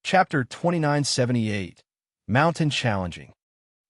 Chapter 2978, Mountain Challenging.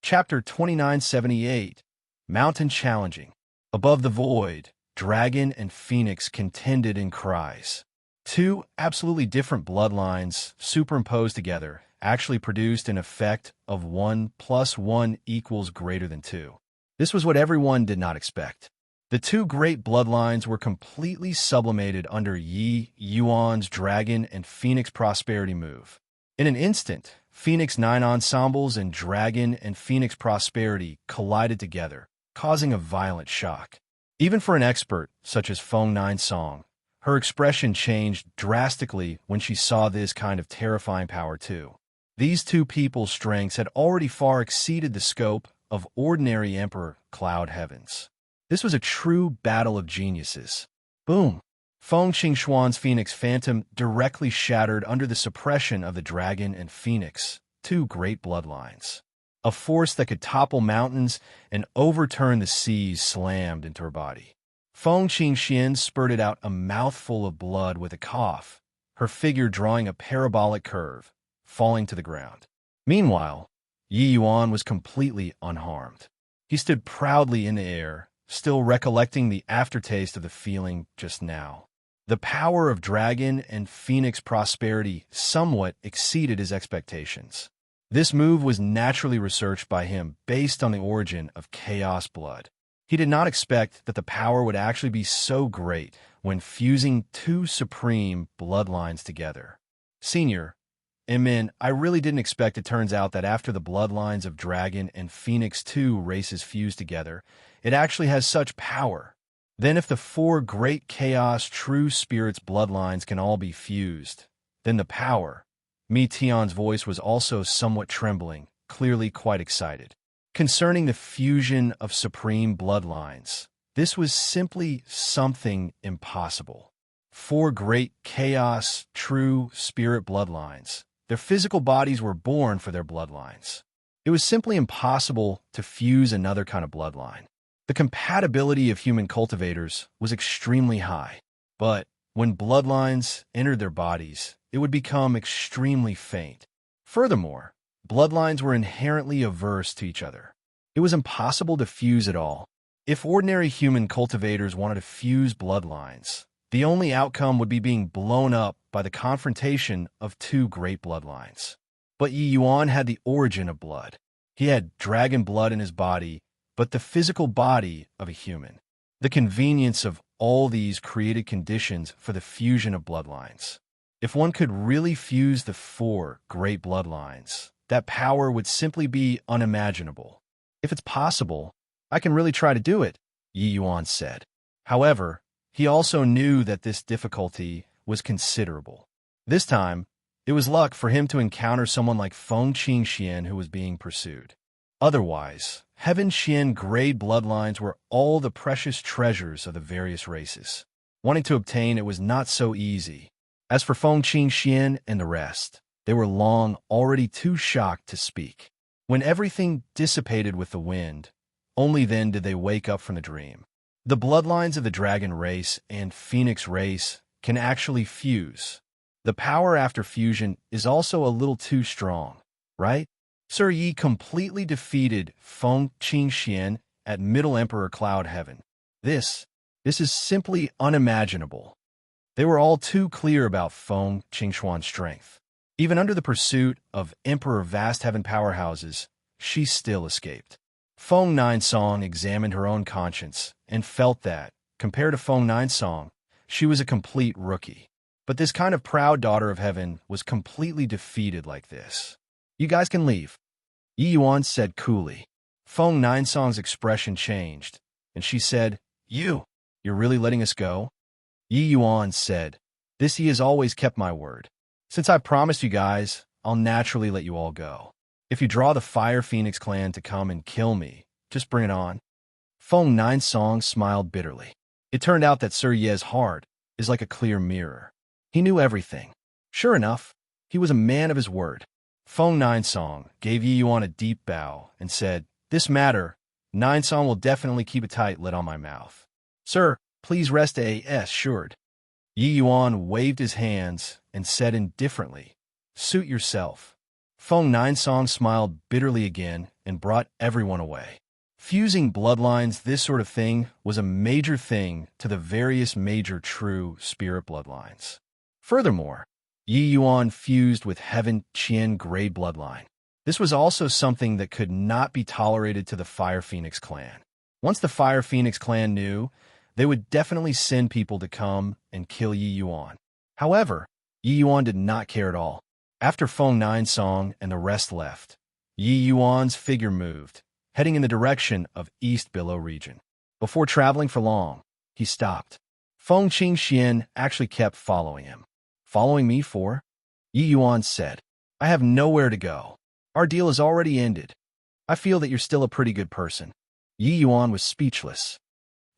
Chapter 2978, Mountain Challenging. Above the void, dragon and phoenix contended in cries. Two absolutely different bloodlines superimposed together actually produced an effect of 1 + 1 = greater than 2. This was what everyone did not expect. The two great bloodlines were completely sublimated under Yi Yuan's dragon and phoenix prosperity move. In an instant, Phoenix 9 ensembles and dragon and phoenix prosperity collided together, causing a violent shock. Even for an expert such as Feng 9 Song, her expression changed drastically when she saw this kind of terrifying power too. These two people's strengths had already far exceeded the scope of ordinary Emperor Cloud Heavens. This was a true battle of geniuses. Boom! Feng Qingxuan's Phoenix Phantom directly shattered under the suppression of the dragon and phoenix, two great bloodlines. A force that could topple mountains and overturn the seas slammed into her body. Feng Qingxian spurted out a mouthful of blood with a cough, her figure drawing a parabolic curve, falling to the ground. Meanwhile, Yi Yuan was completely unharmed. He stood proudly in the air, still recollecting the aftertaste of the feeling just now. The power of dragon and phoenix prosperity somewhat exceeded his expectations. This move was naturally researched by him based on the origin of chaos blood. He did not expect that the power would actually be so great when fusing two supreme bloodlines together. Senior, I really didn't expect it turns out that after the bloodlines of Dragon and Phoenix 2 races fuse together, it actually has such power. Then if the four great chaos true spirits bloodlines can all be fused, then the power. Tion's voice was also somewhat trembling, clearly quite excited. Concerning the fusion of supreme bloodlines, this was simply something impossible. Four great chaos true spirit bloodlines. Their physical bodies were born for their bloodlines. It was simply impossible to fuse another kind of bloodline. The compatibility of human cultivators was extremely high, but when bloodlines entered their bodies, it would become extremely faint. Furthermore, bloodlines were inherently averse to each other. It was impossible to fuse at all. If ordinary human cultivators wanted to fuse bloodlines, the only outcome would be being blown up by the confrontation of two great bloodlines. But Yi Yuan had the origin of blood. He had dragon blood in his body, but the physical body of a human. The convenience of all these created conditions for the fusion of bloodlines. If one could really fuse the four great bloodlines, that power would simply be unimaginable. If it's possible, I can really try to do it, Yi Yuan said. However, he also knew that this difficulty was considerable. This time, it was luck for him to encounter someone like Feng Qingxian who was being pursued. Otherwise, Heaven Xian grade bloodlines were all the precious treasures of the various races. Wanting to obtain it was not so easy. As for Feng Qingxian and the rest, they were long already too shocked to speak. When everything dissipated with the wind, only then did they wake up from the dream. The bloodlines of the dragon race and phoenix race can actually fuse. The power after fusion is also a little too strong, right? Sir Yi completely defeated Feng Qingxian at Middle Emperor Cloud Heaven. This is simply unimaginable. They were all too clear about Feng Qingxuan's strength. Even under the pursuit of Emperor Vast Heaven powerhouses, she still escaped. Feng 9 Song examined her own conscience and felt that, compared to Feng 9 Song, she was a complete rookie. But this kind of proud daughter of heaven was completely defeated like this. You guys can leave, Yi Yuan said coolly. Feng 9 Song's expression changed, and she said, You're really letting us go? Yi Yuan said, He has always kept my word. Since I promised you guys, I'll naturally let you all go. If you draw the Fire Phoenix clan to come and kill me, just bring it on. Feng 9 Song smiled bitterly. It turned out that Sir Ye's heart is like a clear mirror. He knew everything. Sure enough, he was a man of his word. Feng 9 Song gave Yi Yuan a deep bow and said, This matter, 9 Song will definitely keep a tight lid on my mouth. Sir, please rest assured. Yi Yuan waved his hands and said indifferently, Suit yourself. Feng Ninsong smiled bitterly again and brought everyone away. Fusing bloodlines, this sort of thing, was a major thing to the various major true spirit bloodlines. Furthermore, Yi Yuan fused with Heaven Qian grade bloodline. This was also something that could not be tolerated to the Fire Phoenix clan. Once the Fire Phoenix clan knew, they would definitely send people to come and kill Yi Yuan. However, Yi Yuan did not care at all. After Feng Ninsong and the rest left, Yi Yuan's figure moved, heading in the direction of East Billow region. Before traveling for long, he stopped. Feng Qingxian actually kept following him. Following me for? Yi Yuan said. I have nowhere to go. Our deal is already ended. I feel that you're still a pretty good person. Yi Yuan was speechless.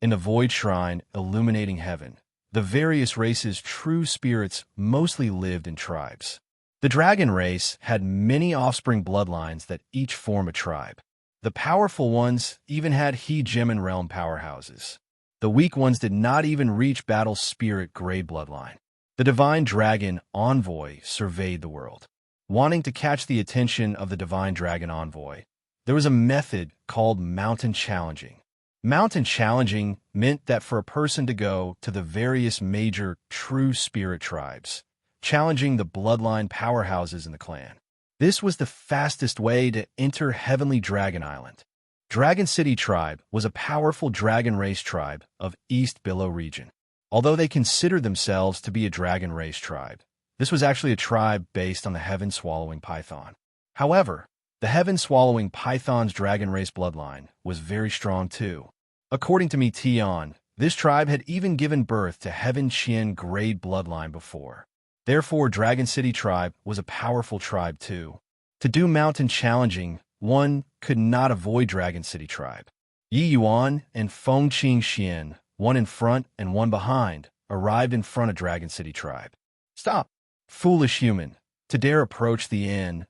In the void shrine illuminating heaven, the various races' true spirits mostly lived in tribes. The dragon race had many offspring bloodlines that each form a tribe. The powerful ones even had He-Gemin realm powerhouses. The weak ones did not even reach battle spirit grade bloodline. The divine dragon envoy surveyed the world. Wanting to catch the attention of the divine dragon envoy, there was a method called mountain challenging. Mountain challenging meant that for a person to go to the various major true spirit tribes, challenging the bloodline powerhouses in the clan. This was the fastest way to enter Heavenly Dragon Island. Dragon City Tribe was a powerful dragon race tribe of East Billow region. Although they considered themselves to be a dragon race tribe, this was actually a tribe based on the heaven-swallowing python. However, the heaven-swallowing python's dragon race bloodline was very strong too. According to Mi Tian, this tribe had even given birth to Heaven Qian grade bloodline before. Therefore, Dragon City Tribe was a powerful tribe too. To do mountain challenging, one could not avoid Dragon City Tribe. Yi Yuan and Feng Qingxian, one in front and one behind, arrived in front of Dragon City Tribe. Stop, foolish human, to dare approach the inn.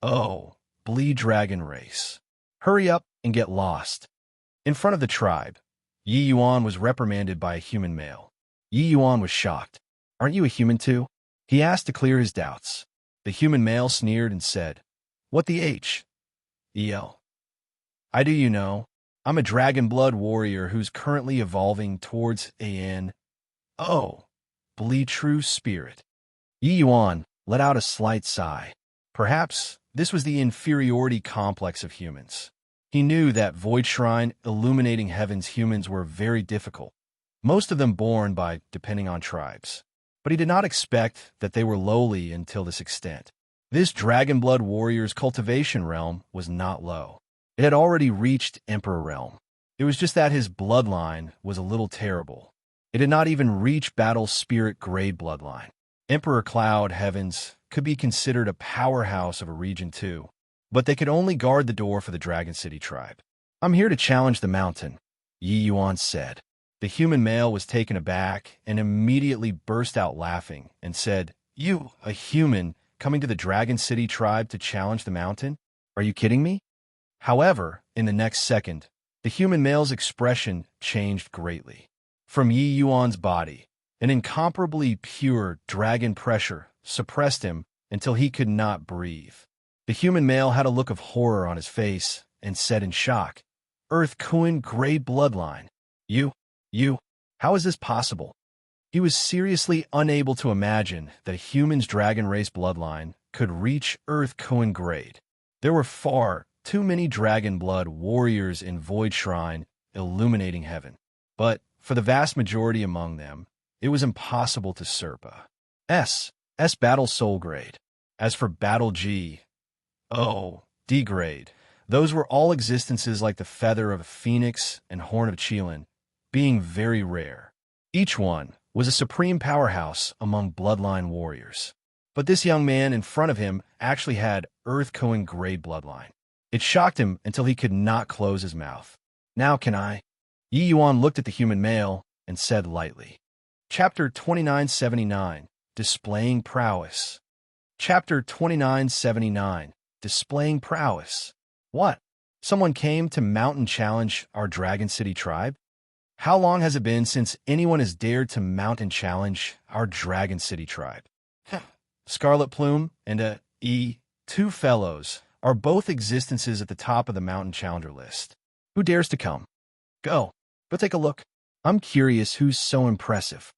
Oh, bleed dragon race. Hurry up and get lost. In front of the tribe, Yi Yuan was reprimanded by a human male. Yi Yuan was shocked. Aren't you a human too? He asked to clear his doubts. The human male sneered and said, What the H? EL. I do you know, I'm a dragon blood warrior who's currently evolving towards an bleed true spirit. Yi Yuan let out a slight sigh. Perhaps this was the inferiority complex of humans. He knew that Void Shrine illuminating heaven's humans were very difficult, most of them born by depending on tribes. But he did not expect that they were lowly until this extent. This dragon blood warrior's cultivation realm was not low. It had already reached Emperor realm. It was just that his bloodline was a little terrible. It did not even reach battle spirit grade bloodline. Emperor Cloud Heavens could be considered a powerhouse of a region too, but they could only guard the door for the Dragon City Tribe. I'm here to challenge the mountain, Yi Yuan said. The human male was taken aback and immediately burst out laughing and said, You, a human, coming to the Dragon City Tribe to challenge the mountain? Are you kidding me? However, in the next second, the human male's expression changed greatly. From Yi Yuan's body, an incomparably pure dragon pressure suppressed him until he could not breathe. The human male had a look of horror on his face and said in shock, Earth Kuan grade bloodline. You, how is this possible? He was seriously unable to imagine that a human's dragon race bloodline could reach Earth Kuan grade. There were far too many dragon blood warriors in Void Shrine illuminating heaven. But for the vast majority among them, it was impossible to Serpa. S Battle Soul grade. As for Battle G, D grade, those were all existences like the feather of a phoenix and horn of Qilin, being very rare. Each one was a supreme powerhouse among bloodline warriors. But this young man in front of him actually had Earth Cohen grade bloodline. It shocked him until he could not close his mouth. Now can I? Yi Yuan looked at the human male and said lightly. Chapter 2979, Displaying Prowess. Chapter 2979, Displaying Prowess. What? Someone came to mountain challenge our Dragon City tribe? How long has it been since anyone has dared to mount and challenge our Dragon City tribe? Scarlet Plume and two fellows, are both existences at the top of the Mountain Challenger list. Who dares to come? Go. Go take a look. I'm curious who's so impressive.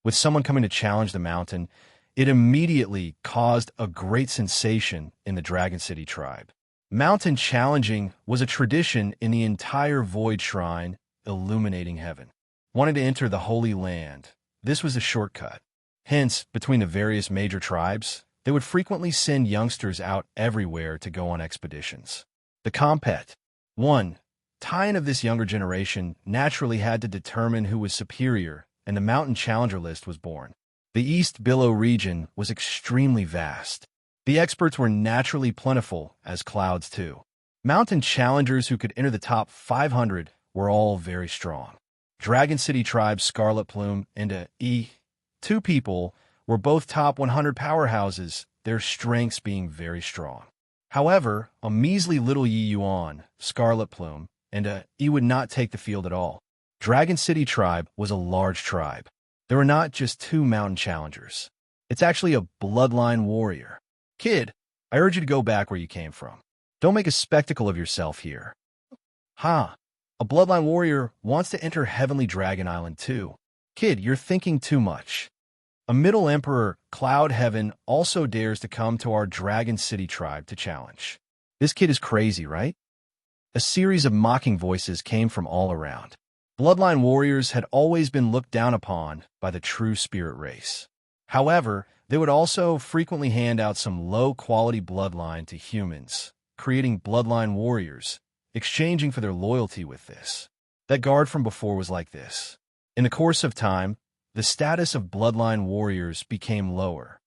With someone coming to challenge the mountain, it immediately caused a great sensation in the Dragon City tribe. Mountain challenging was a tradition in the entire Void Shrine, illuminating heaven. Wanted to enter the Holy Land. This was a shortcut. Hence, between the various major tribes, they would frequently send youngsters out everywhere to go on expeditions. The compet. 1. Tie-in of this younger generation naturally had to determine who was superior, and the Mountain Challenger list was born. The East Billow region was extremely vast. The experts were naturally plentiful as clouds too. Mountain challengers who could enter the top 500 were all very strong. Dragon City tribe Scarlet Plume and two people were both top 100 powerhouses, their strengths being very strong. However, a measly little Yi Yuan, Scarlet Plume, and would not take the field at all. Dragon City tribe was a large tribe. There were not just two mountain challengers. It's actually a bloodline warrior. Kid, I urge you to go back where you came from. Don't make a spectacle of yourself here. Ha! A bloodline warrior wants to enter Heavenly Dragon Island too. Kid, you're thinking too much. A Middle Emperor, Cloud Heaven, also dares to come to our Dragon City tribe to challenge. This kid is crazy, right? A series of mocking voices came from all around. Bloodline warriors had always been looked down upon by the true spirit race. However, they would also frequently hand out some low-quality bloodline to humans, creating bloodline warriors, exchanging for their loyalty with this. That guard from before was like this. In the course of time, the status of bloodline warriors became lower.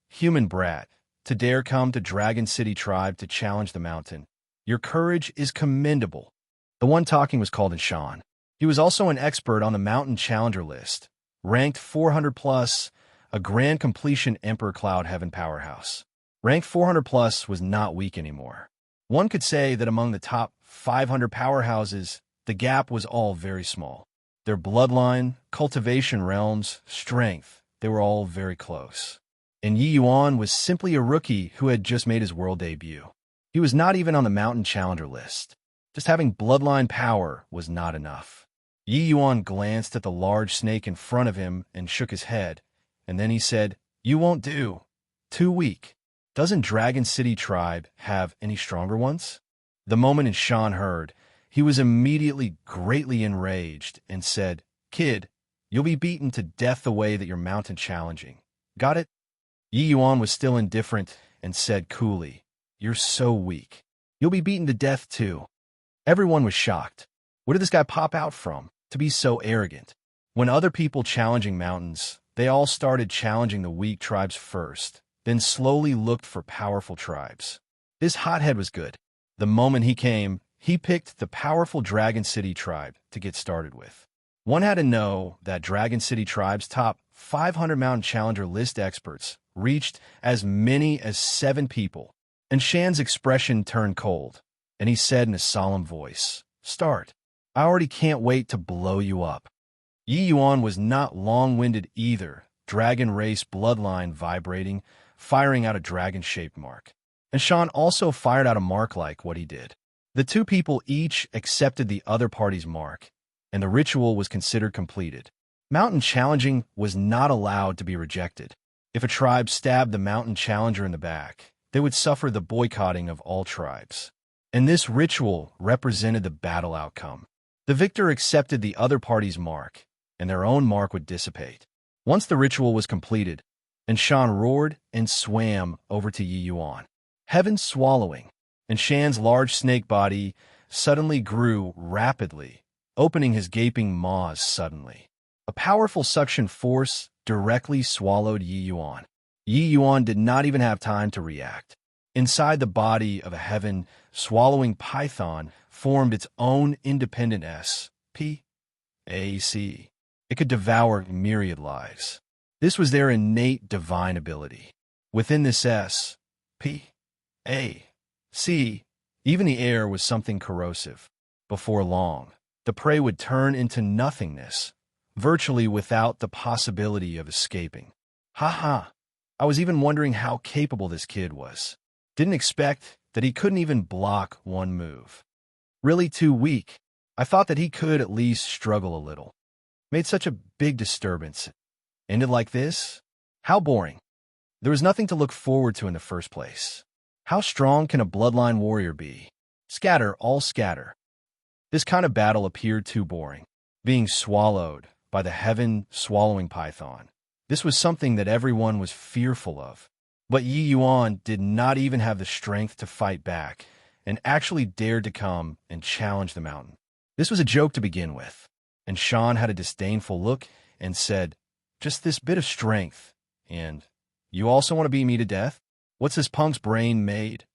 Human brat, to dare come to Dragon City tribe to challenge the mountain. Your courage is commendable. The one talking was called Sean. He was also an expert on the Mountain Challenger list, ranked 400 plus, a grand completion Emperor Cloud Heaven powerhouse. Ranked 400 plus was not weak anymore. One could say that among the top 500 powerhouses, the gap was all very small. Their bloodline, cultivation realms, strength, they were all very close. And Yi Yuan was simply a rookie who had just made his world debut. He was not even on the Mountain Challenger list. Just having bloodline power was not enough. Yi Yuan glanced at the large snake in front of him and shook his head, and then he said, "You won't do. Too weak. Doesn't Dragon City tribe have any stronger ones?" The moment Shan heard, he was immediately greatly enraged and said, "Kid, you'll be beaten to death the way that you're mountain challenging. Got it?" Yi Yuan was still indifferent and said coolly, "You're so weak. You'll be beaten to death too." Everyone was shocked. Where did this guy pop out from to be so arrogant? When other people challenging mountains, they all started challenging the weak tribes first, then slowly looked for powerful tribes. This hothead was good. The moment he came, he picked the powerful Dragon City tribe to get started with. One had to know that Dragon City tribe's top 500 Mountain Challenger list experts reached as many as 7 people. And Shan's expression turned cold, and he said in a solemn voice, "Start. I already can't wait to blow you up." Yi Yuan was not long-winded either, dragon race bloodline vibrating, firing out a dragon-shaped mark. And Shan also fired out a mark like what he did. The two people each accepted the other party's mark, and the ritual was considered completed. Mountain challenging was not allowed to be rejected. If a tribe stabbed the mountain challenger in the back, they would suffer the boycotting of all tribes. And this ritual represented the battle outcome. The victor accepted the other party's mark, and their own mark would dissipate. Once the ritual was completed, and Shan roared and swam over to Yi Yuan. Heaven swallowing, and Shan's large snake body suddenly grew rapidly, opening his gaping maws suddenly. A powerful suction force directly swallowed Yi Yuan. Yi Yuan did not even have time to react. Inside the body of a heaven-swallowing python formed its own independent S-P-A-C. It could devour myriad lives. This was their innate divine ability. Within this S-P-A-C, even the air was something corrosive. Before long, the prey would turn into nothingness, virtually without the possibility of escaping. Ha ha! I was even wondering how capable this kid was. Didn't expect that he couldn't even block one move. Really too weak. I thought that he could at least struggle a little. Made such a big disturbance. Ended like this? How boring. There was nothing to look forward to in the first place. How strong can a bloodline warrior be? Scatter, all scatter. This kind of battle appeared too boring. Being swallowed by the heaven-swallowing python. This was something that everyone was fearful of. But Yi Yuan did not even have the strength to fight back, and actually dared to come and challenge the mountain. This was a joke to begin with, and Shan had a disdainful look and said, "Just this bit of strength, and you also want to beat me to death? What's this punk's brain made?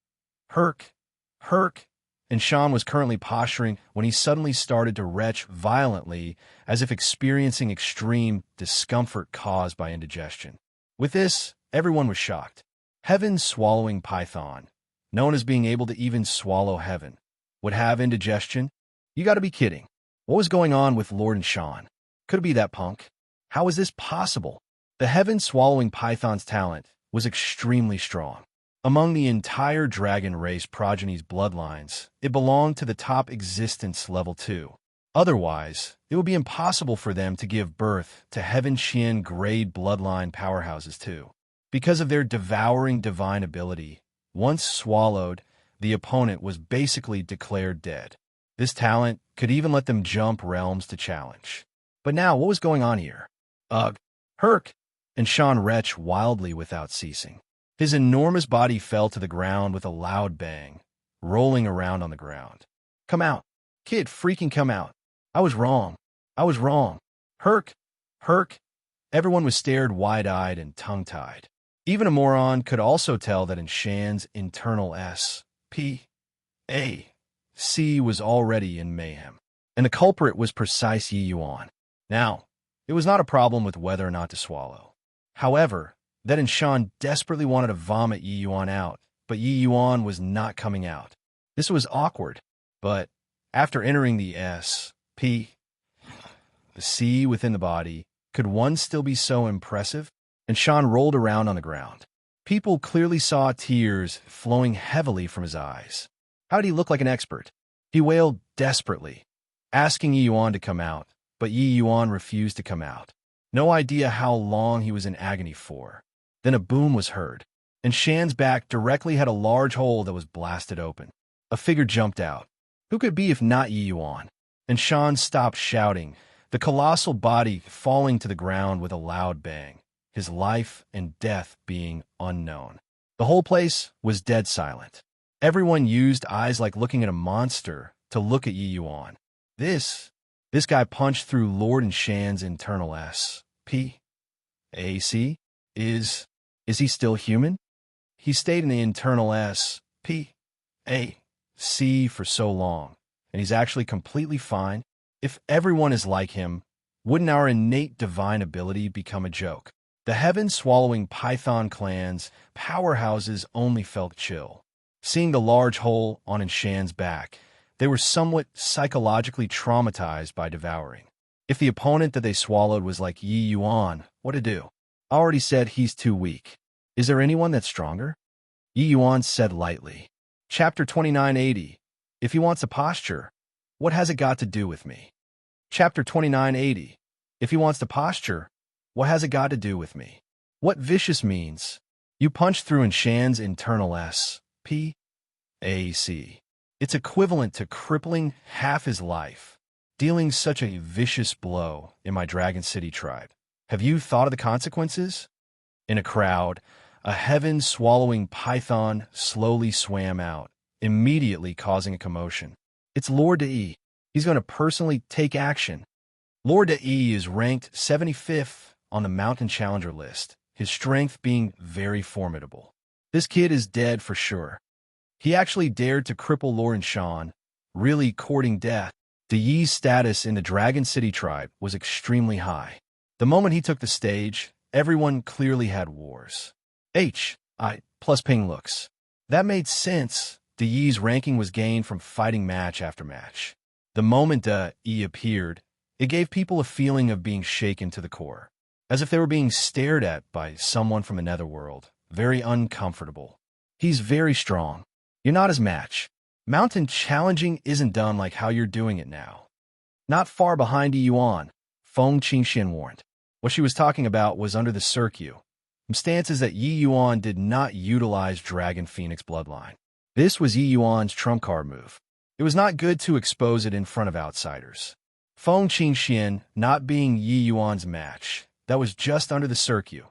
Herc, Herc." And Shan was currently posturing when he suddenly started to retch violently, as if experiencing extreme discomfort caused by indigestion. With this, everyone was shocked. Heaven-swallowing python, known as being able to even swallow heaven, would have indigestion? You gotta be kidding. What was going on with Lord and Shan? Could it be that punk? How is this possible? The heaven-swallowing python's talent was extremely strong. Among the entire dragon race progeny's bloodlines, it belonged to the top existence level 2. Otherwise, it would be impossible for them to give birth to Heaven Qian grade bloodline powerhouses too. Because of their devouring divine ability, once swallowed, the opponent was basically declared dead. This talent could even let them jump realms to challenge. But now, what was going on here? Ugh, Herc! And Shan retched wildly without ceasing. His enormous body fell to the ground with a loud bang, rolling around on the ground. "Come out! Kid, freaking come out! I was wrong! I was wrong! Herc! Herc!" Everyone was stared wide-eyed and tongue-tied. Even a moron could also tell that in Shan's internal S.P.A.C. was already in mayhem. And the culprit was precise Yi Yuan. Now, it was not a problem with whether or not to swallow. However, that and Shan desperately wanted to vomit Yi Yuan out, but Yi Yuan was not coming out. This was awkward, but after entering the S.P., the C within the body, could one still be so impressive? And Shan rolled around on the ground. People clearly saw tears flowing heavily from his eyes. How did he look like an expert? He wailed desperately, asking Yi Yuan to come out, but Yi Yuan refused to come out. No idea how long he was in agony for. Then a boom was heard, and Shan's back directly had a large hole that was blasted open. A figure jumped out. Who could it be if not Yi Yuan? And Shan stopped shouting, the colossal body falling to the ground with a loud bang, his life and death being unknown. The whole place was dead silent. Everyone used eyes like looking at a monster to look at Yi Yuan. This guy punched through Lord and Shan's internal S.P.A.C. Is he still human? He stayed in the internal S.P.A.C. for so long, and he's actually completely fine. If everyone is like him, wouldn't our innate divine ability become a joke? The heaven-swallowing python clan's powerhouses only felt chill. Seeing the large hole on Shan's back, they were somewhat psychologically traumatized by devouring. If the opponent that they swallowed was like Yi Yuan, what to do? I already said he's too weak. Is there anyone that's stronger? Yi Yuan said lightly. Chapter 2980. If he wants a posture, what has it got to do with me? Chapter 2980. If he wants to posture, what has it got to do with me? What vicious means? You punch through Shan's internal S.P.A.C. It's equivalent to crippling half his life, dealing such a vicious blow in my Dragon City tribe. Have you thought of the consequences? In a crowd, a heaven-swallowing python slowly swam out, immediately causing a commotion. It's Lord De. He's going to personally take action. Lord De is ranked 75th on the Mountain Challenger list, his strength being very formidable. This kid is dead for sure. He actually dared to cripple Lord Shan, really courting death. De Yi's status in the Dragon City tribe was extremely high. The moment he took the stage, everyone clearly had wars. H.I. plus ping looks. That made sense. De Yi's ranking was gained from fighting match after match. The moment De Yi appeared, it gave people a feeling of being shaken to the core. as if they were being stared at by someone from a netherworld. Very uncomfortable. He's very strong. You're not his match. Mountain challenging isn't done like how you're doing it now. Not far behind Yuan, Feng Qingxian warned. What she was talking about was under the circuit. Stances that Yi Yuan did not utilize Dragon Phoenix Bloodline. This was Yi Yuan's trump card move. It was not good to expose it in front of outsiders. Feng Qingxian not being Yi Yuan's match, that was just under the circuit.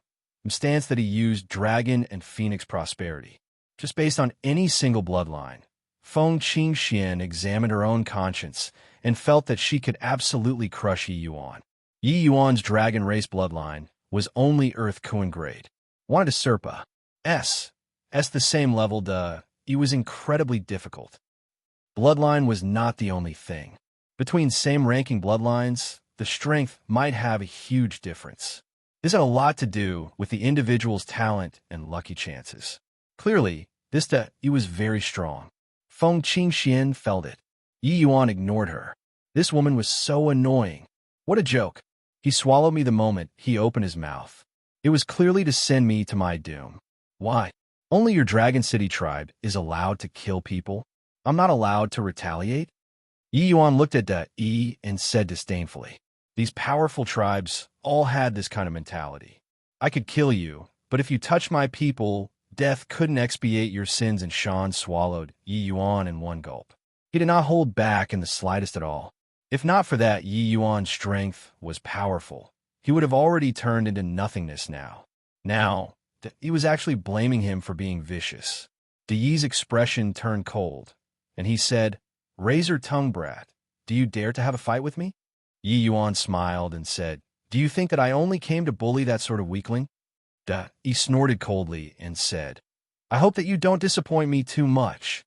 Stance that he used Dragon and Phoenix Prosperity. Just based on any single bloodline, Feng Qingxian examined her own conscience and felt that she could absolutely crush Yi Yuan. Yi Yuan's Dragon Race bloodline was only Earth Kuan grade. Wanted a Serpa. S the same level, it was incredibly difficult. Bloodline was not the only thing. Between same-ranking bloodlines, the strength might have a huge difference. This had a lot to do with the individual's talent and lucky chances. Clearly, he was very strong. Feng Qingxian felt it. Yi Yuan ignored her. This woman was so annoying. What a joke. He swallowed me the moment he opened his mouth. It was clearly to send me to my doom. Why? Only your Dragon City tribe is allowed to kill people. I'm not allowed to retaliate? Yi Yuan looked at Yi and said disdainfully. These powerful tribes all had this kind of mentality. I could kill you, but if you touch my people, death couldn't expiate your sins. And Shan swallowed Yi Yuan in one gulp. He did not hold back in the slightest at all. If not for that, Yi Yuan's strength was powerful. He would have already turned into nothingness now. Now, he was actually blaming him for being vicious. Yi's expression turned cold, and he said, "Razor tongue brat, do you dare to have a fight with me?" Yi Yuan smiled and said, "Do you think that I only came to bully that sort of weakling?" He snorted coldly and said, "I hope that you don't disappoint me too much."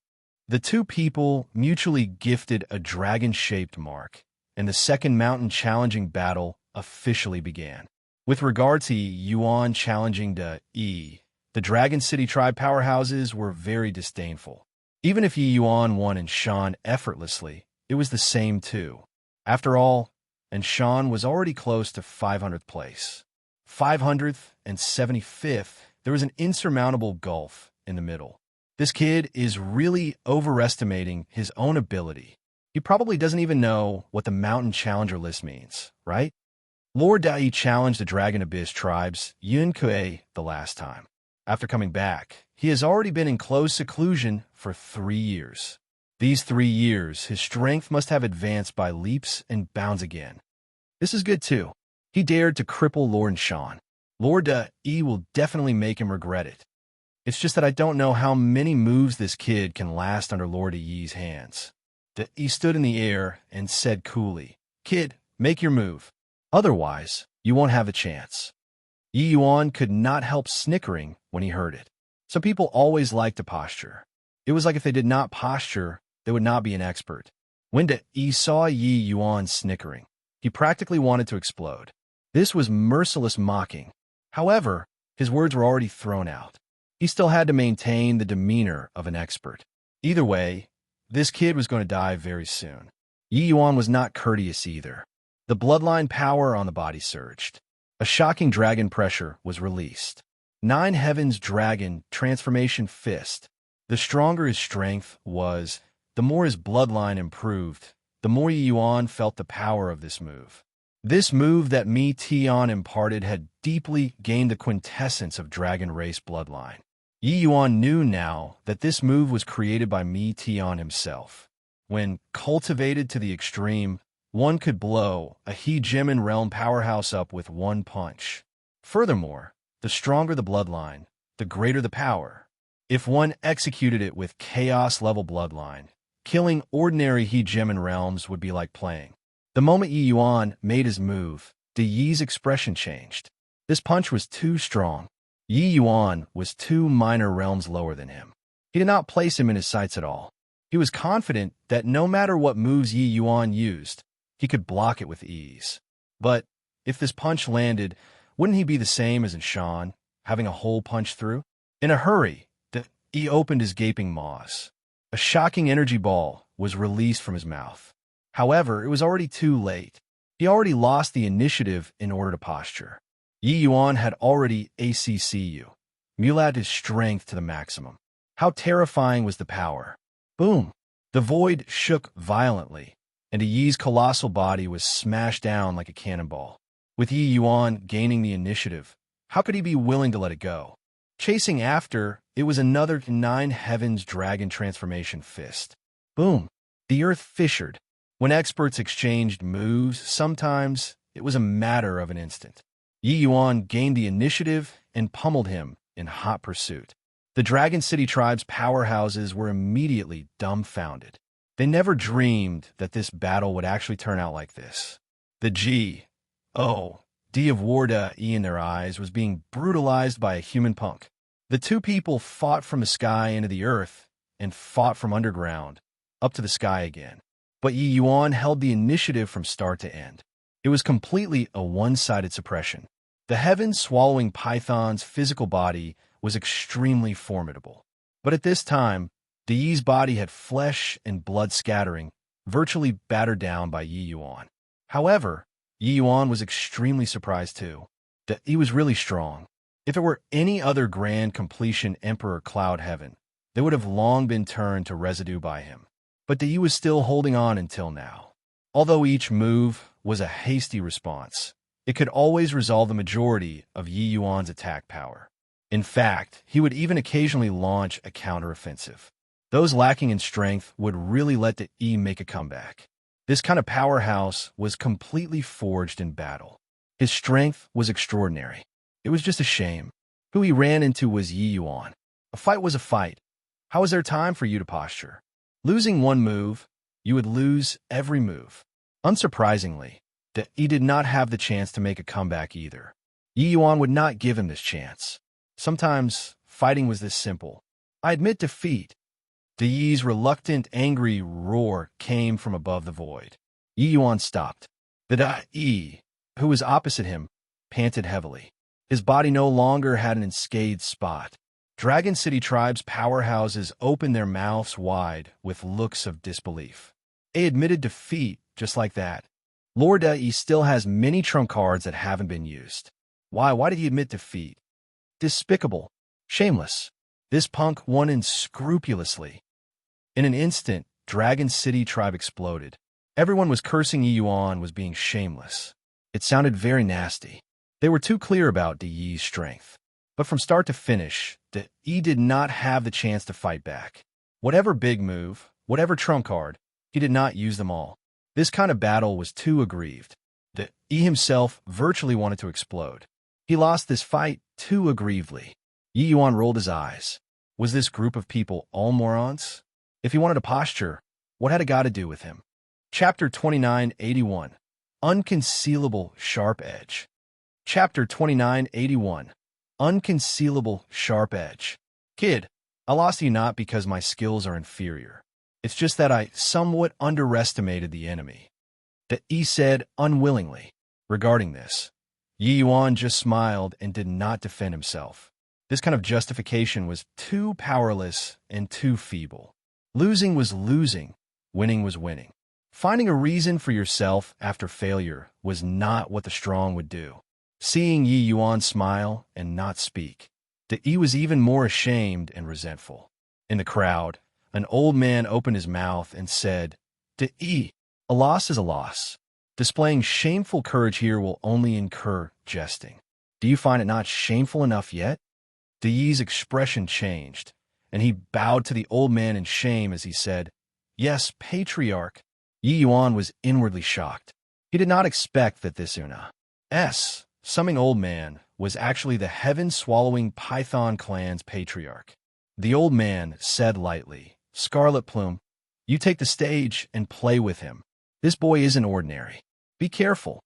The two people mutually gifted a dragon-shaped mark, and the second mountain challenging battle officially began. With regard to Yuan challenging Yi, the Dragon City tribe powerhouses were very disdainful. Even if Yi Yuan won and Shan effortlessly, it was the same too. After all, and Shan was already close to 500th place. 500th and 75th, there was an insurmountable gulf in the middle. This kid is really overestimating his own ability. He probably doesn't even know what the Mountain Challenger list means, right? Lord Dai challenged the Dragon Abyss tribes Yun Kuei the last time. After coming back, he has already been in close seclusion for 3 years. These 3 years, his strength must have advanced by leaps and bounds again. This is good too. He dared to cripple Lord Shan. Lord Dai will definitely make him regret it. It's just that I don't know how many moves this kid can last under Lord Yi's hands. He stood in the air and said coolly, "Kid, make your move. Otherwise, you won't have a chance." Yi Yuan could not help snickering when he heard it. Some people always like to posture. It was like if they did not posture, they would not be an expert. When Yi saw Yi Yuan snickering, he practically wanted to explode. This was merciless mocking. However, his words were already thrown out. He still had to maintain the demeanor of an expert. Either way, this kid was going to die very soon. Yi Yuan was not courteous either. The bloodline power on the body surged. A shocking dragon pressure was released. 9 Heavens Dragon Transformation Fist. The stronger his strength was, the more his bloodline improved, the more Yi Yuan felt the power of this move. This move that Mi Tian imparted had deeply gained the quintessence of Dragon Race bloodline. Yi Yuan knew now that this move was created by Mi Tian himself. When cultivated to the extreme, one could blow a Hegemon realm powerhouse up with one punch. Furthermore, the stronger the bloodline, the greater the power. If one executed it with chaos-level bloodline, killing ordinary Hegemon realms would be like playing. The moment Yi Yuan made his move, Yi's expression changed. This punch was too strong. Yi Yuan was 2 minor realms lower than him. He did not place him in his sights at all. He was confident that no matter what moves Yi Yuan used, he could block it with ease. But if this punch landed, wouldn't he be the same as in Shan, having a hole punched through? In a hurry, he opened his gaping maws. A shocking energy ball was released from his mouth. However, it was already too late. He already lost the initiative in order to posture. Yi Yuan had already ACCU, mulatted his strength to the maximum. How terrifying was the power! Boom! The void shook violently, and Yi's colossal body was smashed down like a cannonball. With Yi Yuan gaining the initiative, how could he be willing to let it go? Chasing after, it was another Nine Heavens dragon transformation fist. Boom! The earth fissured. When experts exchanged moves, sometimes it was a matter of an instant. Yi Yuan gained the initiative and pummeled him in hot pursuit. The Dragon City tribe's powerhouses were immediately dumbfounded. They never dreamed that this battle would actually turn out like this. The G-O-D of Warda E in their eyes was being brutalized by a human punk. The two people fought from the sky into the earth and fought from underground up to the sky again. But Yi Yuan held the initiative from start to end. It was completely a one-sided suppression. The heaven-swallowing python's physical body was extremely formidable. But at this time, the Yi's body had flesh and blood scattering, virtually battered down by Yi Yuan. However, Yi Yuan was extremely surprised too, that he was really strong. If it were any other grand completion Emperor Cloud Heaven, they would have long been turned to residue by him. But the Yi was still holding on until now. Although each move was a hasty response, it could always resolve the majority of Yi Yuan's attack power. In fact, he would even occasionally launch a counteroffensive. Those lacking in strength would really let the Yi make a comeback. This kind of powerhouse was completely forged in battle. His strength was extraordinary. It was just a shame. Who he ran into was Yi Yuan. A fight was a fight. How was there time for you to posture? Losing one move, you would lose every move. Unsurprisingly, the Yi did not have the chance to make a comeback either. Yi Yuan would not give him this chance. Sometimes, fighting was this simple. I admit defeat. The Yi's reluctant, angry roar came from above the void. Yi Yuan stopped. The Yi, who was opposite him, panted heavily. His body no longer had an unscathed spot. Dragon City tribe's powerhouses opened their mouths wide with looks of disbelief. They admitted defeat just like that. Lord Yi still has many trump cards that haven't been used. Why did he admit defeat? Despicable. Shameless. This punk won unscrupulously. In an instant, Dragon City tribe exploded. Everyone was cursing Yi Yuan was being shameless. It sounded very nasty. They were too clear about the Yi's strength. But from start to finish, the Yi did not have the chance to fight back. Whatever big move, whatever trump card, he did not use them all. This kind of battle was too aggrieved. The Yi himself virtually wanted to explode. He lost this fight too aggrievedly. Yi Yuan rolled his eyes. Was this group of people all morons? If he wanted a posture, what had it got to do with him? Chapter 2981. Unconcealable Sharp Edge. Chapter 2981. Unconcealable Sharp Edge. Kid, I lost you not because my skills are inferior. It's just that I somewhat underestimated the enemy. The Yi said unwillingly. Regarding this, Yi Yuan just smiled and did not defend himself. This kind of justification was too powerless and too feeble. Losing was losing, winning was winning. Finding a reason for yourself after failure was not what the strong would do. Seeing Yi Yuan smile and not speak, the Yi was even more ashamed and resentful. In the crowd, an old man opened his mouth and said, "The Yi, a loss is a loss. Displaying shameful courage here will only incur jesting. Do you find it not shameful enough yet?" The Yi's expression changed, and he bowed to the old man in shame as he said, "Yes, Patriarch." Yi Yuan was inwardly shocked. He did not expect that this summing old man was actually the heaven-swallowing Python clan's patriarch. The old man said lightly, "Scarlet Plume, you take the stage and play with him. This boy isn't ordinary. Be careful."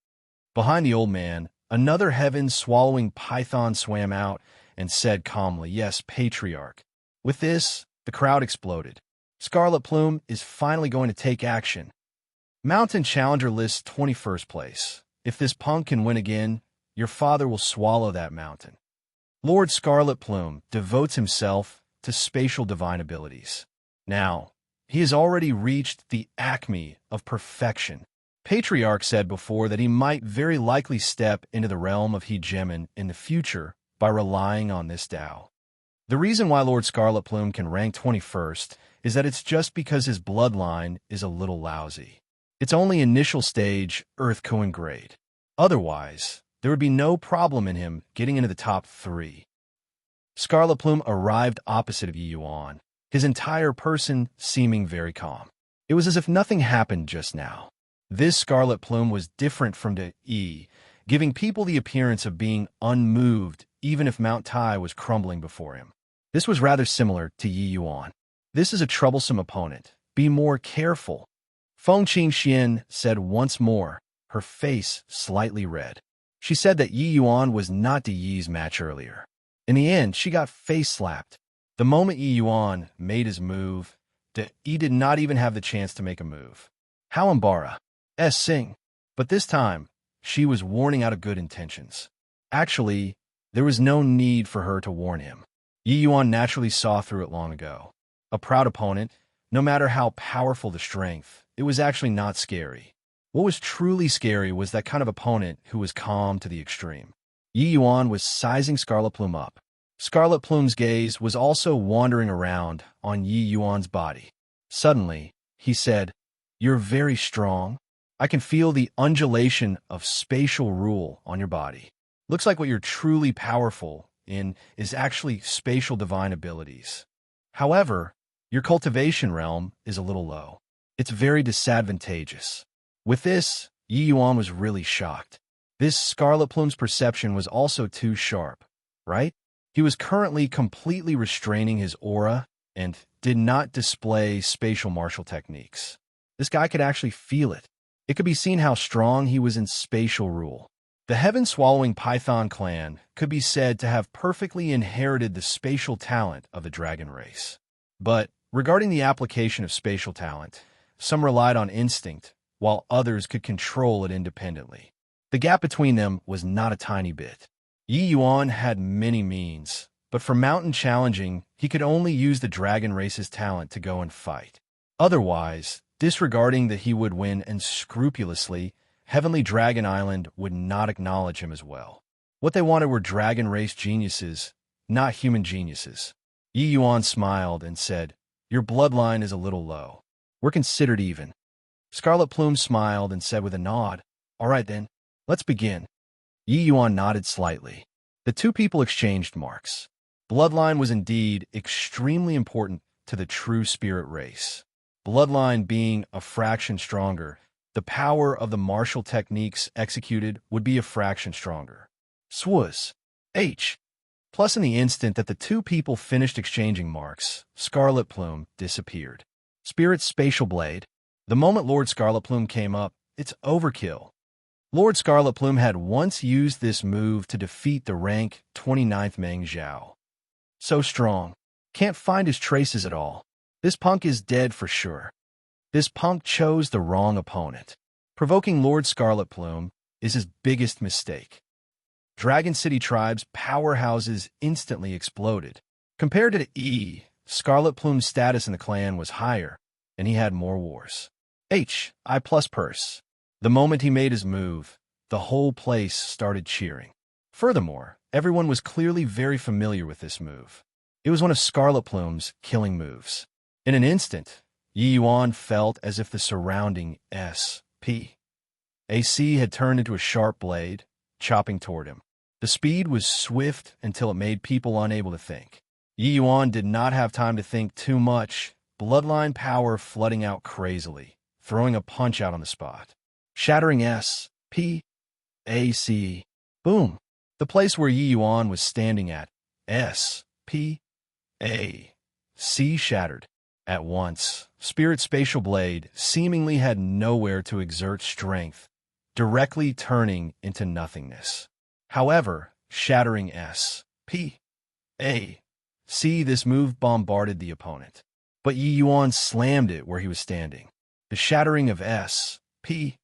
Behind the old man, another heaven-swallowing python swam out and said calmly, "Yes, Patriarch." With this, the crowd exploded. Scarlet Plume is finally going to take action. Mountain Challenger lists 21st place. If this punk can win again, your father will swallow that mountain. Lord Scarlet Plume devotes himself to spatial divine abilities. Now, he has already reached the acme of perfection. Patriarch said before that he might very likely step into the realm of Hegemon in the future by relying on this Tao. The reason why Lord Scarlet Plume can rank 21st is that it's just because his bloodline is a little lousy. It's only initial stage Earth Koan grade. Otherwise, there would be no problem in him getting into the top 3. Scarlet Plume arrived opposite of Yi Yuan, his entire person seeming very calm. It was as if nothing happened just now. This Scarlet Plume was different from the Yi, giving people the appearance of being unmoved even if Mount Tai was crumbling before him. This was rather similar to Yi Yuan. This is a troublesome opponent. Be more careful. Feng Qingxian said once more, her face slightly red. She said that Yi Yuan was not the Yi's match earlier. In the end, she got face-slapped. The moment Yi Yuan made his move, the Yi did not even have the chance to make a move. How Embara sing. But this time, she was warning out of good intentions. Actually, there was no need for her to warn him. Yi Yuan naturally saw through it long ago. A proud opponent, no matter how powerful the strength, it was actually not scary. What was truly scary was that kind of opponent who was calm to the extreme. Yi Yuan was sizing Scarlet Plume up. Scarlet Plume's gaze was also wandering around on Yi Yuan's body. Suddenly, he said, "You're very strong. I can feel the undulation of spatial rule on your body. Looks like what you're truly powerful in is actually spatial divine abilities. However, your cultivation realm is a little low. It's very disadvantageous." With this, Yi Yuan was really shocked. This Scarlet Plume's perception was also too sharp, right? He was currently completely restraining his aura and did not display spatial martial techniques. This guy could actually feel it. It could be seen how strong he was in spatial rule. The heaven-swallowing Python clan could be said to have perfectly inherited the spatial talent of the dragon race. But regarding the application of spatial talent, some relied on instinct, while others could control it independently. The gap between them was not a tiny bit. Yi Yuan had many means, but for mountain challenging, he could only use the dragon race's talent to go and fight. Otherwise, disregarding that he would win and scrupulously, Heavenly Dragon Island would not acknowledge him as well. What they wanted were dragon race geniuses, not human geniuses. Yi Yuan smiled and said, "Your bloodline is a little low. We're considered even." Scarlet Plume smiled and said with a nod, "All right then, let's begin." Yi Yuan nodded slightly. The two people exchanged marks. Bloodline was indeed extremely important to the true spirit race. Bloodline being a fraction stronger, the power of the martial techniques executed would be a fraction stronger. Swuz. H. Plus in the instant that the two people finished exchanging marks, Scarlet Plume disappeared. Spirit's spatial blade. The moment Lord Scarlet Plume came up, it's overkill. Lord Scarlet Plume had once used this move to defeat the rank 29th Meng Zhao. So strong. Can't find his traces at all. This punk is dead for sure. This punk chose the wrong opponent. Provoking Lord Scarlet Plume is his biggest mistake. Dragon City Tribe's powerhouses instantly exploded. Compared to the E, Scarlet Plume's status in the clan was higher, and he had more wars. I plus purse. The moment he made his move, the whole place started cheering. Furthermore, everyone was clearly very familiar with this move. It was one of Scarlet Plume's killing moves. In an instant, Yi Yuan felt as if the surrounding S.P. AC had turned into a sharp blade, chopping toward him. The speed was swift until it made people unable to think. Yi Yuan did not have time to think too much, bloodline power flooding out crazily, throwing a punch out on the spot. Shattering S.P. AC. Boom. The place where Yi Yuan was standing at, S.P. A.C. shattered. At once, Spirit's spatial blade seemingly had nowhere to exert strength, directly turning into nothingness. However, shattering S.P. A.C. this move bombarded the opponent. But Yi Yuan slammed it where he was standing. The shattering of S.P.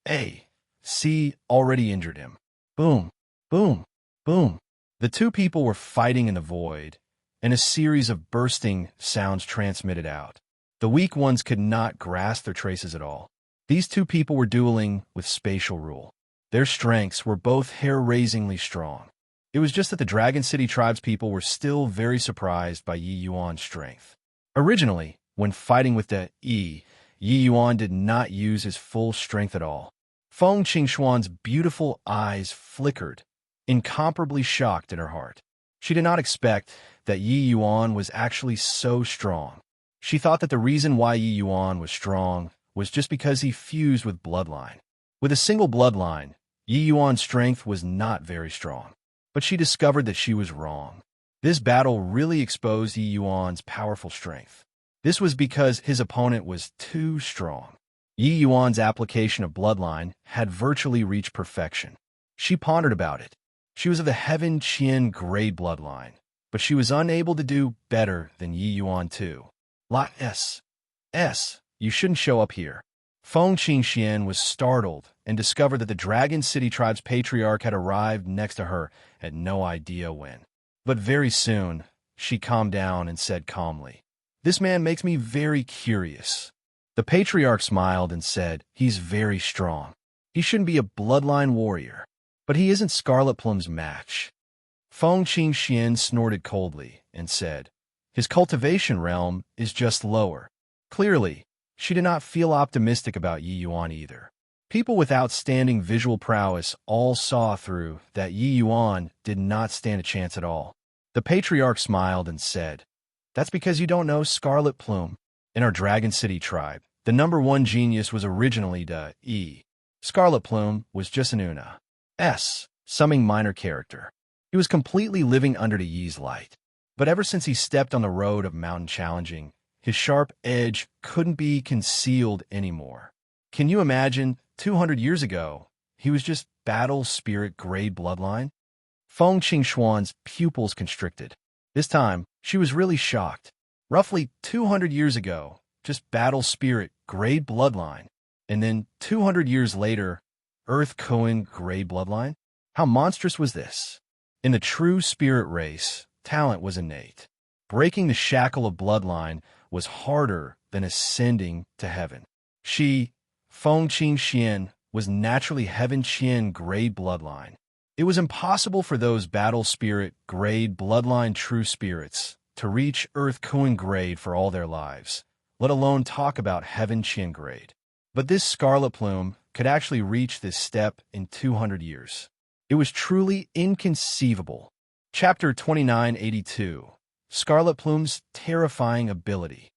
A.C. already injured him. Boom, boom, boom. The two people were fighting in the void, and a series of bursting sounds transmitted out. The weak ones could not grasp their traces at all. These two people were dueling with spatial rule. Their strengths were both hair-raisingly strong. It was just that the Dragon City tribespeople were still very surprised by Yi Yuan's strength. Originally, when fighting with the Yi Yuan did not use his full strength at all. Feng Qingshuan's beautiful eyes flickered, incomparably shocked in her heart. She did not expect that Yi Yuan was actually so strong. She thought that the reason why Yi Yuan was strong was just because he fused with bloodline. With a single bloodline, Yi Yuan's strength was not very strong. But she discovered that she was wrong. This battle really exposed Yi Yuan's powerful strength. This was because his opponent was too strong. Yi Yuan's application of bloodline had virtually reached perfection. She pondered about it. She was of the Heaven Qian grade bloodline, but she was unable to do better than Yi Yuan too. Lot S. You shouldn't show up here. Feng Qingxian was startled and discovered that the Dragon City tribe's patriarch had arrived next to her at no idea when. But very soon, she calmed down and said calmly, "This man makes me very curious." The patriarch smiled and said, "He's very strong. He shouldn't be a bloodline warrior, but he isn't Scarlet Plum's match." Feng Qingxian snorted coldly and said, "His cultivation realm is just lower." Clearly, she did not feel optimistic about Yi Yuan either. People with outstanding visual prowess all saw through that Yi Yuan did not stand a chance at all. The patriarch smiled and said, "That's because you don't know Scarlet Plume. In our Dragon City tribe, the #1 genius was originally the Yi. Scarlet Plume was just an Una.S, summing minor character. He was completely living under the Yi's light. But ever since he stepped on the road of mountain challenging, his sharp edge couldn't be concealed anymore. Can you imagine, 200 years ago, he was just battle spirit grade bloodline?" Feng Qingshuan's pupils constricted. This time, she was really shocked. Roughly 200 years ago, just battle spirit grade bloodline. And then 200 years later, Earth Cohen grade bloodline? How monstrous was this? In the true spirit race, talent was innate. Breaking the shackle of bloodline was harder than ascending to heaven. She, Feng Qingxian, was naturally Heaven Qian grade bloodline. It was impossible for those battle spirit grade bloodline true spirits to reach Earth Kuan grade for all their lives, let alone talk about Heaven Qian grade. But this Scarlet Plume could actually reach this step in 200 years. It was truly inconceivable. Chapter 2982, Scarlet Plume's Terrifying Ability.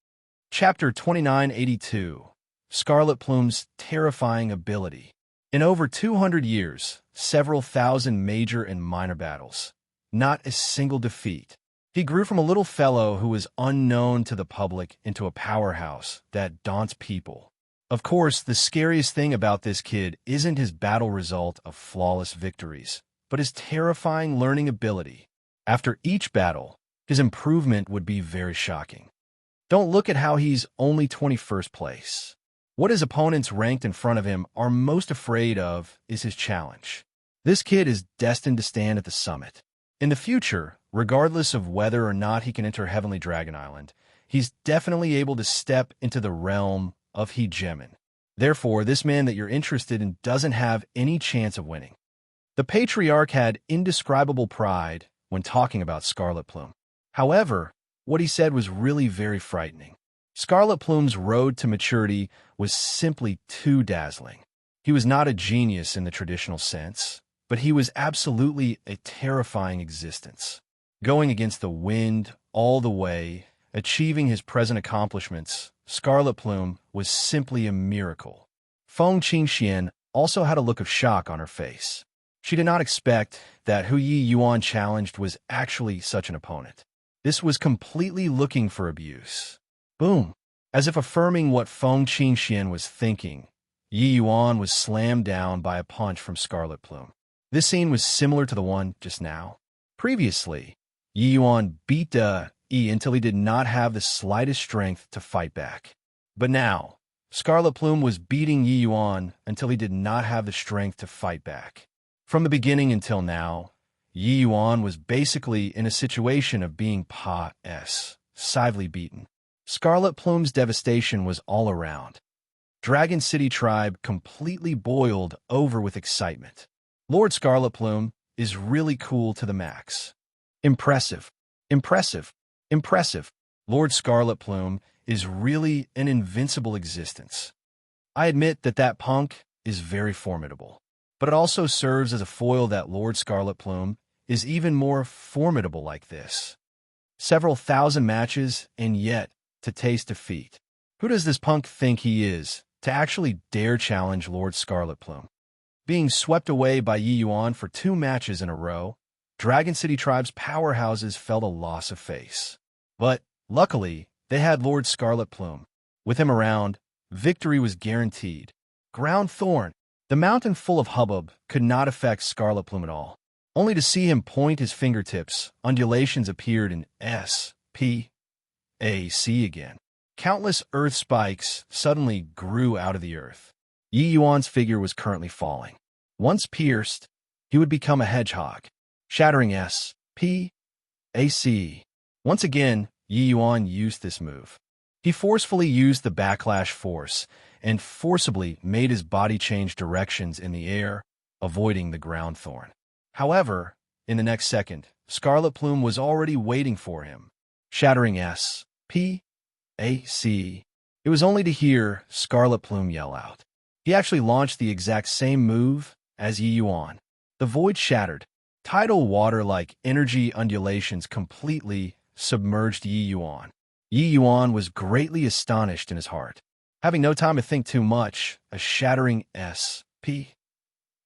Chapter 2982, Scarlet Plume's Terrifying Ability. In over 200 years, several thousand major and minor battles, not a single defeat. He grew from a little fellow who was unknown to the public into a powerhouse that daunts people. Of course, the scariest thing about this kid isn't his battle result of flawless victories, but his terrifying learning ability. After each battle, his improvement would be very shocking. Don't look at how he's only 21st place. What his opponents ranked in front of him are most afraid of is his challenge. This kid is destined to stand at the summit. In the future, regardless of whether or not he can enter Heavenly Dragon Island, he's definitely able to step into the realm of Hegemin. Therefore, this man that you're interested in doesn't have any chance of winning. The patriarch had indescribable pride when talking about Scarlet Plume. However, what he said was really very frightening. Scarlet Plume's road to maturity was simply too dazzling. He was not a genius in the traditional sense, but he was absolutely a terrifying existence. Going against the wind all the way, achieving his present accomplishments, Scarlet Plume was simply a miracle. Feng Qingxian also had a look of shock on her face. She did not expect that who Yi Yuan challenged was actually such an opponent. This was completely looking for abuse. Boom! As if affirming what Feng Qingxian was thinking, Yi Yuan was slammed down by a punch from Scarlet Plume. This scene was similar to the one just now. Previously, Yi Yuan beat Yi until he did not have the slightest strength to fight back. But now, Scarlet Plume was beating Yi Yuan until he did not have the strength to fight back. From the beginning until now, Yi Yuan was basically in a situation of being severely beaten. Scarlet Plume's devastation was all around. Dragon City tribe completely boiled over with excitement. Lord Scarlet Plume is really cool to the max. Impressive, impressive, impressive. Lord Scarlet Plume is really an invincible existence. I admit that punk is very formidable, but it also serves as a foil that Lord Scarlet Plume is even more formidable like this. Several thousand matches, and yet to taste defeat. Who does this punk think he is to actually dare challenge Lord Scarlet Plume? Being swept away by Yi Yuan for 2 matches in a row, Dragon City Tribe's powerhouses felt a loss of face. But, luckily, they had Lord Scarlet Plume. With him around, victory was guaranteed. Ground Thorn. The mountain full of hubbub could not affect Scarlet Plume at all. Only to see him point his fingertips, undulations appeared in S, P, A, C again. Countless earth spikes suddenly grew out of the earth. Yi Yuan's figure was currently falling. Once pierced, he would become a hedgehog. Shattering S, P, A, C. Once again, Yi Yuan used this move. He forcefully used the backlash force and forcibly made his body change directions in the air, avoiding the ground thorn. However, in the next second, Scarlet Plume was already waiting for him. Shattering S, P, A, C. It was only to hear Scarlet Plume yell out. He actually launched the exact same move as Yi Yuan. The void shattered. Tidal water-like energy undulations completely submerged Yi Yuan. Yi Yuan was greatly astonished in his heart. Having no time to think too much, a shattering S, P,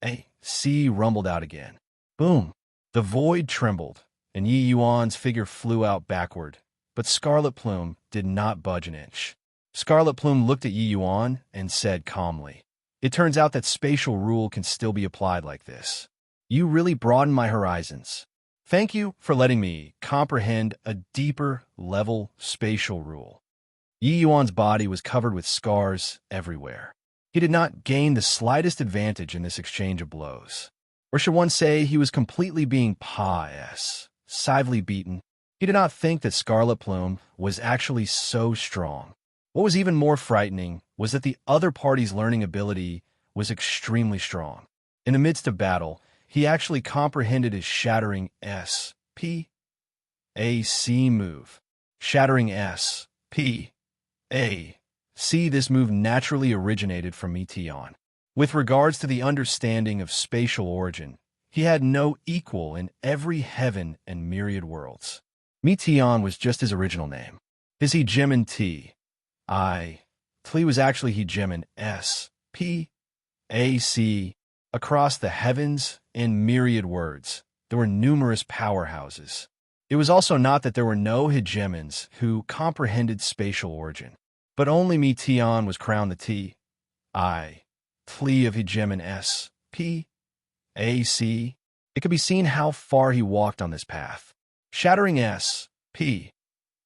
A, C rumbled out again. Boom! The void trembled, and Yi Yuan's figure flew out backward, but Scarlet Plume did not budge an inch. Scarlet Plume looked at Yi Yuan and said calmly, "It turns out that spatial rule can still be applied like this. You really broaden my horizons. Thank you for letting me comprehend a deeper level spatial rule." Yi Yuan's body was covered with scars everywhere. He did not gain the slightest advantage in this exchange of blows. Or should one say he was completely being severely beaten? He did not think that Scarlet Plume was actually so strong. What was even more frightening was that the other party's learning ability was extremely strong. In the midst of battle, he actually comprehended his shattering S, P, A, C move. Shattering S, P, A, C. This move naturally originated from Meteon. With regards to the understanding of spatial origin, he had no equal in every heaven and myriad worlds. Meteon was just his original name. His hegemon T, I, Tli was actually hegemon S, P, A, C. Across the heavens and myriad worlds, there were numerous powerhouses. It was also not that there were no hegemons who comprehended spatial origin, but only Meteon was crowned the T, I, Tli of hegemon S, P, A, C. It could be seen how far he walked on this path. Shattering S, P,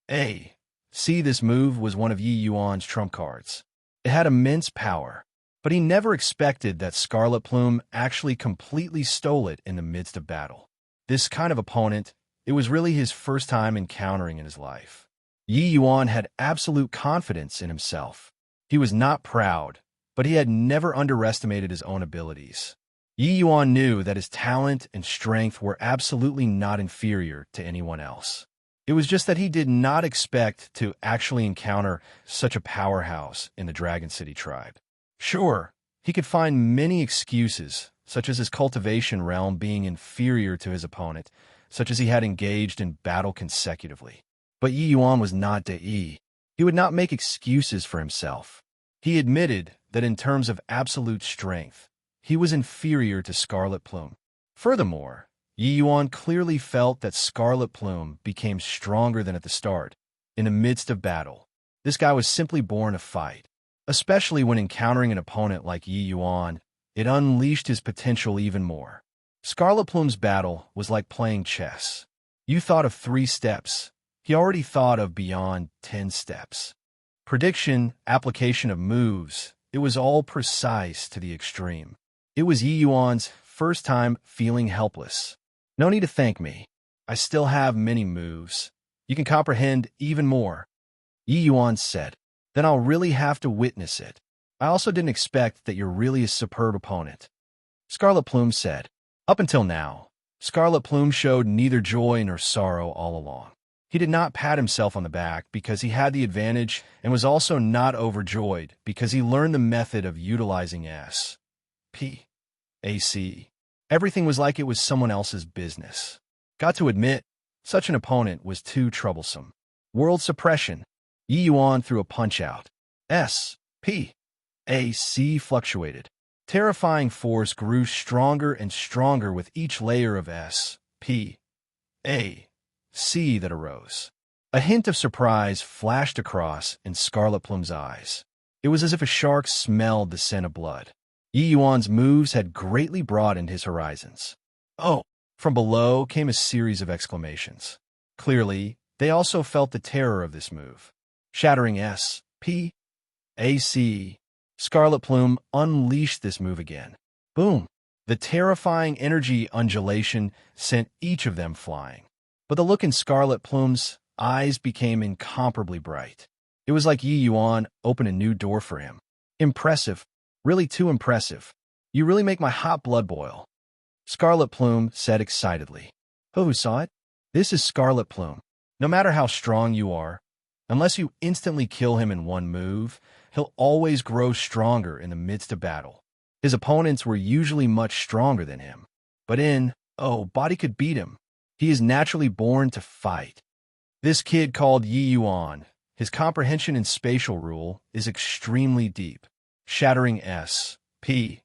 A, C. This move was one of Yi Yuan's trump cards. It had immense power, but he never expected that Scarlet Plume actually completely stole it in the midst of battle. This kind of opponent, it was really his first time encountering in his life. Yi Yuan had absolute confidence in himself. He was not proud, but he had never underestimated his own abilities. Yi Yuan knew that his talent and strength were absolutely not inferior to anyone else. It was just that he did not expect to actually encounter such a powerhouse in the Dragon City tribe. Sure, he could find many excuses, such as his cultivation realm being inferior to his opponent, such as he had engaged in battle consecutively. But Yi Yuan was not Dei. He would not make excuses for himself. He admitted that in terms of absolute strength, he was inferior to Scarlet Plume. Furthermore, Yi Yuan clearly felt that Scarlet Plume became stronger than at the start. In the midst of battle, this guy was simply born to fight. Especially when encountering an opponent like Yi Yuan, it unleashed his potential even more. Scarlet Plume's battle was like playing chess. You thought of 3 steps. He already thought of beyond 10 steps. Prediction, application of moves, it was all precise to the extreme. It was Yi Yuan's first time feeling helpless. No need to thank me. I still have many moves. You can comprehend even more. Yi Yuan said. Then I'll really have to witness it. I also didn't expect that you're really a superb opponent, Scarlet Plume said. Up until now, Scarlet Plume showed neither joy nor sorrow all along. He did not pat himself on the back because he had the advantage and was also not overjoyed because he learned the method of utilizing S, P, A, C. Everything was like it was someone else's business. Got to admit, such an opponent was too troublesome. World suppression. Yi Yuan threw a punch-out. S, P, A, C fluctuated. Terrifying force grew stronger and stronger with each layer of S, P, A, C that arose. A hint of surprise flashed across in Scarlet Plume's eyes. It was as if a shark smelled the scent of blood. Yi Yuan's moves had greatly broadened his horizons. Oh! From below came a series of exclamations. Clearly, they also felt the terror of this move. Shattering S, P, A, C. Scarlet Plume unleashed this move again. Boom! The terrifying energy undulation sent each of them flying. But the look in Scarlet Plume's eyes became incomparably bright. It was like Yi Yuan opened a new door for him. Impressive. Really too impressive. You really make my hot blood boil, Scarlet Plume said excitedly. Who saw it? This is Scarlet Plume. No matter how strong you are, unless you instantly kill him in one move, he'll always grow stronger in the midst of battle. His opponents were usually much stronger than him. But body could beat him. He is naturally born to fight. This kid called Yi Yuan, his comprehension in spatial rule is extremely deep. Shattering S, P,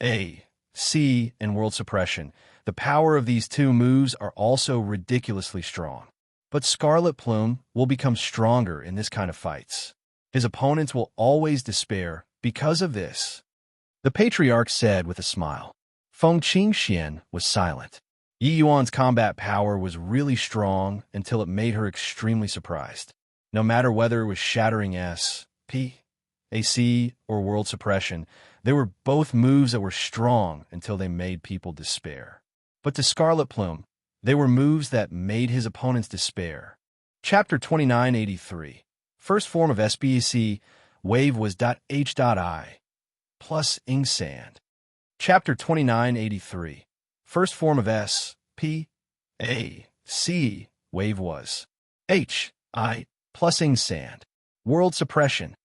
A, C, and world suppression. The power of these two moves are also ridiculously strong. But Scarlet Plume will become stronger in this kind of fights. His opponents will always despair because of this, the patriarch said with a smile. Feng Qingxian was silent. Yi Yuan's combat power was really strong until it made her extremely surprised. No matter whether it was shattering S, P, AC, or world suppression, they were both moves that were strong until they made people despair. But to Scarlet Plume, they were moves that made his opponents despair. Chapter 2983. First form of SBC wave was .h.I plus ing sand. Chapter 2983. First form of S, P, A, C wave was H.I plus ing sand. World suppression.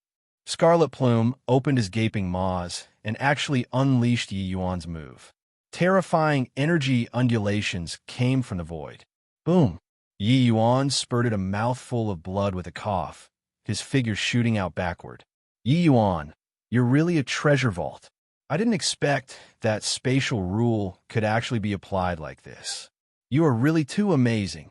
Scarlet Plume opened his gaping maws and actually unleashed Yi Yuan's move. Terrifying energy undulations came from the void. Boom! Yi Yuan spurted a mouthful of blood with a cough, his figure shooting out backward. Yi Yuan, you're really a treasure vault. I didn't expect that spatial rule could actually be applied like this. You are really too amazing,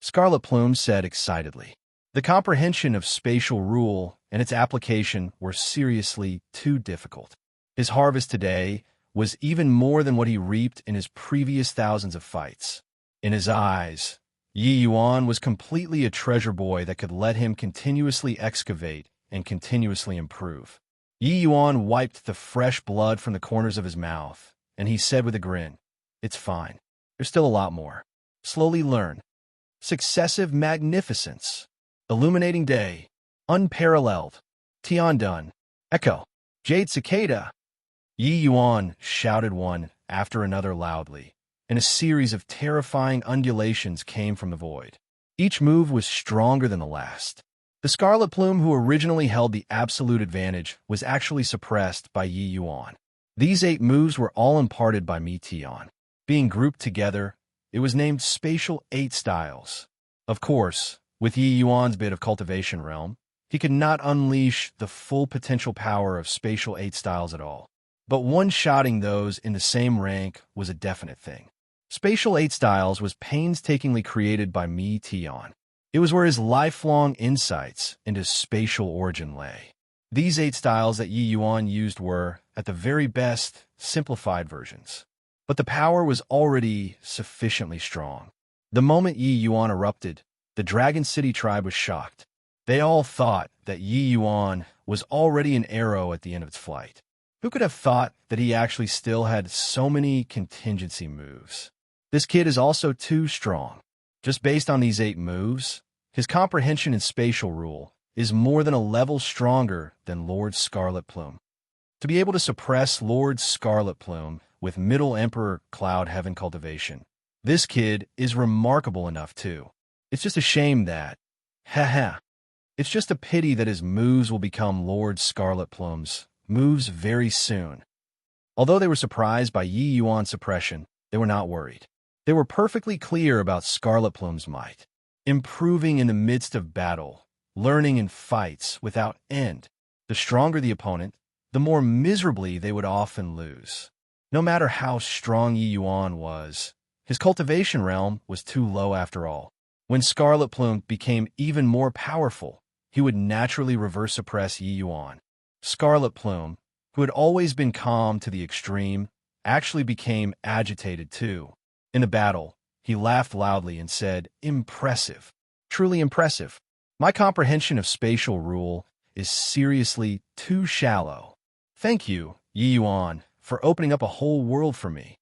Scarlet Plume said excitedly. The comprehension of spatial rule and its application were seriously too difficult. His harvest today was even more than what he reaped in his previous thousands of fights. In his eyes, Yi Yuan was completely a treasure boy that could let him continuously excavate and continuously improve. Yi Yuan wiped the fresh blood from the corners of his mouth, and he said with a grin, "It's fine. There's still a lot more. Slowly learn." Successive magnificence. Illuminating day. Unparalleled. Tiandun. Echo. Jade Cicada. Yi Yuan shouted one after another loudly, and a series of terrifying undulations came from the void. Each move was stronger than the last. The Scarlet Plume, who originally held the absolute advantage, was actually suppressed by Yi Yuan. These 8 moves were all imparted by Mi Tian. Being grouped together, it was named Spatial 8 Styles. Of course, with Yi Yuan's bit of cultivation realm, he could not unleash the full potential power of Spatial 8 Styles at all. But one-shotting those in the same rank was a definite thing. Spatial 8 Styles was painstakingly created by Mi Tian. It was where his lifelong insights into spatial origin lay. These 8 styles that Yi Yuan used were, at the very best, simplified versions. But the power was already sufficiently strong. The moment Yi Yuan erupted, the Dragon City tribe was shocked. They all thought that Yi Yuan was already an arrow at the end of its flight. Who could have thought that he actually still had so many contingency moves? This kid is also too strong. Just based on these 8 moves, his comprehension in spatial rule is more than a level stronger than Lord Scarlet Plume. to be able to suppress Lord Scarlet Plume with Middle Emperor Cloud Heaven cultivation. This kid is remarkable enough, too. It's just a shame that... Haha. It's just a pity that his moves will become Lord Scarlet Plume's moves very soon. Although they were surprised by Yi Yuan's suppression, they were not worried. They were perfectly clear about Scarlet Plume's might, improving in the midst of battle, learning in fights without end. The stronger the opponent, the more miserably they would often lose. No matter how strong Yi Yuan was, his cultivation realm was too low after all. When Scarlet Plume became even more powerful, he would naturally reverse suppress Yi Yuan. Scarlet Plume, who had always been calm to the extreme, actually became agitated too. In the battle, he laughed loudly and said, "Impressive. Truly impressive. My comprehension of spatial rule is seriously too shallow. Thank you, Yi Yuan, for opening up a whole world for me."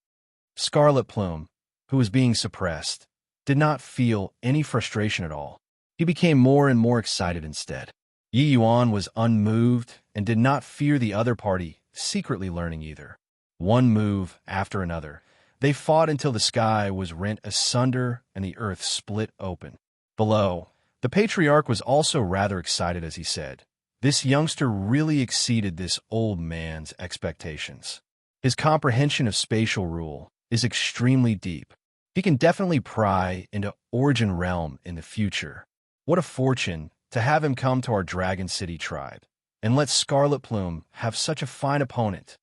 Scarlet Plume, who was being suppressed, did not feel any frustration at all. He became more and more excited instead. Yi Yuan was unmoved and did not fear the other party secretly learning either. One move after another, they fought until the sky was rent asunder and the earth split open. Below, the patriarch was also rather excited as he said, "This youngster really exceeded this old man's expectations. His comprehension of spatial rule is extremely deep. He can definitely pry into Origin Realm in the future. What a fortune to have him come to our Dragon City tribe, and let Scarlet Plume have such a fine opponent."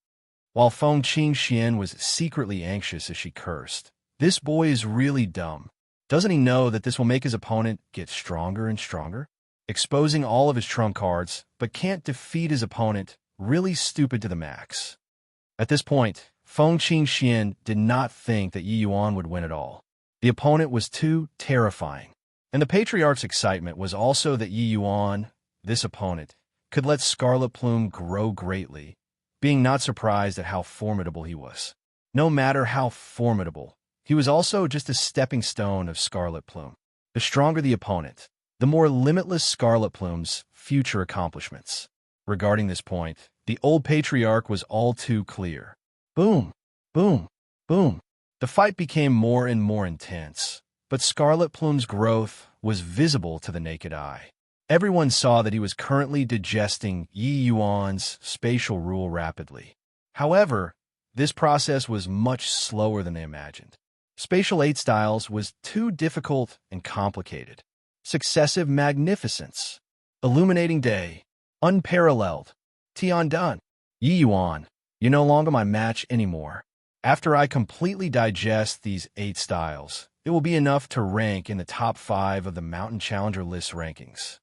While Feng Qingxian was secretly anxious as she cursed, "This boy is really dumb. Doesn't he know that this will make his opponent get stronger and stronger? Exposing all of his trump cards, but can't defeat his opponent, really stupid to the max." At this point, Feng Qingxian did not think that Yi Yuan would win at all. The opponent was too terrifying. And the patriarch's excitement was also that Yi Yuan, this opponent, could let Scarlet Plume grow greatly, being not surprised at how formidable he was. No matter how formidable, he was also just a stepping stone of Scarlet Plume. The stronger the opponent, the more limitless Scarlet Plume's future accomplishments. Regarding this point, the old patriarch was all too clear. Boom, boom, boom. The fight became more and more intense, but Scarlet Plume's growth was visible to the naked eye. Everyone saw that he was currently digesting Yi Yuan's spatial rule rapidly. However, this process was much slower than they imagined. Spatial 8 styles was too difficult and complicated. Successive magnificence, illuminating day, unparalleled, Tian done. Yi Yuan, you're no longer my match anymore. After I completely digest these 8 styles, it will be enough to rank in the top 5 of the Mountain Challenger list rankings.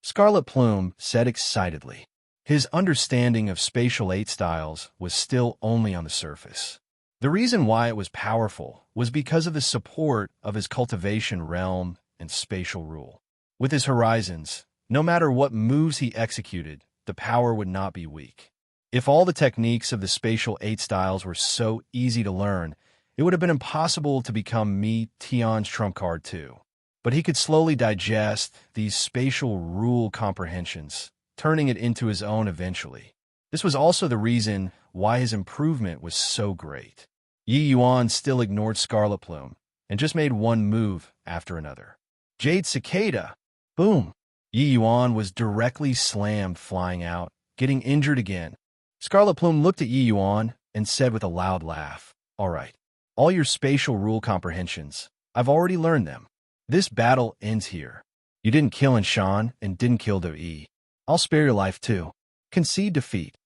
Scarlet Plume said excitedly. His understanding of spatial 8 styles was still only on the surface. The reason why it was powerful was because of the support of his cultivation realm and spatial rule. With his horizons, no matter what moves he executed, the power would not be weak. If all the techniques of the spatial 8 styles were so easy to learn, it would have been impossible to become Tian's trump card too. But he could slowly digest these spatial rule comprehensions, turning it into his own eventually. This was also the reason why his improvement was so great. Yi Yuan still ignored Scarlet Plume and just made one move after another. Jade Cicada! Boom! Yi Yuan was directly slammed flying out, getting injured again. Scarlet Plume looked at Yi Yuan and said with a loud laugh, "All right, all your spatial rule comprehensions, I've already learned them. This battle ends here. You didn't kill Inshan and didn't kill Dou. I'll spare your life too. Concede defeat."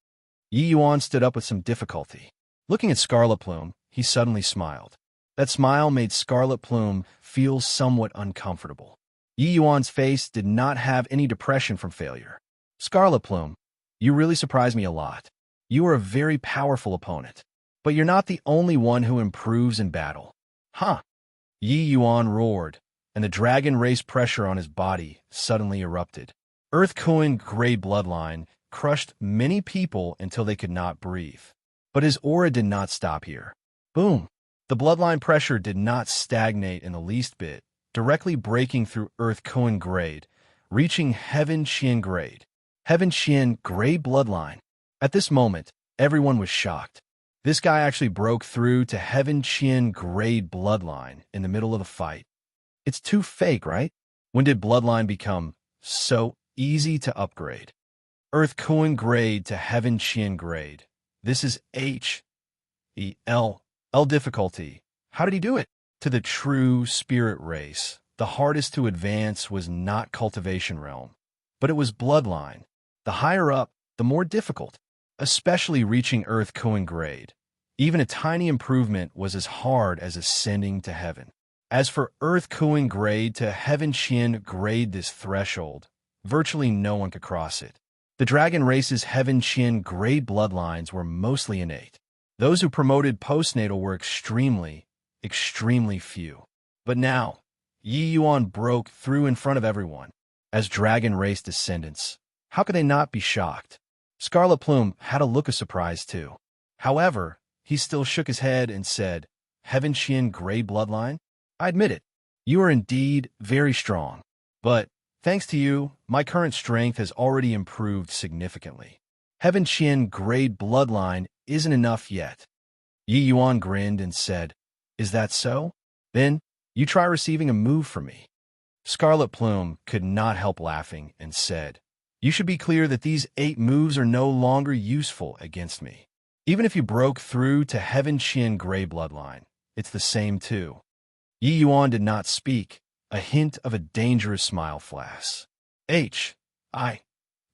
Yi Yuan stood up with some difficulty. Looking at Scarlet Plume, he suddenly smiled. That smile made Scarlet Plume feel somewhat uncomfortable. Yi Yuan's face did not have any depression from failure. "Scarlet Plume, you really surprised me a lot. You are a very powerful opponent, but you're not the only one who improves in battle." "Huh?" Yi Yuan roared, and the dragon race pressure on his body suddenly erupted. Earth Kuan Grey bloodline crushed many people until they could not breathe. But his aura did not stop here. Boom! The bloodline pressure did not stagnate in the least bit, directly breaking through Earth Kuan grade, reaching Heaven Qian grade. Heaven Qian Grey bloodline. At this moment, Everyone was shocked. This guy actually broke through to Heaven Qian grade bloodline in the middle of the fight. It's too fake, right? When did bloodline become so easy to upgrade? Earth Kuan grade to Heaven Qian grade. This is L difficulty. How did he do it? To the true spirit race, the hardest to advance was not cultivation realm, but it was bloodline. The higher up, the more difficult, especially reaching Earth Kuan grade. Even a tiny improvement was as hard as ascending to heaven. As for Earth Kuan grade to Heaven Qian grade, this threshold, virtually no one could cross it. The dragon race's Heaven Qian grade bloodlines were mostly innate. Those who promoted postnatal were extremely few. But now, Yi Yuan broke through in front of everyone. As dragon race descendants, how could they not be shocked? Scarlet Plume had a look of surprise too. However, he still shook his head and said, Heaven Qian grade bloodline? I admit it. You are indeed very strong. But, thanks to you, my current strength has already improved significantly. Heaven Qian grade bloodline isn't enough yet. Yi Yuan grinned and said, Is that so? Then, you try receiving a move from me. Scarlet Plume could not help laughing and said, You should be clear that these 8 moves are no longer useful against me. Even if you broke through to Heaven Qian grade bloodline, it's the same too. Yi Yuan did not speak. A hint of a dangerous smile flashed. I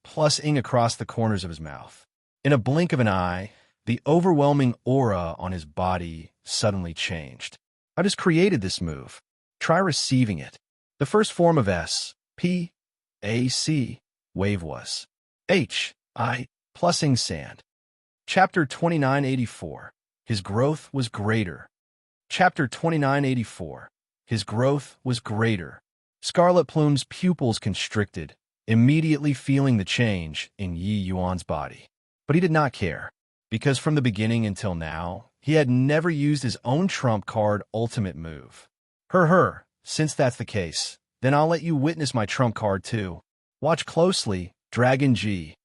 plus ing across the corners of his mouth. In a blink of an eye, the overwhelming aura on his body suddenly changed. I just created this move. Try receiving it. The first form of S-P-A-C wave was H-I plusing sand. Chapter 2984. His growth was greater. Chapter 2984. His growth was greater. Scarlet Plume's pupils constricted, immediately feeling the change in Yi Yuan's body. But he did not care, because from the beginning until now, he had never used his own trump card ultimate move. Since that's the case, then I'll let you witness my trump card too. Watch closely, Dragon G.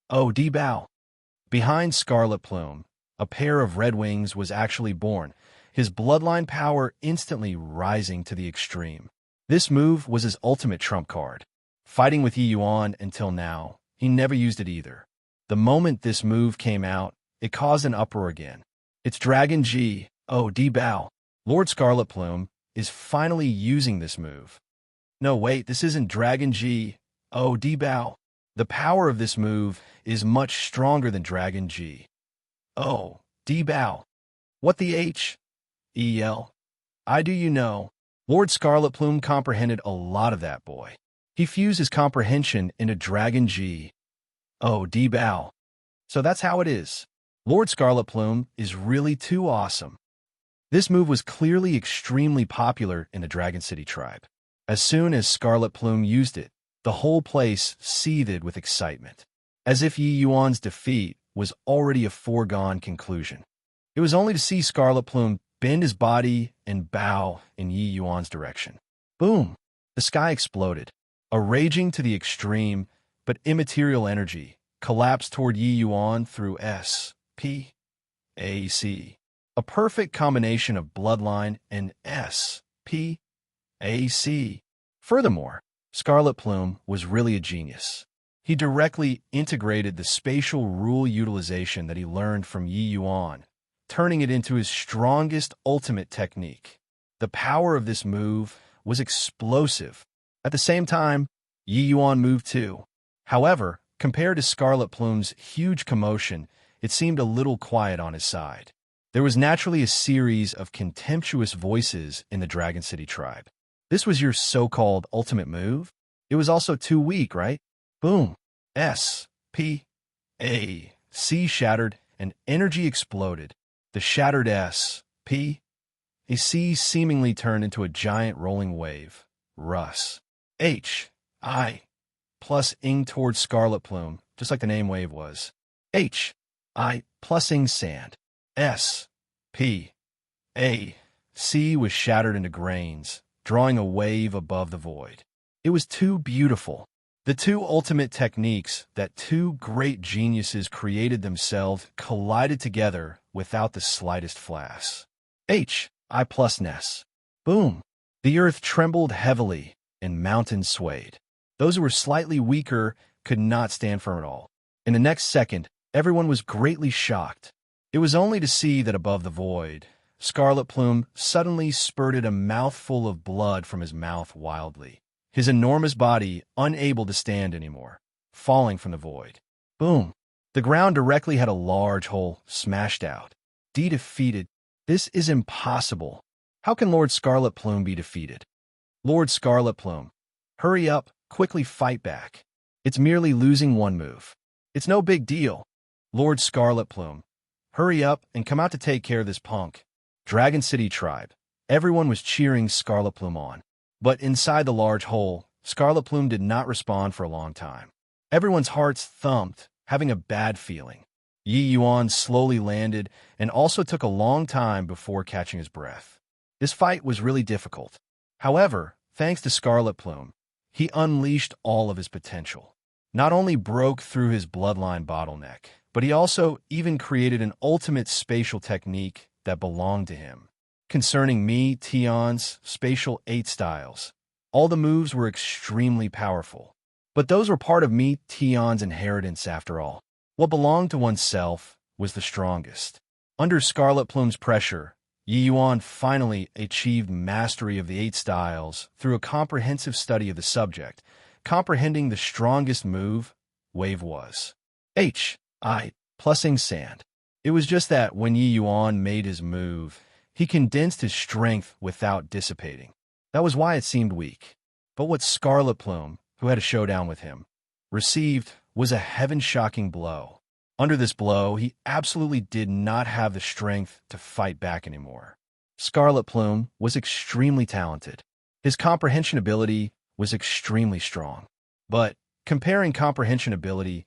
Oh, D-Bow. Behind Scarlet Plume, a pair of red wings was actually born, his bloodline power instantly rising to the extreme. This move was his ultimate trump card. Fighting with Yi Yuan until now, he never used it either. The moment this move came out, it caused an uproar again. It's Dragon G. Oh, D-Bow. Lord Scarlet Plume is finally using this move. No, wait, this isn't Dragon G. Oh, D-Bow. The power of this move is much stronger than Dragon G. Oh, D-Bow. What the H-E-L? I do you know. Lord Scarlet Plume comprehended a lot of that, boy. He fused his comprehension into Dragon G. Oh, D-Bow. So that's how it is. Lord Scarlet Plume is really too awesome. This move was clearly extremely popular in the Dragon City tribe. As soon as Scarlet Plume used it, the whole place seethed with excitement, as if Yi Yuan's defeat was already a foregone conclusion. It was only to see Scarlet Plume bend his body and bow in Yi Yuan's direction. Boom! The sky exploded. A raging to the extreme, but immaterial energy collapsed toward Yi Yuan through S-P-A-C. A perfect combination of bloodline and S-P-A-C. Furthermore, Scarlet Plume was really a genius. He directly integrated the spatial rule utilization that he learned from Yi Yuan, turning it into his strongest ultimate technique. The power of this move was explosive. At the same time, Yi Yuan moved too. However, compared to Scarlet Plume's huge commotion, it seemed a little quiet on his side. There was naturally a series of contemptuous voices in the Dragon City tribe. This was your so-called ultimate move? It was also too weak, right? Boom. S-P-A-C shattered and energy exploded. The shattered S-P-A-C seemingly turned into a giant rolling wave. Russ. H-I plus ing towards Scarlet Plume, just like the name wave was. H-I plus ing sand. S-P-A-C was shattered into grains, drawing a wave above the void. It was too beautiful. The two ultimate techniques that two great geniuses created themselves collided together without the slightest flash. I plus Ness. Boom! The earth trembled heavily, and mountains swayed. Those who were slightly weaker could not stand firm at all. In the next second, everyone was greatly shocked. It was only to see that above the void, Scarlet Plume suddenly spurted a mouthful of blood from his mouth wildly, his enormous body unable to stand anymore, falling from the void. Boom! The ground directly had a large hole smashed out. Defeated. This is impossible. How can Lord Scarlet Plume be defeated? Lord Scarlet Plume, hurry up, quickly fight back. It's merely losing one move. It's no big deal. Lord Scarlet Plume, hurry up and come out to take care of this punk. Dragon City Tribe. Everyone was cheering Scarlet Plume on. But inside the large hole, Scarlet Plume did not respond for a long time. Everyone's hearts thumped, having a bad feeling. Yi Yuan slowly landed and also took a long time before catching his breath. This fight was really difficult. However, thanks to Scarlet Plume, he unleashed all of his potential. Not only broke through his bloodline bottleneck, but he also even created an ultimate spatial technique that belonged to him. Concerning Mi Tian's spatial 8 styles, all the moves were extremely powerful. But those were part of Mi Tian's inheritance after all. What belonged to oneself was the strongest. Under Scarlet Plume's pressure, Yi Yuan finally achieved mastery of the 8 styles through a comprehensive study of the subject, comprehending the strongest move, Wave was. I plusing sand. It was just that when Yi Yuan made his move, he condensed his strength without dissipating. That was why it seemed weak. But what Scarlet Plume, who had a showdown with him, received was a heaven-shocking blow. Under this blow, he absolutely did not have the strength to fight back anymore. Scarlet Plume was extremely talented. His comprehension ability was extremely strong. But comparing comprehension ability,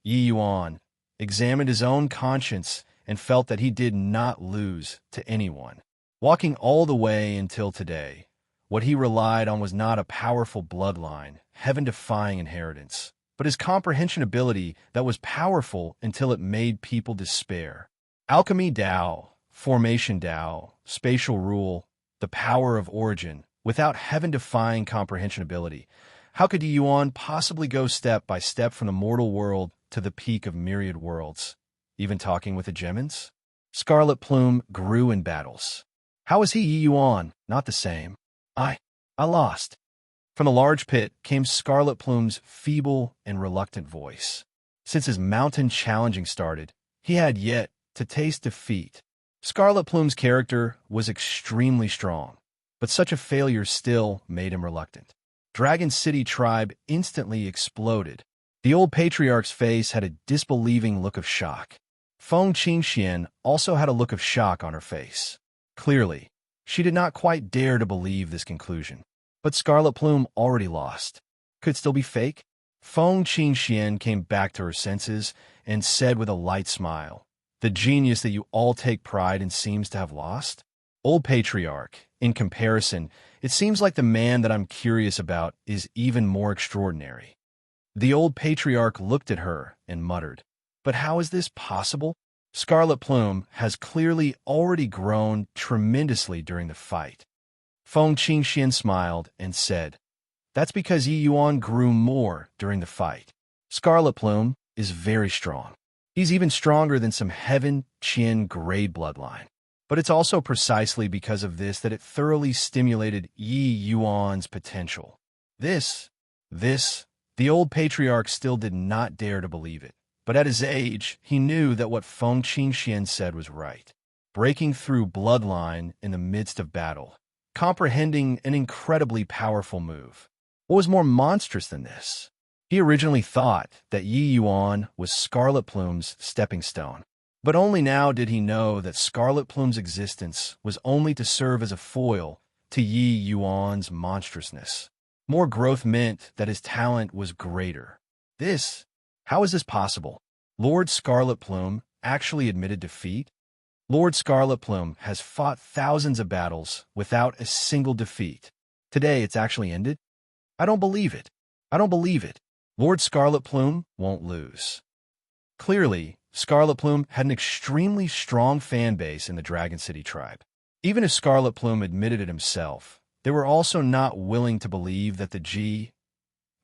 Yi Yuan examined his own conscience and felt that he did not lose to anyone. Walking all the way until today, what he relied on was not a powerful bloodline, heaven-defying inheritance, but his comprehension ability that was powerful until it made people despair. Alchemy Dao, Formation Dao, Spatial Rule, the power of origin, without heaven-defying comprehension ability, how could Yi Yuan possibly go step by step from the mortal world to the peak of myriad worlds, even talking with the Gemins? Scarlet Plume grew in battles. How was he Yi Yuan? Not the same. I lost. From the large pit came Scarlet Plume's feeble and reluctant voice. Since his mountain challenging started, he had yet to taste defeat. Scarlet Plume's character was extremely strong, but such a failure still made him reluctant. Dragon City Tribe instantly exploded. The old patriarch's face had a disbelieving look of shock. Feng Qingxian also had a look of shock on her face. Clearly, she did not quite dare to believe this conclusion. But Scarlet Plume already lost. Could it still be fake? Feng Qingxian came back to her senses and said with a light smile, "The genius that you all take pride in seems to have lost?" Old Patriarch, in comparison, it seems like the man that I'm curious about is even more extraordinary. The old Patriarch looked at her and muttered, "But how is this possible?" Scarlet Plume has clearly already grown tremendously during the fight. Feng Qingxian smiled and said, "That's because Yi Yuan grew more during the fight. Scarlet Plume is very strong. He's even stronger than some Heaven Qin grade bloodline. But it's also precisely because of this that it thoroughly stimulated Yi Yuan's potential." The old patriarch still did not dare to believe it. But at his age, he knew that what Feng Qingxian said was right. Breaking through bloodline in the midst of battle, comprehending an incredibly powerful move. What was more monstrous than this? He originally thought that Yi Yuan was Scarlet Plume's stepping stone. But only now did he know that Scarlet Plume's existence was only to serve as a foil to Yi Yuan's monstrousness. More growth meant that his talent was greater. How is this possible? Lord Scarlet Plume actually admitted defeat? Lord Scarlet Plume has fought thousands of battles without a single defeat. Today it's actually ended? I don't believe it. I don't believe it. Lord Scarlet Plume won't lose. Clearly, Scarlet Plume had an extremely strong fan base in the Dragon City tribe. Even if Scarlet Plume admitted it himself, they were also not willing to believe that the D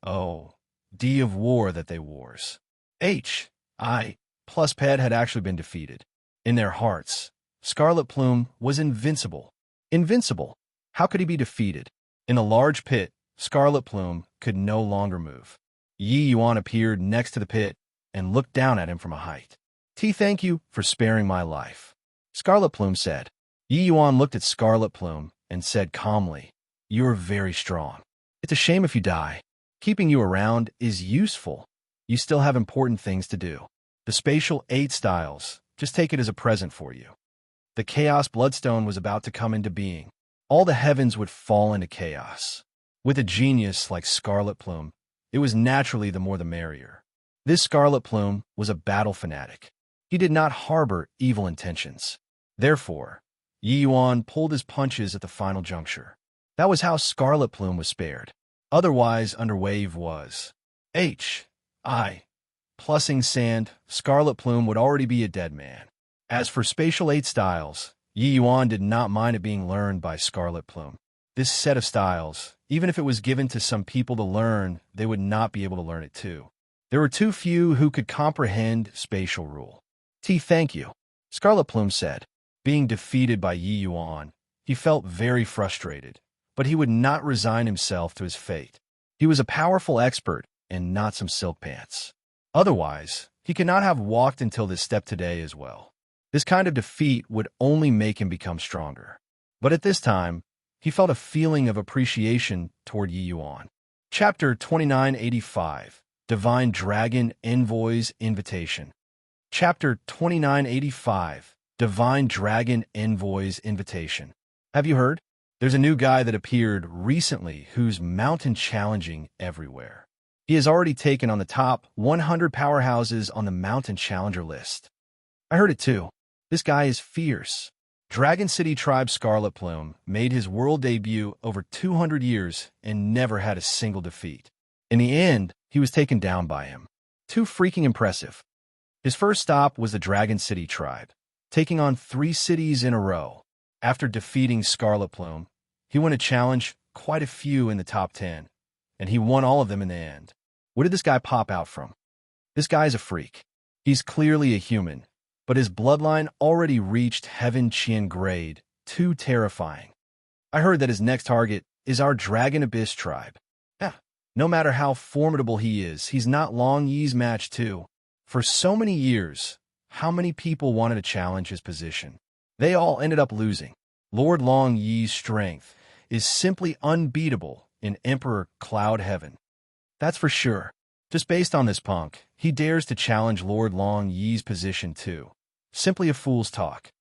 of war that they wars. I plus Ped had actually been defeated. In their hearts, Scarlet Plume was invincible. Invincible. How could he be defeated? In a large pit, Scarlet Plume could no longer move. Yi Yuan appeared next to the pit and looked down at him from a height. Thank you for sparing my life, Scarlet Plume said. Yi Yuan looked at Scarlet Plume and said calmly, You are very strong. It's a shame if you die. Keeping you around is useful. You still have important things to do. The spatial 8 styles, just take it as a present for you. The Chaos Bloodstone was about to come into being. All the heavens would fall into chaos. With a genius like Scarlet Plume, it was naturally the more the merrier. This Scarlet Plume was a battle fanatic. He did not harbor evil intentions. Therefore, Yi Yuan pulled his punches at the final juncture. That was how Scarlet Plume was spared. Otherwise, under Wave was plussing sand, Scarlet Plume would already be a dead man. As for Spatial 8 styles, Yi Yuan did not mind it being learned by Scarlet Plume. This set of styles, even if it was given to some people to learn, they would not be able to learn it too. There were too few who could comprehend spatial rule. Thank you, Scarlet Plume said. Being defeated by Yi Yuan, he felt very frustrated, but he would not resign himself to his fate. He was a powerful expert and not some silk pants. Otherwise, he could not have walked until this step today as well. This kind of defeat would only make him become stronger. But at this time, he felt a feeling of appreciation toward Yi Yuan. Chapter 2985, Divine Dragon Envoy's Invitation. Chapter 2985, Divine Dragon Envoy's Invitation. Have you heard? There's a new guy that appeared recently who's mountain challenging everywhere. He has already taken on the top 100 powerhouses on the Mountain Challenger list. I heard it too. This guy is fierce. Dragon City Tribe Scarlet Plume made his world debut over 200 years and never had a single defeat. In the end, he was taken down by him. Too freaking impressive. His first stop was the Dragon City Tribe, taking on 3 cities in a row. After defeating Scarlet Plume, he won a challenge quite a few in the top 10, and he won all of them in the end. Where did this guy pop out from? This guy's a freak. He's clearly a human, but his bloodline already reached Heaven Qian grade, too terrifying. I heard that his next target is our Dragon Abyss tribe. No matter how formidable he is, he's not Long Yi's match too. For so many years, how many people wanted to challenge his position? They all ended up losing. Lord Long Yi's strength is simply unbeatable in Emperor Cloud Heaven. That's for sure. Just based on this punk, he dares to challenge Lord Long Yi's position too. Simply a fool's talk.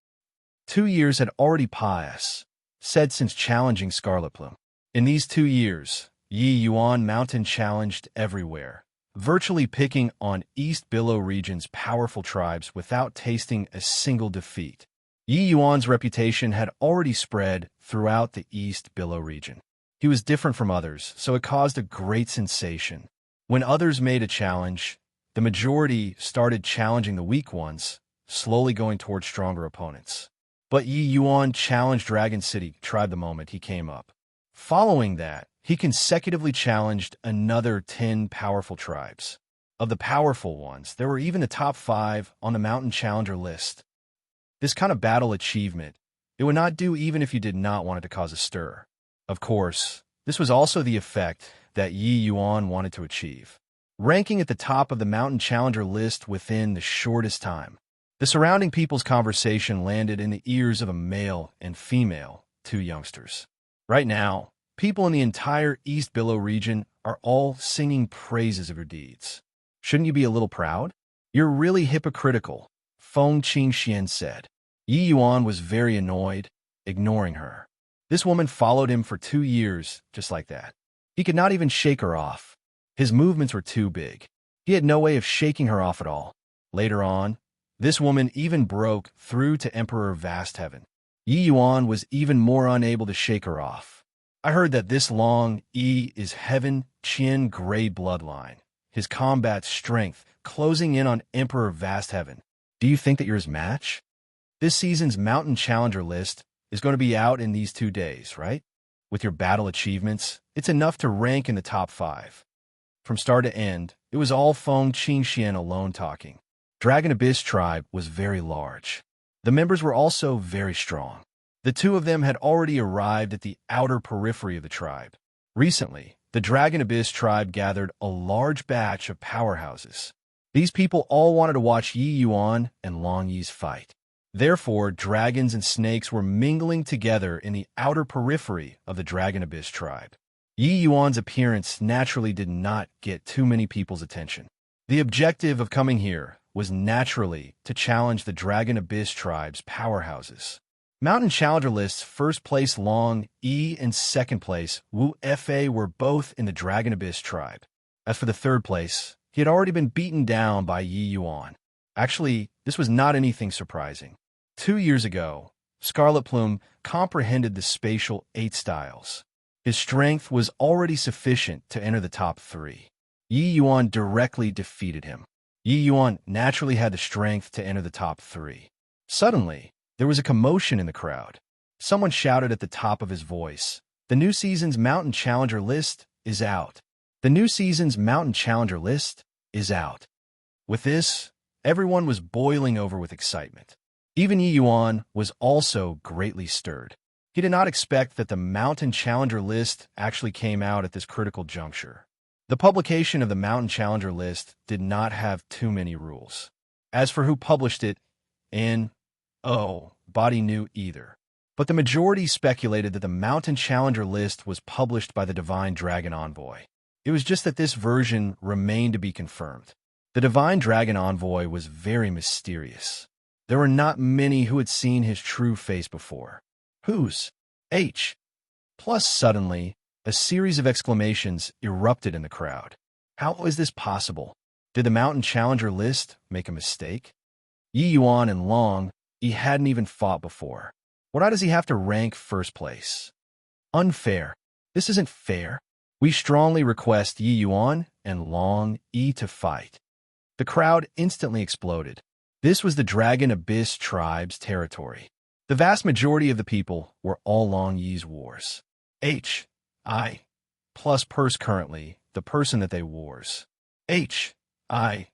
2 years had already passed, said since challenging Scarlet Plume. In these 2 years, Yi Yuan Mountain challenged everywhere, virtually picking on East Billow region's powerful tribes without tasting a single defeat. Yi Yuan's reputation had already spread throughout the East Billow region. He was different from others, so it caused a great sensation. When others made a challenge, the majority started challenging the weak ones, slowly going towards stronger opponents. But Yi Yuan challenged Dragon City Tribe the moment he came up. Following that, he consecutively challenged another 10 powerful tribes. Of the powerful ones, there were even the top 5 on the Mountain Challenger list. This kind of battle achievement, it would not do even if you did not want it to cause a stir. Of course, this was also the effect that Yi Yuan wanted to achieve, ranking at the top of the Mountain Challenger list within the shortest time. The surrounding people's conversation landed in the ears of a male and female, 2 youngsters. Right now, people in the entire East Billow region are all singing praises of your deeds. Shouldn't you be a little proud? You're really hypocritical, Feng Qingxian said. Yi Yuan was very annoyed, ignoring her. This woman followed him for 2 years, just like that. He could not even shake her off. His movements were too big. He had no way of shaking her off at all. Later on, this woman even broke through to Emperor Vast Heaven. Yi Yuan was even more unable to shake her off. I heard that this long E is Heaven Qian grade bloodline, his combat strength closing in on Emperor Vast Heaven. Do you think that you're his match? This season's Mountain Challenger list is going to be out in these 2 days, right? With your battle achievements, it's enough to rank in the top 5. From start to end, it was all Feng Qingxian alone talking. Dragon Abyss tribe was very large. The members were also very strong. The two of them had already arrived at the outer periphery of the tribe. Recently, the Dragon Abyss tribe gathered a large batch of powerhouses. These people all wanted to watch Yi Yuan and Long Yi's fight. Therefore, dragons and snakes were mingling together in the outer periphery of the Dragon Abyss tribe. Yi Yuan's appearance naturally did not get too many people's attention. The objective of coming here was naturally to challenge the Dragon Abyss tribe's powerhouses. Mountain Challenger list's first place Long E and second place Wu Fa were both in the Dragon Abyss tribe. As for the third place, he had already been beaten down by Yi Yuan. Actually, this was not anything surprising. 2 years ago, Scarlet Plume comprehended the spatial 8 styles. His strength was already sufficient to enter the top 3. Yi Yuan directly defeated him. Yi Yuan naturally had the strength to enter the top 3. Suddenly, there was a commotion in the crowd. Someone shouted at the top of his voice, "The new season's Mountain Challenger list is out. The new season's Mountain Challenger list is out." With this, everyone was boiling over with excitement. Even Yi Yuan was also greatly stirred. He did not expect that the Mountain Challenger list actually came out at this critical juncture. The publication of the Mountain Challenger list did not have too many rules. As for who published it, nobody knew either. But the majority speculated that the Mountain Challenger list was published by the Divine Dragon Envoy. It was just that this version remained to be confirmed. The Divine Dragon Envoy was very mysterious. There were not many who had seen his true face before. Whose? H. Plus, suddenly, a series of exclamations erupted in the crowd. How is this possible? Did the Mountain Challenger list make a mistake? Yi Yuan and Long, he hadn't even fought before. Why does he have to rank first place? Unfair. This isn't fair. We strongly request Yi Yuan and Long Yi to fight. The crowd instantly exploded. This was the Dragon Abyss tribe's territory. The vast majority of the people were all Long Yi's wars. H.I. plus purse currently, the person that they wars. H.I.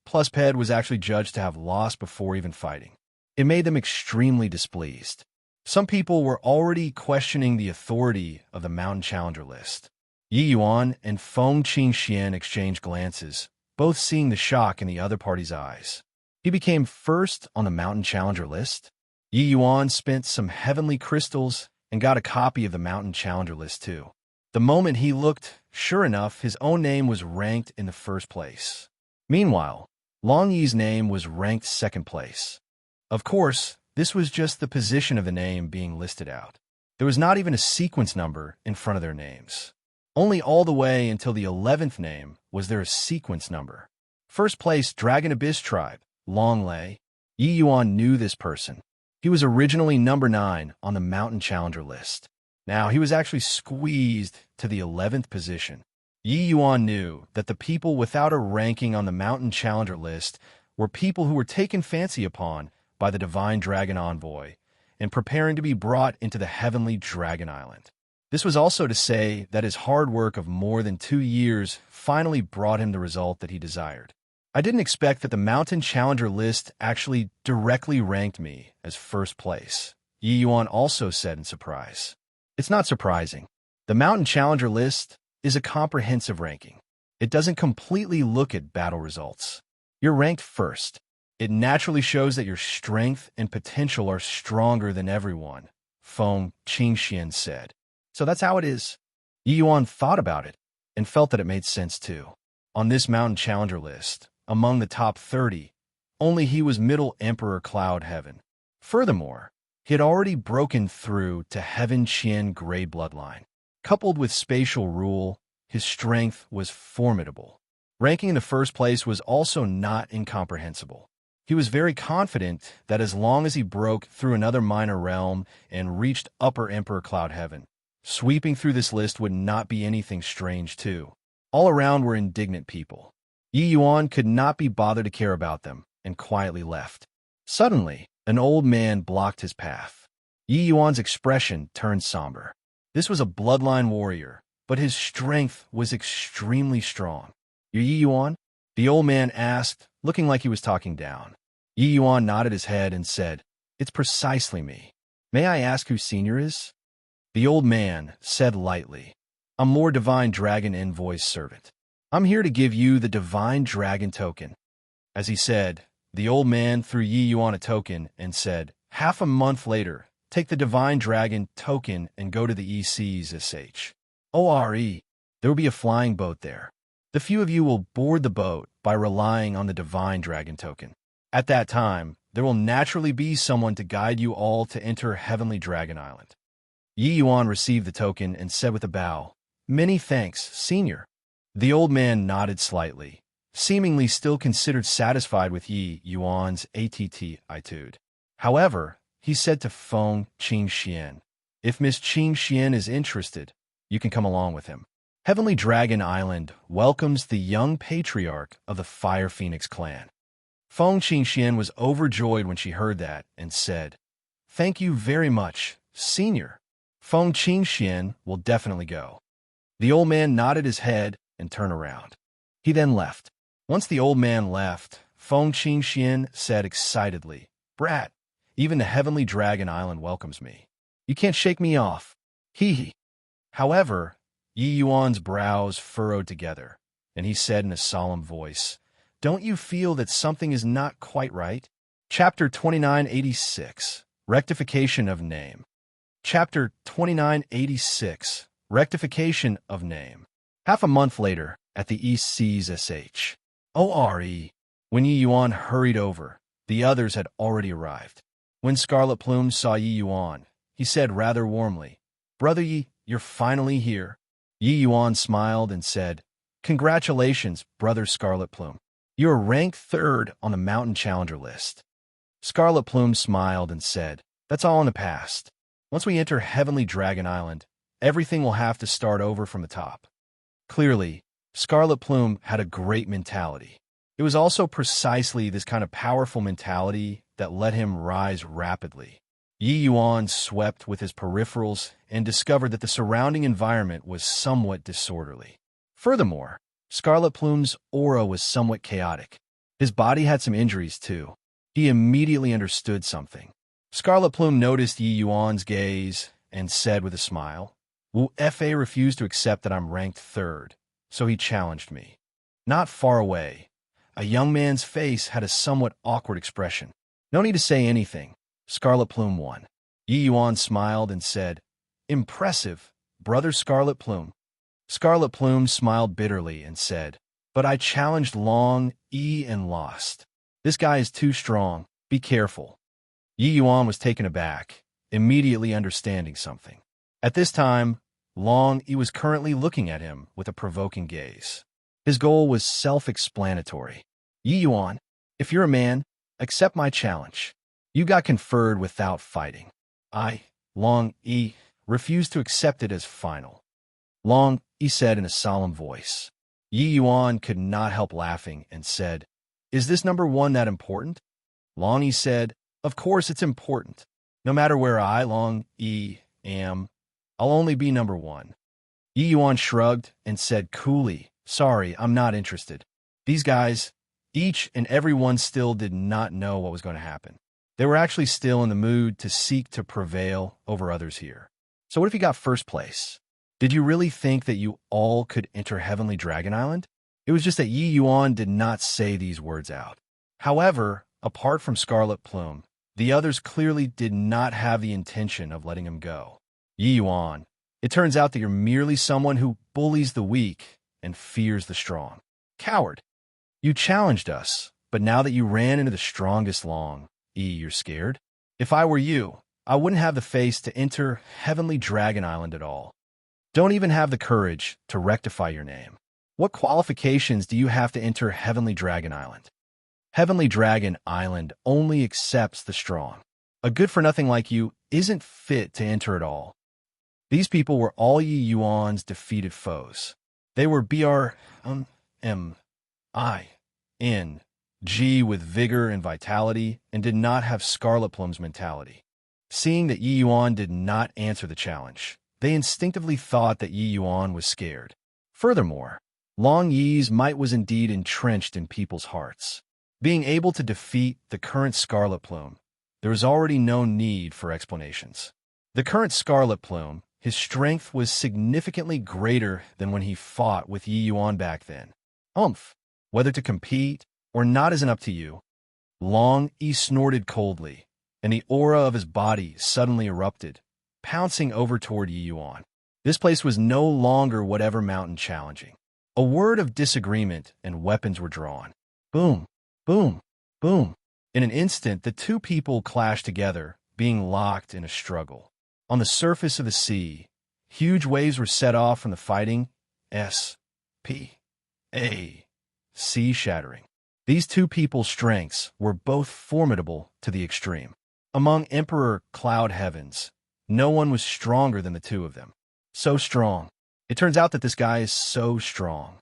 plus Ped was actually judged to have lost before even fighting. It made them extremely displeased. Some people were already questioning the authority of the Mountain Challenger list. Yi Yuan and Feng Qingxian exchanged glances, both seeing the shock in the other party's eyes. He became first on the Mountain Challenger list. Yi Yuan spent some heavenly crystals and got a copy of the Mountain Challenger list too. The moment he looked, sure enough, his own name was ranked in the first place. Meanwhile, Long Yi's name was ranked second place. Of course, this was just the position of the name being listed out. There was not even a sequence number in front of their names. Only all the way until the 11th name was there a sequence number. First place, Dragon Abyss tribe, Long Lei. Yi Yuan knew this person. He was originally number 9 on the Mountain Challenger list. Now, he was actually squeezed to the 11th position. Yi Yuan knew that the people without a ranking on the Mountain Challenger list were people who were taken fancy upon by the Divine Dragon Envoy and preparing to be brought into the Heavenly Dragon Island. This was also to say that his hard work of more than 2 years finally brought him the result that he desired. I didn't expect that the Mountain Challenger list actually directly ranked me as first place, Yi Yuan also said in surprise. It's not surprising. The Mountain Challenger list is a comprehensive ranking. It doesn't completely look at battle results. You're ranked first. It naturally shows that your strength and potential are stronger than everyone, Feng Qingxian said. So that's how it is. Yi Yuan thought about it and felt that it made sense too. On this Mountain Challenger list, among the top 30, only he was Middle Emperor Cloud Heaven. Furthermore, he had already broken through to Heaven Qian Grey bloodline. Coupled with spatial rule, his strength was formidable. Ranking in the first place was also not incomprehensible. He was very confident that as long as he broke through another minor realm and reached Upper Emperor Cloud Heaven, Sweeping through this list would not be anything strange, too. All around were indignant people. Yi Yuan could not be bothered to care about them, and quietly left. Suddenly, an old man blocked his path. Yi Yuan's expression turned somber. This was a bloodline warrior, but his strength was extremely strong. "You're Yi Yuan?" the old man asked, looking like he was talking down. Yi Yuan nodded his head and said, "It's precisely me. May I ask who Senior is?" The old man said lightly, "I'm Lord Divine Dragon Envoy's servant. I'm here to give you the Divine Dragon token." As he said, the old man threw Yi Yuan a token and said, "Half a month later, take the Divine Dragon token and go to the ECSH. ORE. There will be a flying boat there. The few of you will board the boat by relying on the Divine Dragon token. At that time, there will naturally be someone to guide you all to enter Heavenly Dragon Island." Yi Yuan received the token and said with a bow, "Many thanks, Senior." The old man nodded slightly, seemingly still considered satisfied with Yi Yuan's attitude. However, he said to Feng Qingxian, "If Miss Qingxian is interested, you can come along with him. Heavenly Dragon Island welcomes the young patriarch of the Fire Phoenix clan." Feng Qingxian was overjoyed when she heard that and said, "Thank you very much, Senior. Feng Qingxian will definitely go." The old man nodded his head and turned around. He then left. Once the old man left, Feng Qingxian said excitedly, "Brat, even the Heavenly Dragon Island welcomes me. You can't shake me off. Hee hee." However, Yi Yuan's brows furrowed together, and he said in a solemn voice, "Don't you feel that something is not quite right?" Chapter 2986, Rectification of Name. Chapter 2986, Rectification of Name. Half a month later, at the ECSH. ORE. When Yi Yuan hurried over, the others had already arrived. When Scarlet Plume saw Yi Yuan, he said rather warmly, "Brother Yi, you're finally here." Yi Yuan smiled and said, "Congratulations, Brother Scarlet Plume. You are ranked 3rd on the Mountain Challenger list." Scarlet Plume smiled and said, "That's all in the past. Once we enter Heavenly Dragon Island, everything will have to start over from the top." Clearly, Scarlet Plume had a great mentality. It was also precisely this kind of powerful mentality that let him rise rapidly. Yi Yuan swept with his peripherals and discovered that the surrounding environment was somewhat disorderly. Furthermore, Scarlet Plume's aura was somewhat chaotic. His body had some injuries, too. He immediately understood something. Scarlet Plume noticed Yi Yuan's gaze and said with a smile, "Wu Fa refused to accept that I'm ranked 3rd, so he challenged me." Not far away, a young man's face had a somewhat awkward expression. No need to say anything. Scarlet Plume won. Yi Yuan smiled and said, "Impressive, Brother Scarlet Plume." Scarlet Plume smiled bitterly and said, "But I challenged Long E and lost. This guy is too strong. Be careful." Yi Yuan was taken aback, immediately understanding something. At this time, Long E was currently looking at him with a provoking gaze. His goal was self-explanatory. "Yi Yuan, if you're a man, accept my challenge. You got conferred without fighting. I, Long E, refuse to accept it as final." Long E said in a solemn voice. Yi Yuan could not help laughing and said, "Is this number 1 that important?" Long E said, "Of course it's important. No matter where I, Long E, am, I'll only be number 1. Yi Yuan shrugged and said coolly, "Sorry, I'm not interested." These guys, each and every one, still did not know what was going to happen. They were actually still in the mood to seek to prevail over others here. So what if you got 1st place? Did you really think that you all could enter Heavenly Dragon Island? It was just that Yi Yuan did not say these words out. However, apart from Scarlet Plume, the others clearly did not have the intention of letting him go. "Yi Yuan, it turns out that you're merely someone who bullies the weak and fears the strong. Coward! You challenged us, but now that you ran into the strongest Long E, you're scared? If I were you, I wouldn't have the face to enter Heavenly Dragon Island at all. Don't even have the courage to rectify your name. What qualifications do you have to enter Heavenly Dragon Island? Heavenly Dragon Island only accepts the strong. A good-for-nothing like you isn't fit to enter at all." These people were all Yi Yuan's defeated foes. They were BRMING with vigor and vitality and did not have Scarlet Plum's mentality. Seeing that Yi Yuan did not answer the challenge, they instinctively thought that Yi Yuan was scared. Furthermore, Long Yi's might was indeed entrenched in people's hearts. Being able to defeat the current Scarlet Plume, there was already no need for explanations. The current Scarlet Plume, his strength was significantly greater than when he fought with Yi Yuan back then. Whether to compete or not isn't up to you. Long Yi snorted coldly, and the aura of his body suddenly erupted, pouncing over toward Yi Yuan. This place was no longer whatever mountain challenging. A word of disagreement and weapons were drawn. Boom, boom, boom. In an instant, the two people clashed together, being locked in a struggle. On the surface of the sea, huge waves were set off from the fighting. Sea-shattering. These two people's strengths were both formidable to the extreme. Among Emperor Cloud Heavens, no one was stronger than the two of them. So strong. It turns out that this guy is so strong.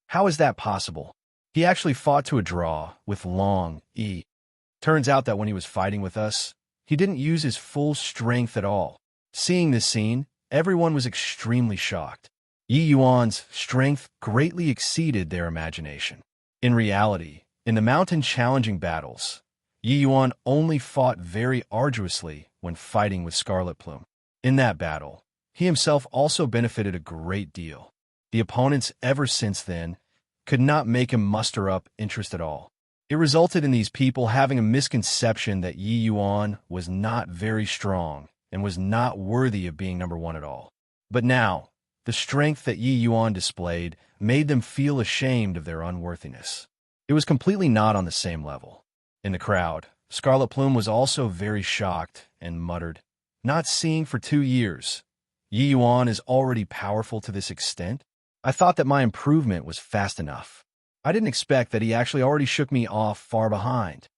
How is that possible? He actually fought to a draw with Long Yi. Turns out that when he was fighting with us, he didn't use his full strength at all. Seeing this scene, everyone was extremely shocked. Yi Yuan's strength greatly exceeded their imagination. In reality, in the mountain challenging battles, Yi Yuan only fought very arduously when fighting with Scarlet Plume. In that battle, he himself also benefited a great deal. The opponents ever since then could not make him muster up interest at all. It resulted in these people having a misconception that Yi Yuan was not very strong and was not worthy of being number one at all. But now, the strength that Yi Yuan displayed made them feel ashamed of their unworthiness. It was completely not on the same level. In the crowd, Scarlet Plume was also very shocked and muttered, "Not seeing for 2 years. Yi Yuan is already powerful to this extent? I thought that my improvement was fast enough. I didn't expect that he actually already shook me off far behind."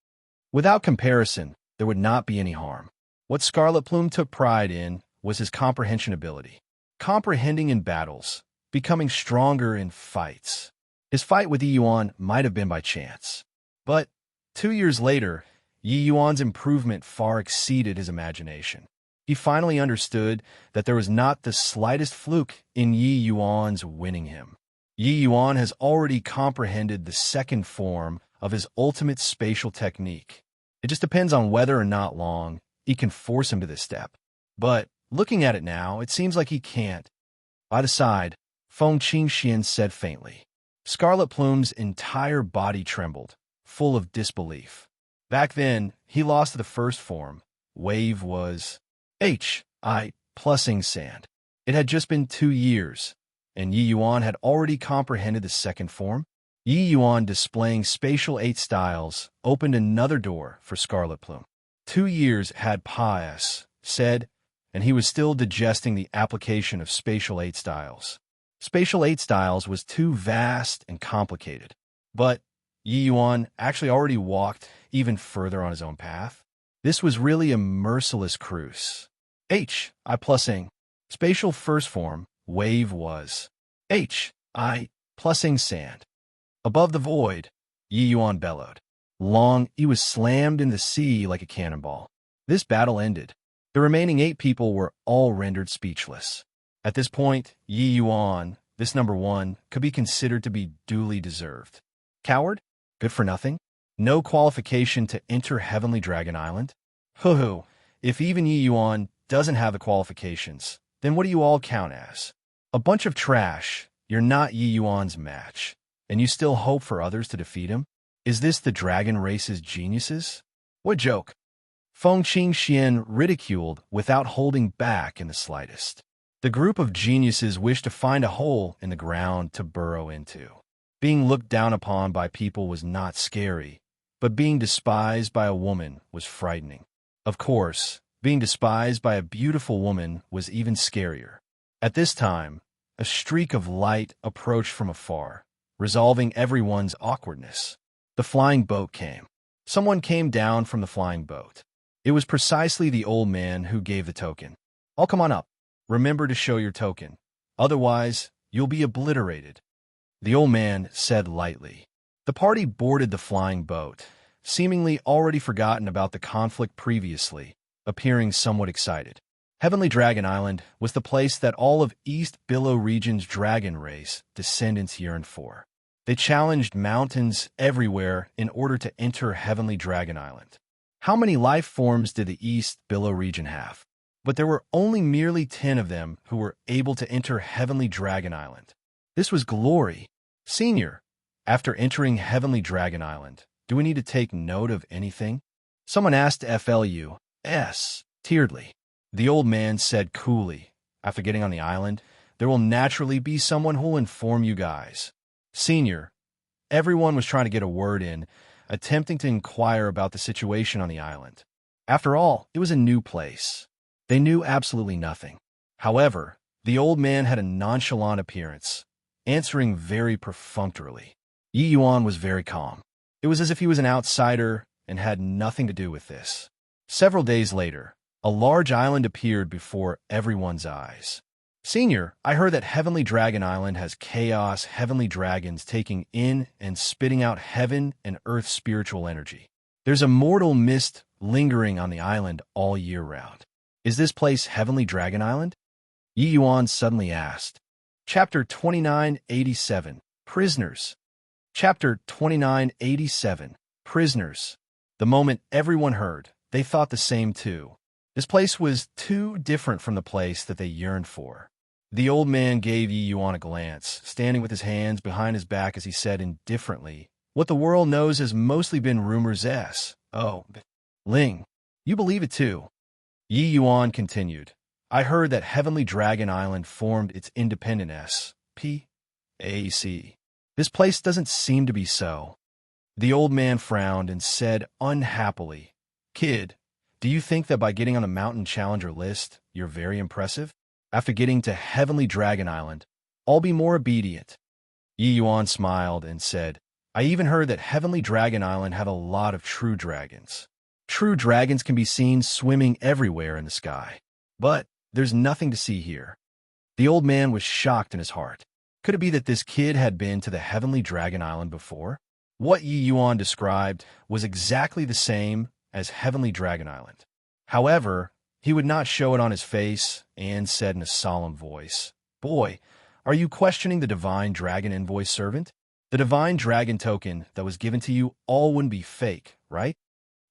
Without comparison, there would not be any harm. What Scarlet Plume took pride in was his comprehension ability. Comprehending in battles, becoming stronger in fights. His fight with Yi Yuan might have been by chance. But 2 years later, Yi Yuan's improvement far exceeded his imagination. He finally understood that there was not the slightest fluke in Yi Yuan's winning him. Yi Yuan has already comprehended the second form of his ultimate spatial technique. It just depends on whether or not Long Yi can force him to this step. But looking at it now, it seems like he can't. By the side, Feng Qingxian said faintly. Scarlet Plume's entire body trembled, full of disbelief. Back then, he lost the first form. Wave was plusing sand. It had just been 2 years, and Yi Yuan had already comprehended the second form. Yi Yuan displaying spatial 8 styles opened another door for Scarlet Plume. 2 years had said, and he was still digesting the application of spatial 8 styles. Spatial 8 styles was too vast and complicated. But Yi Yuan actually already walked even further on his own path. This was really a merciless cruise. Plusing. Spatial first form, wave was. Plusing sand. Above the void, Yi Yuan bellowed. Long Yi was slammed in the sea like a cannonball. This battle ended. The remaining 8 people were all rendered speechless. At this point, Yi Yuan, this number 1, could be considered to be duly deserved. Coward? Good for nothing? No qualification to enter Heavenly Dragon Island? Hoo-hoo, if even Yi Yuan doesn't have the qualifications, then what do you all count as? A bunch of trash. You're not Yi Yuan's match, and you still hope for others to defeat him? Is this the dragon race's geniuses? What joke? Feng Qingxian ridiculed without holding back in the slightest. The group of geniuses wished to find a hole in the ground to burrow into. Being looked down upon by people was not scary, but being despised by a woman was frightening. Of course, being despised by a beautiful woman was even scarier. At this time, a streak of light approached from afar, resolving everyone's awkwardness. The flying boat came. Someone came down from the flying boat. It was precisely the old man who gave the token. "All come on up." Remember to show your token. Otherwise, you'll be obliterated," the old man said lightly. The party boarded the flying boat, seemingly already forgotten about the conflict previously, appearing somewhat excited. Heavenly Dragon Island was the place that all of East Billow region's dragon race descendants yearned for. They challenged mountains everywhere in order to enter Heavenly Dragon Island. How many life forms did the East Billow region have? But there were only merely 10 of them who were able to enter Heavenly Dragon Island. This was glory. Senior, after entering Heavenly Dragon Island, do we need to take note of anything? Someone asked FLUS, teardly. The old man said coolly, after getting on the island, there will naturally be someone who will inform you guys. Senior, everyone was trying to get a word in, attempting to inquire about the situation on the island. After all, it was a new place. They knew absolutely nothing. However, the old man had a nonchalant appearance, answering very perfunctorily. Yi Yuan was very calm. It was as if he was an outsider and had nothing to do with this. Several days later, a large island appeared before everyone's eyes. Senior, I heard that Heavenly Dragon Island has chaos heavenly dragons taking in and spitting out heaven and earth spiritual energy. There's a mortal mist lingering on the island all year round. Is this place Heavenly Dragon Island? Yi Yuan suddenly asked. Chapter 2987, Prisoners. Chapter 2987, Prisoners. The moment everyone heard, they thought the same too. This place was too different from the place that they yearned for. The old man gave Yi Yuan a glance, standing with his hands behind his back as he said indifferently, what the world knows has mostly been rumors. Oh, Ling, you believe it too. Yi Yuan continued, I heard that Heavenly Dragon Island formed its independent SPAC. This place doesn't seem to be so. The old man frowned and said unhappily, Kid, do you think that by getting on the Mountain Challenger list, you're very impressive? After getting to Heavenly Dragon Island, I'll be more obedient. Yi Yuan smiled and said, I even heard that Heavenly Dragon Island have a lot of true dragons. True dragons can be seen swimming everywhere in the sky. But there's nothing to see here. The old man was shocked in his heart. Could it be that this kid had been to the Heavenly Dragon Island before? What Yi Yuan described was exactly the same as Heavenly Dragon Island. However, he would not show it on his face and said in a solemn voice, Boy, are you questioning the Divine Dragon Envoy servant? The Divine Dragon token that was given to you all wouldn't be fake, right?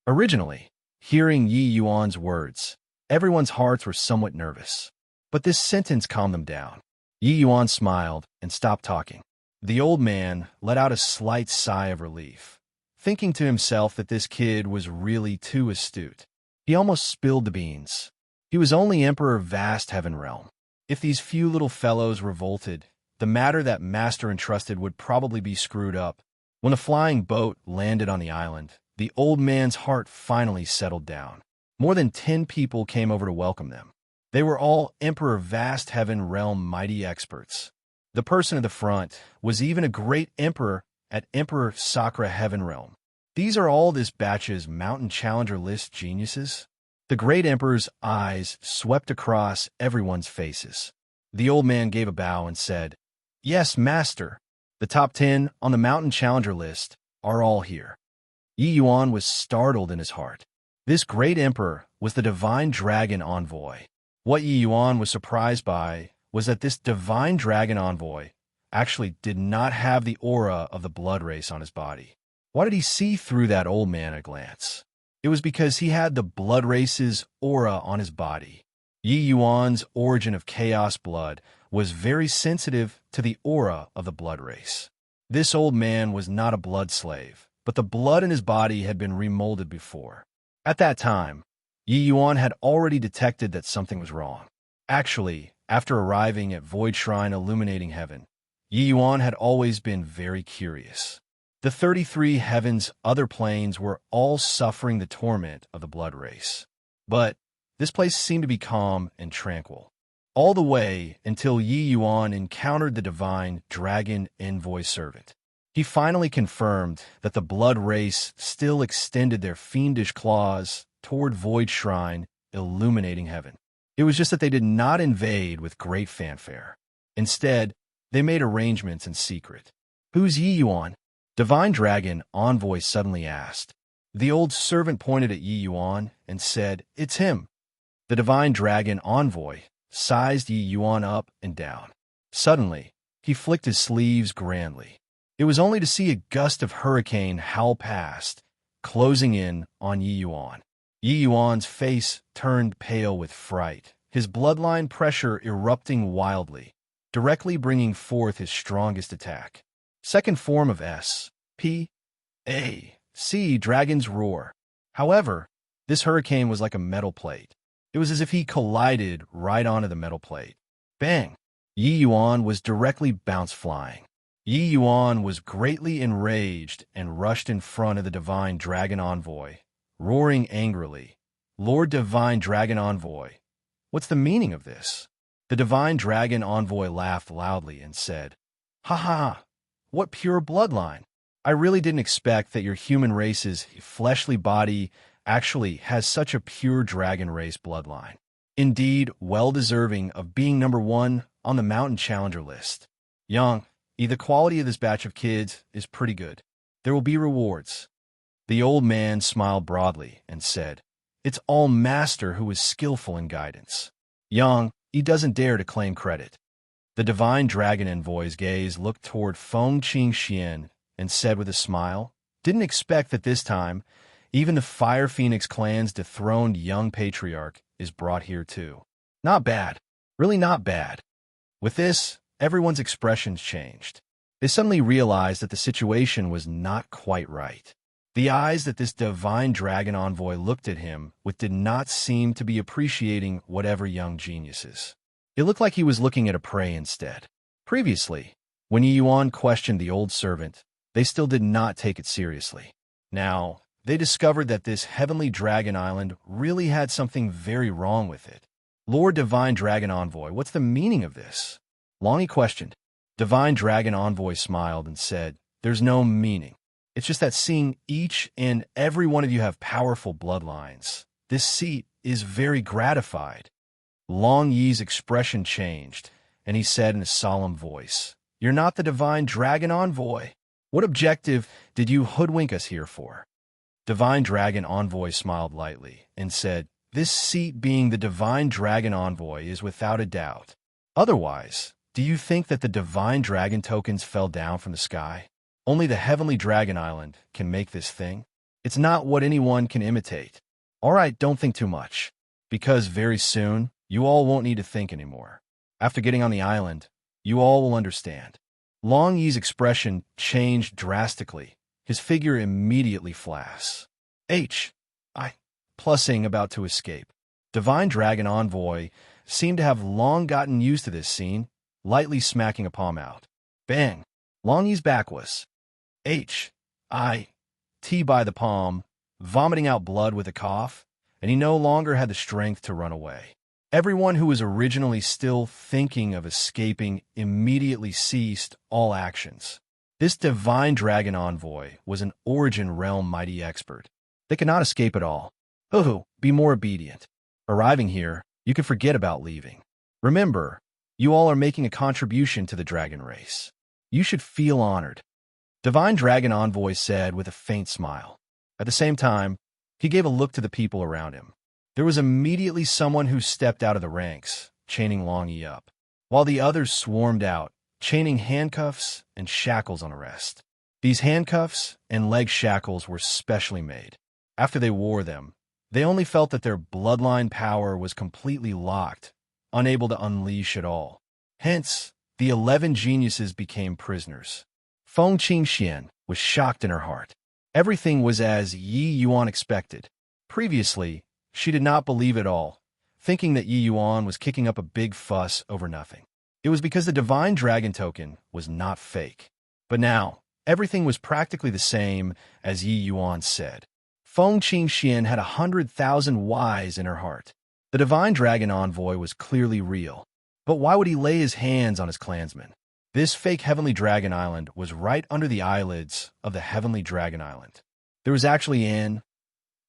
Originally, hearing Yi Yuan's words, everyone's hearts were somewhat nervous. But this sentence calmed them down. Yi Yuan smiled and stopped talking. The old man let out a slight sigh of relief, thinking to himself that this kid was really too astute. He almost spilled the beans. He was only Emperor of vast heaven realm. If these few little fellows revolted, the matter that Master entrusted would probably be screwed up. When the flying boat landed on the island, the old man's heart finally settled down. More than 10 people came over to welcome them. They were all Emperor vast heaven realm mighty experts. The person at the front was even a great emperor at Emperor Sakura heaven realm. These are all this batch's Mountain Challenger list geniuses. The great emperor's eyes swept across everyone's faces. The old man gave a bow and said, Yes, Master. The top 10 on the Mountain Challenger list are all here. Yi Yuan was startled in his heart. This great emperor was the Divine Dragon Envoy. What Yi Yuan was surprised by was that this Divine Dragon Envoy actually did not have the aura of the blood race on his body. Why did he see through that old man at a glance? It was because he had the blood race's aura on his body. Yi Yuan's origin of chaos blood was very sensitive to the aura of the blood race. This old man was not a blood slave, but the blood in his body had been remolded before. At that time, Yi Yuan had already detected that something was wrong. Actually, after arriving at Void Shrine illuminating heaven, Yi Yuan had always been very curious. The 33 heavens' other planes were all suffering the torment of the blood race. But this place seemed to be calm and tranquil. All the way until Yi Yuan encountered the Divine Dragon Envoy servant. He finally confirmed that the blood race still extended their fiendish claws toward Void Shrine illuminating heaven. It was just that they did not invade with great fanfare. Instead, they made arrangements in secret. "Who's Yi Yuan?" Divine Dragon Envoy suddenly asked. The old servant pointed at Yi Yuan and said, "It's him." The Divine Dragon Envoy sized Yi Yuan up and down. Suddenly, he flicked his sleeves grandly. It was only to see a gust of hurricane howl past, closing in on Yi Yuan. Yi Yuan's face turned pale with fright, his bloodline pressure erupting wildly, directly bringing forth his strongest attack. Second form of S.P.A.C. Dragon's Roar. However, this hurricane was like a metal plate. It was as if he collided right onto the metal plate. Bang! Yi Yuan was directly bounced flying. Yi Yuan was greatly enraged and rushed in front of the Divine Dragon Envoy, roaring angrily, "Lord Divine Dragon Envoy, what's the meaning of this?" The Divine Dragon Envoy laughed loudly and said, "Ha ha! What pure bloodline! I really didn't expect that your human race's fleshly body actually has such a pure dragon race bloodline. Indeed, well deserving of being number one on the Mountain Challenger list. Young, the quality of this batch of kids is pretty good. There will be rewards." The old man smiled broadly and said, "It's all Master who is skillful in guidance. Young, he doesn't dare to claim credit." The Divine Dragon Envoy's gaze looked toward Feng Qingxian and said with a smile, "Didn't expect that this time, even the Fire Phoenix clan's dethroned young patriarch is brought here too. Not bad. Really not bad." With this, everyone's expressions changed. They suddenly realized that the situation was not quite right. The eyes that this Divine Dragon Envoy looked at him with did not seem to be appreciating whatever young geniuses. It looked like he was looking at a prey instead. Previously, when Yi Yuan questioned the old servant, they still did not take it seriously. Now, they discovered that this heavenly dragon island really had something very wrong with it. "Lord Divine Dragon Envoy, what's the meaning of this?" Longy questioned. Divine Dragon Envoy smiled and said, "There's no meaning. It's just that seeing each and every one of you have powerful bloodlines, this seat is very gratified." Long Yi's expression changed, and he said in a solemn voice, "You're not the Divine Dragon Envoy. What objective did you hoodwink us here for?" Divine Dragon Envoy smiled lightly and said, "This seat being the Divine Dragon Envoy is without a doubt. Otherwise, do you think that the Divine Dragon tokens fell down from the sky? Only the Heavenly Dragon Island can make this thing. It's not what anyone can imitate. All right, don't think too much, because very soon, you all won't need to think anymore. After getting on the island, you all will understand." Long Yi's expression changed drastically. His figure immediately flashed. Plussing about to escape. Divine Dragon Envoy seemed to have long gotten used to this scene, lightly smacking a palm out. Bang! Long Yi's back was by the palm, vomiting out blood with a cough, and he no longer had the strength to run away. Everyone who was originally still thinking of escaping immediately ceased all actions. This Divine Dragon Envoy was an Origin Realm mighty expert. They could not escape at all. Be more obedient. Arriving here, you can forget about leaving. Remember, you all are making a contribution to the dragon race. You should feel honored." Divine Dragon Envoy said with a faint smile. At the same time, he gave a look to the people around him. There was immediately someone who stepped out of the ranks, chaining Long Yi up, while the others swarmed out, chaining handcuffs and shackles on a wrist. These handcuffs and leg shackles were specially made. After they wore them, they only felt that their bloodline power was completely locked, unable to unleash at all. Hence, the 11 geniuses became prisoners. Feng Qingxian was shocked in her heart. Everything was as Yi Yuan expected. Previously, she did not believe it all, thinking that Yi Yuan was kicking up a big fuss over nothing. It was because the Divine Dragon token was not fake. But now, everything was practically the same as Yi Yuan said. Feng Qingxian had 100,000 whys in her heart. The Divine Dragon Envoy was clearly real. But why would he lay his hands on his clansmen? This fake Heavenly Dragon Island was right under the eyelids of the Heavenly Dragon Island. There was actually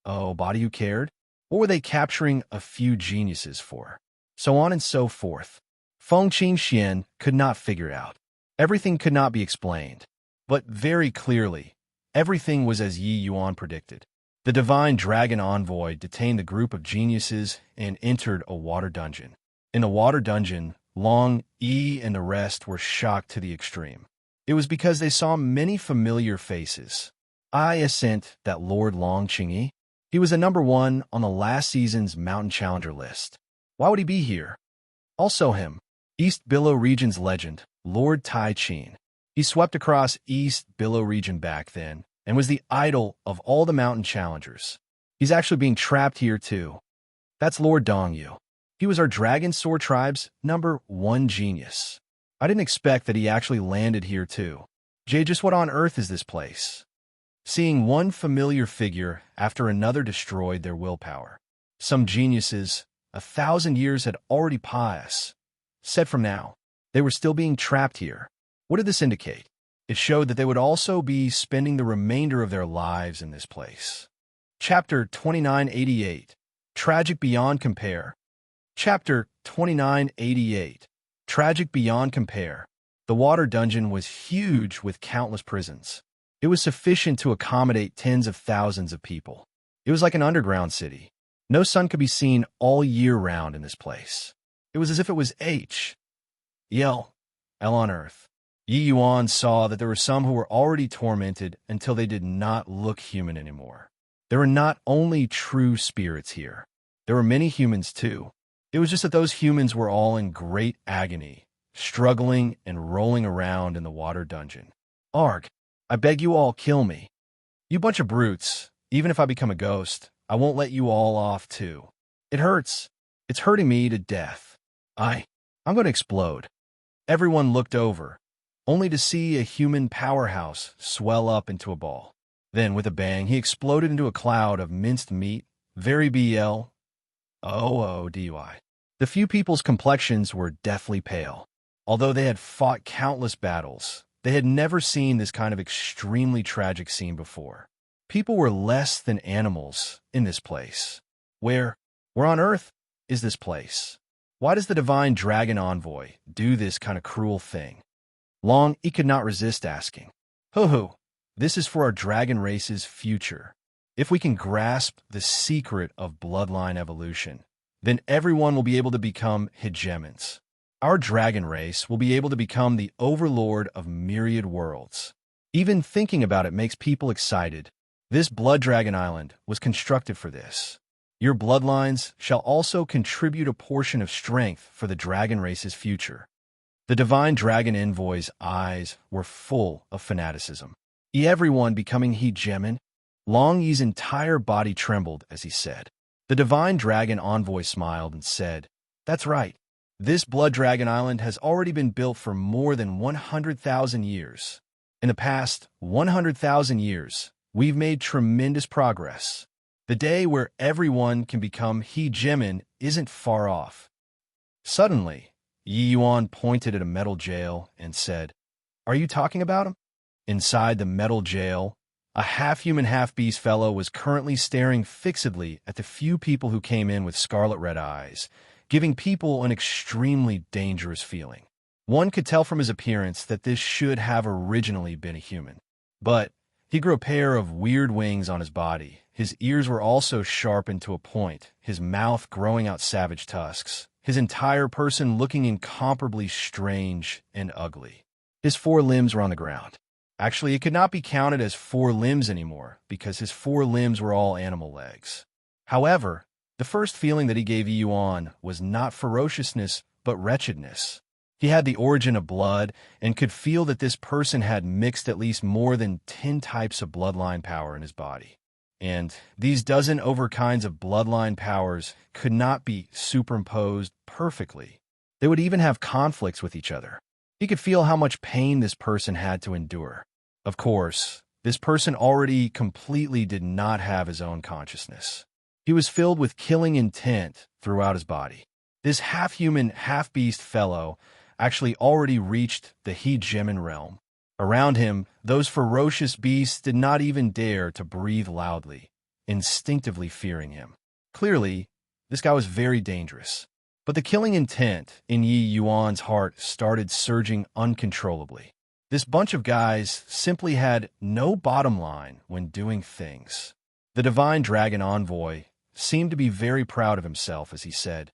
body who cared? What were they capturing a few geniuses for? so on and so forth. Feng Qingxian could not figure out. Everything could not be explained. But very clearly, everything was as Yi Yuan predicted. The divine dragon envoy detained the group of geniuses and entered a water dungeon. In the water dungeon, Long, Yi, and the rest were shocked to the extreme. It was because they saw many familiar faces. I assent that Lord Long Qingyi. He was the #1 on the last season's Mountain Challenger list. Why would he be here? Also him, East Billow Region's legend, Lord Tai Qin. He swept across East Billow Region back then and was the idol of all the mountain challengers. He's actually being trapped here too. That's Lord Dongyu. He was our Dragon Sword Tribe's #1 genius. I didn't expect that he actually landed here too. Jay, just what on earth is this place? Seeing one familiar figure after another destroyed their willpower. Some geniuses, 1,000 years had already passed. Said from now, they were still being trapped here. What did this indicate? It showed that they would also be spending the remainder of their lives in this place. Chapter 2988, Tragic Beyond Compare. Chapter 2988, Tragic Beyond Compare. The water dungeon was huge with countless prisons. It was sufficient to accommodate tens of thousands of people. It was like an underground city. No sun could be seen all year round in this place. It was as if it was L on earth. Yi Yuan saw that there were some who were already tormented until they did not look human anymore. There were not only true spirits here. There were many humans too. It was just that those humans were all in great agony, struggling and rolling around in the water dungeon. Arg, I beg you all, kill me. You bunch of brutes, even if I become a ghost, I won't let you all off too. It hurts. It's hurting me to death. I'm going to explode. Everyone looked over, only to see a human powerhouse swell up into a ball. Then, with a bang, he exploded into a cloud of minced meat, very BL. OODY. The few people's complexions were deathly pale. Although they had fought countless battles, they had never seen this kind of extremely tragic scene before. People were less than animals in this place. Where on earth is this place? Why does the divine dragon envoy do this kind of cruel thing? Long, he could not resist asking. Ho, this is for our dragon race's future. If we can grasp the secret of bloodline evolution, then everyone will be able to become hegemons. Our dragon race will be able to become the overlord of myriad worlds. Even thinking about it makes people excited. This Blood Dragon Island was constructed for this. Your bloodlines shall also contribute a portion of strength for the dragon race's future. The divine dragon envoy's eyes were full of fanaticism. Everyone becoming hegemon? Long Yi's entire body trembled as he said. The divine dragon envoy smiled and said, That's right. This Blood Dragon Island has already been built for more than 100,000 years. In the past 100,000 years, we've made tremendous progress. The day where everyone can become hegemon isn't far off. Suddenly, Yi Yuan pointed at a metal jail and said, Are you talking about him? Inside the metal jail, a half-human, half-beast fellow was currently staring fixedly at the few people who came in with scarlet red eyes, giving people an extremely dangerous feeling. One could tell from his appearance that this should have originally been a human. But he grew a pair of weird wings on his body. His ears were also sharpened to a point, his mouth growing out savage tusks, his entire person looking incomparably strange and ugly. His 4 limbs were on the ground. Actually, it could not be counted as 4 limbs anymore, because his 4 limbs were all animal legs. However, the first feeling that he gave Yuan was not ferociousness, but wretchedness. He had the origin of blood and could feel that this person had mixed at least more than 10 types of bloodline power in his body. And these dozen over kinds of bloodline powers could not be superimposed perfectly. They would even have conflicts with each other. He could feel how much pain this person had to endure. Of course, this person already completely did not have his own consciousness. He was filled with killing intent throughout his body. This half-human, half-beast fellow actually already reached the hegemon realm. Around him, those ferocious beasts did not even dare to breathe loudly, instinctively fearing him. Clearly, this guy was very dangerous. But the killing intent in Yi Yuan's heart started surging uncontrollably. This bunch of guys simply had no bottom line when doing things. The Divine Dragon Envoy seemed to be very proud of himself as he said,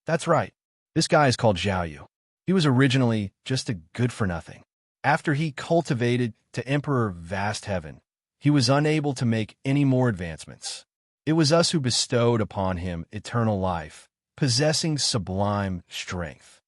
"That's right. This guy is called Zhao Yu. He was originally just a good-for-nothing. After he cultivated to Emperor Vast Heaven, he was unable to make any more advancements. It was us who bestowed upon him eternal life, possessing sublime strength."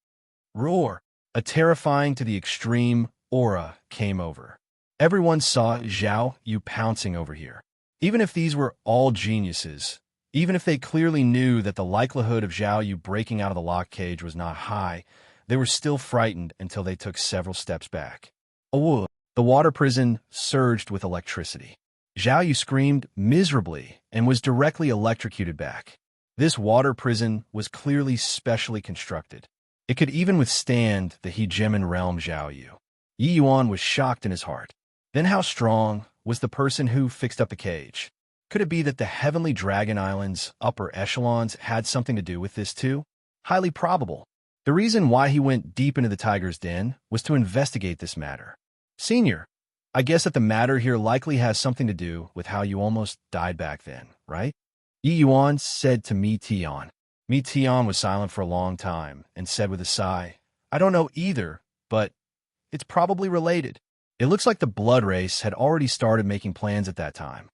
Roar! A terrifying to the extreme aura came over. Everyone saw Zhao Yu pouncing over here. Even if these were all geniuses, even if they clearly knew that the likelihood of Zhao Yu breaking out of the lock cage was not high, they were still frightened until they took several steps back. Oh, the water prison surged with electricity. Zhao Yu screamed miserably and was directly electrocuted back. This water prison was clearly specially constructed. It could even withstand the hegemon realm Zhao Yu. Yi Yuan was shocked in his heart. Then how strong was the person who fixed up the cage? Could it be that the Heavenly Dragon Island's upper echelons had something to do with this too? Highly probable. The reason why he went deep into the tiger's den was to investigate this matter. Senior, I guess that the matter here likely has something to do with how you almost died back then, right? Yi Yuan said to Mi Tian. Mi Tian was silent for a long time and said with a sigh, "I don't know either, but it's probably related." It looks like the blood race had already started making plans at that time.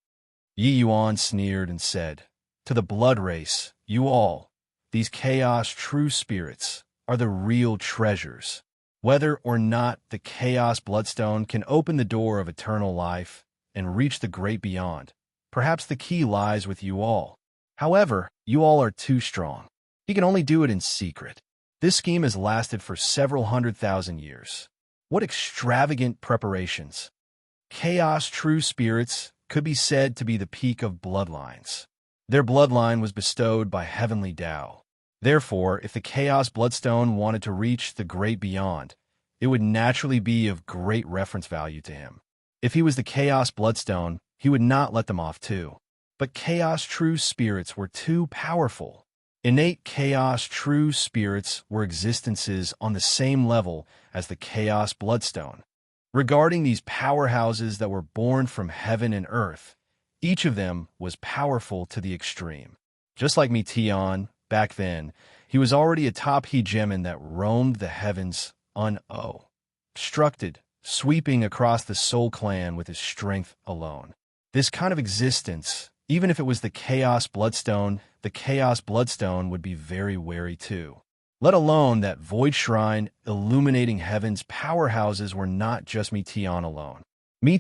Yi Yuan sneered and said, "To the blood race, you all, these chaos true spirits, are the real treasures. Whether or not the chaos bloodstone can open the door of eternal life and reach the great beyond, perhaps the key lies with you all. However, you all are too strong. He can only do it in secret. This scheme has lasted for several 100,000 years. What extravagant preparations! Chaos true spirits could be said to be the peak of bloodlines. Their bloodline was bestowed by heavenly Tao. Therefore, if the Chaos Bloodstone wanted to reach the great beyond, it would naturally be of great reference value to him. If he was the Chaos Bloodstone, he would not let them off too. But Chaos True Spirits were too powerful. Innate Chaos True Spirits were existences on the same level as the Chaos Bloodstone. Regarding these powerhouses that were born from heaven and earth, each of them was powerful to the extreme. Just like Tian, back then, he was already a top hegemon that roamed the heavens unobstructed, sweeping across the Soul Clan with his strength alone. This kind of existence, even if it was the Chaos Bloodstone would be very wary too. Let alone that Void Shrine illuminating heaven's powerhouses were not just Tian alone.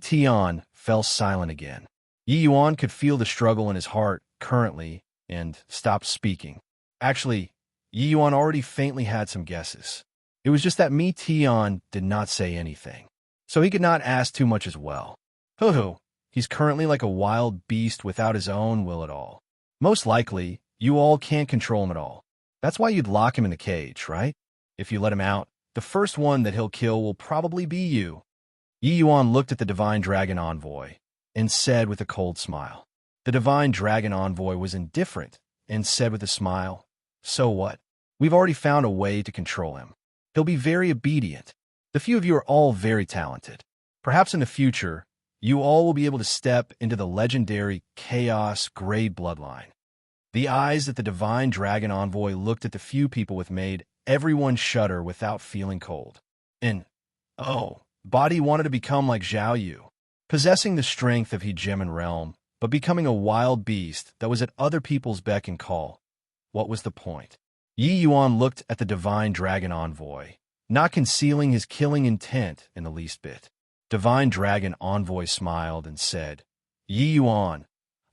Tian fell silent again. Yi Yuan could feel the struggle in his heart currently and stopped speaking. Actually, Yi Yuan already faintly had some guesses. It was just that Tian did not say anything, so he could not ask too much as well. Hoo-hoo, he's currently like a wild beast without his own will at all. Most likely, you all can't control him at all. That's why you'd lock him in the cage, right? If you let him out, the first one that he'll kill will probably be you. Yi Yuan looked at the Divine Dragon Envoy and said with a cold smile. The Divine Dragon Envoy was indifferent and said with a smile, "So what? We've already found a way to control him. He'll be very obedient. The few of you are all very talented. Perhaps in the future, you all will be able to step into the legendary Chaos Grade bloodline." The eyes that the Divine Dragon Envoy looked at the few people with made everyone shudder without feeling cold. Body wanted to become like Zhao Yu, possessing the strength of hegemon realm, but becoming a wild beast that was at other people's beck and call. What was the point? Yi Yuan looked at the Divine Dragon Envoy, not concealing his killing intent in the least bit. Divine Dragon Envoy smiled and said, "Yi Yuan,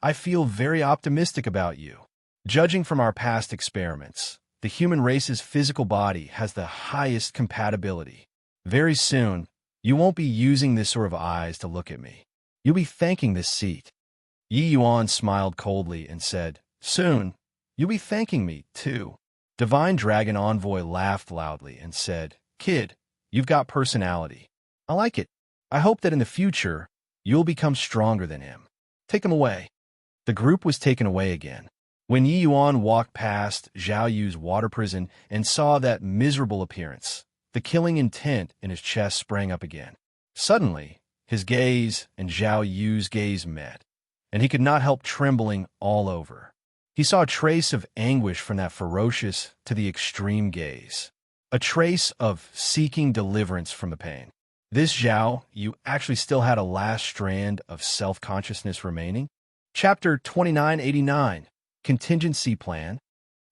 I feel very optimistic about you. Judging from our past experiments, the human race's physical body has the highest compatibility. Very soon, you won't be using this sort of eyes to look at me. You'll be thanking this seat." Yi Yuan smiled coldly and said, "Soon, you'll be thanking me, too." Divine Dragon Envoy laughed loudly and said, "Kid, you've got personality. I like it. I hope that in the future, you'll become stronger than him. Take him away." The group was taken away again. When Yi Yuan walked past Zhao Yu's water prison and saw that miserable appearance, the killing intent in his chest sprang up again. Suddenly, his gaze and Zhao Yu's gaze met, and he could not help trembling all over. He saw a trace of anguish from that ferocious to the extreme gaze, a trace of seeking deliverance from the pain. This Zhao Yu actually still had a last strand of self-consciousness remaining. Chapter 2989, Contingency Plan.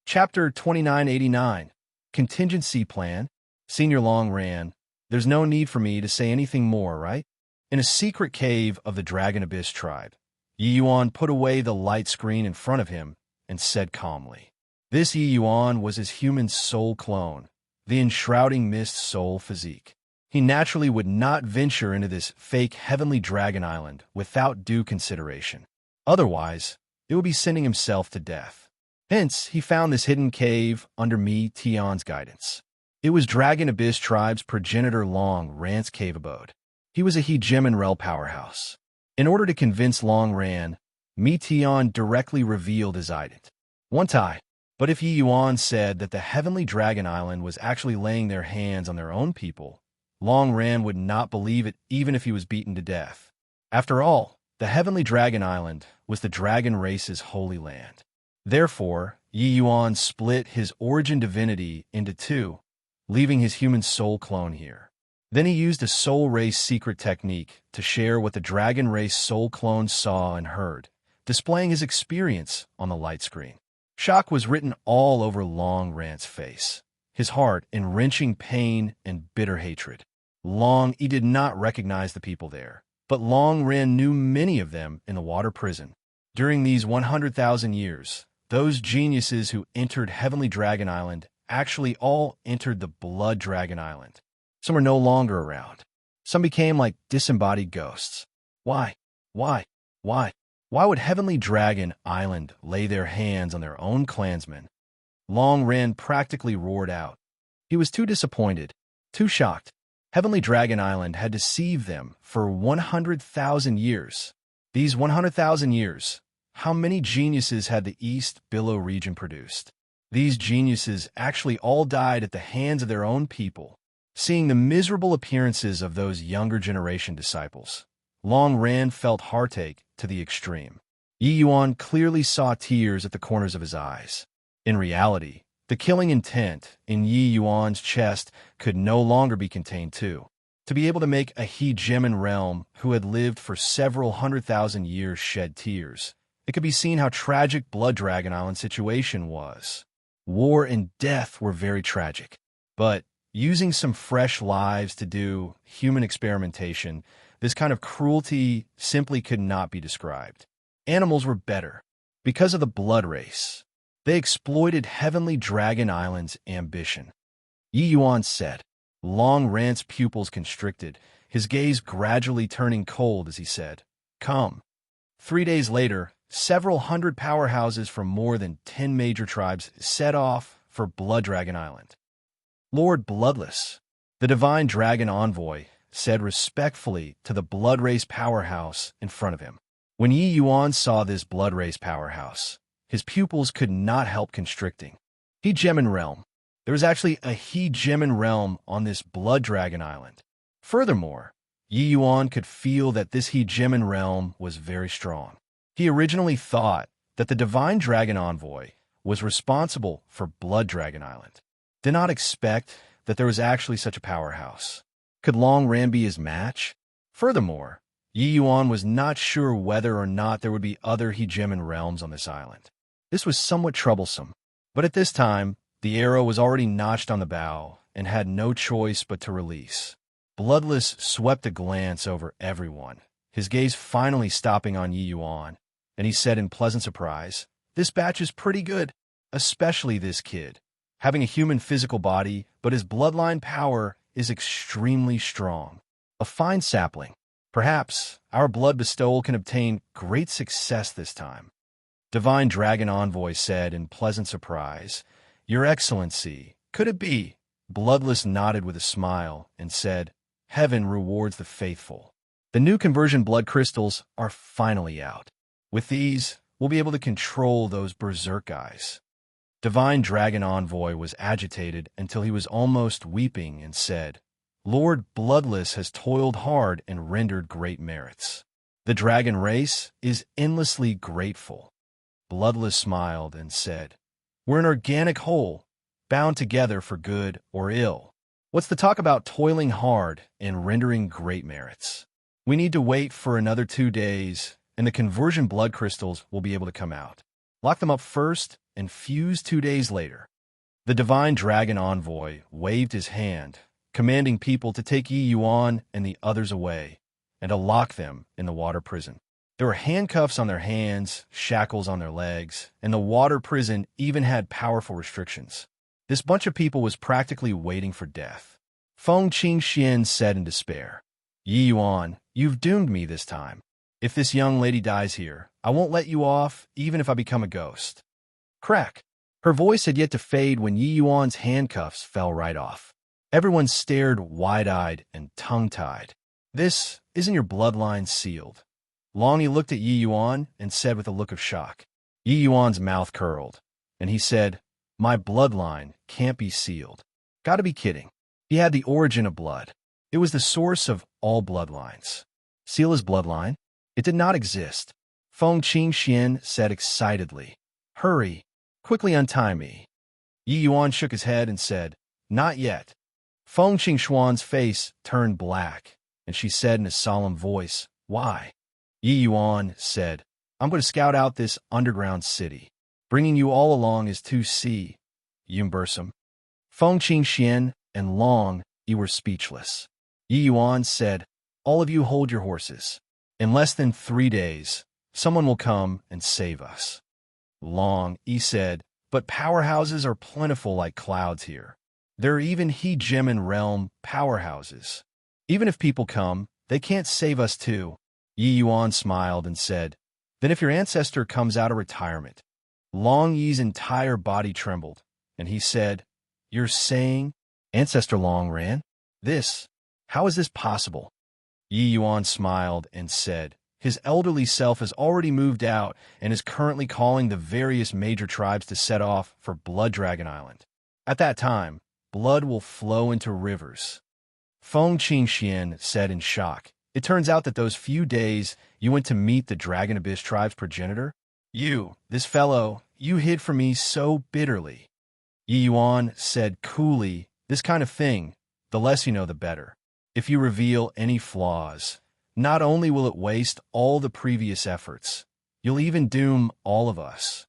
Chapter 2989, Contingency Plan. Senior Long ran. There's no need for me to say anything more, right? In a secret cave of the Dragon Abyss tribe, Yi Yuan put away the light screen in front of him and said calmly. This Yi Yuan was his human soul clone, the enshrouding mist soul physique. He naturally would not venture into this fake heavenly dragon island without due consideration. Otherwise, it would be sending himself to death. Hence, he found this hidden cave under Mi Tian's guidance. It was Dragon Abyss tribe's progenitor Long Ran's cave abode. He was a Hegemon Rel powerhouse. In order to convince Long Ran, Mi Tian directly revealed his identity. One tie. But if Yi Yuan said that the Heavenly Dragon Island was actually laying their hands on their own people, Long Ran would not believe it even if he was beaten to death. After all, the Heavenly Dragon Island was the dragon race's holy land. Therefore, Yi Yuan split his origin divinity into two, leaving his human soul clone here. Then he used a soul race secret technique to share what the dragon race soul clone saw and heard, displaying his experience on the light screen. Shock was written all over Long Ran's face, his heart in wrenching pain and bitter hatred. He did not recognize the people there, but Long Ran knew many of them in the water prison. During these 100,000 years, those geniuses who entered Heavenly Dragon Island actually all entered the Blood Dragon Island. Some are no longer around. Some became like disembodied ghosts. Why? Why would Heavenly Dragon Island lay their hands on their own clansmen? Long Ran practically roared out. He was too disappointed, too shocked. Heavenly Dragon Island had deceived them for 100,000 years. These 100,000 years, how many geniuses had the East Billow region produced? These geniuses actually all died at the hands of their own people. Seeing the miserable appearances of those younger generation disciples, Long Ran felt heartache to the extreme. Yi Yuan clearly saw tears at the corners of his eyes. In reality, the killing intent in Yi Yuan's chest could no longer be contained too. To be able to make a Hegemon realm who had lived for several 100,000 years shed tears, it could be seen how tragic Blood Dragon Island's situation was. War and death were very tragic, but using some fresh lives to do human experimentation, this kind of cruelty simply could not be described. Animals were better. Because of the blood race, they exploited Heavenly Dragon Island's ambition. Yi Yuan said. Long Ran's pupils constricted, his gaze gradually turning cold as he said, "Come." 3 days later, several hundred powerhouses from more than 10 major tribes set off for Blood Dragon Island. Lord Bloodless, the divine dragon envoy, said respectfully to the blood race powerhouse in front of him. When Yi Yuan saw this blood race powerhouse, his pupils could not help constricting. Hegemon realm. There was actually a Hegemon realm on this Blood Dragon Island. Furthermore, Yi Yuan could feel that this Hegemon realm was very strong. He originally thought that the divine dragon envoy was responsible for Blood Dragon Island. Did not expect that there was actually such a powerhouse. Could Long Ran be his match? Furthermore, Yi Yuan was not sure whether or not there would be other Hegemon realms on this island. This was somewhat troublesome, but at this time, the arrow was already notched on the bow and had no choice but to release. Bloodless swept a glance over everyone, his gaze finally stopping on Yi Yuan, and he said in pleasant surprise, "This batch is pretty good, especially this kid. Having a human physical body, but his bloodline power is extremely strong. A fine sapling. Perhaps our blood bestowal can obtain great success this time." Divine Dragon Envoy said in pleasant surprise, "Your Excellency, could it be?" Bloodless nodded with a smile and said, "Heaven rewards the faithful." The new conversion blood crystals are finally out. With these, we'll be able to control those berserk guys. Divine Dragon Envoy was agitated until he was almost weeping and said, Lord Bloodless has toiled hard and rendered great merits. The dragon race is endlessly grateful. Bloodless smiled and said, We're an organic whole, bound together for good or ill. What's the talk about toiling hard and rendering great merits? We need to wait for another 2 days, and the conversion blood crystals will be able to come out. Lock them up first and fuse 2 days later. The Divine Dragon Envoy waved his hand, commanding people to take Yi Yuan and the others away, and to lock them in the water prison. There were handcuffs on their hands, shackles on their legs, and the water prison even had powerful restrictions. This bunch of people was practically waiting for death. Feng Qingxian said in despair, Yi Yuan, you've doomed me this time. If this young lady dies here, I won't let you off, even if I become a ghost. Crack! Her voice had yet to fade when Yi Yuan's handcuffs fell right off. Everyone stared wide-eyed and tongue-tied. This isn't your bloodline sealed. Longy looked at Yi Yuan and said with a look of shock. Yi Yuan's mouth curled, and he said, My bloodline can't be sealed. Gotta be kidding. He had the origin of blood. It was the source of all bloodlines. Seal his bloodline? It did not exist. Feng Qingxian said excitedly, Hurry, quickly untie me. Yi Yuan shook his head and said, Not yet. Feng Qingxuan's face turned black, and she said in a solemn voice, Why? Yi Yuan said, I'm going to scout out this underground city. Bringing you all along is to see, Yumbursum. Feng Qingxian and Long Yi were speechless. Yi Yuan said, All of you hold your horses. In less than 3 days, someone will come and save us. Long Yi said, But powerhouses are plentiful like clouds here. There are even He-Gemin realm powerhouses. Even if people come, they can't save us too. Yi Yuan smiled and said, Then if your ancestor comes out of retirement. Long Yi's entire body trembled, and he said, You're saying Ancestor Long ran? How is this possible? Yi Yuan smiled and said, His elderly self has already moved out and is currently calling the various major tribes to set off for Blood Dragon Island. At that time, blood will flow into rivers. Feng Qingxian said in shock, It turns out that those few days you went to meet the Dragon Abyss tribe's progenitor? This fellow, you hid from me so bitterly. Yi Yuan said coolly, This kind of thing, the less you know the better. If you reveal any flaws, not only will it waste all the previous efforts, you'll even doom all of us.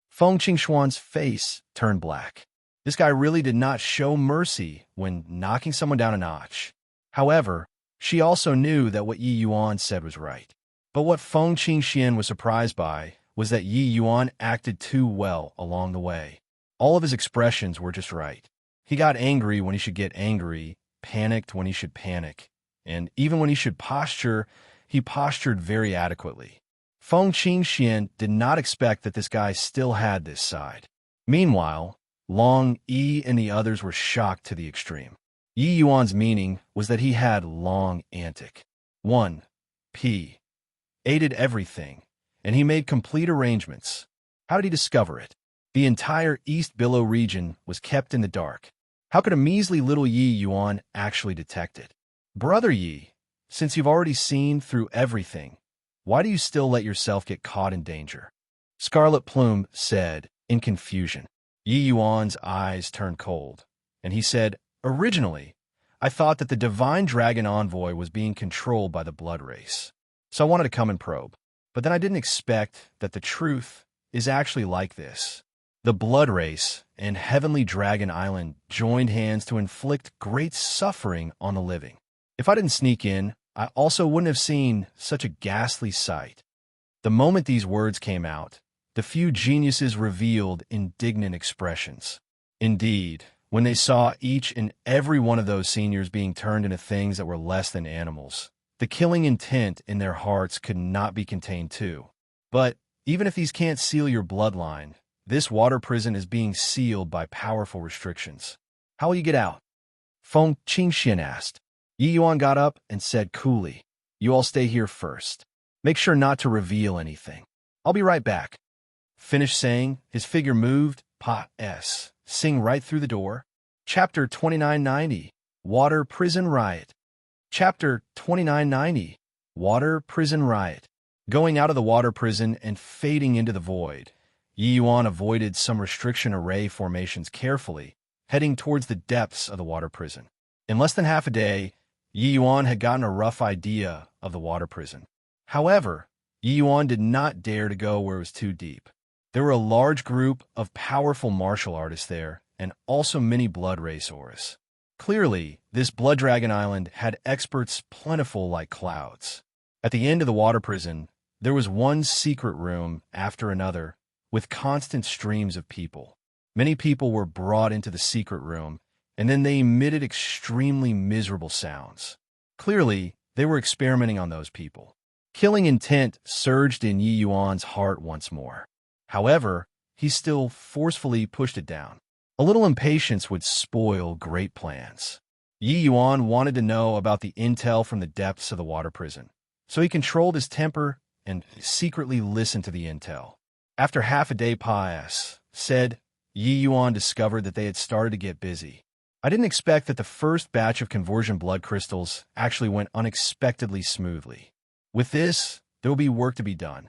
Feng Qingxuan's face turned black. This guy really did not show mercy when knocking someone down a notch. However, she also knew that what Yi Yuan said was right. But what Feng Qingxian was surprised by was that Yi Yuan acted too well along the way. All of his expressions were just right. He got angry when he should get angry, panicked when he should panic, and even when he should posture, he postured very adequately. Feng Qingxian did not expect that this guy still had this side. Meanwhile, Long Yi and the others were shocked to the extreme. Yi Yuan's meaning was that he had long antic. 1p. Aided everything, and he made complete arrangements. How did he discover it? The entire East Billow region was kept in the dark. How could a measly little Yi Yuan actually detect it? Brother Yi, since you've already seen through everything, why do you still let yourself get caught in danger? Scarlet Plume said, in confusion. Yi Yuan's eyes turned cold, and he said, Originally, I thought that the Divine Dragon Envoy was being controlled by the blood race, so I wanted to come and probe. But then I didn't expect that the truth is actually like this. The blood race and Heavenly Dragon Island joined hands to inflict great suffering on the living. If I didn't sneak in, I also wouldn't have seen such a ghastly sight. The moment these words came out, the few geniuses revealed indignant expressions. Indeed, when they saw each and every one of those seniors being turned into things that were less than animals, the killing intent in their hearts could not be contained too. But even if these can't seal your bloodline, this water prison is being sealed by powerful restrictions. How will you get out? Feng Qingxian asked. Yi Yuan got up and said coolly, You all stay here first. Make sure not to reveal anything. I'll be right back. Finished saying, his figure moved, sing right through the door. Chapter 2990, Water Prison Riot. Chapter 2990, Water Prison Riot. Going out of the water prison and fading into the void, Yi Yuan avoided some restriction array formations carefully, heading towards the depths of the water prison. In less than half a day, Yi Yuan had gotten a rough idea of the water prison. However, Yi Yuan did not dare to go where it was too deep. There were a large group of powerful martial artists there, and also many blood racers. Clearly, this Blood Dragon Island had experts plentiful like clouds. At the end of the water prison, there was one secret room after another, with constant streams of people. Many people were brought into the secret room, and then they emitted extremely miserable sounds. Clearly, they were experimenting on those people. Killing intent surged in Yi Yuan's heart once more. However, he still forcefully pushed it down. A little impatience would spoil great plans. Yi Yuan wanted to know about the intel from the depths of the water prison, so he controlled his temper and secretly listened to the intel. After half a day said, Yi Yuan discovered that they had started to get busy. I didn't expect that the first batch of conversion blood crystals actually went unexpectedly smoothly. With this, there will be work to be done.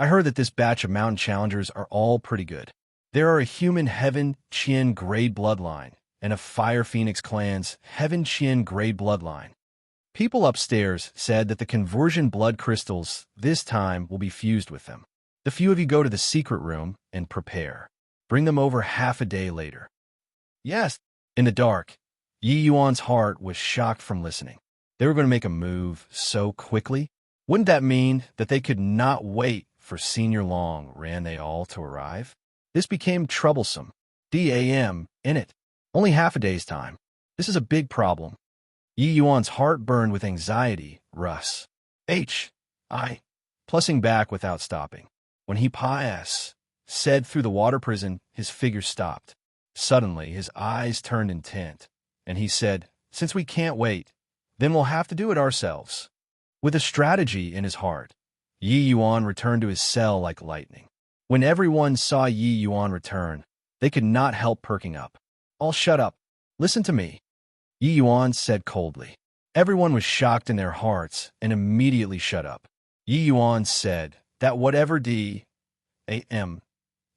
I heard that this batch of mountain challengers are all pretty good. There are a human Heaven Qian grade bloodline and a Fire Phoenix clan's Heaven Qian grade bloodline. People upstairs said that the conversion blood crystals this time will be fused with them. The few of you go to the secret room and prepare. Bring them over half a day later. Yes. In the dark, Yi Yuan's heart was shocked from listening. They were going to make a move so quickly. Wouldn't that mean that they could not wait for Senior Long Ran they all to arrive? This became troublesome. DAM in it. Only half a day's time. This is a big problem. Yi Yuan's heart burned with anxiety. Russ. Plussing back without stopping. When he said through the water prison, his figure stopped. Suddenly, his eyes turned intent, and he said, since we can't wait, then we'll have to do it ourselves. With a strategy in his heart, Yi Yuan returned to his cell like lightning. When everyone saw Yi Yuan return, they could not help perking up. All shut up. Listen to me, Yi Yuan said coldly. Everyone was shocked in their hearts and immediately shut up. Yi Yuan said that whatever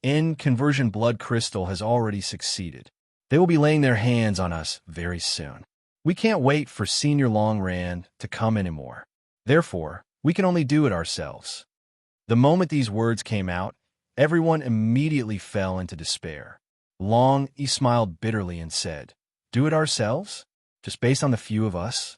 in conversion blood crystal has already succeeded. They will be laying their hands on us very soon. We can't wait for Senior Long Ran to come anymore. Therefore, we can only do it ourselves. The moment these words came out, everyone immediately fell into despair. Long Yi smiled bitterly and said, do it ourselves? Just based on the few of us?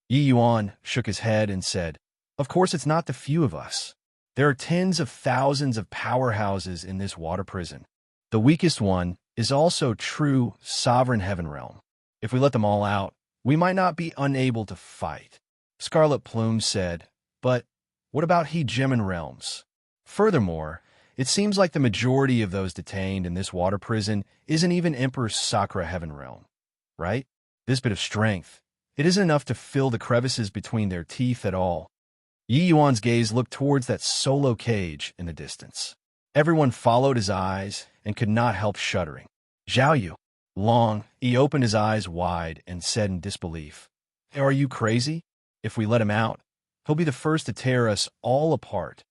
Yi Yuan shook his head and said, of course it's not the few of us. There are tens of thousands of powerhouses in this water prison. The weakest one is also true sovereign heaven realm. If we let them all out, we might not be unable to fight. Scarlet Plume said, but what about Hegemon realms? Furthermore, it seems like the majority of those detained in this water prison isn't even Emperor Sakura heaven realm, right? This bit of strength, it isn't enough to fill the crevices between their teeth at all. Yi Yuan's gaze looked towards that solo cage in the distance. Everyone followed his eyes and could not help shuddering. Zhao Long, he opened his eyes wide and said in disbelief, are you crazy? If we let him out, he'll be the first to tear us all apart.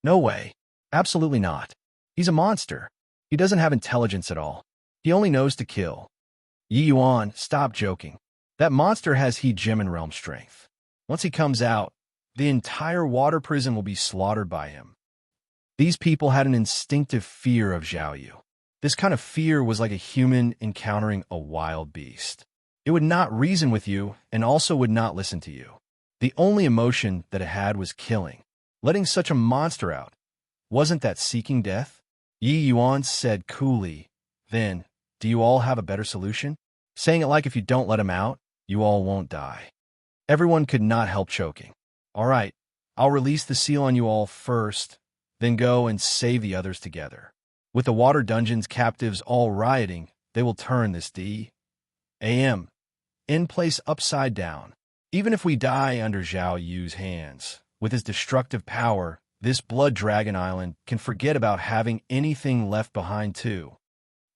No way. Absolutely not. He's a monster. He doesn't have intelligence at all. He only knows to kill. Yi Yuan, stop joking. That monster has Hegemon realm strength. Once he comes out, the entire water prison will be slaughtered by him. These people had an instinctive fear of Zhao Yu. This kind of fear was like a human encountering a wild beast. It would not reason with you and also would not listen to you. The only emotion that it had was killing. Letting such a monster out. Wasn't that seeking death? Yi Yuan said coolly, then, do you all have a better solution? Saying it like if you don't let him out, you all won't die. Everyone could not help choking. All right, I'll release the seal on you all first, then go and save the others together. With the water dungeon's captives all rioting, they will turn this D.A.M. in place upside down. Even if we die under Zhao Yu's hands, with his destructive power, this Blood Dragon Island can forget about having anything left behind too,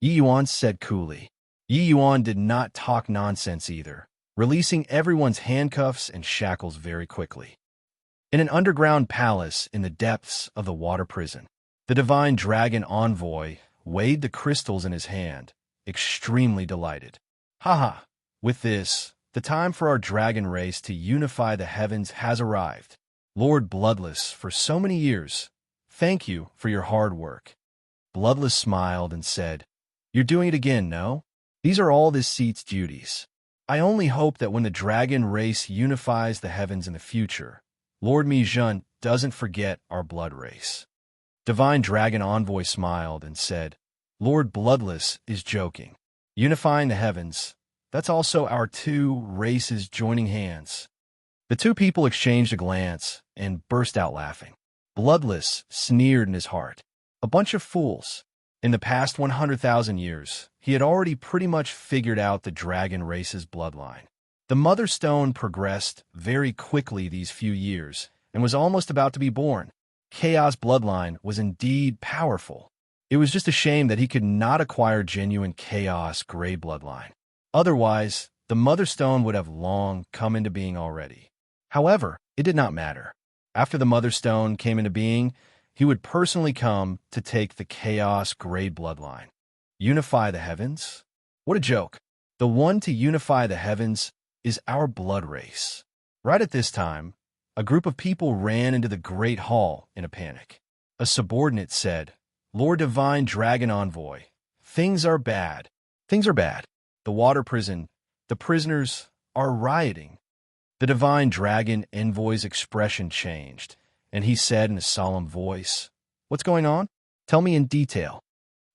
Yi Yuan said coolly. Yi Yuan did not talk nonsense either, releasing everyone's handcuffs and shackles very quickly. In an underground palace in the depths of the water prison, the divine dragon envoy weighed the crystals in his hand, extremely delighted. Haha, with this, the time for our dragon race to unify the heavens has arrived. Lord Bloodless, for so many years, thank you for your hard work. Bloodless smiled and said, You're doing it again, no? These are all this seat's duties. I only hope that when the dragon race unifies the heavens in the future, Lord Mijun doesn't forget our blood race. Divine Dragon Envoy smiled and said, Lord Bloodless is joking. Unifying the heavens, that's also our two races joining hands. The two people exchanged a glance and burst out laughing. Bloodless sneered in his heart. A bunch of fools. In the past 100,000 years, he had already pretty much figured out the dragon race's bloodline. The Mother Stone progressed very quickly these few years and was almost about to be born. Chaos bloodline was indeed powerful. It was just a shame that he could not acquire genuine Chaos Gray bloodline. Otherwise, the Mother Stone would have long come into being already. However, it did not matter. After the Mother Stone came into being, he would personally come to take the Chaos Gray bloodline. Unify the heavens? What a joke. The one to unify the heavens is our blood race. Right at this time, a group of people ran into the Great Hall in a panic. A subordinate said, Lord Divine Dragon Envoy, things are bad. Things are bad. The water prison, the prisoners are rioting. The Divine Dragon Envoy's expression changed, and he said in a solemn voice, What's going on? Tell me in detail.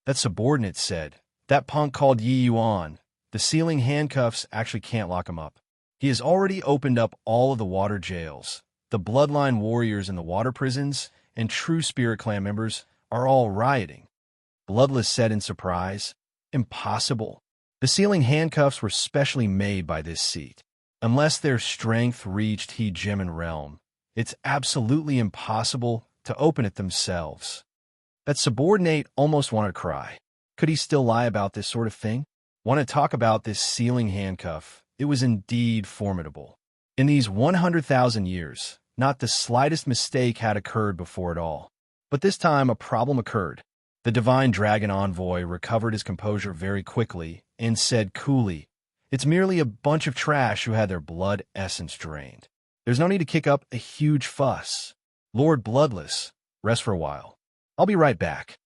That subordinate said, That punk called Yi Yuan, the sealing handcuffs actually can't lock him up. He has already opened up all of the water jails. The bloodline warriors in the water prisons and true Spirit Clan members are all rioting. Bloodless said in surprise, Impossible. The sealing handcuffs were specially made by this seat. Unless their strength reached He Gemin realm, it's absolutely impossible to open it themselves. That subordinate almost wanted to cry. Could he still lie about this sort of thing? Want to talk about this sealing handcuff? It was indeed formidable. In these 100,000 years, not the slightest mistake had occurred before at all. But this time a problem occurred. The Divine Dragon Envoy recovered his composure very quickly and said coolly, It's merely a bunch of trash who had their blood essence drained. There's no need to kick up a huge fuss. Lord Bloodless, rest for a while. I'll be right back.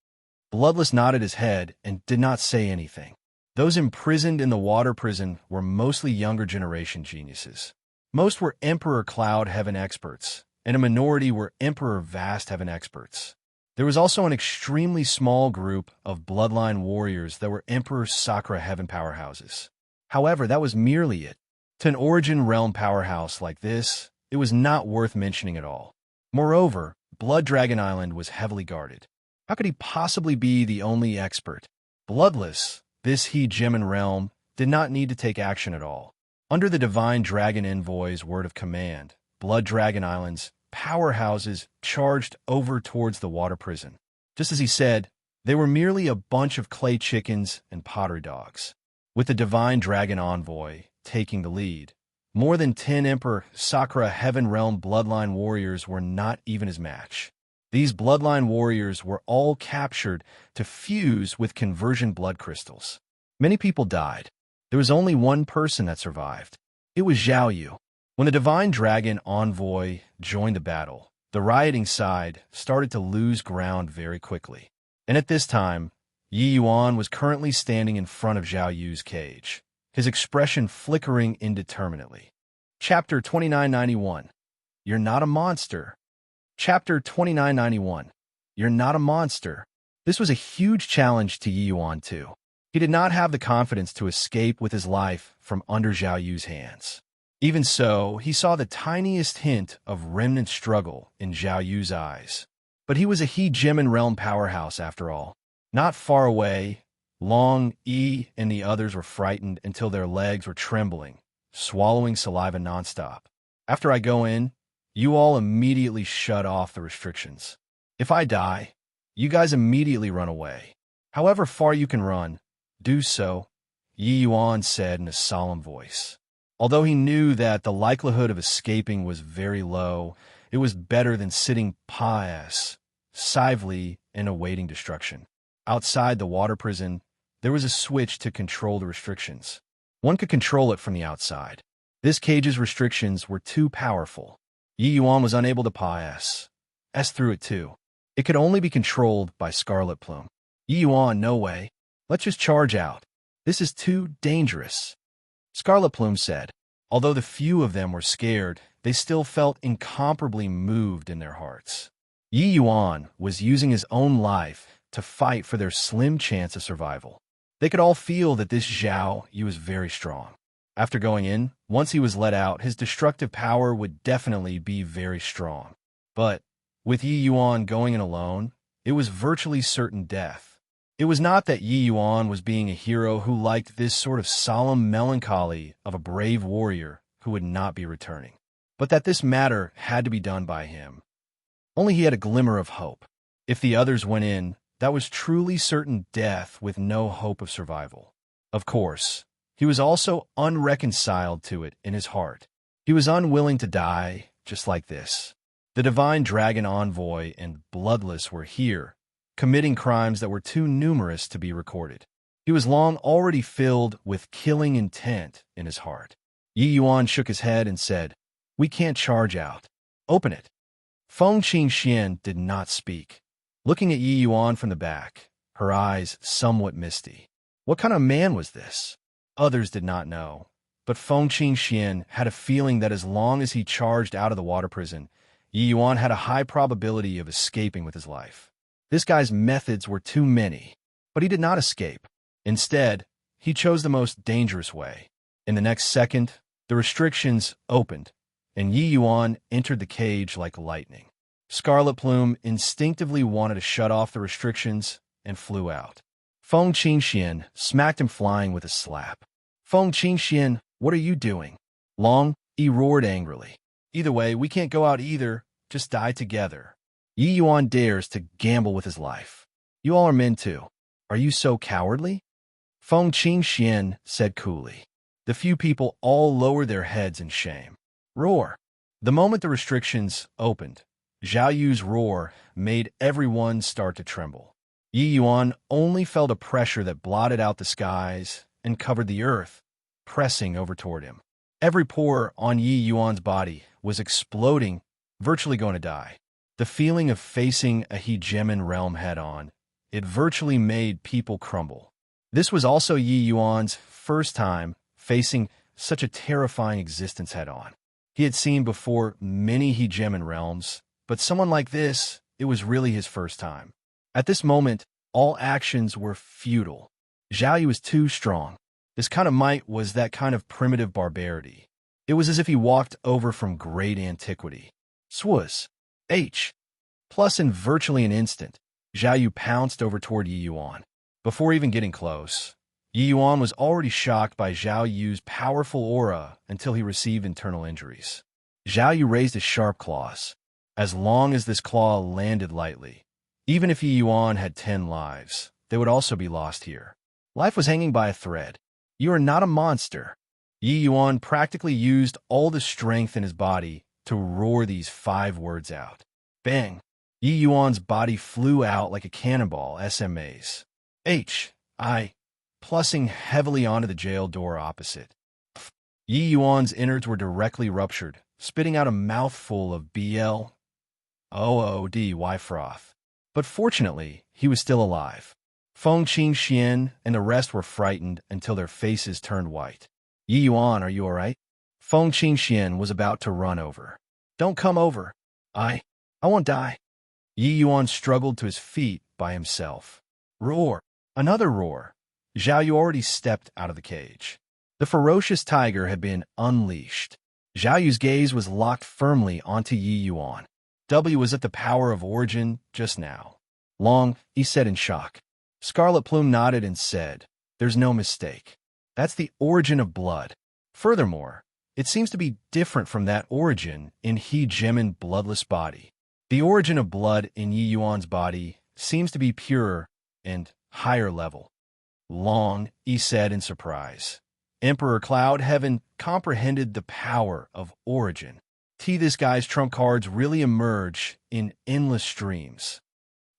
Bloodless nodded his head and did not say anything. Those imprisoned in the water prison were mostly younger generation geniuses. Most were Emperor Cloud Heaven experts, and a minority were Emperor Vast Heaven experts. There was also an extremely small group of bloodline warriors that were Emperor Sakura Heaven powerhouses. However, that was merely it. To an Origin Realm powerhouse like this, it was not worth mentioning at all. Moreover, Blood Dragon Island was heavily guarded. How could he possibly be the only expert? Bloodless, this He Gemin realm, did not need to take action at all. Under the Divine Dragon Envoy's word of command, Blood Dragon Island's powerhouses charged over towards the water prison. Just as he said, they were merely a bunch of clay chickens and pottery dogs. With the Divine Dragon Envoy taking the lead, more than 10 Emperor Sakura Heaven Realm bloodline warriors were not even his match. These bloodline warriors were all captured to fuse with conversion blood crystals. Many people died. There was only one person that survived. It was Zhao Yu. When the Divine Dragon Envoy joined the battle, the rioting side started to lose ground very quickly. And at this time, Yi Yuan was currently standing in front of Zhao Yu's cage, his expression flickering indeterminately. Chapter 2991. You're not a monster. Chapter 2991. You're not a monster. This was a huge challenge to Yi Yuan too. He did not have the confidence to escape with his life from under Zhao Yu's hands. Even so, he saw the tiniest hint of remnant struggle in Zhao Yu's eyes. But he was a He Gemin realm powerhouse after all. Not far away, Long, Yi, and the others were frightened until their legs were trembling, swallowing saliva nonstop. After I go in, You all immediately shut off the restrictions. If I die, you guys immediately run away. However far you can run, do so, Yi Yuan said in a solemn voice. Although he knew that the likelihood of escaping was very low, it was better than sitting passively and awaiting destruction. Outside the water prison, there was a switch to control the restrictions. One could control it from the outside. This cage's restrictions were too powerful. Yi Yuan was unable to pass through it too. It could only be controlled by Scarlet Plume. Yi Yuan, no way. Let's just charge out. This is too dangerous. Scarlet Plume said. Although the few of them were scared, they still felt incomparably moved in their hearts. Yi Yuan was using his own life to fight for their slim chance of survival. They could all feel that this Zhao Yu was very strong. After going in, once he was let out, his destructive power would definitely be very strong. But with Yi Yuan going in alone, it was virtually certain death. It was not that Yi Yuan was being a hero who liked this sort of solemn melancholy of a brave warrior who would not be returning, but that this matter had to be done by him. Only he had a glimmer of hope. If the others went in, that was truly certain death with no hope of survival. Of course, he was also unreconciled to it in his heart. He was unwilling to die just like this. The divine dragon envoy and Bloodless were here, committing crimes that were too numerous to be recorded. He was long already filled with killing intent in his heart. Yi Yuan shook his head and said, "We can't charge out. Open it." Feng Qingxian did not speak, looking at Yi Yuan from the back, her eyes somewhat misty. What kind of man was this? Others did not know, but Feng Qingxian had a feeling that as long as he charged out of the water prison, Yi Yuan had a high probability of escaping with his life. This guy's methods were too many, but he did not escape. Instead, he chose the most dangerous way. In the next second, the restrictions opened, and Yi Yuan entered the cage like lightning. Scarlet Plume instinctively wanted to shut off the restrictions and flew out. Feng Qingxian smacked him flying with a slap. "Feng Qingxian, what are you doing?" Long, he roared angrily. "Either way, we can't go out either. Just die together." Yi Yuan dares to gamble with his life. "You all are men too. Are you so cowardly?" Feng Qingxian said coolly. The few people all lowered their heads in shame. Roar. The moment the restrictions opened, Zhao Yu's roar made everyone start to tremble. Yi Yuan only felt a pressure that blotted out the skies and covered the earth, pressing over toward him. Every pore on Yi Yuan's body was exploding, virtually going to die. The feeling of facing a hegemon realm head-on, it virtually made people crumble. This was also Yi Yuan's first time facing such a terrifying existence head-on. He had seen before many hegemon realms, but someone like this, it was really his first time. At this moment, all actions were futile. Zhao Yu was too strong. This kind of might was that kind of primitive barbarity. It was as if he walked over from great antiquity. Swaz. Plus in virtually an instant, Zhao Yu pounced over toward Yi Yuan. Before even getting close, Yi Yuan was already shocked by Zhao Yu's powerful aura until he received internal injuries. Zhao Yu raised his sharp claws. As long as this claw landed lightly, even if Yi Yuan had 10 lives, they would also be lost here. Life was hanging by a thread. "You are not a monster." Yi Yuan practically used all the strength in his body to roar these 5 words out. Bang! Yi Yuan's body flew out like a cannonball, SMAs. Plussing heavily onto the jail door opposite. Yi Yuan's innards were directly ruptured, spitting out a mouthful of BLOODY froth. But fortunately, he was still alive. Feng Qingxian and the rest were frightened until their faces turned white. "Yi Yuan, are you all right?" Feng Qingxian was about to run over. "Don't come over. I won't die." Yi Yuan struggled to his feet by himself. Roar. Another roar. Zhao Yu already stepped out of the cage. The ferocious tiger had been unleashed. Zhao Yu's gaze was locked firmly onto Yi Yuan. W was at the power of origin just now. Long, he said in shock. Scarlet Plume nodded and said, "There's no mistake. That's the origin of blood. Furthermore, it seems to be different from that origin in He Jimin bloodless body. The origin of blood in Yi Yuan's body seems to be purer and higher level. Long, he said in surprise. Emperor Cloud Heaven comprehended the power of origin. This guy's trump cards really emerge in endless streams.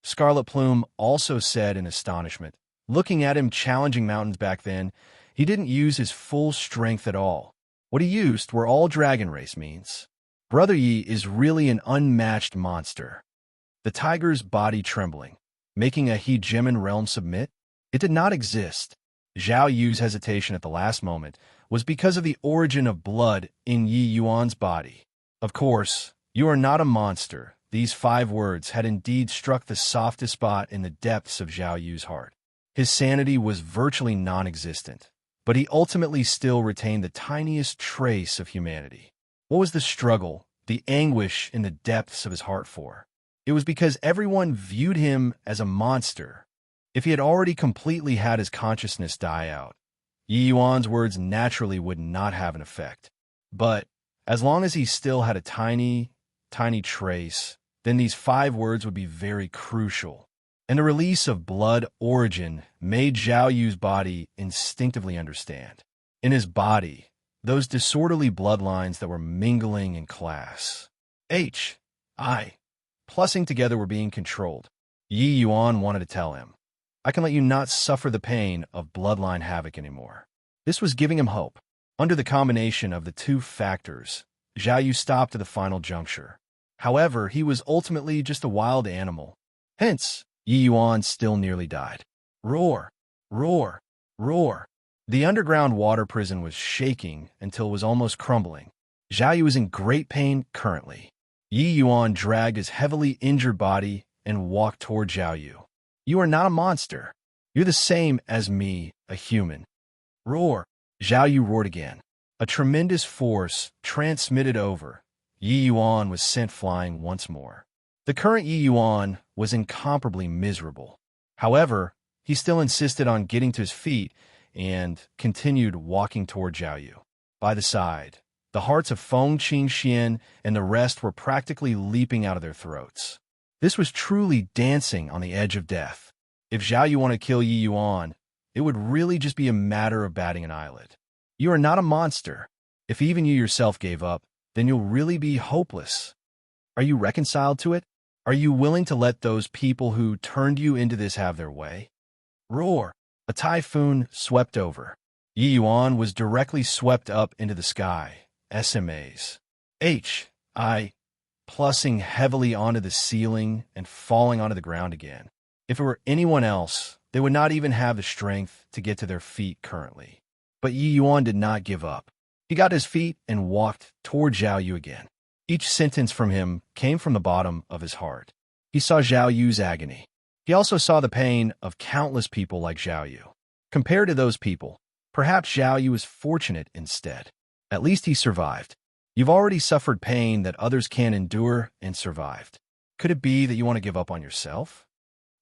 Scarlet Plume also said in astonishment. Looking at him challenging mountains back then, he didn't use his full strength at all. What he used were all dragon race means. Brother Yi is really an unmatched monster. The tiger's body trembling, making a He Jimin realm submit? It did not exist. Zhao Yu's hesitation at the last moment was because of the origin of blood in Yi Yuan's body. Of course, you are not a monster. These 5 words had indeed struck the softest spot in the depths of Zhao Yu's heart. His sanity was virtually non-existent, but he ultimately still retained the tiniest trace of humanity. What was the struggle, the anguish in the depths of his heart for? It was because everyone viewed him as a monster. If he had already completely had his consciousness die out, Yi Yuan's words naturally would not have an effect. But as long as he still had a tiny trace, then these 5 words would be very crucial. And the release of blood origin made Zhao Yu's body instinctively understand. In his body, those disorderly bloodlines that were mingling in class, plussing together were being controlled. Yi Yuan wanted to tell him, I can let you not suffer the pain of bloodline havoc anymore. This was giving him hope. Under the combination of the 2 factors, Zhao Yu stopped at the final juncture. However, he was ultimately just a wild animal. Hence, Yi Yuan still nearly died. Roar, roar, roar. The underground water prison was shaking until it was almost crumbling. Zhao Yu was in great pain currently. Yi Yuan dragged his heavily injured body and walked toward Zhao Yu. You are not a monster. You're the same as me, a human. Roar. Zhao Yu roared again. A tremendous force transmitted over. Yi Yuan was sent flying once more. The current Yi Yuan was incomparably miserable. However, he still insisted on getting to his feet and continued walking toward Zhao Yu. By the side, the hearts of Feng Qingxian and the rest were practically leaping out of their throats. This was truly dancing on the edge of death. If Zhao Yu wanted to kill Yi Yuan, it would really just be a matter of batting an eyelid. You are not a monster. If even you yourself gave up, then you'll really be hopeless. Are you reconciled to it? Are you willing to let those people who turned you into this have their way? Roar. A typhoon swept over. Yi Yuan was directly swept up into the sky. SMAs. Plussing heavily onto the ceiling and falling onto the ground again. If it were anyone else, they would not even have the strength to get to their feet currently. But Yi Yuan did not give up. He got his feet and walked toward Zhao Yu again. Each sentence from him came from the bottom of his heart. He saw Zhao Yu's agony. He also saw the pain of countless people like Zhao Yu. Compared to those people, perhaps Zhao Yu was fortunate instead. At least he survived. You've already suffered pain that others can't endure and survived. Could it be that you want to give up on yourself?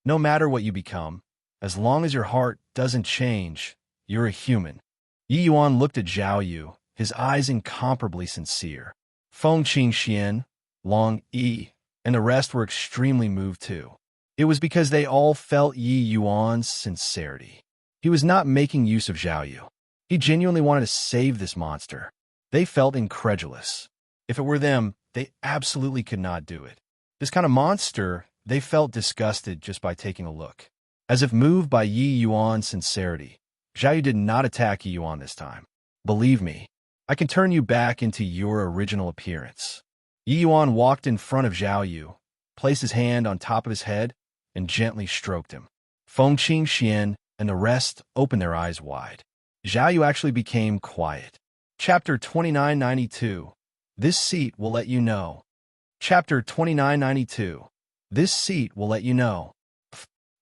No matter what you become, as long as your heart doesn't change, you're a human. Yi Yuan looked at Zhao Yu, his eyes incomparably sincere. Feng Qingxian, Long Yi, and the rest were extremely moved too. It was because they all felt Yi Yuan's sincerity. He was not making use of Zhao Yu. He genuinely wanted to save this monster. They felt incredulous. If it were them, they absolutely could not do it. This kind of monster, they felt disgusted just by taking a look. As if moved by Yi Yuan's sincerity, Zhao Yu did not attack Yi Yuan this time. Believe me, I can turn you back into your original appearance. Yi Yuan walked in front of Zhao Yu, placed his hand on top of his head, and gently stroked him. Feng Qingxian and the rest opened their eyes wide. Zhao Yu actually became quiet. Chapter 2992. This seat will let you know. Chapter 2992. This seat will let you know.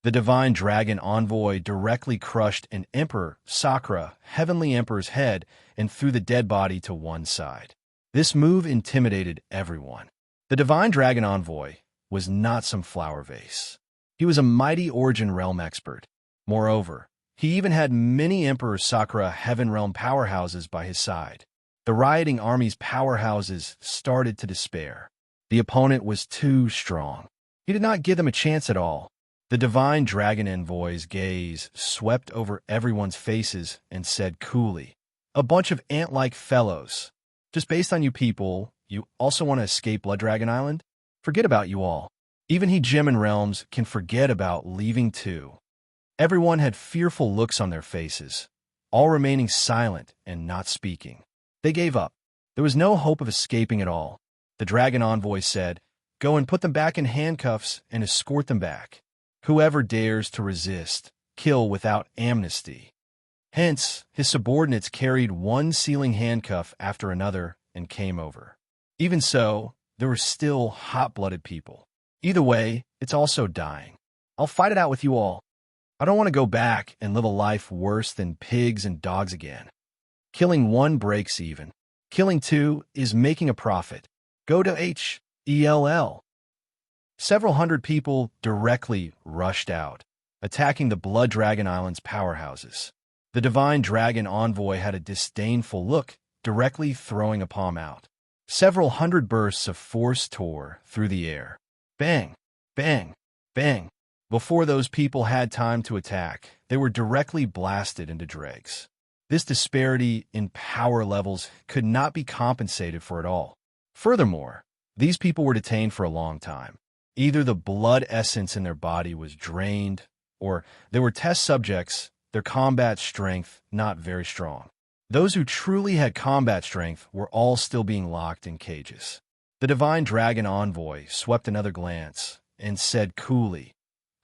The divine dragon envoy directly crushed an Emperor Sakura, Heavenly Emperor's head and threw the dead body to one side. This move intimidated everyone. The divine dragon envoy was not some flower vase. He was a mighty Origin Realm expert. Moreover, he even had many Emperor Sakura Heaven Realm powerhouses by his side. The rioting army's powerhouses started to despair. The opponent was too strong. He did not give them a chance at all. The divine dragon envoy's gaze swept over everyone's faces and said coolly, "A bunch of ant-like fellows. Just based on you people, you also want to escape Blood Dragon Island? Forget about you all. Even he Gemin realms can forget about leaving too." Everyone had fearful looks on their faces, all remaining silent and not speaking. They gave up. There was no hope of escaping at all. The dragon envoy said, "Go and put them back in handcuffs and escort them back. Whoever dares to resist, kill without amnesty." Hence, his subordinates carried one sealing handcuff after another and came over. Even so, there were still hot-blooded people. Either way, it's also dying. I'll fight it out with you all. I don't want to go back and live a life worse than pigs and dogs again. Killing one breaks even. Killing two is making a profit. Go to Hell. Several hundred people directly rushed out, attacking the Blood Dragon Island's powerhouses. The divine dragon envoy had a disdainful look, directly throwing a palm out. Several hundred bursts of force tore through the air. Bang, bang, bang. Before those people had time to attack, they were directly blasted into dregs. This disparity in power levels could not be compensated for at all. Furthermore, these people were detained for a long time. Either the blood essence in their body was drained, or they were test subjects, their combat strength not very strong. Those who truly had combat strength were all still being locked in cages. The divine dragon envoy swept another glance and said coolly,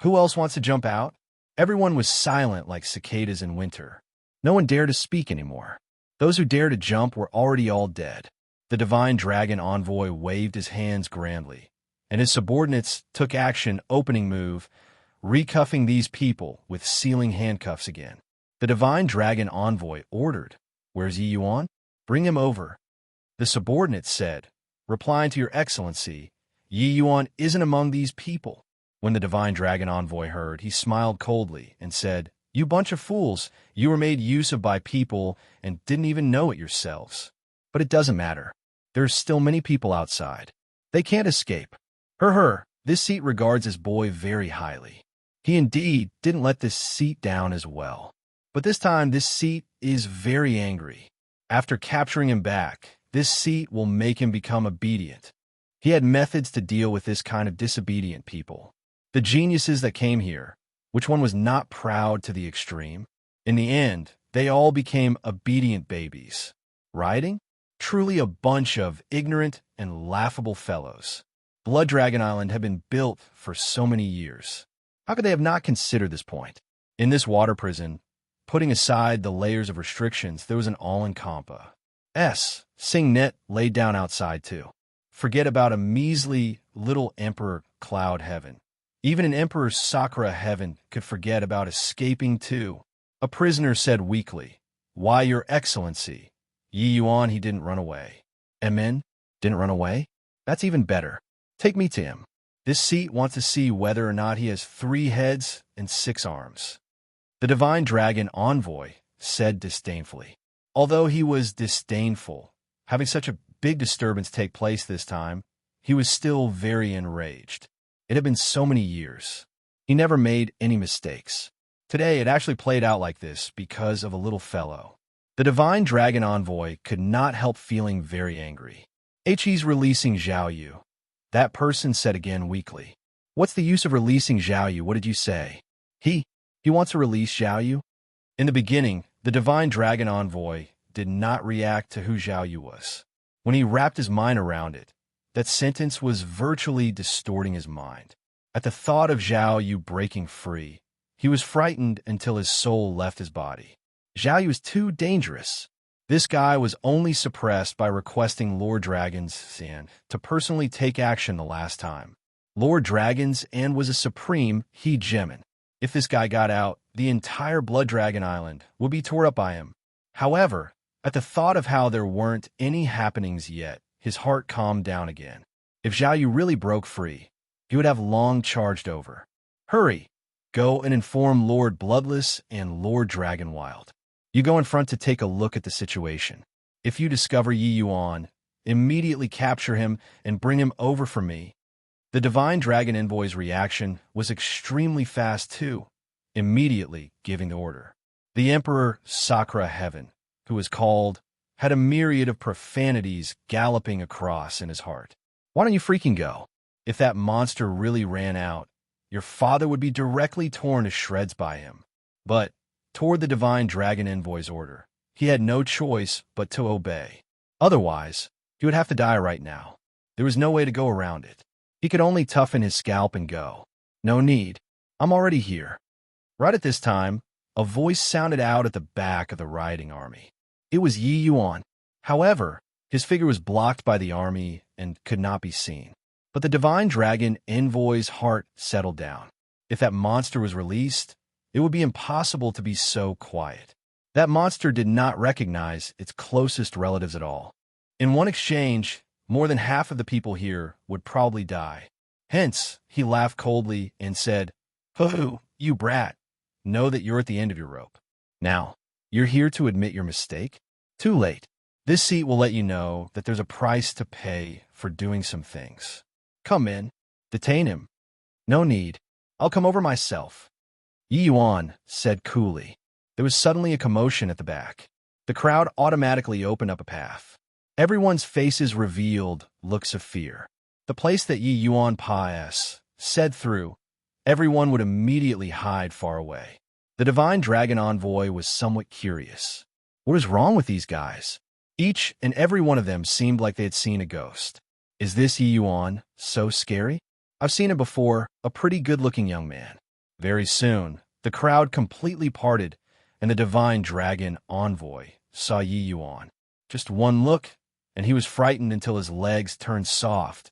"Who else wants to jump out?" Everyone was silent like cicadas in winter. No one dared to speak anymore. Those who dared to jump were already all dead. The divine dragon envoy waved his hands grandly, and his subordinates took action opening move, recuffing these people with sealing handcuffs again. The divine dragon envoy ordered, "Where's Yi Yuan? Bring him over." The subordinates said, replying to your excellency, "Yi Yuan isn't among these people." When the divine dragon envoy heard, he smiled coldly and said, "You bunch of fools, you were made use of by people and didn't even know it yourselves. But it doesn't matter. There's still many people outside. They can't escape. This seat regards his boy very highly. He indeed didn't let this seat down as well. But this time this seat is very angry. After capturing him back, this seat will make him become obedient." He had methods to deal with this kind of disobedient people. The geniuses that came here, which one was not proud to the extreme? In the end, they all became obedient babies. Rioting? Truly a bunch of ignorant and laughable fellows. Blood Dragon Island had been built for so many years. How could they have not considered this point? In this water prison, putting aside the layers of restrictions, there was an all-in-compa. Sing Net laid down outside too. Forget about a measly little Emperor Cloud Heaven. Even an Emperor Sakura Heaven could forget about escaping too. A prisoner said weakly, "Why, your excellency, Yi Yuan, he didn't run away." Emin didn't run away? That's even better. Take me to him. This seat wants to see whether or not he has 3 heads and 6 arms. The divine dragon envoy said disdainfully. Although he was disdainful, having such a big disturbance take place this time, he was still very enraged. It had been so many years. He never made any mistakes. Today it actually played out like this because of a little fellow. The divine dragon envoy could not help feeling very angry. He's releasing Zhao Yu. That person said again weakly. What's the use of releasing Zhao Yu? What did you say? He wants to release Zhao Yu? In the beginning, the divine dragon envoy did not react to who Zhao Yu was. When he wrapped his mind around it, that sentence was virtually distorting his mind. At the thought of Zhao Yu breaking free, he was frightened until his soul left his body. Zhao Yu is too dangerous. This guy was only suppressed by requesting Lord Dragon's and to personally take action the last time. Lord Dragon's and was a supreme Gemin. If this guy got out, the entire Blood Dragon Island would be tore up by him. However, at the thought of how there weren't any happenings yet, his heart calmed down again. If Zhao Yu really broke free, he would have long charged over. Hurry! Go and inform Lord Bloodless and Lord Dragonwild. You go in front to take a look at the situation. If you discover Yi Yuan, immediately capture him and bring him over for me." The divine dragon envoy's reaction was extremely fast too, immediately giving the order. The Emperor Sakura Heaven, who was called, had a myriad of profanities galloping across in his heart. "Why don't you freaking go? If that monster really ran out, your father would be directly torn to shreds by him." But, toward the divine dragon envoy's order, he had no choice but to obey. Otherwise, he would have to die right now. There was no way to go around it. He could only toughen his scalp and go. "No need. I'm already here." Right at this time, a voice sounded out at the back of the riding army. It was Yi Yuan. However, his figure was blocked by the army and could not be seen. But the divine dragon envoy's heart settled down. If that monster was released, it would be impossible to be so quiet. That monster did not recognize its closest relatives at all. In one exchange, more than half of the people here would probably die. Hence, he laughed coldly and said, "Hoo, you brat, know that you're at the end of your rope. Now, you're here to admit your mistake? Too late. This seat will let you know that there's a price to pay for doing some things. Come in. Detain him." "No need. I'll come over myself," Yi Yuan said coolly. There was suddenly a commotion at the back. The crowd automatically opened up a path. Everyone's faces revealed looks of fear. The place that Yi Yuan Paes said through, everyone would immediately hide far away. The divine dragon envoy was somewhat curious. What is wrong with these guys? Each and every one of them seemed like they had seen a ghost. Is this Yi Yuan so scary? I've seen him before, a pretty good-looking young man. Very soon, the crowd completely parted, and the divine dragon envoy saw Yi Yuan. Just one look, and he was frightened until his legs turned soft,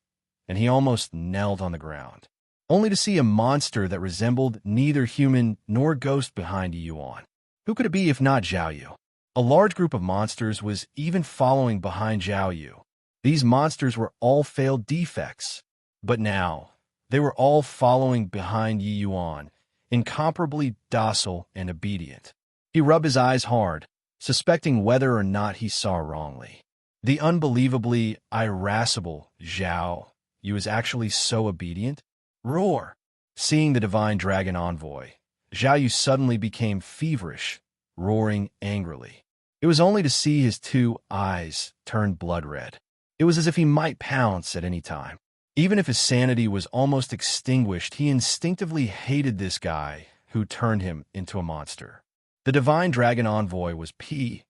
and he almost knelt on the ground, only to see a monster that resembled neither human nor ghost behind Yi Yuan. Who could it be if not Zhao Yu? A large group of monsters was even following behind Zhao Yu. These monsters were all failed defects, but now they were all following behind Yi Yuan, incomparably docile and obedient. He rubbed his eyes hard, suspecting whether or not he saw wrongly. The unbelievably irascible Zhao Yu was actually so obedient? Roar! Seeing the divine dragon envoy, Zhao Yu suddenly became feverish, roaring angrily. It was only to see his two eyes turn blood red. It was as if he might pounce at any time. Even if his sanity was almost extinguished, he instinctively hated this guy who turned him into a monster. The divine dragon envoy was P.I.S.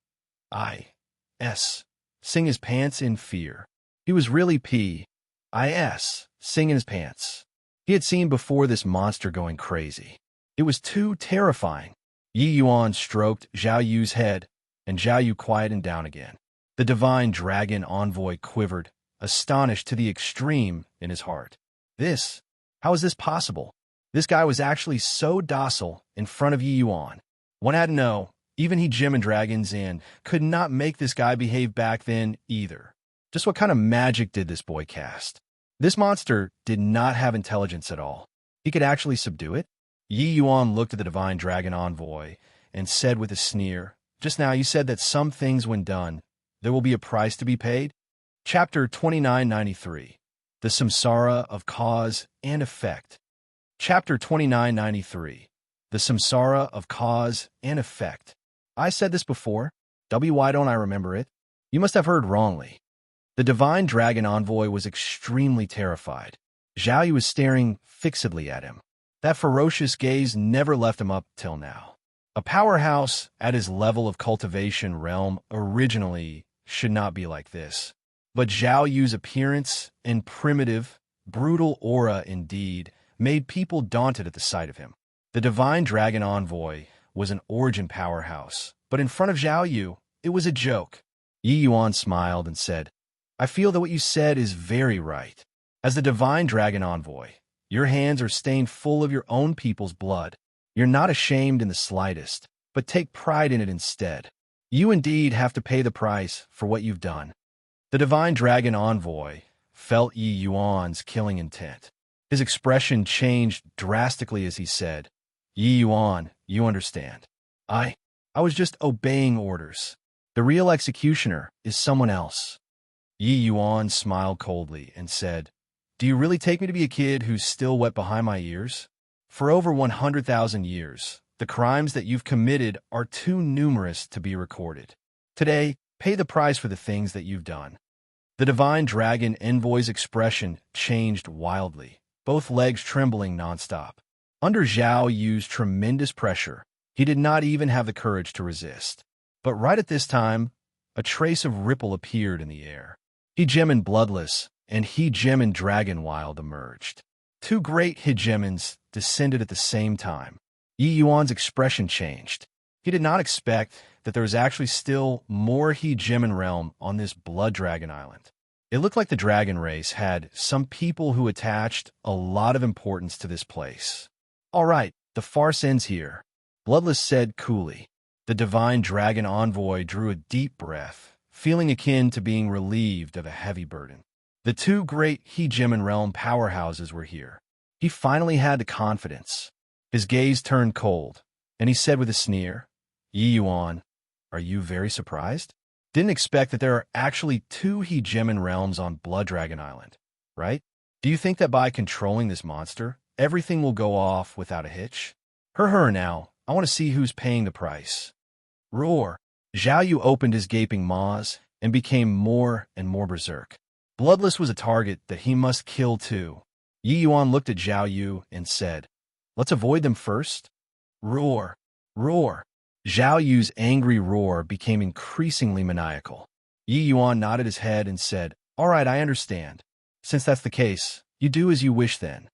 sing his pants in fear. He was really P.I.S. singing his pants. He had seen before this monster going crazy. It was too terrifying. Yi Yuan stroked Zhao Yu's head, and Zhao Yu quieted down again. The divine dragon envoy quivered, astonished to the extreme in his heart. How is this possible? This guy was actually so docile in front of Yi Yuan. One had to know, even he Gem and Dragons in could not make this guy behave back then either. Just what kind of magic did this boy cast? This monster did not have intelligence at all. He could actually subdue it? Yi Yuan looked at the divine dragon envoy and said with a sneer, "Just now you said that some things when done, there will be a price to be paid?" Chapter 2993, The Samsara of Cause and Effect. Chapter 2993, The Samsara of Cause and Effect. I said this before. Why don't I remember it? You must have heard wrongly. The divine dragon envoy was extremely terrified. Zhao Yu was staring fixedly at him. That ferocious gaze never left him up till now. A powerhouse at his level of cultivation realm originally should not be like this. But Zhao Yu's appearance and primitive, brutal aura indeed made people daunted at the sight of him. The divine dragon envoy was an origin powerhouse, but in front of Zhao Yu, it was a joke. Yi Yuan smiled and said, "I feel that what you said is very right. As the divine dragon envoy, your hands are stained full of your own people's blood. You're not ashamed in the slightest, but take pride in it instead. You indeed have to pay the price for what you've done." The divine dragon envoy felt Yi Yuan's killing intent. His expression changed drastically as he said, "Yi Yuan, you understand. I was just obeying orders. The real executioner is someone else. Yi Yuan smiled coldly and said, "Do you really take me to be a kid who's still wet behind my ears? For over 100,000 years, the crimes that you've committed are too numerous to be recorded. Today, pay the price for the things that you've done." The divine dragon envoy's expression changed wildly, both legs trembling nonstop. Under Zhao Yu's tremendous pressure, he did not even have the courage to resist. But right at this time, a trace of ripple appeared in the air. Hegemon Bloodless and Hegemon Dragonwild emerged. Two great hegemons descended at the same time. Yi Yuan's expression changed. He did not expect that there was actually still more hegemon realm on this blood dragon island. It looked like the dragon race had some people who attached a lot of importance to this place. "All right, the farce ends here," Bloodless said coolly. The divine dragon envoy drew a deep breath, feeling akin to being relieved of a heavy burden. The two great hegemon realm powerhouses were here. He finally had the confidence. His gaze turned cold, and he said with a sneer, "Yi Yuan, are you very surprised? Didn't expect that there are actually two hegemon realms on Blood Dragon Island, right? Do you think that by controlling this monster, everything will go off without a hitch? Now, I want to see who's paying the price." Roar! Zhao Yu opened his gaping maws and became more and more berserk. Bloodless was a target that he must kill too. Yi Yuan looked at Zhao Yu and said, "Let's avoid them first." Roar! Roar! Zhao Yu's angry roar became increasingly maniacal. Yi Yuan nodded his head and said, "All right, I understand. Since that's the case, you do as you wish then."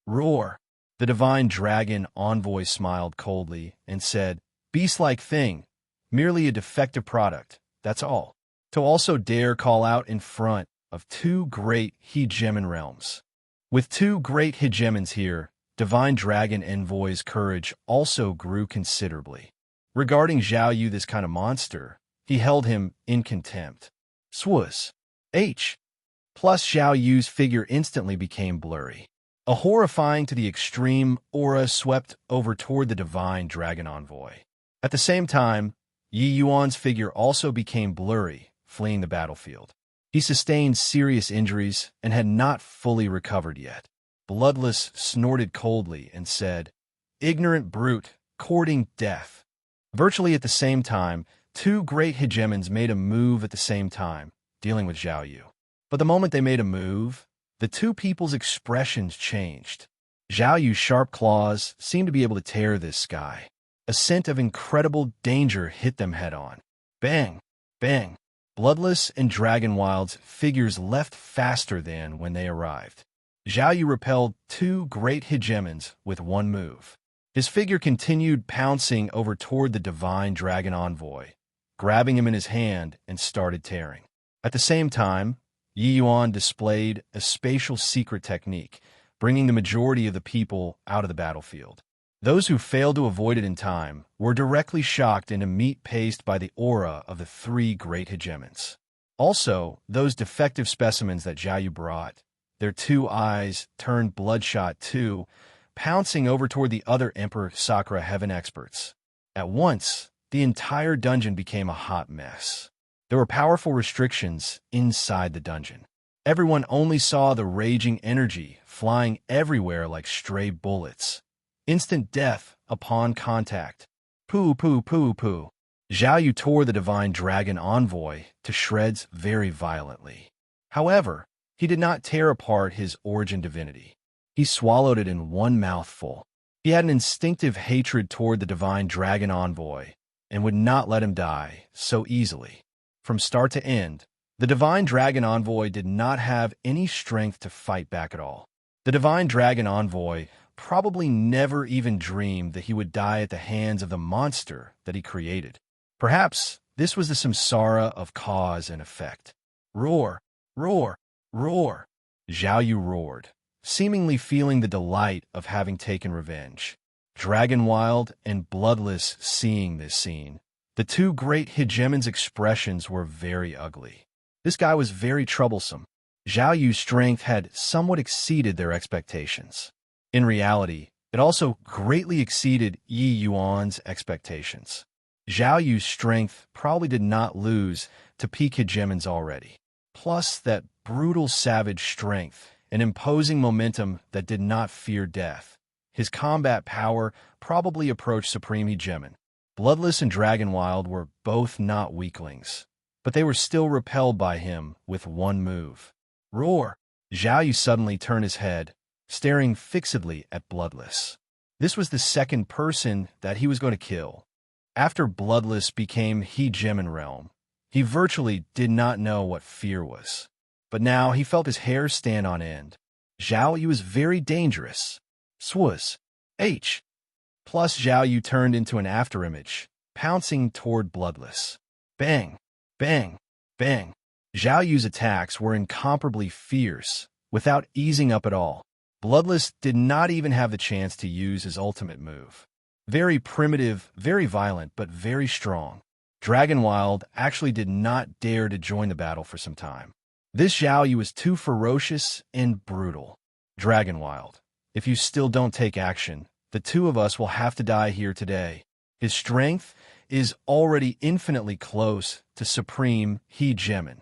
Roar! The divine dragon envoy smiled coldly and said, "Beast-like thing, merely a defective product, that's all. To also dare call out in front of two great hegemon realms." With two great hegemons here, divine dragon envoy's courage also grew considerably. Regarding Zhao Yu this kind of monster, he held him in contempt. Swus. H. Plus Zhao Yu's figure instantly became blurry. A horrifying to the extreme aura swept over toward the divine dragon envoy. At the same time, Yi Yuan's figure also became blurry, fleeing the battlefield. He sustained serious injuries and had not fully recovered yet. Bloodless snorted coldly and said, "Ignorant brute, courting death." Virtually at the same time, two great hegemons made a move at the same time, dealing with Zhao Yu. But the moment they made a move, the two people's expressions changed. Zhao Yu's sharp claws seemed to be able to tear this sky. A scent of incredible danger hit them head-on. Bang! Bang! Bloodless and Dragonwild's figures left faster than when they arrived. Zhao Yu repelled two great hegemons with one move. His figure continued pouncing over toward the divine dragon envoy, grabbing him in his hand and started tearing. At the same time, Yi Yuan displayed a spatial secret technique, bringing the majority of the people out of the battlefield. Those who failed to avoid it in time were directly shocked into meat paste by the aura of the three great hegemons. Also, those defective specimens that Zhao Yu brought, their two eyes turned bloodshot too, pouncing over toward the other Emperor Sakura Heaven experts. At once, the entire dungeon became a hot mess. There were powerful restrictions inside the dungeon. Everyone only saw the raging energy flying everywhere like stray bullets. Instant death upon contact. Poo, poo, poo, poo. Zhao Yu tore the divine dragon envoy to shreds very violently. However, he did not tear apart his origin divinity. He swallowed it in one mouthful. He had an instinctive hatred toward the divine dragon envoy and would not let him die so easily. From start to end, the divine dragon envoy did not have any strength to fight back at all. The divine dragon envoy probably never even dreamed that he would die at the hands of the monster that he created. Perhaps this was the samsara of cause and effect. Roar, roar, roar. Zhao Yu roared, seemingly feeling the delight of having taken revenge. Dragonwild and Bloodless seeing this scene, the two great hegemons' expressions were very ugly. This guy was very troublesome. Zhao Yu's strength had somewhat exceeded their expectations. In reality, it also greatly exceeded Yi Yuan's expectations. Zhao Yu's strength probably did not lose to peak hegemons already. Plus that brutal savage strength, an imposing momentum that did not fear death. His combat power probably approached supreme hegemon. Bloodless and Dragonwild were both not weaklings, but they were still repelled by him with one move. Roar! Zhao Yu suddenly turned his head, staring fixedly at Bloodless. This was the second person that he was going to kill. After Bloodless became hegemon realm, he virtually did not know what fear was. But now he felt his hair stand on end. Zhao Yu was very dangerous. Swaz. H. Plus Zhao Yu turned into an afterimage, pouncing toward Bloodless. Bang! Bang! Bang! Zhao Yu's attacks were incomparably fierce, without easing up at all. Bloodless did not even have the chance to use his ultimate move. Very primitive, very violent, but very strong. Dragonwild actually did not dare to join the battle for some time. This Zhao Yu was too ferocious and brutal. Dragonwild, if you still don't take action, the two of us will have to die here today. His strength is already infinitely close to supreme hegemon.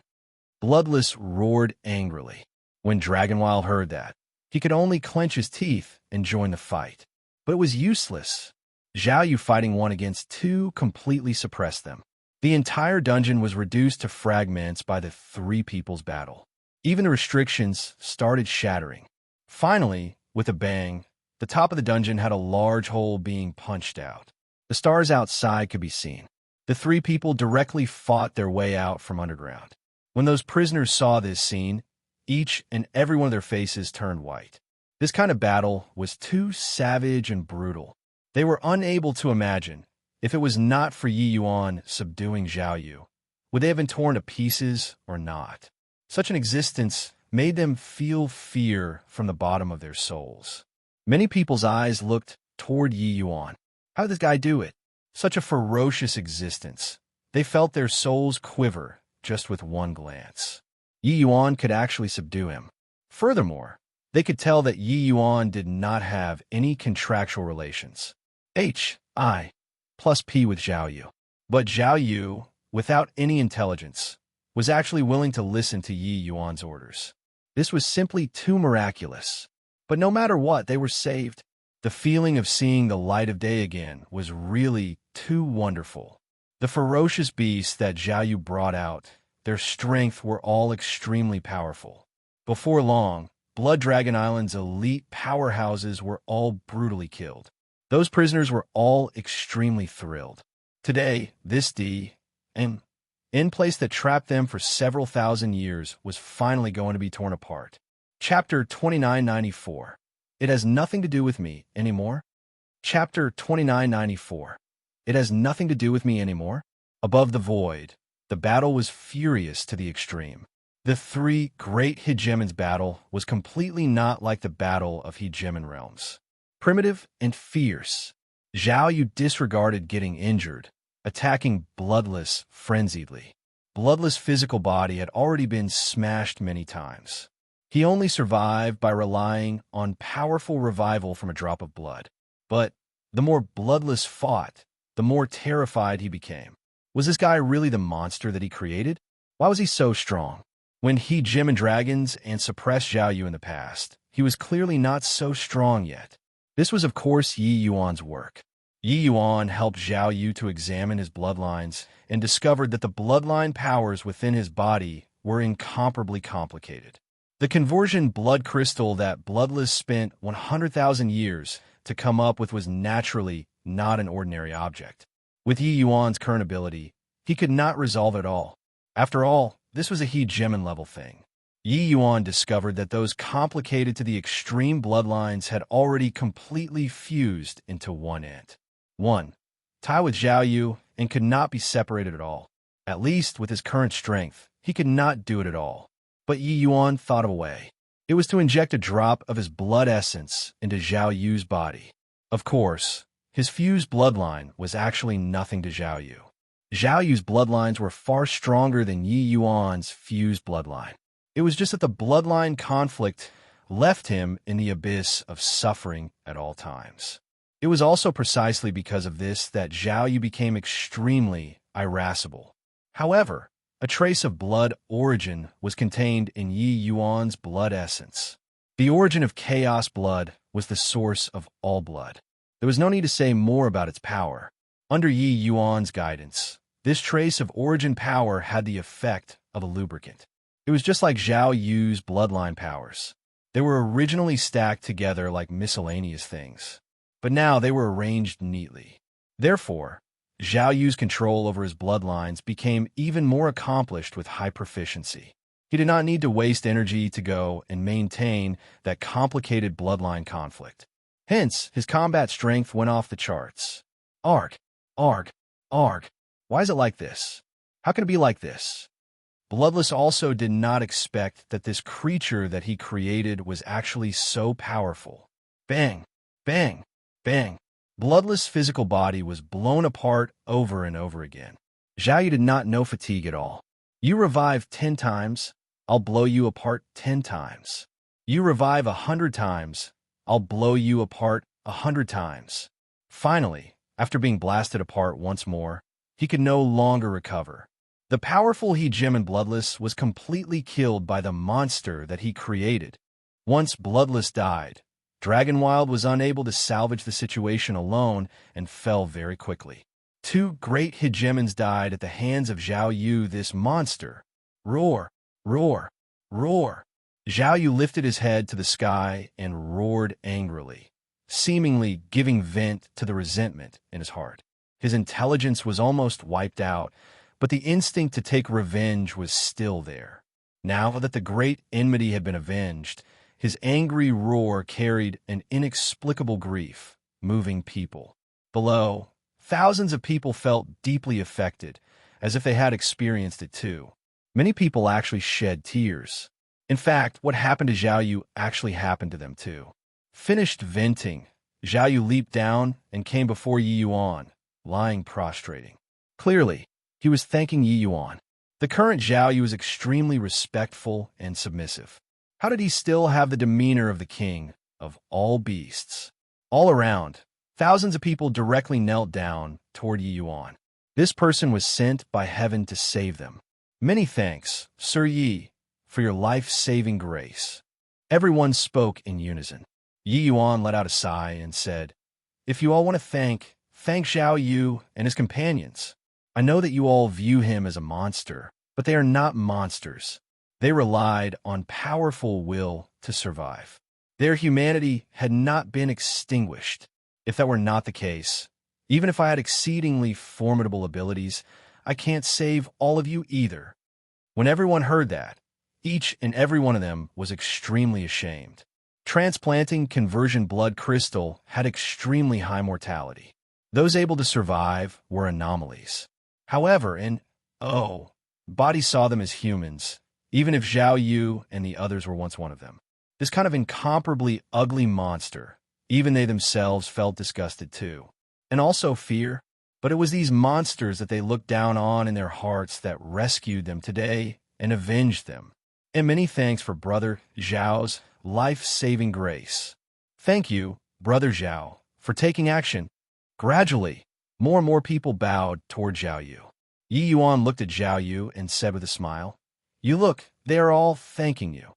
Bloodless roared angrily. When Dragonwild heard that, he could only clench his teeth and join the fight. But it was useless. Zhao Yu fighting one against two completely suppressed them. The entire dungeon was reduced to fragments by the three people's battle. Even the restrictions started shattering. Finally, with a bang, the top of the dungeon had a large hole being punched out. The stars outside could be seen. The three people directly fought their way out from underground. When those prisoners saw this scene, each and every one of their faces turned white. This kind of battle was too savage and brutal. They were unable to imagine, if it was not for Yi Yuan subduing Zhao Yu, would they have been torn to pieces or not? Such an existence made them feel fear from the bottom of their souls. Many people's eyes looked toward Yi Yuan. How did this guy do it? Such a ferocious existence. They felt their souls quiver just with one glance. Yi Yuan could actually subdue him. Furthermore, they could tell that Yi Yuan did not have any contractual relations. H.I. plus P with Zhao Yu. But Zhao Yu, without any intelligence, was actually willing to listen to Yi Yuan's orders. This was simply too miraculous. But no matter what, they were saved. The feeling of seeing the light of day again was really too wonderful. The ferocious beasts that Zhao Yu brought out, their strength were all extremely powerful. Before long, Blood Dragon Island's elite powerhouses were all brutally killed. Those prisoners were all extremely thrilled. Today, this in place that trapped them for several thousand years was finally going to be torn apart. Chapter 2994. It has nothing to do with me anymore. Chapter 2994. It has nothing to do with me anymore. Above the void, the battle was furious to the extreme. The three great hegemons battle was completely not like the battle of hegemon realms. Primitive and fierce. Zhao Yu disregarded getting injured, attacking Bloodless frenziedly. Bloodless' physical body had already been smashed many times. He only survived by relying on powerful revival from a drop of blood. But the more Bloodless fought, the more terrified he became. Was this guy really the monster that he created? Why was he so strong? When he hegemoned dragons and suppressed Zhao Yu in the past, he was clearly not so strong yet. This was, of course, Yi Yuan's work. Yi Yuan helped Zhao Yu to examine his bloodlines and discovered that the bloodline powers within his body were incomparably complicated. The conversion blood crystal that Bloodless spent 100,000 years to come up with was naturally not an ordinary object. With Yi Yuan's current ability, he could not resolve it all. After all, this was a hegemon level thing. Yi Yuan discovered that those complicated to the extreme bloodlines had already completely fused into one ent. One, tied with Zhao Yu and could not be separated at all. At least with his current strength, he could not do it at all. But Yi Yuan thought of a way. It was to inject a drop of his blood essence into Zhao Yu's body. Of course, his fused bloodline was actually nothing to Zhao Yu. Zhao Yu's bloodlines were far stronger than Yi Yuan's fused bloodline. It was just that the bloodline conflict left him in the abyss of suffering at all times. It was also precisely because of this that Zhao Yu became extremely irascible. However, a trace of blood origin was contained in Yi Yuan's blood essence. The origin of chaos blood was the source of all blood. There was no need to say more about its power. Under Yi Yuan's guidance, this trace of origin power had the effect of a lubricant. It was just like Zhao Yu's bloodline powers. They were originally stacked together like miscellaneous things, but now they were arranged neatly. Therefore, Zhao Yu's control over his bloodlines became even more accomplished with high proficiency. He did not need to waste energy to go and maintain that complicated bloodline conflict. Hence, his combat strength went off the charts. Arg, arg, arg. Why is it like this? How can it be like this? Bloodless also did not expect that this creature that he created was actually so powerful. Bang, bang, bang. Bloodless' physical body was blown apart over and over again. Zhao Yu did not know fatigue at all. You revive 10 times, I'll blow you apart 10 times. You revive 100 times, I'll blow you apart 100 times. Finally, after being blasted apart once more, he could no longer recover. The powerful He Jimin Bloodless was completely killed by the monster that he created. Once Bloodless died, Dragonwild was unable to salvage the situation alone and fell very quickly. 2 great hegemons died at the hands of Zhao Yu, this monster. Roar, roar, roar. Zhao Yu lifted his head to the sky and roared angrily, seemingly giving vent to the resentment in his heart. His intelligence was almost wiped out, but the instinct to take revenge was still there. Now that the great enmity had been avenged, his angry roar carried an inexplicable grief, moving people. Below, thousands of people felt deeply affected, as if they had experienced it too. Many people actually shed tears. In fact, what happened to Zhao Yu actually happened to them too. Finished venting, Zhao Yu leaped down and came before Yi Yuan, lying prostrating. Clearly, he was thanking Yi Yuan. The current Zhao Yu was extremely respectful and submissive. How did he still have the demeanor of the king of all beasts? All around, thousands of people directly knelt down toward Yi Yuan. This person was sent by heaven to save them. Many thanks, Sir Yi, for your life-saving grace. Everyone spoke in unison. Yi Yuan let out a sigh and said, If you all want to thank Zhao Yu and his companions. I know that you all view him as a monster, but they are not monsters. They relied on powerful will to survive. Their humanity had not been extinguished. If that were not the case, even if I had exceedingly formidable abilities, I can't save all of you either. When everyone heard that, each and every one of them was extremely ashamed. Transplanting conversion blood crystal had extremely high mortality. Those able to survive were anomalies. However, body saw them as humans, even if Zhao Yu and the others were once one of them. This kind of incomparably ugly monster, even they themselves felt disgusted too. And also fear. But it was these monsters that they looked down on in their hearts that rescued them today and avenged them. And many thanks for Brother Zhao's life-saving grace. Thank you, Brother Zhao, for taking action. Gradually, more and more people bowed toward Zhao Yu. Yi Yuan looked at Zhao Yu and said with a smile, You look, they are all thanking you.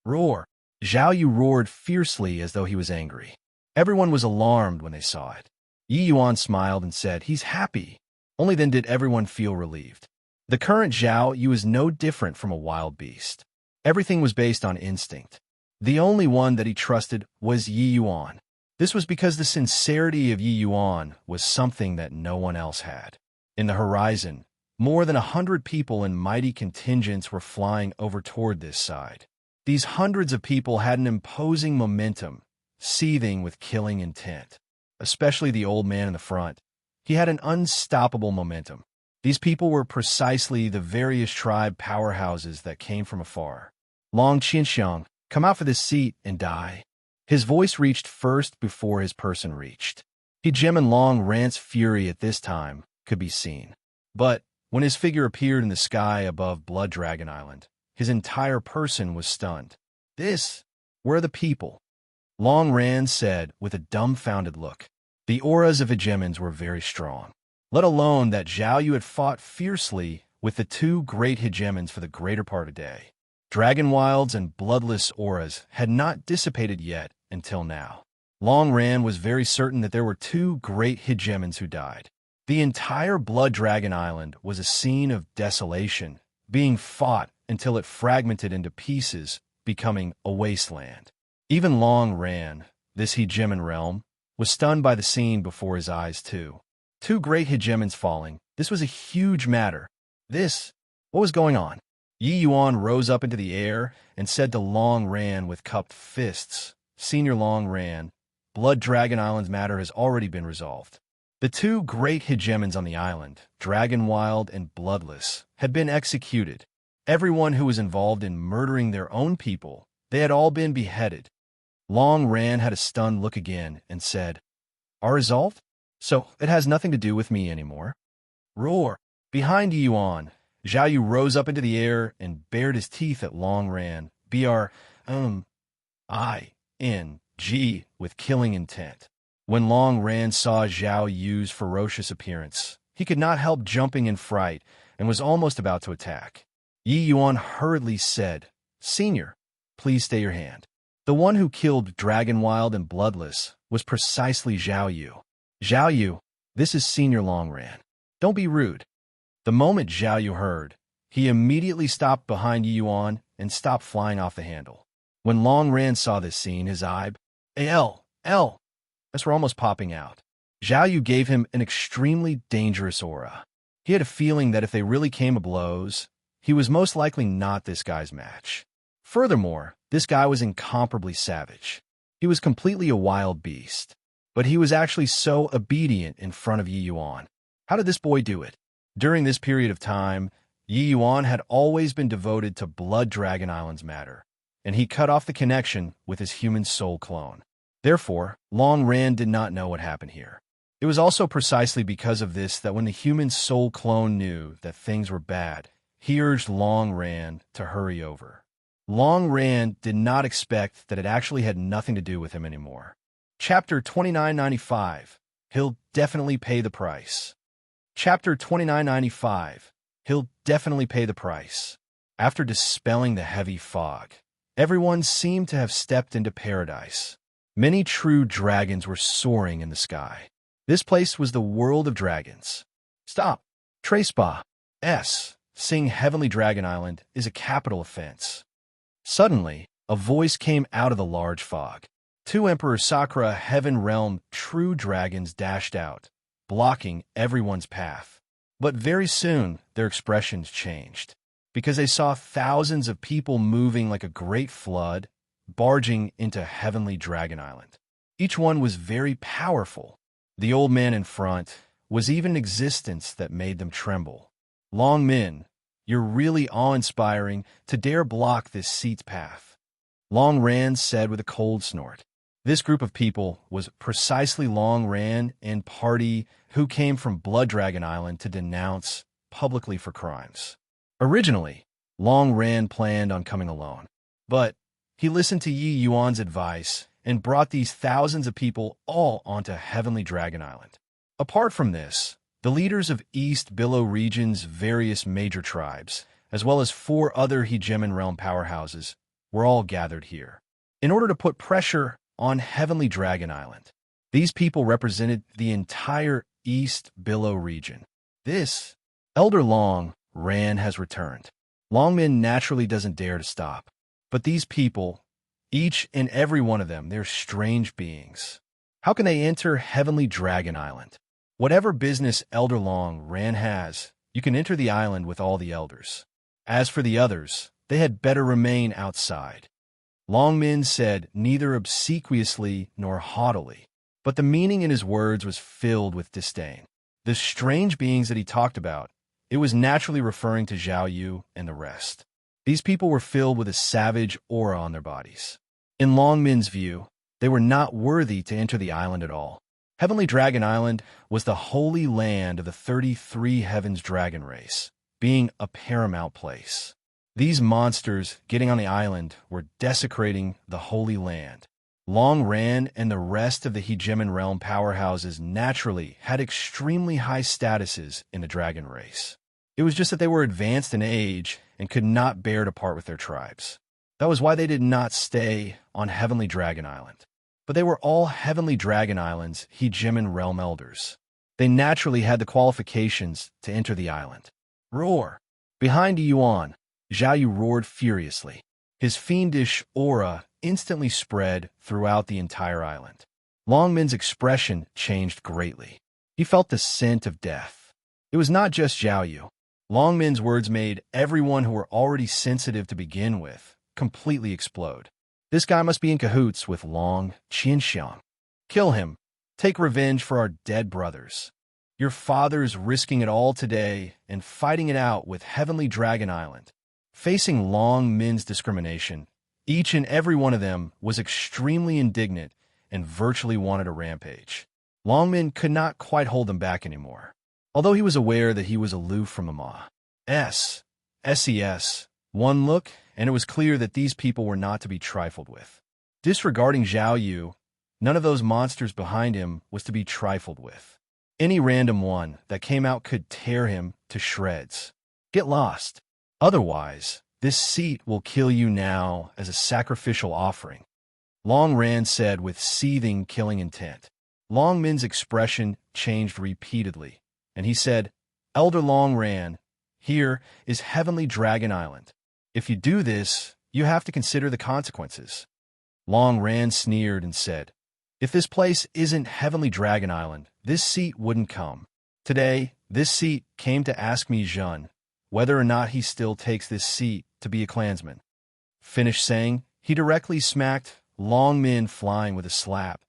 Roar. Zhao Yu roared fiercely as though he was angry. Everyone was alarmed when they saw it. Yi Yuan smiled and said, He's happy. Only then did everyone feel relieved. The current Zhao Yu is no different from a wild beast. Everything was based on instinct. The only one that he trusted was Yi Yuan. This was because the sincerity of Yi Yuan was something that no one else had. In the horizon, more than 100 people in mighty contingents were flying over toward this side. These hundreds of people had an imposing momentum, seething with killing intent. Especially the old man in the front. He had an unstoppable momentum. These people were precisely the various tribe powerhouses that came from afar. Long Qinxiang, come out for this seat and die. His voice reached first before his person reached. He Jimin Long Rant's fury at this time could be seen. But when his figure appeared in the sky above Blood Dragon Island, his entire person was stunned. Where are the people? Long Ran said with a dumbfounded look. The auras of hegemons were very strong, let alone that Zhao Yu had fought fiercely with the two great hegemons for the greater part of the day. Dragon wilds and bloodless auras had not dissipated yet until now. Long Ran was very certain that there were two great hegemons who died. The entire Blood Dragon Island was a scene of desolation, being fought until it fragmented into pieces, becoming a wasteland. Even Long Ran, this hegemon realm, was stunned by the scene before his eyes too. Two great hegemons falling, this was a huge matter. What was going on? Yi Yuan rose up into the air and said to Long Ran with cupped fists, "Senior Long Ran, Blood Dragon Island's matter has already been resolved. The two great hegemons on the island, Dragon Wild and Bloodless, had been executed. Everyone who was involved in murdering their own people, they had all been beheaded." Long Ran had a stunned look again and said, "Are resolved? So it has nothing to do with me anymore." Roar! Behind Yi Yuan, Zhao Yu rose up into the air and bared his teeth at Long Ran, B-R-I-N-G, with killing intent. When Long Ran saw Zhao Yu's ferocious appearance, he could not help jumping in fright and was almost about to attack. Yi Yuan hurriedly said, "Senior, please stay your hand." The one who killed Dragon Wild and Bloodless was precisely Zhao Yu. "Zhao Yu, this is Senior Long Ran. Don't be rude." The moment Zhao Yu heard, he immediately stopped behind Yi Yuan and stopped flying off the handle. When Long Ran saw this scene, his eyes were almost popping out. Zhao Yu gave him an extremely dangerous aura. He had a feeling that if they really came to blows, he was most likely not this guy's match. Furthermore, this guy was incomparably savage. He was completely a wild beast, but he was actually so obedient in front of Yi Yuan. How did this boy do it? During this period of time, Yi Yuan had always been devoted to Blood Dragon Island's matter, and he cut off the connection with his human soul clone. Therefore, Long Ran did not know what happened here. It was also precisely because of this that when the human soul clone knew that things were bad, he urged Long Ran to hurry over. Long Ran did not expect that it actually had nothing to do with him anymore. Chapter 2995. He'll definitely pay the price. Chapter 2995. He'll definitely pay the price. After dispelling the heavy fog, everyone seemed to have stepped into paradise. Many true dragons were soaring in the sky. This place was the world of dragons. Stop. Trespa. Seeing Heavenly Dragon Island is a capital offense. Suddenly, a voice came out of the large fog. Two Emperor Sakura Heaven Realm true dragons dashed out, blocking everyone's path. But very soon, their expressions changed, because they saw thousands of people moving like a great flood, barging into Heavenly Dragon Island. Each one was very powerful. The old man in front was even an existence that made them tremble. "Long Min, you're really awe-inspiring to dare block this seat's path," Long Ran said with a cold snort. This group of people was precisely Long Ran and party who came from Blood Dragon Island to denounce publicly for crimes. Originally, Long Ran planned on coming alone, but he listened to Yi Yuan's advice and brought these thousands of people all onto Heavenly Dragon Island. Apart from this, the leaders of East Billow region's various major tribes, as well as 4 other hegemon realm powerhouses, were all gathered here. In order to put pressure on Heavenly Dragon Island, these people represented the entire East Billow region. This Elder Long Ran has returned. Longmin naturally doesn't dare to stop. But these people, each and every one of them, they're strange beings. How can they enter Heavenly Dragon Island? Whatever business Elder Long Ran has, you can enter the island with all the elders. As for the others, they had better remain outside. Longmin said neither obsequiously nor haughtily, but the meaning in his words was filled with disdain. The strange beings that he talked about, it was naturally referring to Zhao Yu and the rest. These people were filled with a savage aura on their bodies. In Longmin's view, they were not worthy to enter the island at all. Heavenly Dragon Island was the holy land of the 33 Heavens dragon race, being a paramount place. These monsters getting on the island were desecrating the holy land. Long Ran and the rest of the Hegemon realm powerhouses naturally had extremely high statuses in the dragon race. It was just that they were advanced in age and could not bear to part with their tribes. That was why they did not stay on Heavenly Dragon Island. But they were all Heavenly Dragon Island's Hegemon realm elders. They naturally had the qualifications to enter the island. Roar! Behind Yuan, Zhao Yu roared furiously. His fiendish aura instantly spread throughout the entire island. Long Min's expression changed greatly. He felt the scent of death. It was not just Zhao Yu. Long Min's words made everyone who were already sensitive to begin with completely explode. This guy must be in cahoots with Long Qianxiang. Kill him. Take revenge for our dead brothers. Your father's risking it all today and fighting it out with Heavenly Dragon Island. Facing Long Min's discrimination, each and every one of them was extremely indignant and virtually wanted a rampage. Long Min could not quite hold them back anymore. Although he was aware that he was aloof from the SES, one look, and it was clear that these people were not to be trifled with. Disregarding Zhao Yu, none of those monsters behind him was to be trifled with. Any random one that came out could tear him to shreds. Get lost. Otherwise, this seat will kill you now as a sacrificial offering. Long Ran said with seething killing intent. Long Min's expression changed repeatedly, and he said, Elder Long Ran, here is Heavenly Dragon Island. If you do this, you have to consider the consequences. Long Ran sneered and said, if this place isn't Heavenly Dragon Island, this seat wouldn't come. Today, this seat came to ask me Zhun whether or not he still takes this seat to be a clansman. Finished saying, he directly smacked Long Min flying with a slap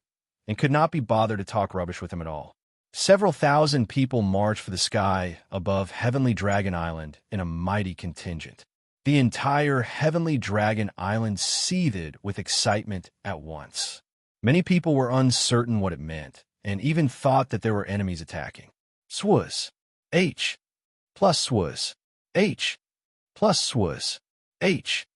and could not be bothered to talk rubbish with him at all. Several thousand people marched for the sky above Heavenly Dragon Island in a mighty contingent. The entire Heavenly Dragon Island seethed with excitement at once. Many people were uncertain what it meant, and even thought that there were enemies attacking. Swuz. H. Plus swuz. H. Plus swuz. H.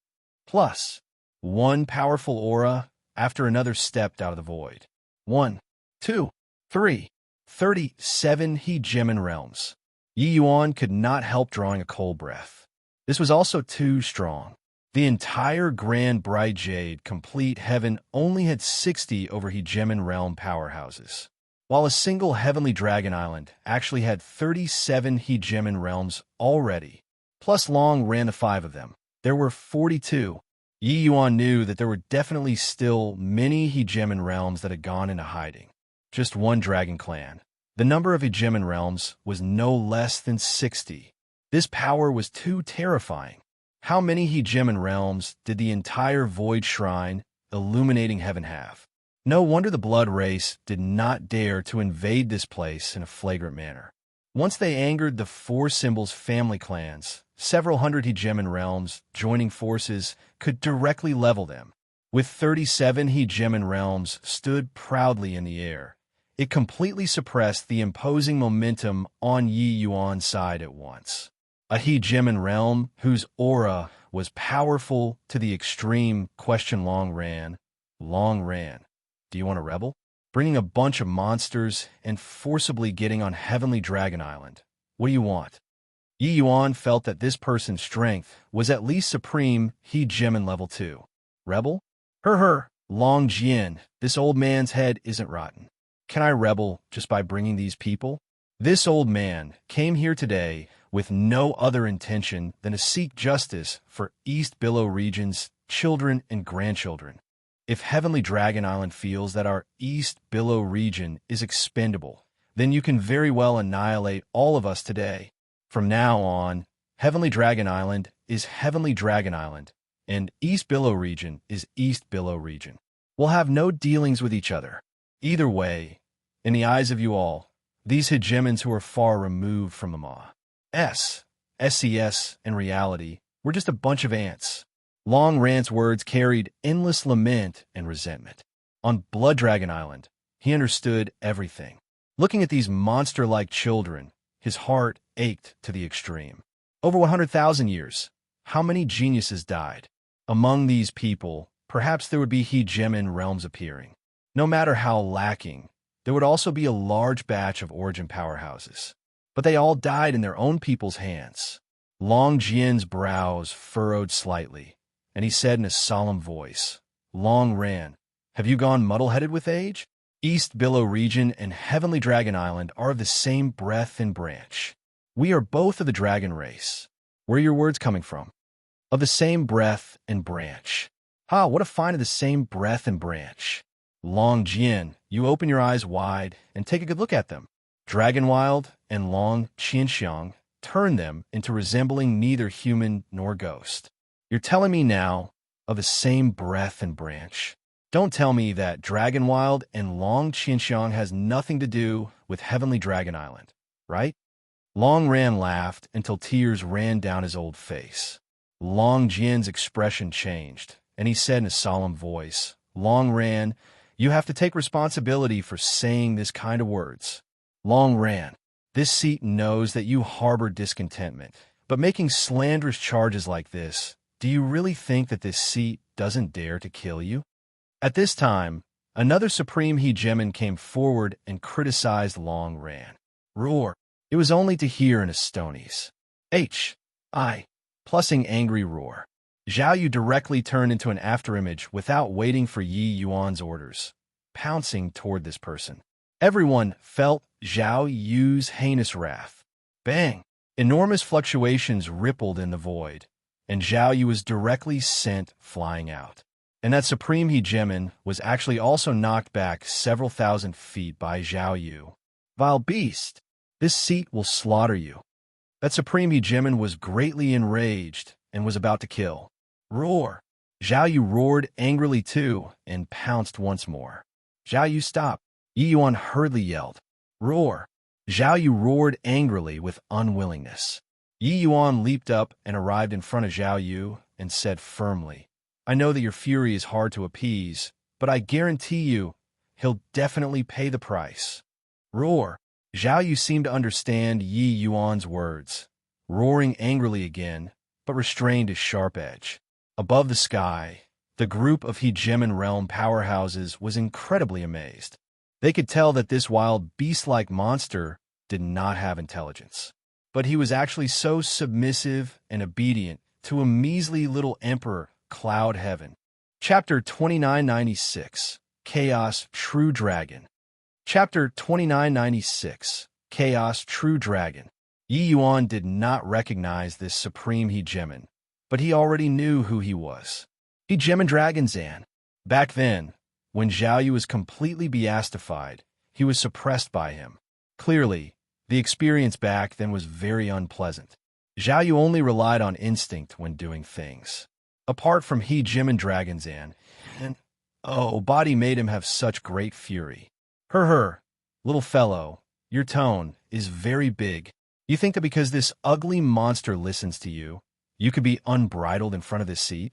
Plus. One powerful aura after another stepped out of the void. 1, 2, 3. 37 Hegemon realms. Yi Yuan could not help drawing a cold breath. This was also too strong. The entire Grand Bright Jade Complete Heaven only had 60 over Hegemon realm powerhouses, while a single Heavenly Dragon Island actually had 37 Hegemon realms already, plus Long Ran the 5 of them. There were 42. Yi Yuan knew that there were definitely still many Hegemon realms that had gone into hiding. Just one dragon clan. The number of Hegemon realms was no less than 60. This power was too terrifying. How many Hegemon realms did the entire Void Shrine illuminating heaven have? No wonder the Blood Race did not dare to invade this place in a flagrant manner. Once they angered the Four Symbols family clans, several hundred Hegemon realms joining forces could directly level them. With 37 Hegemon realms stood proudly in the air, it completely suppressed the imposing momentum on Yi Yuan's side at once. A Hegemon realm whose aura was powerful to the extreme questioned Long Ran. Long Ran, do you want to rebel? Bringing a bunch of monsters and forcibly getting on Heavenly Dragon Island. What do you want? Yi Yuan felt that this person's strength was at least supreme Hegemon level 2. Rebel? Long Jian, this old man's head isn't rotten. Can I rebel just by bringing these people? This old man came here today with no other intention than to seek justice for East Billow region's children and grandchildren. If Heavenly Dragon Island feels that our East Billow region is expendable, then you can very well annihilate all of us today. From now on, Heavenly Dragon Island is Heavenly Dragon Island, and East Billow region is East Billow region. We'll have no dealings with each other. Either way, in the eyes of you all, these Hegemons who are far removed from the SES in reality were just a bunch of ants. Long Ran's words carried endless lament and resentment. On Blood Dragon Island, he understood everything. Looking at these monster-like children, his heart ached to the extreme. Over 100,000 years, how many geniuses died? Among these people, perhaps there would be hegemon realms appearing. No matter how lacking, there would also be a large batch of origin powerhouses. But they all died in their own people's hands. Long Jian's brows furrowed slightly, and he said in a solemn voice, Long Ran, have you gone muddle-headed with age? East Billow region and Heavenly Dragon Island are of the same breath and branch. We are both of the dragon race. Where are your words coming from? Of the same breath and branch. Ha, what a fine of the same breath and branch. Long Jian, you open your eyes wide and take a good look at them. Dragonwild and Long Qianxiang turn them into resembling neither human nor ghost. You're telling me now of the same breath and branch. Don't tell me that Dragonwild and Long Qianxiang has nothing to do with Heavenly Dragon Island, right? Long Ran laughed until tears ran down his old face. Long Jian's expression changed, and he said in a solemn voice, Long Ran, you have to take responsibility for saying this kind of words. Long Ran, this seat knows that you harbor discontentment, but making slanderous charges like this, do you really think that this seat doesn't dare to kill you? At this time, another supreme hegemon came forward and criticized Long Ran. Roar. It was only to hear in a Stonies. Plusing angry roar. Zhao Yu directly turned into an afterimage without waiting for Yi Yuan's orders, pouncing toward this person. Everyone felt Zhao Yu's heinous wrath. Bang! Enormous fluctuations rippled in the void, and Zhao Yu was directly sent flying out. And that supreme hegemon was actually also knocked back several thousand feet by Zhao Yu. Vile beast! This seat will slaughter you. That supreme hegemon was greatly enraged and was about to kill. Roar! Zhao Yu roared angrily too and pounced once more. Zhao Yu, stop! Yi Yuan hurriedly yelled. Roar! Zhao Yu roared angrily with unwillingness. Yi Yuan leaped up and arrived in front of Zhao Yu and said firmly, I know that your fury is hard to appease, but I guarantee you, he'll definitely pay the price. Roar! Zhao Yu seemed to understand Yi Yuan's words, roaring angrily again, but restrained his sharp edge. Above the sky, the group of hegemon realm powerhouses was incredibly amazed. They could tell that this wild beast-like monster did not have intelligence, but he was actually so submissive and obedient to a measly little emperor, Cloud Heaven. Chapter 2996, Chaos True Dragon. Chapter 2996, Chaos True Dragon. Yi Yuan did not recognize this supreme hegemon, but he already knew who he was. Hegemon Dragon Zan. Back then, when Zhao Yu was completely beastified, he was suppressed by him. Clearly, the experience back then was very unpleasant. Zhao Yu only relied on instinct when doing things. Apart from hegemon Dragon Zan, and body made him have such great fury. Little fellow, your tone is very big. You think that because this ugly monster listens to you, you could be unbridled in front of this seat?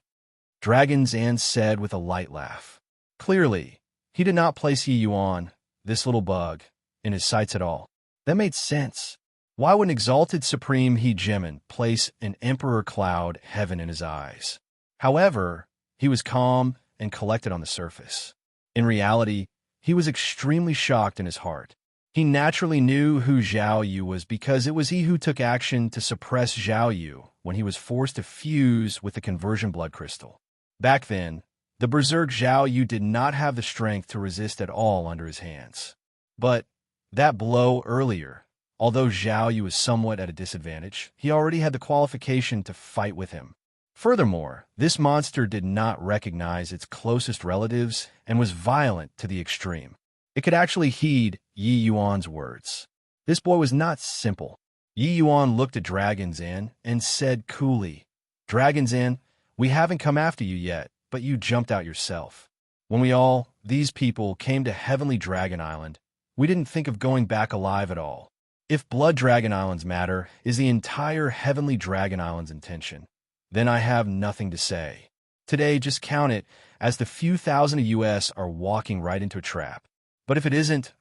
Dragon Zan said with a light laugh. Clearly, he did not place Yi Yuan, this little bug, in his sights at all. That made sense. Why would an exalted supreme hegemon place an Emperor Cloud Heaven in his eyes? However, he was calm and collected on the surface. In reality, he was extremely shocked in his heart. He naturally knew who Zhao Yu was because it was he who took action to suppress Zhao Yu when he was forced to fuse with the conversion blood crystal. Back then, the berserk Zhao Yu did not have the strength to resist at all under his hands. But that blow earlier, although Zhao Yu was somewhat at a disadvantage, he already had the qualification to fight with him. Furthermore, this monster did not recognize its closest relatives and was violent to the extreme. It could actually heed Yi Yuan's words. This boy was not simple. Yi Yuan looked at Dragon Zan and said coolly, Dragon Zan, we haven't come after you yet, but you jumped out yourself. When these people, came to Heavenly Dragon Island, we didn't think of going back alive at all. If Blood Dragon Island's matter is the entire Heavenly Dragon Island's intention, then I have nothing to say. Today, just count it as the few thousand of US are walking right into a trap. But if it isn't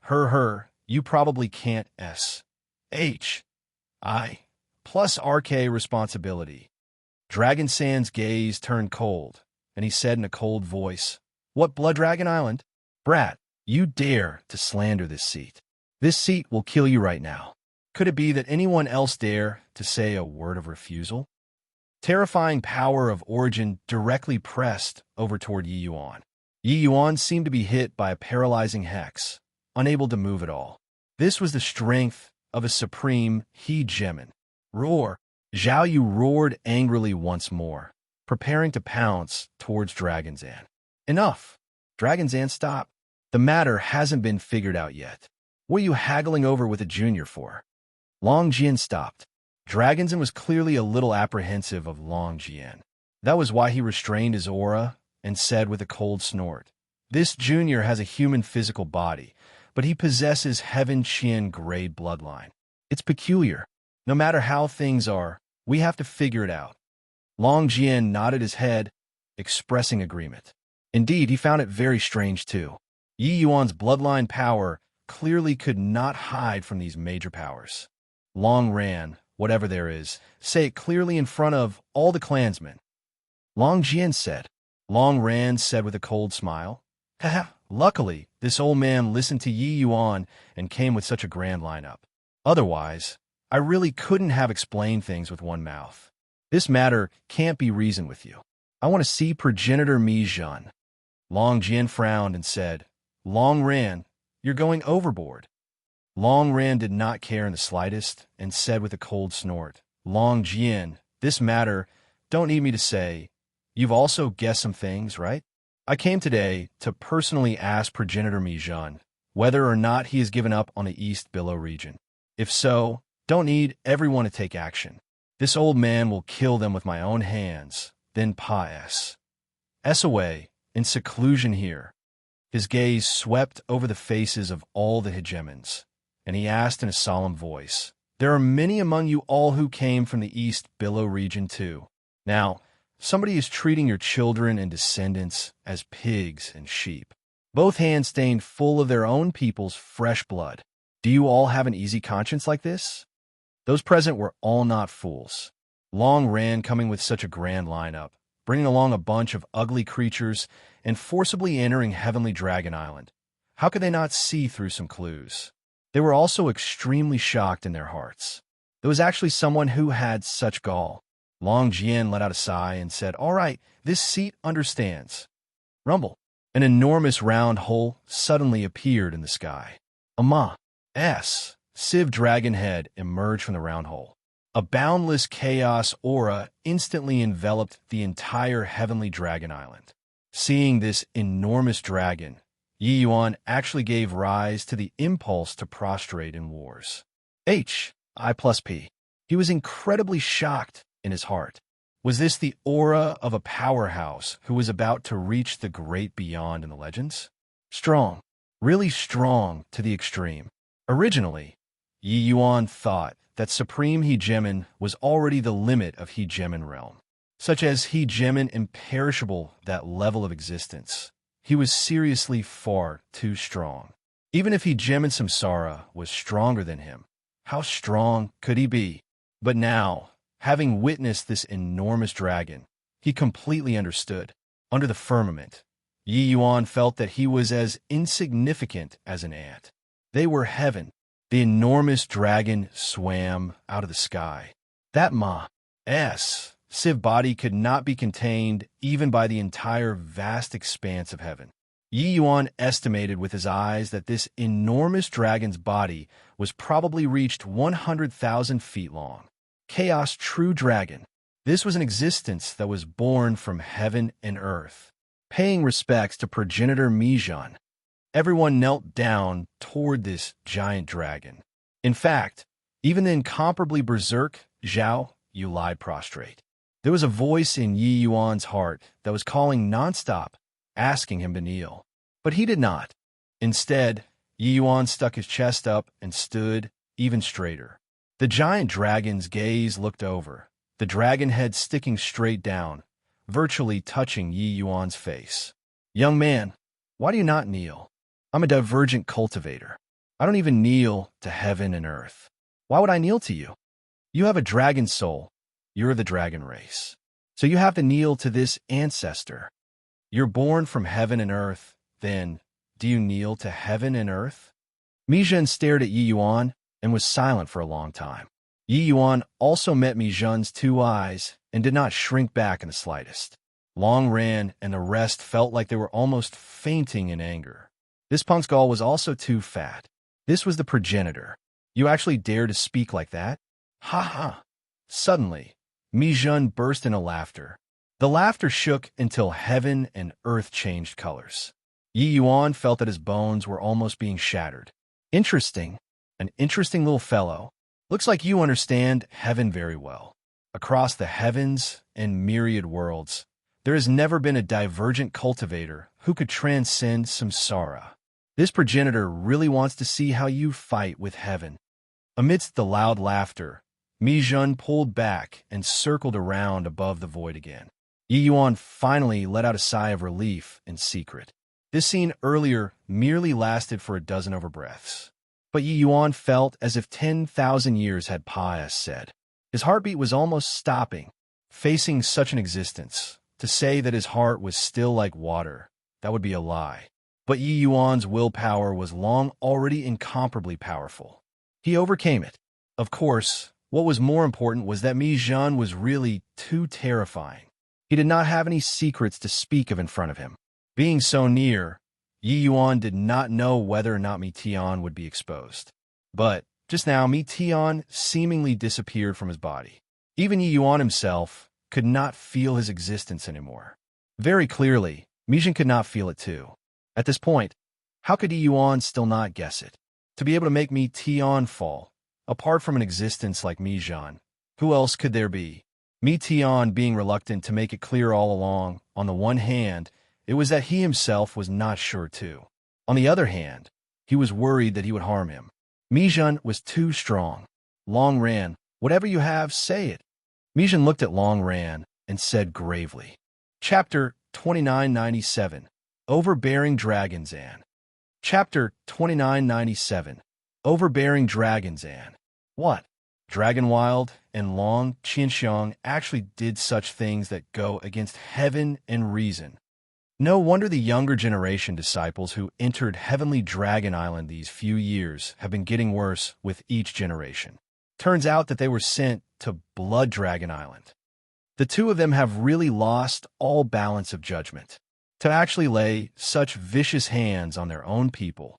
you probably can't plus RK responsibility. Dragon Sand's gaze turned cold, and he said in a cold voice, "What, Blood Dragon Island? Brat, you dare to slander this seat. This seat will kill you right now. Could it be that anyone else dare to say a word of refusal?" Terrifying power of origin directly pressed over toward Yi Yuan. Yi Yuan seemed to be hit by a paralyzing hex, unable to move at all. This was the strength of a supreme He-Gemin. Roar! Zhao Yu roared angrily once more, preparing to pounce towards Dragon Zan. Enough! Dragon Zan, stop. The matter hasn't been figured out yet. What are you haggling over with a junior for? Long Jian stopped. Dragon Zan was clearly a little apprehensive of Long Jian. That was why he restrained his aura and said with a cold snort, "This junior has a human physical body, but he possesses Heaven Qian grade bloodline. It's peculiar. No matter how things are, we have to figure it out." Long Jian nodded his head, expressing agreement. Indeed, he found it very strange too. Yi Yuan's bloodline power clearly could not hide from these major powers. Long Ran, whatever there is, say it clearly in front of all the clansmen. Long Jian said. Long Ran said with a cold smile, "Haha, luckily, this old man listened to Yi Yuan and came with such a grand lineup. Otherwise, I really couldn't have explained things with one mouth. This matter can't be reasoned with you. I want to see progenitor Mi Zhen." Long Jian frowned and said, "Long Ran, you're going overboard." Long Ran did not care in the slightest and said with a cold snort, "Long Jian, this matter, don't need me to say. You've also guessed some things, right? I came today to personally ask progenitor Mi Zhen whether or not he has given up on the East Billow region. If so, don't need everyone to take action. This old man will kill them with my own hands, then Pa S away, in seclusion here." His gaze swept over the faces of all the hegemons, and he asked in a solemn voice, "There are many among you all who came from the East Billow region too. Now, somebody is treating your children and descendants as pigs and sheep, both hands stained full of their own people's fresh blood. Do you all have an easy conscience like this?" Those present were all not fools. Long Ran coming with such a grand lineup, bringing along a bunch of ugly creatures and forcibly entering Heavenly Dragon Island. How could they not see through some clues? They were also extremely shocked in their hearts. There was actually someone who had such gall. Long Jian let out a sigh and said, "All right, this seat understands." Rumble. An enormous round hole suddenly appeared in the sky. Civ Dragon Head emerged from the round hole. A boundless chaos aura instantly enveloped the entire Heavenly Dragon Island. Seeing this enormous dragon, Yi Yuan actually gave rise to the impulse to prostrate in wars. I+P. He was incredibly shocked in his heart. Was this the aura of a powerhouse who was about to reach the great beyond in the legends? Strong, really strong to the extreme. Originally, Yi Yuan thought that Supreme Hegemon was already the limit of Hegemon realm. Such as Hegemon imperishable that level of existence. He was seriously far too strong. Even if Hegemon Samsara was stronger than him, how strong could he be? But now, having witnessed this enormous dragon, he completely understood. Under the firmament, Yi Yuan felt that he was as insignificant as an ant. They were heaven. The enormous dragon swam out of the sky. That Civ body could not be contained even by the entire vast expanse of heaven. Yi Yuan estimated with his eyes that this enormous dragon's body was probably reached 100,000 feet long. Chaos true dragon. This was an existence that was born from heaven and earth. Paying respects to progenitor Mi Zhen, everyone knelt down toward this giant dragon. In fact, even the incomparably berserk Zhao Yu lied prostrate. There was a voice in Yi Yuan's heart that was calling nonstop, asking him to kneel. But he did not. Instead, Yi Yuan stuck his chest up and stood even straighter. The giant dragon's gaze looked over, the dragon head sticking straight down, virtually touching Yi Yuan's face. "Young man, why do you not kneel? I'm a divergent cultivator. I don't even kneel to heaven and earth. Why would I kneel to you? You have a dragon soul. You're the dragon race. So you have to kneel to this ancestor. You're born from heaven and earth, then do you kneel to heaven and earth? Mi Zhen stared at Yi Yuan and was silent for a long time. Yi Yuan also met Mi Zhen's two eyes and did not shrink back in the slightest. Long Ran and the rest felt like they were almost fainting in anger. This Punxgal was also too fat. This was the progenitor. You actually dare to speak like that? Ha ha! Suddenly, Mi Zhen burst into laughter. The laughter shook until heaven and earth changed colors. Yi Yuan felt that his bones were almost being shattered. Interesting. An interesting little fellow. Looks like you understand heaven very well. Across the heavens and myriad worlds, there has never been a divergent cultivator who could transcend samsara. This progenitor really wants to see how you fight with heaven. Amidst the loud laughter, Mi Zhen pulled back and circled around above the void again. Yi Yuan finally let out a sigh of relief in secret. This scene earlier merely lasted for a dozen overbreaths. But Yi Yuan felt as if 10,000 years had passed. His heartbeat was almost stopping. Facing such an existence, to say that his heart was still like water, that would be a lie. But Yi Yuan's willpower was long already incomparably powerful. He overcame it. Of course, what was more important was that Mi Zhen was really too terrifying. He did not have any secrets to speak of in front of him. Being so near, Yi Yuan did not know whether or not Mi Tian would be exposed. But just now, Mi Tian seemingly disappeared from his body. Even Yi Yuan himself could not feel his existence anymore. Very clearly, Mi Zhen could not feel it too. At this point, how could Yi Yuan still not guess it? To be able to make Mi Tian fall, apart from an existence like Mi Zhen, who else could there be? Mi Tian being reluctant to make it clear all along, on the one hand, it was that he himself was not sure too. On the other hand, he was worried that he would harm him. Mi Zhen was too strong. Long Ran, whatever you have, say it. Mi Zhen looked at Long Ran and said gravely. Chapter 2997, Overbearing Dragons An. Chapter 2997, Overbearing Dragons An. What? Dragonwild and Long Qianxiang actually did such things that go against heaven and reason. No wonder the younger generation disciples who entered Heavenly Dragon Island these few years have been getting worse with each generation. Turns out that they were sent to Blood Dragon Island. The two of them have really lost all balance of judgment. To actually lay such vicious hands on their own people.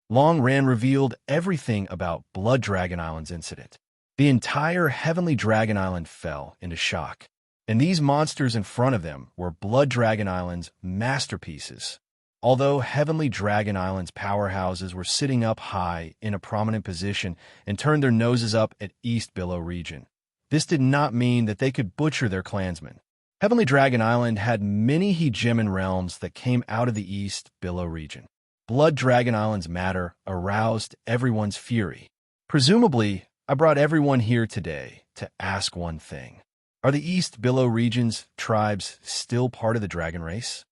Long Ran revealed everything about Blood Dragon Island's incident. The entire Heavenly Dragon Island fell into shock. And these monsters in front of them were Blood Dragon Island's masterpieces. Although Heavenly Dragon Island's powerhouses were sitting up high in a prominent position and turned their noses up at East Billow region, this did not mean that they could butcher their clansmen. Heavenly Dragon Island had many hegemon realms that came out of the East Billow region. Blood Dragon Island's matter aroused everyone's fury. Presumably, I brought everyone here today to ask one thing. Are the East Billow region's tribes still part of the dragon race?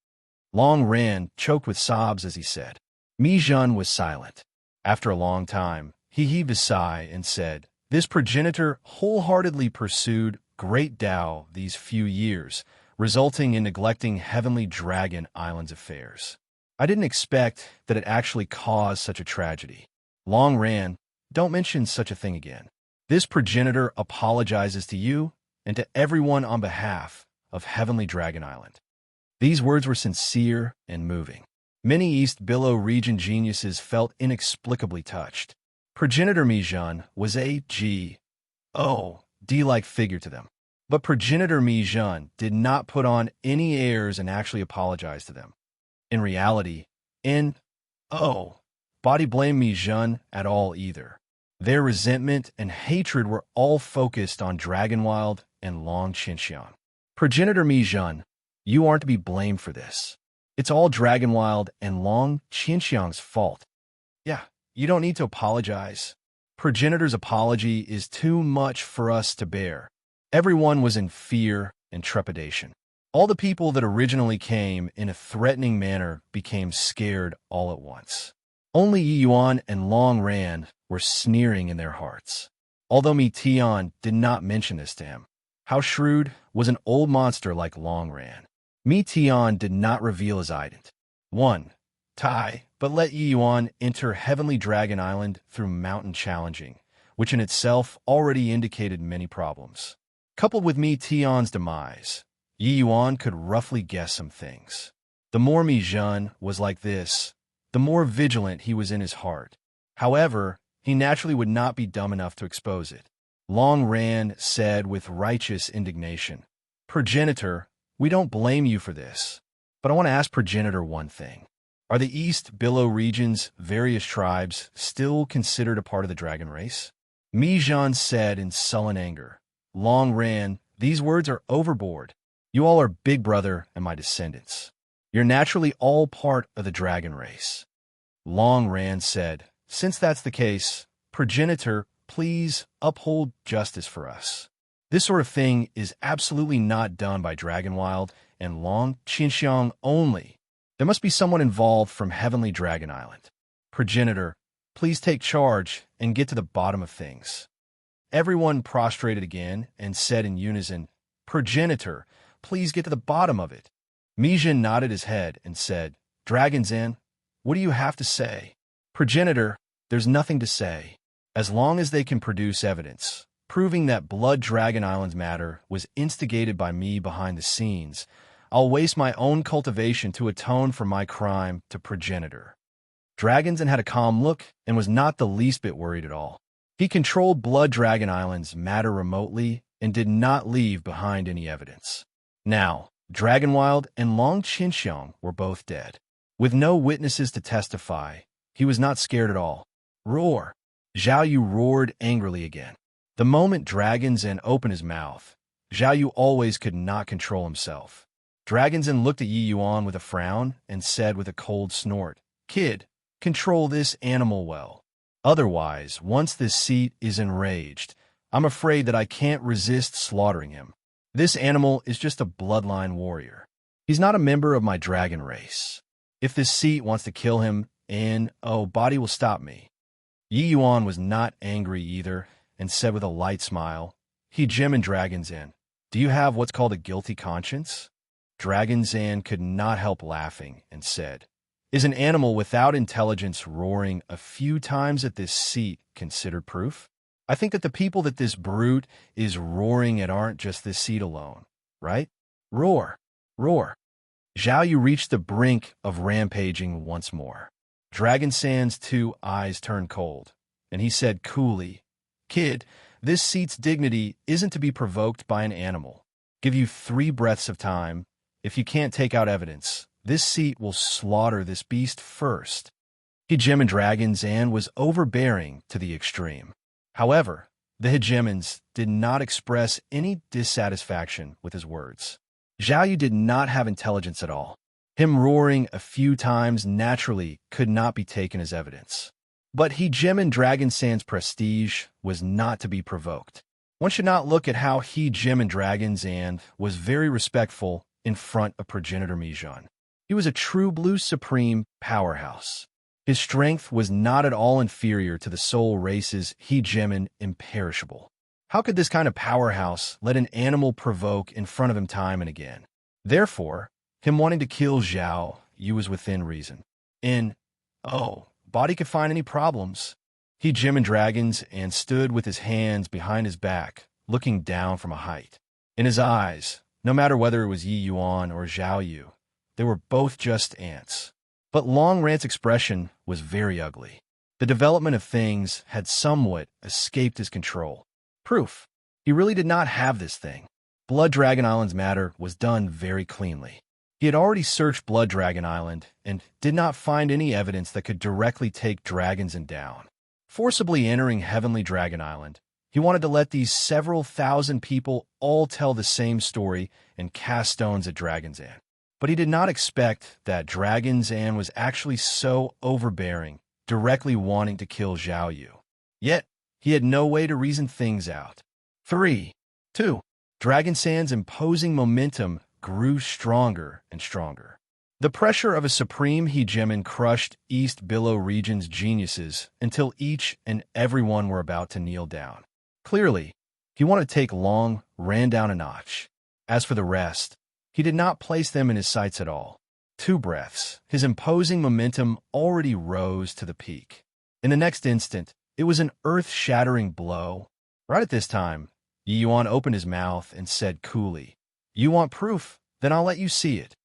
Long Ran choked with sobs as he said. Mi Zhen was silent. After a long time, he heaved a sigh and said, This progenitor wholeheartedly pursued great Tao these few years, resulting in neglecting Heavenly Dragon Island's affairs. I didn't expect that it actually caused such a tragedy. Long Ran, don't mention such a thing again. This progenitor apologizes to you and to everyone on behalf of Heavenly Dragon Island. These words were sincere and moving. Many East Billow region geniuses felt inexplicably touched. Progenitor Mi Zhen was a G-O-D-like figure to them. But Progenitor Mi Zhen did not put on any airs and actually apologize to them. In reality, body blame Mi Zhen at all either. Their resentment and hatred were all focused on Dragonwild and Long Qianxiang. Progenitor Mi Zhen, you aren't to be blamed for this. It's all Dragonwild and Long Qianxiang's fault. Yeah, you don't need to apologize. Progenitor's apology is too much for us to bear. Everyone was in fear and trepidation. All the people that originally came in a threatening manner became scared all at once. Only Yi Yuan and Long Ran were sneering in their hearts. Although Mi Tian did not mention this to him. How shrewd was an old monster like Long Ran? Mi Tian did not reveal his ident. 1. Tai, but let Yi Yuan enter Heavenly Dragon Island through mountain challenging, which in itself already indicated many problems. Coupled with Mi Tian's demise, Yi Yuan could roughly guess some things. The more Mi Zhen was like this, the more vigilant he was in his heart. However, he naturally would not be dumb enough to expose it. Long Ran said with righteous indignation, "Progenitor, we don't blame you for this, but I want to ask Progenitor one thing. Are the East Billow region's various tribes still considered a part of the dragon race?" Mi Zhen said in sullen anger, "Long Ran, these words are overboard. You all are Big Brother and my descendants. You're naturally all part of the dragon race." Long Ran said, "Since that's the case, Progenitor, please uphold justice for us. This sort of thing is absolutely not done by Dragonwild and Long Qinxiang only. There must be someone involved from Heavenly Dragon Island. Progenitor, please take charge and get to the bottom of things." Everyone prostrated again and said in unison, "Progenitor, please get to the bottom of it." Mi Zhen nodded his head and said, "Dragon's Inn, what do you have to say?" "Progenitor, there's nothing to say. As long as they can produce evidence, proving that Blood Dragon Island's matter was instigated by me behind the scenes, I'll waste my own cultivation to atone for my crime to Progenitor." Dragon's Inn had a calm look and was not the least bit worried at all. He controlled Blood Dragon Island's matter remotely and did not leave behind any evidence. Now, Dragonwild and Long Qinxiang were both dead. With no witnesses to testify, he was not scared at all. "Roar!" Zhao Yu roared angrily again. The moment Dragon's Inn opened his mouth, Zhao Yu always could not control himself. Dragon's Inn looked at Yi Yuan with a frown and said with a cold snort, "Kid, control this animal well. Otherwise, once this seat is enraged, I'm afraid that I can't resist slaughtering him. This animal is just a bloodline warrior. He's not a member of my dragon race. If this seat wants to kill him, body will stop me." Yi Yuan was not angry either and said with a light smile, "He Jim and Dragon's Inn, do you have what's called a guilty conscience?" Dragon's Inn could not help laughing and said, "Is an animal without intelligence roaring a few times at this seat considered proof? I think that the people that this brute is roaring at aren't just this seat alone, right? Roar, roar." Zhao Yu reached the brink of rampaging once more. Dragon Sand's 2 eyes turned cold, and he said coolly, "Kid, this seat's dignity isn't to be provoked by an animal. Give you 3 breaths of time. If you can't take out evidence, this seat will slaughter this beast first." Jim and Dragon's Inn was overbearing to the extreme. However, the hegemons did not express any dissatisfaction with his words. Zhao Yu did not have intelligence at all. Him roaring a few times naturally could not be taken as evidence. But Jim and Dragon Sand's prestige was not to be provoked. One should not look at how Jim and Dragon's Inn was very respectful in front of Progenitor Mi Zhen. He was a true blue supreme powerhouse. His strength was not at all inferior to the soul race's Hegemon imperishable. How could this kind of powerhouse let an animal provoke in front of him time and again? Therefore, him wanting to kill Zhao Yu was within reason. Body could find any problems. Jim and Dragons and stood with his hands behind his back, looking down from a height. In his eyes, no matter whether it was Yi Yuan or Zhao Yu, they were both just ants. But Long Rant's expression was very ugly. The development of things had somewhat escaped his control. Proof. He really did not have this thing. Blood Dragon Island's matter was done very cleanly. He had already searched Blood Dragon Island and did not find any evidence that could directly take Dragons Inn down. Forcibly entering Heavenly Dragon Island, he wanted to let these several thousand people all tell the same story and cast stones at Dragons Inn. But he did not expect that Dragons Inn was actually so overbearing, directly wanting to kill Zhao Yu. Yet, he had no way to reason things out. 3, 2. Dragon Sand's imposing momentum grew stronger and stronger. The pressure of a supreme hegemon crushed East Billow region's geniuses until each and every one were about to kneel down. Clearly, he wanted to take Long Ran down a notch. As for the rest, He did not place them in his sights at all. 2 breaths. His imposing momentum already rose to the peak. In the next instant, it was an earth-shattering blow. Right at this time, Yi Yuan opened his mouth and said coolly, "You want proof? Then I'll let you see it."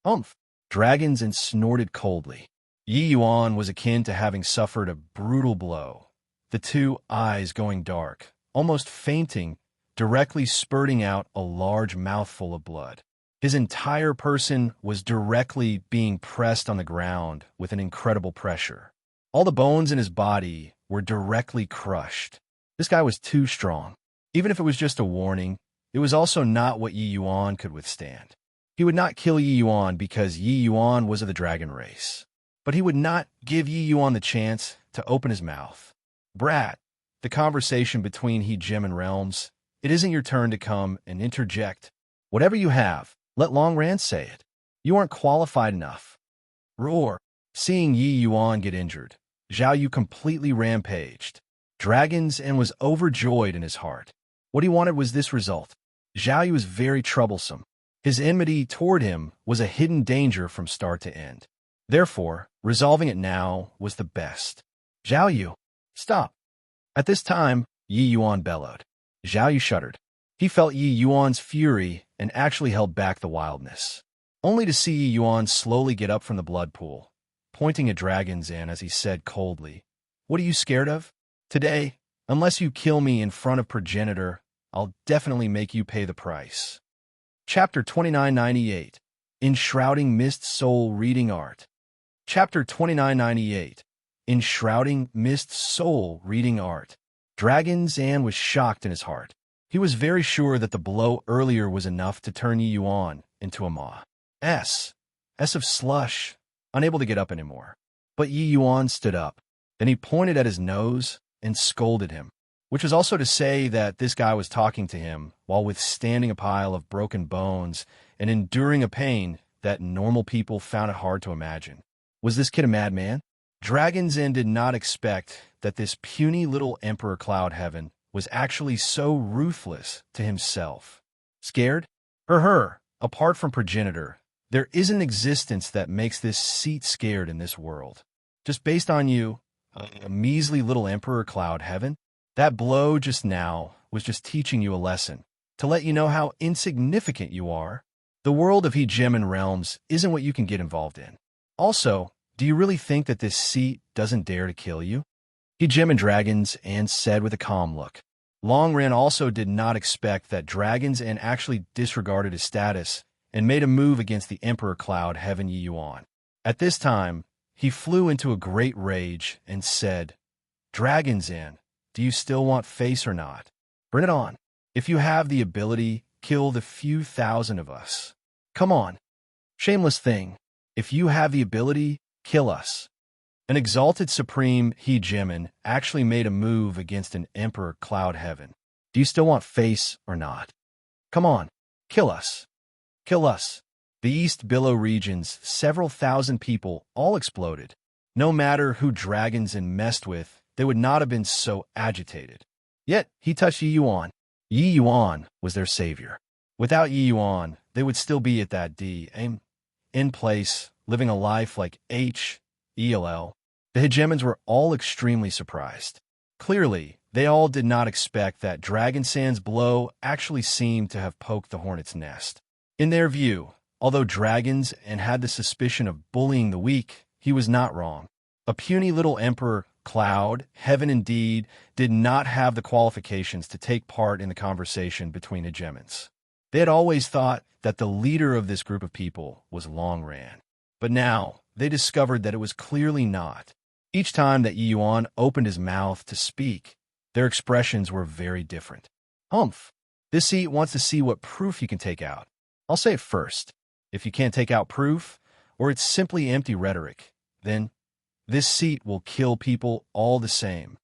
"Umph." Dragons and snorted coldly. Yi Yuan was akin to having suffered a brutal blow, the 2 eyes going dark, almost fainting, directly spurting out a large mouthful of blood. His entire person was directly being pressed on the ground with an incredible pressure. All the bones in his body were directly crushed. This guy was too strong. Even if it was just a warning, it was also not what Yi Yuan could withstand. He would not kill Yi Yuan because Yi Yuan was of the dragon race. But he would not give Yi Yuan the chance to open his mouth. "Brat," the conversation between He Gem and Realms, "it isn't your turn to come and interject. Whatever you have, let Long Ran say it. You aren't qualified enough." Roar. Seeing Yi Yuan get injured, Zhao Yu completely rampaged. Dragons and was overjoyed in his heart. What he wanted was this result. Zhao Yu was very troublesome. His enmity toward him was a hidden danger from start to end. Therefore, resolving it now was the best. "Zhao Yu, stop." At this time, Yi Yuan bellowed. Zhao Yu shuddered. He felt Yi Yuan's fury and actually held back the wildness, only to see Yi Yuan slowly get up from the blood pool, pointing at Dragon's Inn as he said coldly, "What are you scared of? Today, unless you kill me in front of Progenitor, I'll definitely make you pay the price." Chapter 2998. Enshrouding Mist Soul Reading Art. Chapter 2998. Enshrouding Mist Soul Reading Art. Dragon's Inn was shocked in his heart. He was very sure that the blow earlier was enough to turn Yi Yuan into a maw. S of slush, unable to get up anymore. But Yi Yuan stood up. Then he pointed at his nose and scolded him, which was also to say that this guy was talking to him while withstanding a pile of broken bones and enduring a pain that normal people found it hard to imagine. Was this kid a madman? Dragon's Inn did not expect that this puny little Emperor Cloud Heaven was actually so ruthless to himself. Scared? Apart from Progenitor, there is an existence that makes this seat scared in this world. Just based on you, a measly little Emperor Cloud Heaven? That blow just now was just teaching you a lesson, to let you know how insignificant you are. The world of He Gem and Realms isn't what you can get involved in. Also, do you really think that this seat doesn't dare to kill you? He Gem and Dragons and said with a calm look. Long Ran also did not expect that Dragons and actually disregarded his status and made a move against the Emperor Cloud Heaven Yi Yuan. At this time, he flew into a great rage and said, "Dragons Inn, do you still want face or not? Bring it on. If you have the ability, kill the few thousand of us. Come on. Shameless thing. If you have the ability, kill us." An exalted supreme He Gemin actually made a move against an Emperor Cloud Heaven. Do you still want face or not? Come on. Kill us. Kill us. The East Billow region's several thousand people all exploded. No matter who Dragons Inn messed with, they would not have been so agitated. Yet, he touched Yi Yuan. Yi Yuan was their savior. Without Yi Yuan, they would still be at that in place, living a life like ELL. The Hegemons were all extremely surprised. Clearly, they all did not expect that Dragon Sand's blow actually seemed to have poked the hornet's nest. In their view, although Dragons and had the suspicion of bullying the weak, he was not wrong. A puny little Emperor Cloud, Heaven indeed, did not have the qualifications to take part in the conversation between Hegemons. They had always thought that the leader of this group of people was Long Ran. But now, they discovered that it was clearly not. Each time that Yi Yuan opened his mouth to speak, their expressions were very different. Humph. This seat wants to see what proof you can take out. I'll say it first. If you can't take out proof, or it's simply empty rhetoric, then this seat will kill people all the same.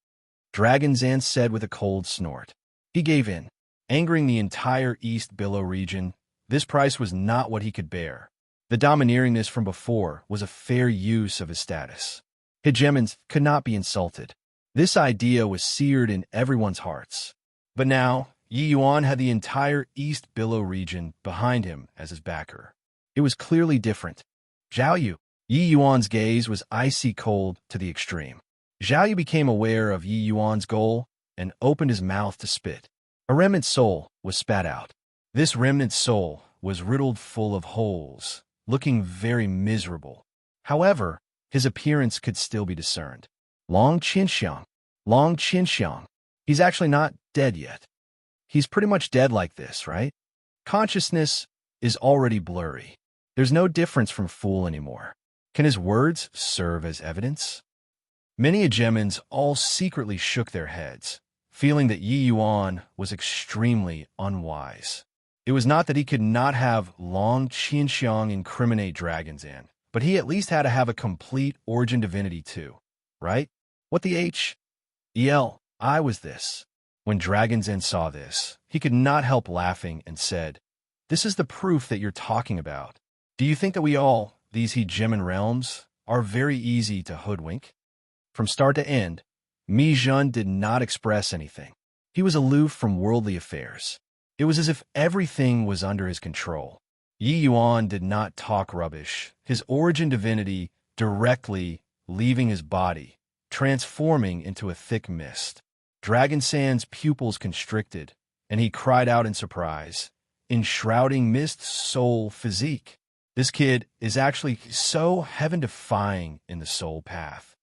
Dragon's Inn said with a cold snort. He gave in, angering the entire East Billow region. This price was not what he could bear. The domineeringness from before was a fair use of his status. Hegemons could not be insulted. This idea was seared in everyone's hearts. But now, Yi Yuan had the entire East Billow region behind him as his backer. It was clearly different. Zhao Yu. Yi Yuan's gaze was icy cold to the extreme. Zhao Yu became aware of Yi Yuan's goal and opened his mouth to spit. A remnant soul was spat out. This remnant soul was riddled full of holes, looking very miserable. However, his appearance could still be discerned. Long Qinxiang. Long Qinxiang. He's actually not dead yet. He's pretty much dead like this, right? Consciousness is already blurry. There's no difference from fool anymore. Can his words serve as evidence? Many Agemans all secretly shook their heads, feeling that Yi Yuan was extremely unwise. It was not that he could not have Long Qinxiang incriminate dragons in, but he at least had to have a complete origin divinity too, right? What the I was this. When Dragon's Inn saw this, he could not help laughing and said, "This is the proof that you're talking about. Do you think that we all, these hegemon realms, are very easy to hoodwink?" From start to end, Mi Zhen did not express anything. He was aloof from worldly affairs. It was as if everything was under his control. Yi Yuan did not talk rubbish, his origin divinity directly leaving his body, transforming into a thick mist. Dragon Sand's pupils constricted, and he cried out in surprise, enshrouding Mist's soul physique. This kid is actually so heaven-defying in the soul path.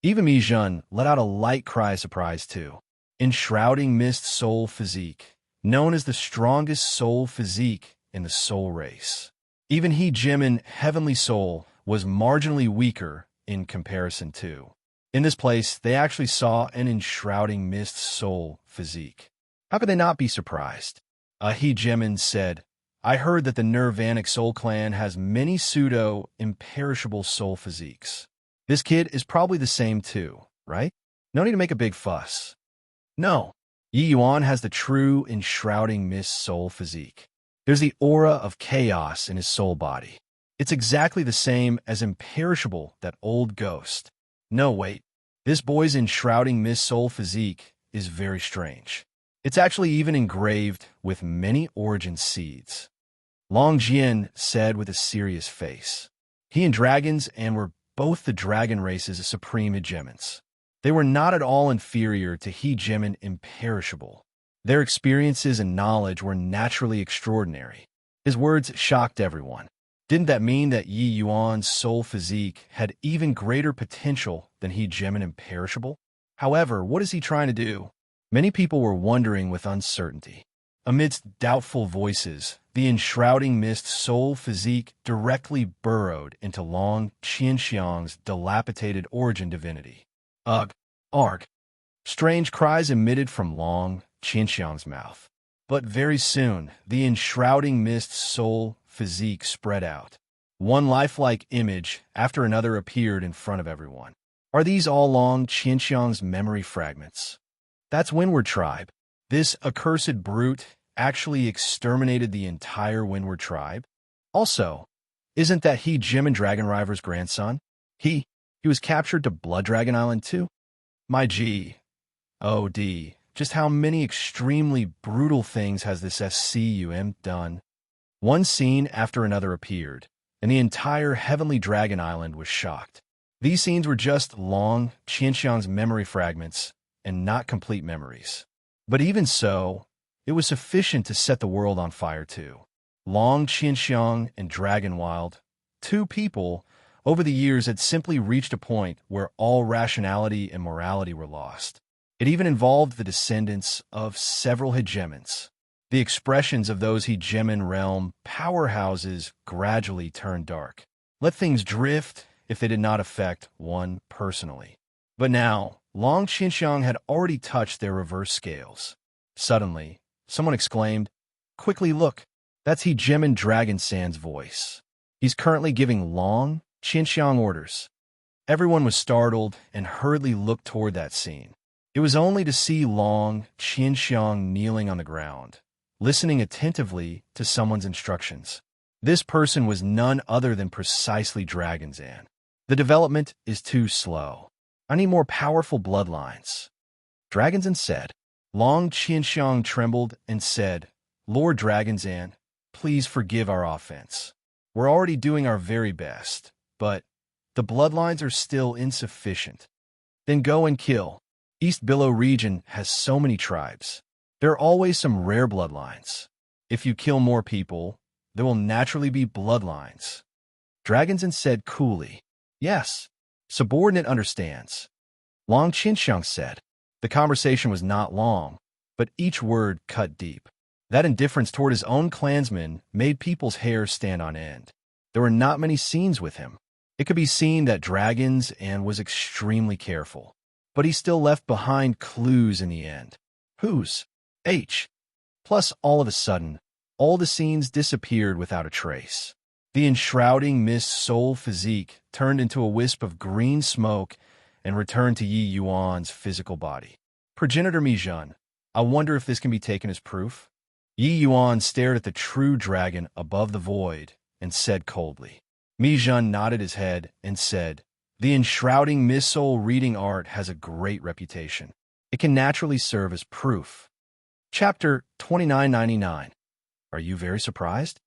Even Mi Zhen let out a light cry of surprise too. Enshrouding Mist's soul physique, known as the strongest soul physique in the soul race. Even Hegemon Heavenly Soul was marginally weaker in comparison to. In this place, they actually saw an enshrouding Mist's soul physique. How could they not be surprised? A Hegemon said, "I heard that the Nirvanic Soul Clan has many pseudo-imperishable soul physiques. This kid is probably the same too, right? No need to make a big fuss." No, Yi Yuan has the true enshrouding Mist soul physique. There's the aura of chaos in his soul body. It's exactly the same as imperishable, that old ghost. No, wait. This boy's enshrouding Mist soul physique is very strange. It's actually even engraved with many origin seeds. Long Jian said with a serious face. He and Dragons and were both the dragon race's supreme hegemons. They were not at all inferior to Hegemon Imperishable. Their experiences and knowledge were naturally extraordinary. His words shocked everyone. Didn't that mean that Yi Yuan's soul physique had even greater potential than Hegemon Imperishable? However, what is he trying to do? Many people were wondering with uncertainty. Amidst doubtful voices, the enshrouding Mist soul physique directly burrowed into Long Qinxiang's dilapidated origin divinity. Ugh, arg. Strange cries emitted from Long Qinxiang's mouth. But very soon, the enshrouding Mist soul physique spread out. One lifelike image after another appeared in front of everyone. Are these all Long Qinxiang's memory fragments? That's Windward Tribe. This accursed brute actually exterminated the entire Windward Tribe. Also, isn't that he Jim and Dragon River's grandson? He was captured to Blood Dragon Island too? My G. Oh D. Just how many extremely brutal things has this SCUM done? One scene after another appeared, and the entire Heavenly Dragon Island was shocked. These scenes were just Long Qinxiang's memory fragments and not complete memories. But even so, it was sufficient to set the world on fire too. Long Qinxiang and Dragonwild, two people, over the years had simply reached a point where all rationality and morality were lost. It even involved the descendants of several hegemons. The expressions of those hegemon realm powerhouses gradually turned dark. Let things drift if they did not affect one personally. But now, Long Qinxiang had already touched their reverse scales. Suddenly, someone exclaimed, "Quickly look, that's Hegemon Dragon Sand's voice. He's currently giving Long Qinxiang orders." Everyone was startled and hurriedly looked toward that scene. It was only to see Long Qinxiang kneeling on the ground, listening attentively to someone's instructions. This person was none other than precisely Dragon's Inn. The development is too slow. I need more powerful bloodlines. Dragon's Inn said. Long Qianxiang trembled and said, Lord Dragonzan, please forgive our offense. We're already doing our very best, but the bloodlines are still insufficient. Then go and kill. East Billow region has so many tribes. There are always some rare bloodlines. If you kill more people, there will naturally be bloodlines. Dragonzan said coolly, Yes, subordinate understands. Long Qianxiang said. The conversation was not long, but each word cut deep. That indifference toward his own clansmen made people's hair stand on end. There were not many scenes with him. It could be seen that Dragonzan was extremely careful, but he still left behind clues in the end. Whose? H. Plus, all of a sudden, all the scenes disappeared without a trace. The enshrouding mist soul physique turned into a wisp of green smoke and returned to Yi Yuan's physical body. Progenitor Mijun, I wonder if this can be taken as proof? Yi Yuan stared at the true dragon above the void and said coldly. Mijun nodded his head and said, The enshrouding mist soul reading art has a great reputation. It can naturally serve as proof. Chapter 2999. Are you very surprised?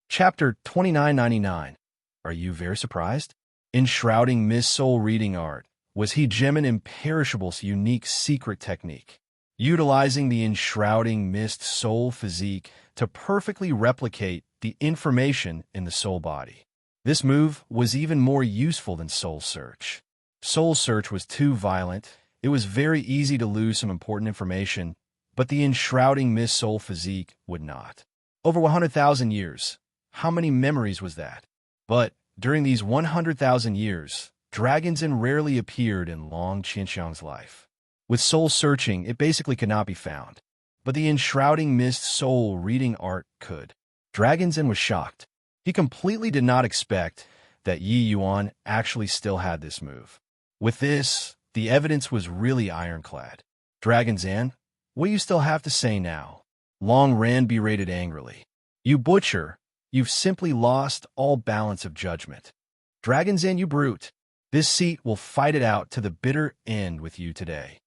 Chapter 2999. Are you very surprised? Enshrouding mist soul reading art was Hegemon's imperishable unique secret technique, utilizing the enshrouding mist soul physique to perfectly replicate the information in the soul body. This move was even more useful than Soul Search. Soul Search was too violent. It was very easy to lose some important information, but the enshrouding mist soul physique would not. Over 100,000 years, how many memories was that? But during these 100,000 years, Dragonzan rarely appeared in Long Qianxiang's life. With soul searching, it basically could not be found, but the enshrouding mist soul reading art could. Dragonzan was shocked. He completely did not expect that Yi Yuan actually still had this move. With this, the evidence was really ironclad. Dragonzan, what do you still have to say now? Long Ran berated angrily. You butcher, you've simply lost all balance of judgment. Dragonzan, you brute. This seat will fight it out to the bitter end with you today.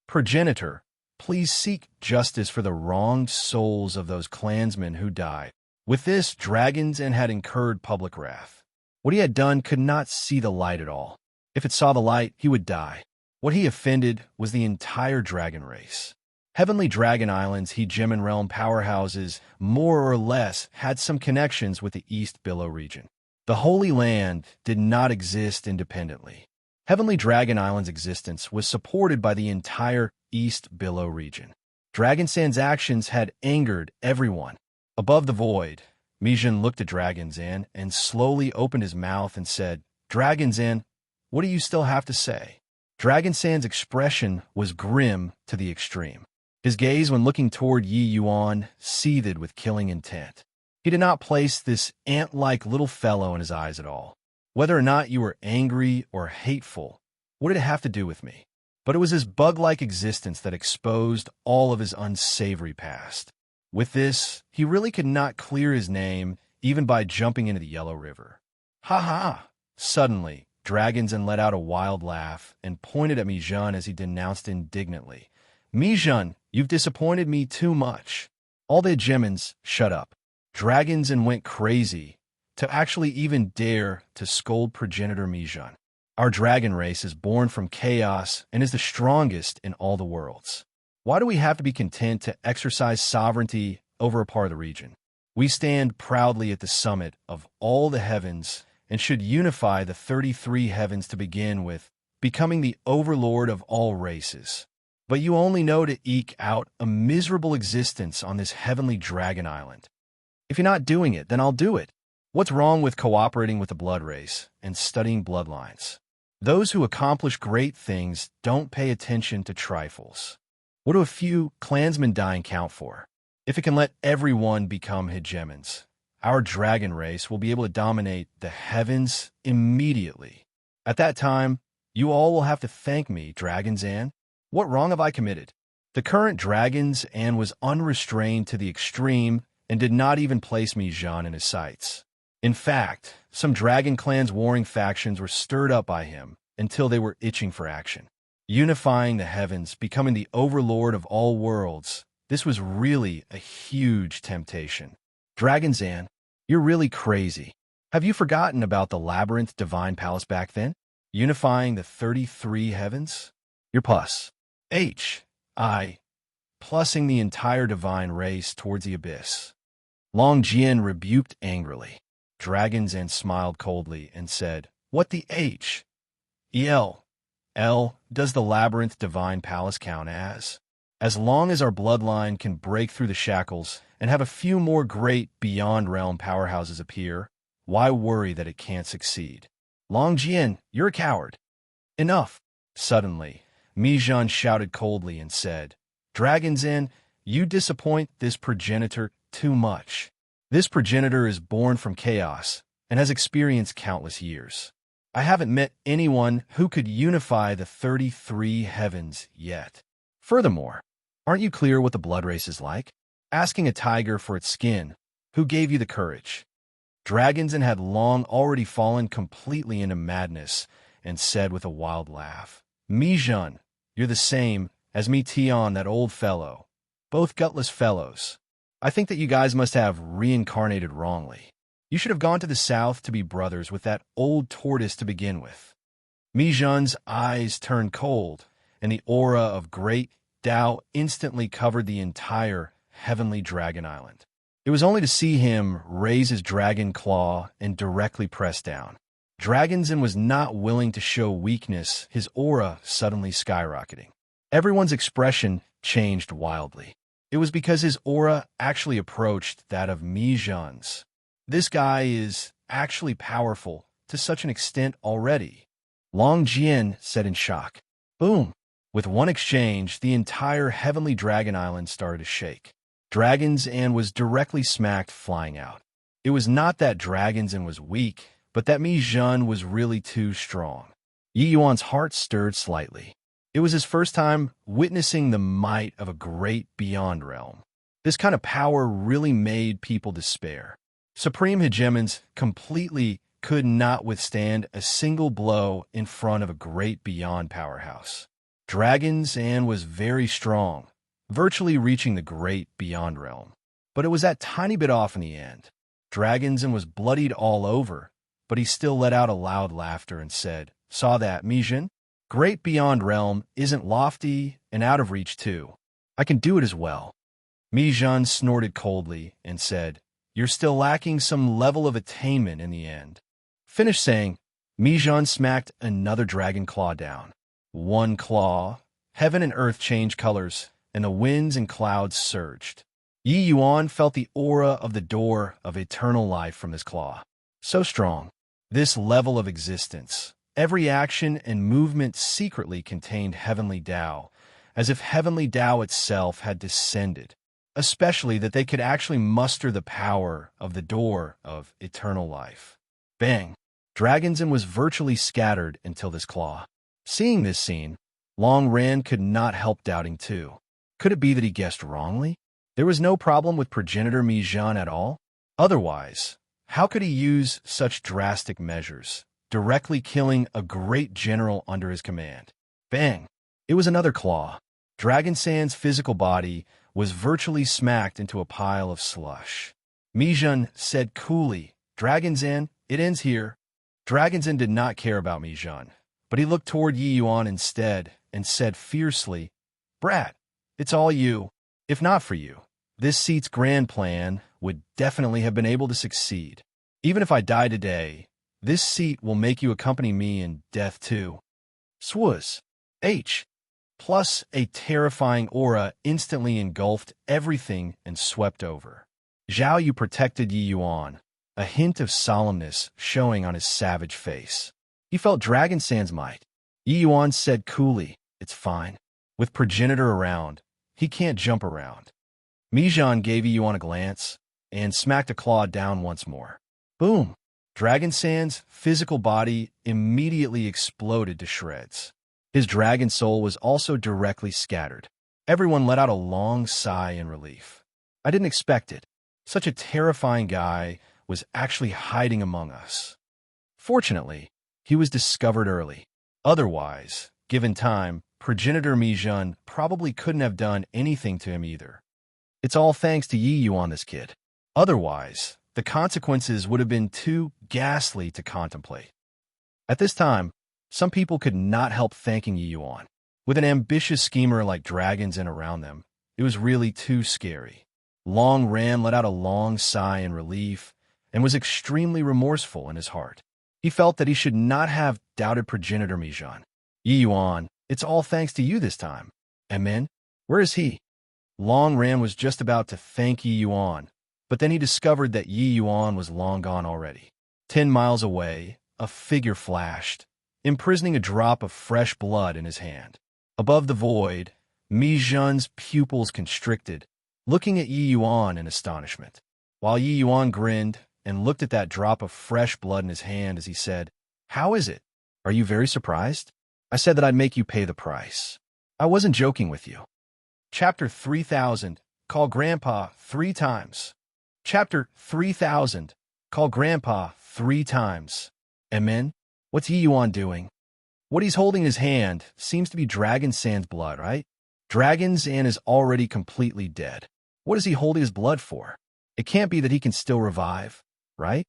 Progenitor, please seek justice for the wronged souls of those clansmen who died. With this, Dragonzan had incurred public wrath. What he had done could not see the light at all. If it saw the light, he would die. What he offended was the entire dragon race. Heavenly Dragon Island's Hegemon realm powerhouses more or less had some connections with the East Billow region. The Holy Land did not exist independently. Heavenly Dragon Island's existence was supported by the entire East Billow region. Dragonzan's actions had angered everyone. Above the void, Mijun looked at Dragonzan and slowly opened his mouth and said, Dragonzan, what do you still have to say? Dragonzan's expression was grim to the extreme. His gaze, when looking toward Yi Yuan, seethed with killing intent. He did not place this ant-like little fellow in his eyes at all. Whether or not you were angry or hateful, what did it have to do with me? But it was his bug-like existence that exposed all of his unsavory past. With this, he really could not clear his name even by jumping into the Yellow River. Ha ha! Suddenly, Dragonzan let out a wild laugh and pointed at Mijun as he denounced indignantly. Mijun, you've disappointed me too much. All the Hegemons, shut up. Dragonzan went crazy to actually even dare to scold progenitor Mijun. Our dragon race is born from chaos and is the strongest in all the worlds. Why do we have to be content to exercise sovereignty over a part of the region? We stand proudly at the summit of all the heavens and should unify the 33 heavens to begin with, becoming the overlord of all races. But you only know to eke out a miserable existence on this heavenly dragon island. If you're not doing it, then I'll do it. What's wrong with cooperating with the blood race and studying bloodlines? Those who accomplish great things don't pay attention to trifles. What do a few clansmen dying count for? If it can let everyone become hegemons, our dragon race will be able to dominate the heavens immediately. At that time, you all will have to thank me, Dragonzan. What wrong have I committed? The current Dragonzan was unrestrained to the extreme and did not even place Mijun in his sights. In fact, some Dragon Clan's warring factions were stirred up by him until they were itching for action. unifying the heavens, becoming the overlord of all worlds. This was really a huge temptation. Dragon Zan, you're really crazy. Have you forgotten about the labyrinth divine palace back then? Unifying the 33 heavens? You're plussing the entire divine race towards the abyss. Long Jian rebuked angrily. Dragon Zan smiled coldly and said, What the L does the labyrinth divine palace count as? As long as our bloodline can break through the shackles and have a few more great beyond realm powerhouses appear, why worry that it can't succeed? Long Jian, you're a coward. Enough. Suddenly, Mi Zhan shouted coldly and said, Dragon Zan, you disappoint this progenitor too much. This progenitor is born from chaos and has experienced countless years. I haven't met anyone who could unify the 33 heavens yet. Furthermore, aren't you clear what the blood race is like? Asking a tiger for its skin, who gave you the courage? Dragon Zan had long already fallen completely into madness and said with a wild laugh, Mi Zhan, you're the same as Mi Tian, that old fellow. Both gutless fellows. I think that you guys must have reincarnated wrongly. You should have gone to the south to be brothers with that old tortoise to begin with. Mi Zhan's eyes turned cold, and the aura of great Tao instantly covered the entire heavenly dragon island. It was only to see him raise his dragon claw and directly press down. Dragon Zan was not willing to show weakness, his aura suddenly skyrocketing. Everyone's expression changed wildly. It was because his aura actually approached that of Mi Zhan's. This guy is actually powerful to such an extent already. Long Jian said in shock. Boom! With one exchange, the entire heavenly dragon island started to shake. Dragon Zan was directly smacked, flying out. It was not that Dragon Zan was weak, but that Mi Zhan was really too strong. Yi Yuan's heart stirred slightly. It was his first time witnessing the might of a great beyond realm. This kind of power really made people despair. Supreme hegemons completely could not withstand a single blow in front of a great beyond powerhouse. Dragon Zan was very strong, virtually reaching the great beyond realm. But it was that tiny bit off in the end. Dragon Zan was bloodied all over, but he still let out a loud laughter and said, Saw that, Mi Zhan? Great beyond realm isn't lofty and out of reach too. I can do it as well. Mi Zhan snorted coldly and said, You're still lacking some level of attainment in the end. Finished saying, Mi Zhan smacked another dragon claw down. One claw, heaven and earth changed colors, and the winds and clouds surged. Yi Yuan felt the aura of the door of eternal life from his claw. So strong. This level of existence. Every action and movement secretly contained heavenly Tao, as if heavenly Tao itself had descended, especially that they could actually muster the power of the door of eternal life. Bang! Dragon Zan was virtually scattered until this claw. Seeing this scene, Long Ran could not help doubting too. Could it be that he guessed wrongly? There was no problem with progenitor Mi Zhan at all? Otherwise, how could he use such drastic measures, directly killing a great general under his command? Bang! It was another claw. Dragon Zan's physical body was virtually smacked into a pile of slush. Mi Zhan said coolly, Dragon Zan, it ends here. Dragon Zan did not care about Mi Zhan, but he looked toward Yi Yuan instead and said fiercely, Brat, it's all you. If not for you, this seat's grand plan would definitely have been able to succeed. Even if I die today, this seat will make you accompany me in death too. Swuz. Plus a terrifying aura instantly engulfed everything and swept over. Zhao Yu protected Yi Yuan, a hint of solemnness showing on his savage face. He felt Dragon Zan's might. Yi Yuan said coolly, It's fine. With progenitor around, he can't jump around. Mi Zhan gave Yi Yuan a glance and smacked a claw down once more. Boom! Dragon Zan's physical body immediately exploded to shreds. His dragon soul was also directly scattered. Everyone let out a long sigh in relief. I didn't expect it. Such a terrifying guy was actually hiding among us. Fortunately, he was discovered early. Otherwise, given time, progenitor Mi-jun probably couldn't have done anything to him either. It's all thanks to Yi Yuan, this kid. Otherwise, the consequences would have been too ghastly to contemplate. At this time, some people could not help thanking Yi Yuan. With an ambitious schemer like dragons in around them, it was really too scary. Long Ran let out a long sigh in relief and was extremely remorseful in his heart. He felt that he should not have doubted progenitor Mi-jun. Yi Yuan, it's all thanks to you this time. And then, where is he? Long Ran was just about to thank Yi Yuan, but then he discovered that Yi Yuan was long gone already. 10 miles away, a figure flashed, imprisoning a drop of fresh blood in his hand. Above the void, Mi-jun's pupils constricted, looking at Yi Yuan in astonishment. While Yi Yuan grinned and looked at that drop of fresh blood in his hand as he said, "How is it? Are you very surprised? I said that I'd make you pay the price. I wasn't joking with you." Chapter 3000, Call Grandpa 3 times. Chapter 3000, Call Grandpa 3 times. And then, what's Yi Yuan doing? What he's holding in his hand seems to be Dragon Sand's blood, right? Dragon Sand is already completely dead. What is he holding his blood for? It can't be that he can still revive, right?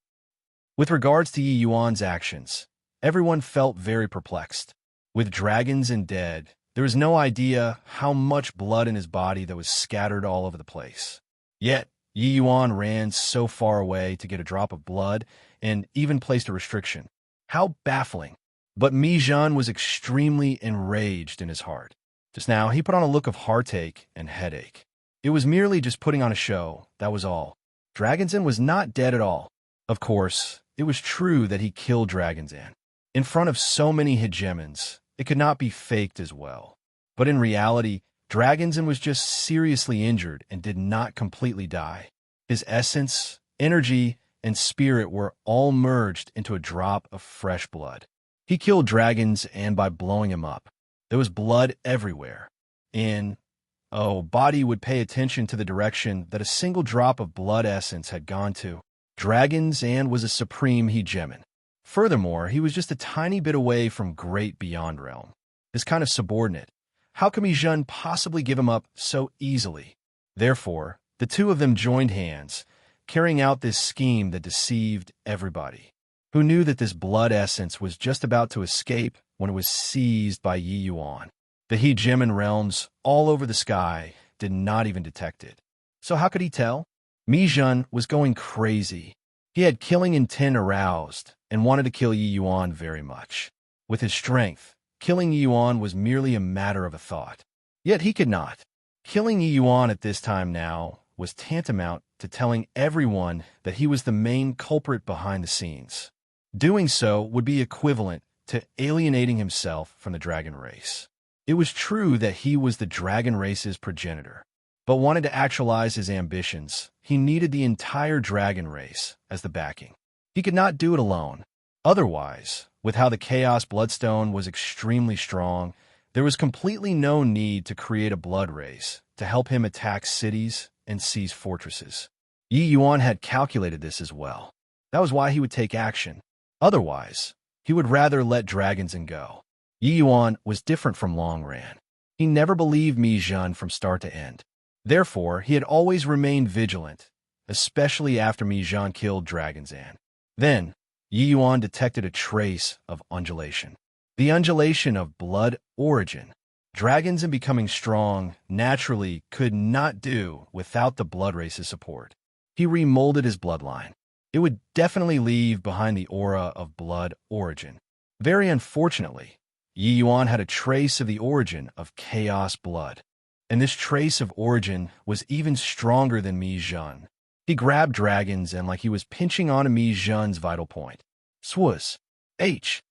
With regards to Yi Yuan's actions, everyone felt very perplexed. With dragons and dead, there was no idea how much blood in his body that was scattered all over the place. Yet, Yi Yuan ran so far away to get a drop of blood and even placed a restriction. How baffling. But Mi-jun was extremely enraged in his heart. Just now, he put on a look of heartache and headache. It was merely just putting on a show, that was all. Dragonzan was not dead at all. Of course, it was true that he killed Dragonzan. In front of so many hegemons, it could not be faked as well. But in reality, Dragonzan was just seriously injured and did not completely die. His essence, energy, and spirit were all merged into a drop of fresh blood. He killed dragons and by blowing him up. There was blood everywhere. Body would pay attention to the direction that a single drop of blood essence had gone to. Dragonzan was a supreme hegemon. Furthermore, he was just a tiny bit away from great beyond realm. This kind of subordinate. How could Mi-jun possibly give him up so easily? Therefore, the two of them joined hands, carrying out this scheme that deceived everybody. Who knew that this blood essence was just about to escape when it was seized by Yi Yuan? The hegemon realms all over the sky did not even detect it. So how could he tell? Mi-jun was going crazy. He had killing intent aroused and wanted to kill Yi Yuan very much. With his strength, killing Yi Yuan was merely a matter of a thought. Yet he could not. Killing Yi Yuan at this time now was tantamount to telling everyone that he was the main culprit behind the scenes. Doing so would be equivalent to alienating himself from the dragon race. It was true that he was the dragon race's progenitor, but wanted to actualize his ambitions. He needed the entire dragon race as the backing. He could not do it alone. Otherwise, with how the Chaos Bloodstone was extremely strong, there was completely no need to create a blood race to help him attack cities and seize fortresses. Yi Yuan had calculated this as well. That was why he would take action. Otherwise, he would rather let Dragonzan go. Yi Yuan was different from Long Ran. He never believed Mi-jun from start to end. Therefore, he had always remained vigilant, especially after Mi-jun killed Dragonzan. Then, Yi Yuan detected a trace of undulation. The undulation of blood origin. Dragonzan becoming strong naturally could not do without the blood race's support. He remolded his bloodline. It would definitely leave behind the aura of blood origin. Very unfortunately, Yi Yuan had a trace of the origin of chaos blood, and this trace of origin was even stronger than Mi-jun. He grabbed Dragonzan like he was pinching onto Mi-jun's vital point. Swuz. H.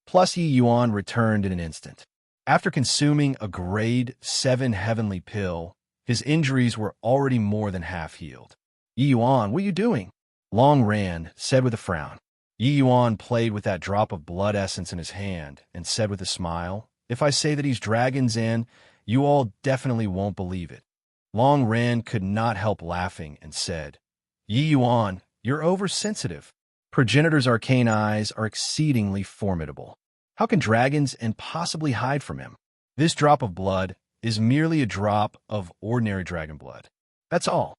Plus Yi Yuan returned in an instant. After consuming a grade 7 heavenly pill, his injuries were already more than half healed. Yi Yuan, what are you doing? Long Ran said with a frown. Yi Yuan played with that drop of blood essence in his hand and said with a smile, "If I say that he's Dragonzan, you all definitely won't believe it." Long Ran could not help laughing and said, "Yi Yuan, you're oversensitive. Progenitor's arcane eyes are exceedingly formidable. How can dragons and possibly hide from him? This drop of blood is merely a drop of ordinary dragon blood. That's all.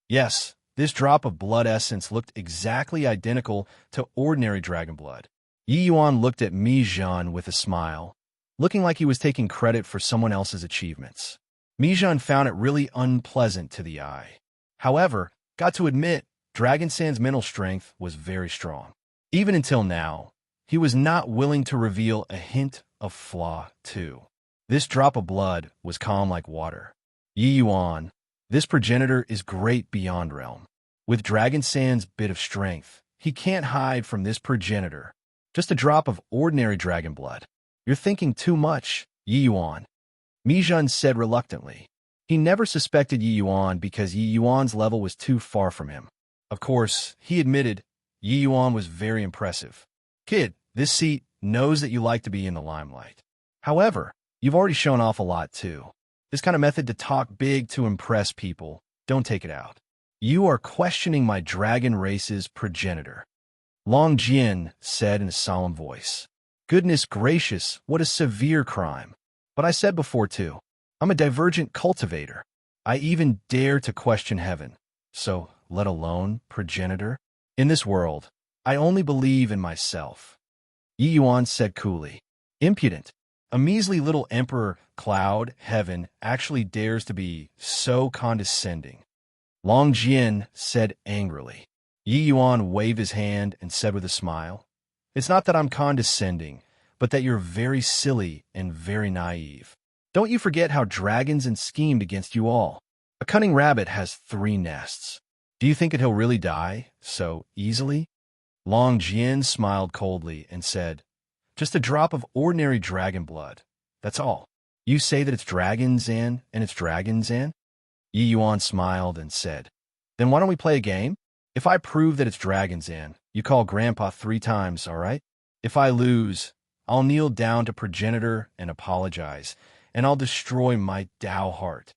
Yes, this drop of blood essence looked exactly identical to ordinary dragon blood. Yi Yuan looked at Mi Zhan with a smile, looking like he was taking credit for someone else's achievements. Mi Zhan found it really unpleasant to the eye. However, got to admit, Dragon Sand's mental strength was very strong. Even until now, he was not willing to reveal a hint of flaw, too. This drop of blood was calm like water. Yi Yuan, this progenitor is great beyond realm. With Dragon Sand's bit of strength, he can't hide from this progenitor. Just a drop of ordinary dragon blood. You're thinking too much, Yi Yuan. Mi Zhan said reluctantly. He never suspected Yi Yuan because Yi Yuan's level was too far from him. Of course, he admitted Yi Yuan was very impressive. Kid, this seat knows that you like to be in the limelight. However, you've already shown off a lot too. This kind of method to talk big to impress people, don't take it out. You are questioning my dragon race's progenitor. Long Jian said in a solemn voice. Goodness gracious, what a severe crime. But I said before too, I'm a divergent cultivator. I even dare to question heaven. So, let alone progenitor? In this world, I only believe in myself. Yi Yuan said coolly. Impudent. A measly little emperor, cloud, heaven, actually dares to be so condescending. Long Jian said angrily. Yi Yuan waved his hand and said with a smile, It's not that I'm condescending, but that you're very silly and very naive. Don't you forget how dragons and schemed against you all. A cunning rabbit has 3 nests. Do you think that he'll really die so easily? Long Jian smiled coldly and said, Just a drop of ordinary dragon blood. That's all. You say that it's Dragon Zan and it's Dragon Zan? Yi Yuan smiled and said, Then why don't we play a game? If I prove that it's Dragon Zan, you call Grandpa 3 times, all right? If I lose, I'll kneel down to progenitor and apologize, and I'll destroy my Tao heart.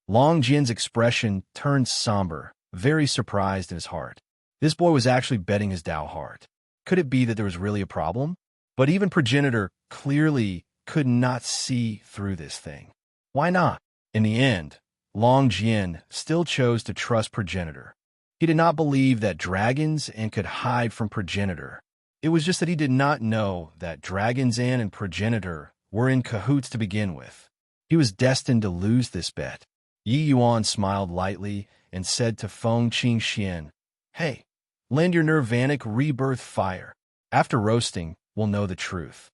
Long Jian's expression turned somber, very surprised in his heart. This boy was actually betting his Tao heart. Could it be that there was really a problem? But even progenitor clearly could not see through this thing. Why not? In the end, Long Jian still chose to trust progenitor. He did not believe that dragons and could hide from progenitor. It was just that he did not know that Dragon Zan and progenitor were in cahoots to begin with. He was destined to lose this bet. Yi Yuan smiled lightly and said to Feng Qingxian, Hey, lend your nirvanic rebirth fire. After roasting, we'll know the truth.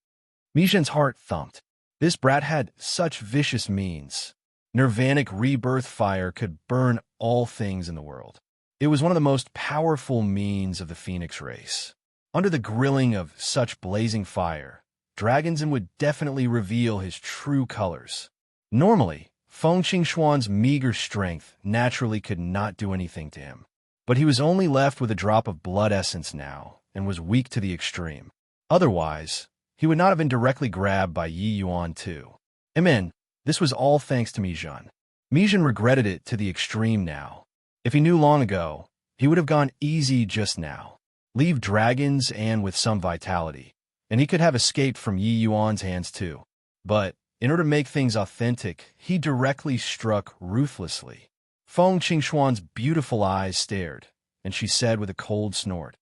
Mi Zhan's heart thumped. This brat had such vicious means. Nirvanic rebirth fire could burn all things in the world. It was one of the most powerful means of the Phoenix race. Under the grilling of such blazing fire, Dragon Zan would definitely reveal his true colors. Normally, Feng Qingxuan's meager strength naturally could not do anything to him. But he was only left with a drop of blood essence now, and was weak to the extreme. Otherwise, he would not have been directly grabbed by Yi Yuan too. Amen. This was all thanks to Mi Zhan. Mi Zhan regretted it to the extreme now. If he knew long ago, he would have gone easy just now. Leave dragons and with some vitality, and he could have escaped from Yi Yuan's hands too. But, in order to make things authentic, he directly struck ruthlessly. Feng Qingxuan's beautiful eyes stared, and she said with a cold snort,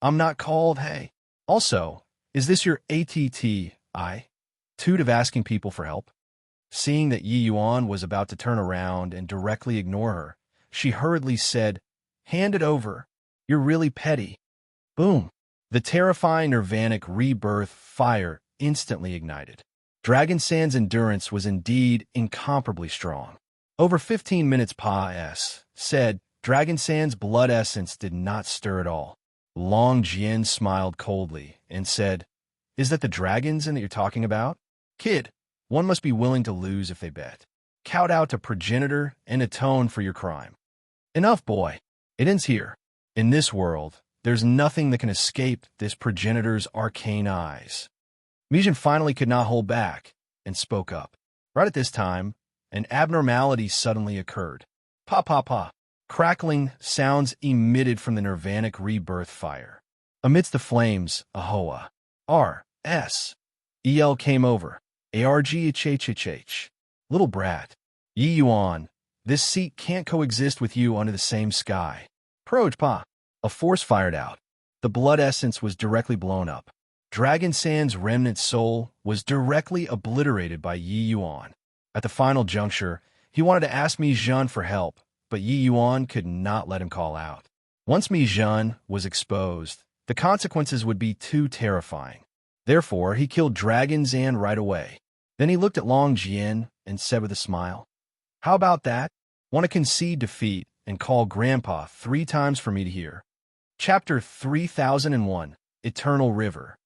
I'm not called, hey. Also, is this your attitude of asking people for help? Seeing that Yi Yuan was about to turn around and directly ignore her, she hurriedly said, Hand it over. You're really petty. Boom. The terrifying nirvanic rebirth fire instantly ignited. Dragon Sand's endurance was indeed incomparably strong. Over 15 minutes said, Dragon Sand's blood essence did not stir at all. Long Jian smiled coldly and said, Is that the dragons that you're talking about? Kid, one must be willing to lose if they bet. Kowtow to progenitor and atone for your crime. Enough, boy. It ends here. In this world, there's nothing that can escape this progenitor's arcane eyes. Mi Zhan finally could not hold back and spoke up. Right at this time, an abnormality suddenly occurred. Pa pa pa. Crackling sounds emitted from the nirvanic rebirth fire. Amidst the flames, Ahoa. R.S. E.L. came over. Arghhhh. Little brat. Yi Yuan, this seat can't coexist with you under the same sky. Proj-pa. A force fired out. The blood essence was directly blown up. Dragon Sand's remnant soul was directly obliterated by Yi Yuan. At the final juncture, he wanted to ask Mi Zhen for help, but Yi Yuan could not let him call out. Once Mi Zhen was exposed, the consequences would be too terrifying. Therefore, he killed Dragon Zan right away. Then he looked at Long Jian and said with a smile, "How about that? Want to concede defeat and call Grandpa 3 times for me to hear?" Chapter 3001, Eternal River.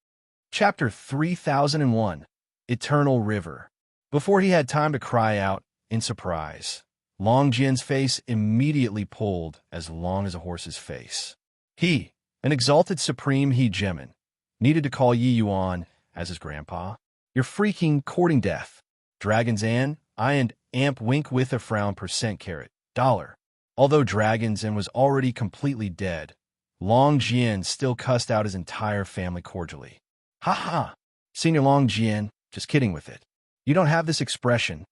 Chapter 3001, Eternal River. Before he had time to cry out in surprise, Long Jian's face immediately pulled as long as a horse's face. He, an exalted supreme hegemon, needed to call Yi Yuan as his grandpa. "You're freaking courting death. Dragon's An, I and Amp wink with a frown $. Although Dragon's An was already completely dead, Long Jian still cussed out his entire family cordially. "Ha ha! Senior Long Jian, just kidding with it. You don't have this expression,"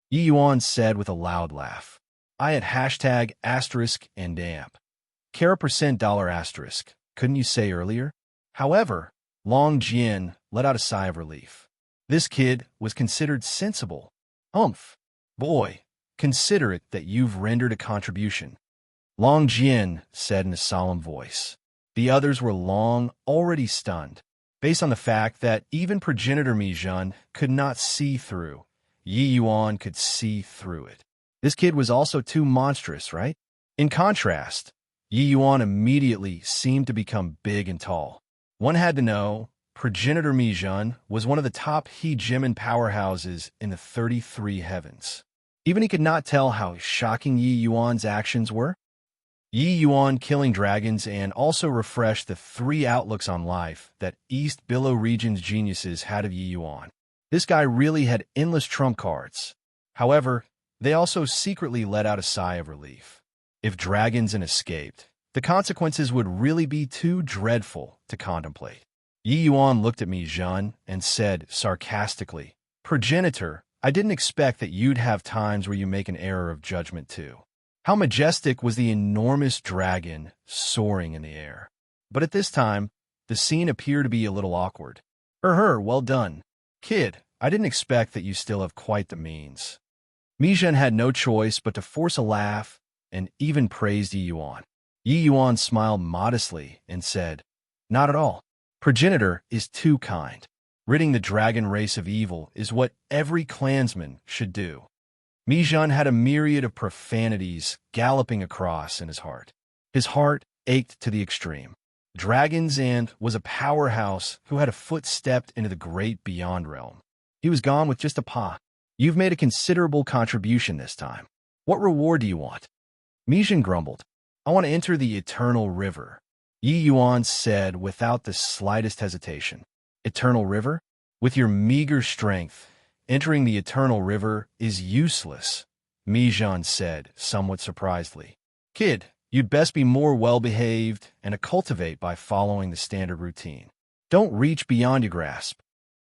Yi Yuan said with a loud laugh. "I had hashtag asterisk and amp. Care $. Couldn't you say earlier?" However, Long Jian let out a sigh of relief. This kid was considered sensible. Boy, consider it that you've rendered a contribution," Long Jian said in a solemn voice. The others were long already stunned. Based on the fact that even progenitor Mi Zhen could not see through, Yi Yuan could see through it. This kid was also too monstrous, right? In contrast, Yi Yuan immediately seemed to become big and tall. One had to know, progenitor Mi Zhen was one of the top hegemon powerhouses in the 33 heavens. Even he could not tell how shocking Yi Yuan's actions were. Yi Yuan killing dragons and also refreshed the 3 outlooks on life that East Billow region's geniuses had of Yi Yuan. This guy really had endless trump cards. However, they also secretly let out a sigh of relief. If Dragons and escaped, the consequences would really be too dreadful to contemplate. Yi Yuan looked at Mi Zhen and said sarcastically, "Progenitor, I didn't expect that you'd have times where you make an error of judgment too." How majestic was the enormous dragon soaring in the air. But at this time, the scene appeared to be a little awkward. Well done. Kid, I didn't expect that you still have quite the means." Mi Zhen had no choice but to force a laugh and even praised Yi Yuan. Yi Yuan smiled modestly and said, "Not at all. Progenitor is too kind. Ridding the dragon race of evil is what every clansman should do." Mi Zhen had a myriad of profanities galloping across in his heart. His heart ached to the extreme. Dragon's End was a powerhouse who had a foot stepped into the great beyond realm. He was gone with just a paw. "You've made a considerable contribution this time. What reward do you want?" Mi Zhen grumbled. "I want to enter the Eternal River," Yi Yuan said without the slightest hesitation. "Eternal River? With your meager strength, entering the Eternal River is useless," Mi Zhen said, somewhat surprisedly. "Kid, you'd best be more well-behaved and cultivate by following the standard routine. Don't reach beyond your grasp,"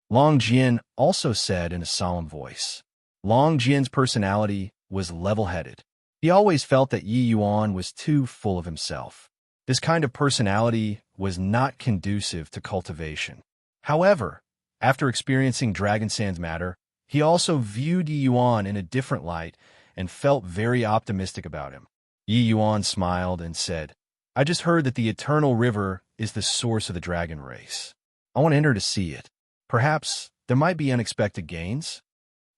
Long Jian also said in a solemn voice. Long Jian's personality was level-headed. He always felt that Yi Yuan was too full of himself. This kind of personality was not conducive to cultivation. However, after experiencing Dragon Sand's matter, he also viewed Yi Yuan in a different light and felt very optimistic about him. Yi Yuan smiled and said, "I just heard that the Eternal River is the source of the dragon race. I want to enter to see it. Perhaps there might be unexpected gains."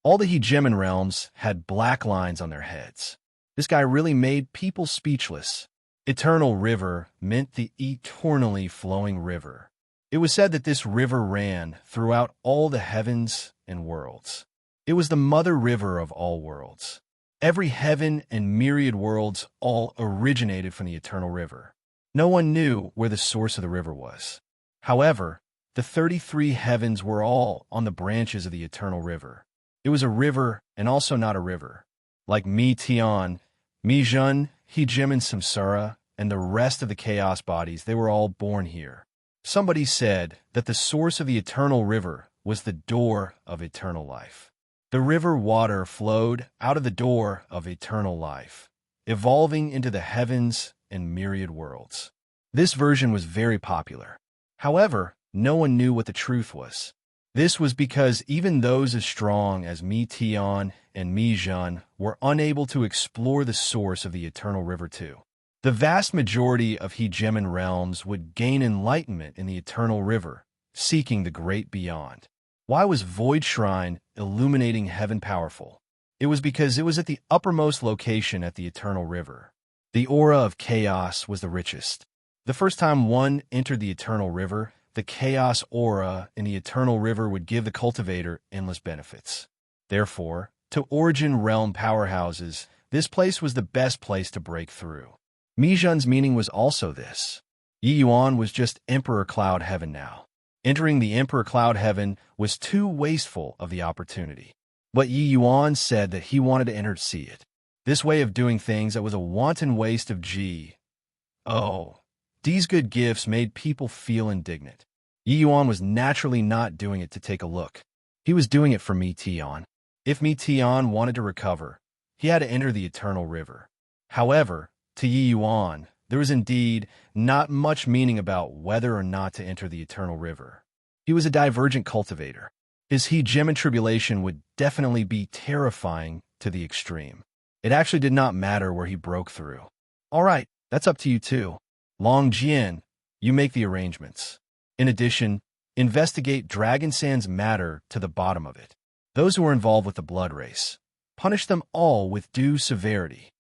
All the hegemon realms had black lines on their heads. This guy really made people speechless. Eternal River meant the eternally flowing river. It was said that this river ran throughout all the heavens and worlds. It was the mother river of all worlds. Every heaven and myriad worlds all originated from the Eternal River. No one knew where the source of the river was. However, the 33 heavens were all on the branches of the Eternal River. It was a river and also not a river. Like Mi Tian, Mi Zhen, Hegemon Samsara, and the rest of the chaos bodies, they were all born here. Somebody said that the source of the Eternal River was the door of eternal life. The river water flowed out of the door of eternal life, evolving into the heavens and myriad worlds. This version was very popular. However, no one knew what the truth was. This was because even those as strong as Mi Tian and Mi Jun were unable to explore the source of the eternal river too. The vast majority of hegemon realms would gain enlightenment in the eternal river, seeking the great beyond. Why was Void Shrine illuminating heaven powerful? It was because it was at the uppermost location at the eternal river. The aura of chaos was the richest. The first time one entered the eternal river, the chaos aura in the eternal river would give the cultivator endless benefits. Therefore, to origin realm powerhouses, this place was the best place to break through. Mi Jun's meaning was also this. Yi Yuan was just Emperor Cloud Heaven now. Entering the Emperor Cloud Heaven was too wasteful of the opportunity. But Yi Yuan said that he wanted to enter to see it. This way of doing things that was a wanton waste of G. Oh, these good gifts made people feel indignant. Yi Yuan was naturally not doing it to take a look. He was doing it for Mi Tian. If Mi Tian wanted to recover, he had to enter the eternal river. However, to Yi Yuan, there was indeed not much meaning about whether or not to enter the eternal river. He was a divergent cultivator. His hegemon tribulation would definitely be terrifying to the extreme. It actually did not matter where he broke through. All right, that's up to you too. Long Jian, you make the arrangements. In addition, investigate Dragon Sand's matter to the bottom of it. Those who are involved with the blood race, punish them all with due severity.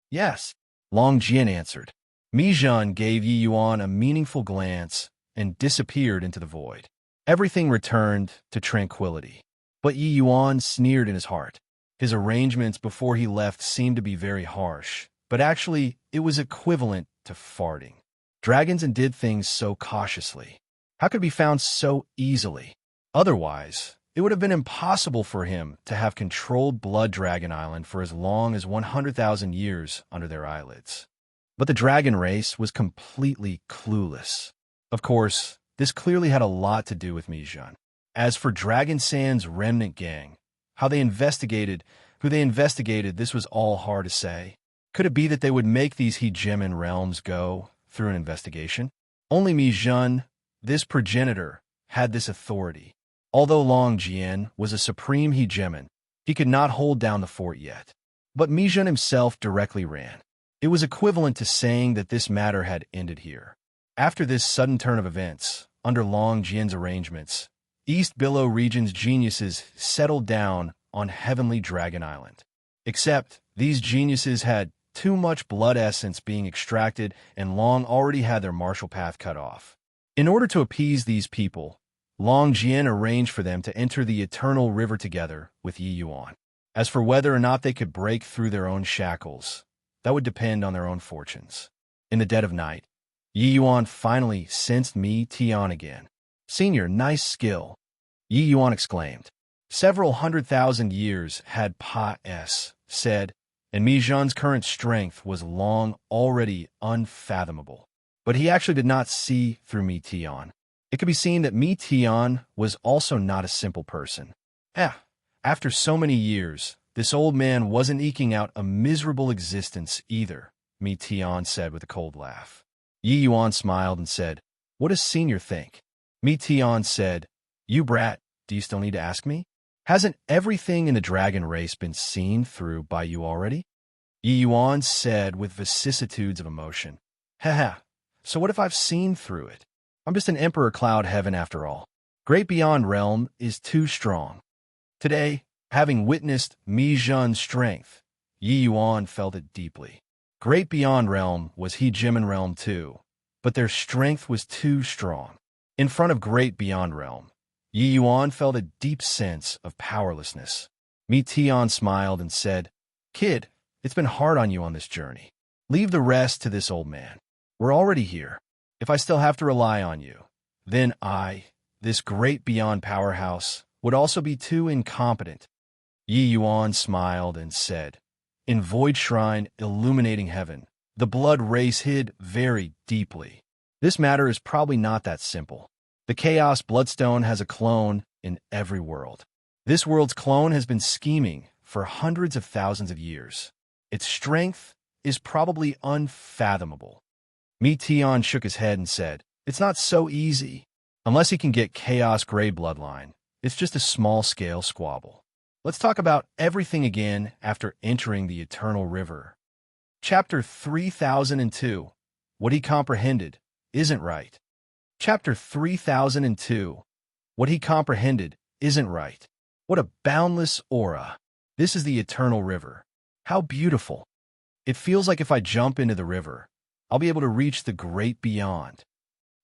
Yes, Long Jian answered. Mi Jun gave Yi Yuan a meaningful glance and disappeared into the void. Everything returned to tranquility. But Yi Yuan sneered in his heart. His arrangements before he left seemed to be very harsh, but actually it was equivalent to farting. Dragons and did things so cautiously. How could it be found so easily? Otherwise, it would have been impossible for him to have controlled Blood Dragon Island for as long as 100,000 years under their eyelids. But the dragon race was completely clueless. Of course, this clearly had a lot to do with Mi Jun. As for Dragon Sand's remnant gang, who they investigated, this was all hard to say. Could it be that they would make these hegemon realms go through an investigation? Only Mi Jun, this progenitor, had this authority. Although Long Jian was a supreme hegemon, he could not hold down the fort yet. But Mi Jun himself directly ran. It was equivalent to saying that this matter had ended here. After this sudden turn of events, under Long Jian's arrangements, East Billow region's geniuses settled down on Heavenly Dragon Island. Except, these geniuses had too much blood essence being extracted and Long already had their martial path cut off. In order to appease these people, Long Jian arranged for them to enter the eternal river together with Yi Yuan. As for whether or not they could break through their own shackles, that would depend on their own fortunes. In the dead of night, Yi Yuan finally sensed Mi Tian again. Senior, nice skill, Yi Yuan exclaimed. Several 100,000 years had Pa S said, and Mi Jun's current strength was long already unfathomable. But he actually did not see through Mi Tian. It could be seen that Mi Tian was also not a simple person. After so many years, this old man wasn't eking out a miserable existence either, Mi Tian said with a cold laugh. Yi Yuan smiled and said, "What does Senior think?" Mi Tian said, "You brat, do you still need to ask me? Hasn't everything in the dragon race been seen through by you already?" Yi Yuan said with vicissitudes of emotion, "Haha, so what if I've seen through it? I'm just an Emperor Cloud Heaven after all. Great Beyond Realm is too strong." Today, having witnessed Mi Jun's strength, Yi Yuan felt it deeply. Great Beyond Realm was hegemon realm too, but their strength was too strong. In front of Great Beyond Realm, Yi Yuan felt a deep sense of powerlessness. Mi Tian smiled and said, "Kid, it's been hard on you on this journey. Leave the rest to this old man. We're already here. If I still have to rely on you, then I, this great beyond powerhouse, would also be too incompetent." Yi Yuan smiled and said, "In Void Shrine illuminating heaven, the blood race hid very deeply. This matter is probably not that simple. The Chaos Bloodstone has a clone in every world. This world's clone has been scheming for hundreds of thousands of years. Its strength is probably unfathomable. Meteon shook his head and said, "It's not so easy. Unless he can get Chaos Gray bloodline, it's just a small-scale squabble. Let's talk about everything again after entering the Eternal River." Chapter 3002. What he comprehended isn't right. Chapter 3002. What he comprehended isn't right. What a boundless aura. This is the Eternal River. How beautiful. It feels like if I jump into the river, I'll be able to reach the great beyond.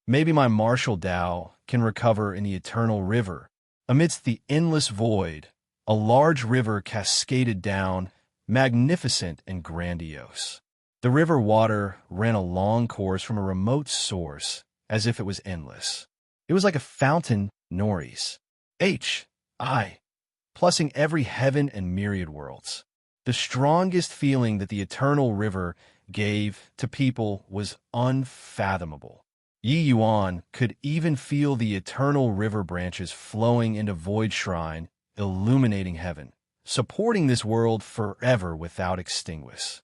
Maybe my martial Tao can recover in the Eternal River. Amidst the endless void, a large river cascaded down, magnificent and grandiose. The river water ran a long course from a remote source, as if it was endless. It was like a fountain, Noris. Plusing every heaven and myriad worlds. The strongest feeling that the Eternal River gave to people was unfathomable. Yi Yuan could even feel the Eternal River branches flowing into Void Shrine, illuminating heaven, supporting this world forever without extinguish.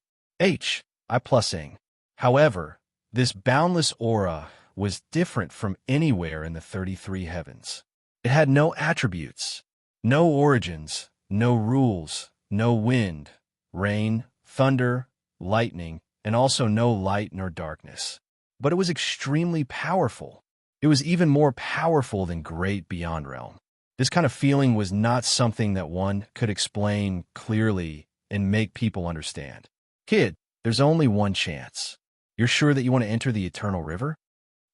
However, this boundless aura was different from anywhere in the 33 heavens. It had no attributes, no origins, no rules, no wind, rain, thunder, lightning, and also no light nor darkness. But it was extremely powerful. It was even more powerful than Great Beyond Realm. This kind of feeling was not something that one could explain clearly and make people understand. "Kid, there's only one chance. You're sure that you want to enter the Eternal River?"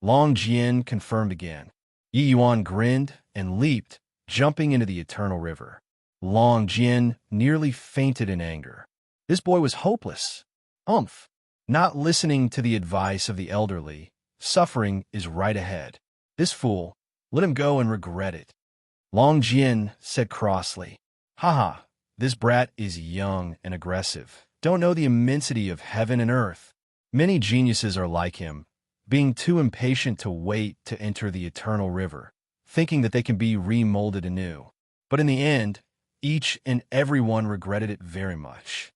Long Jian confirmed again. Yi Yuan grinned and leaped, jumping into the Eternal River. Long Jian nearly fainted in anger. This boy was hopeless. Not listening to the advice of the elderly, suffering is right ahead. This fool, let him go and regret it. Long Jian said crossly, "Haha, this brat is young and aggressive, don't know the immensity of heaven and earth. Many geniuses are like him, being too impatient to wait to enter the Eternal River, thinking that they can be remolded anew. But in the end, each and every one regretted it very much.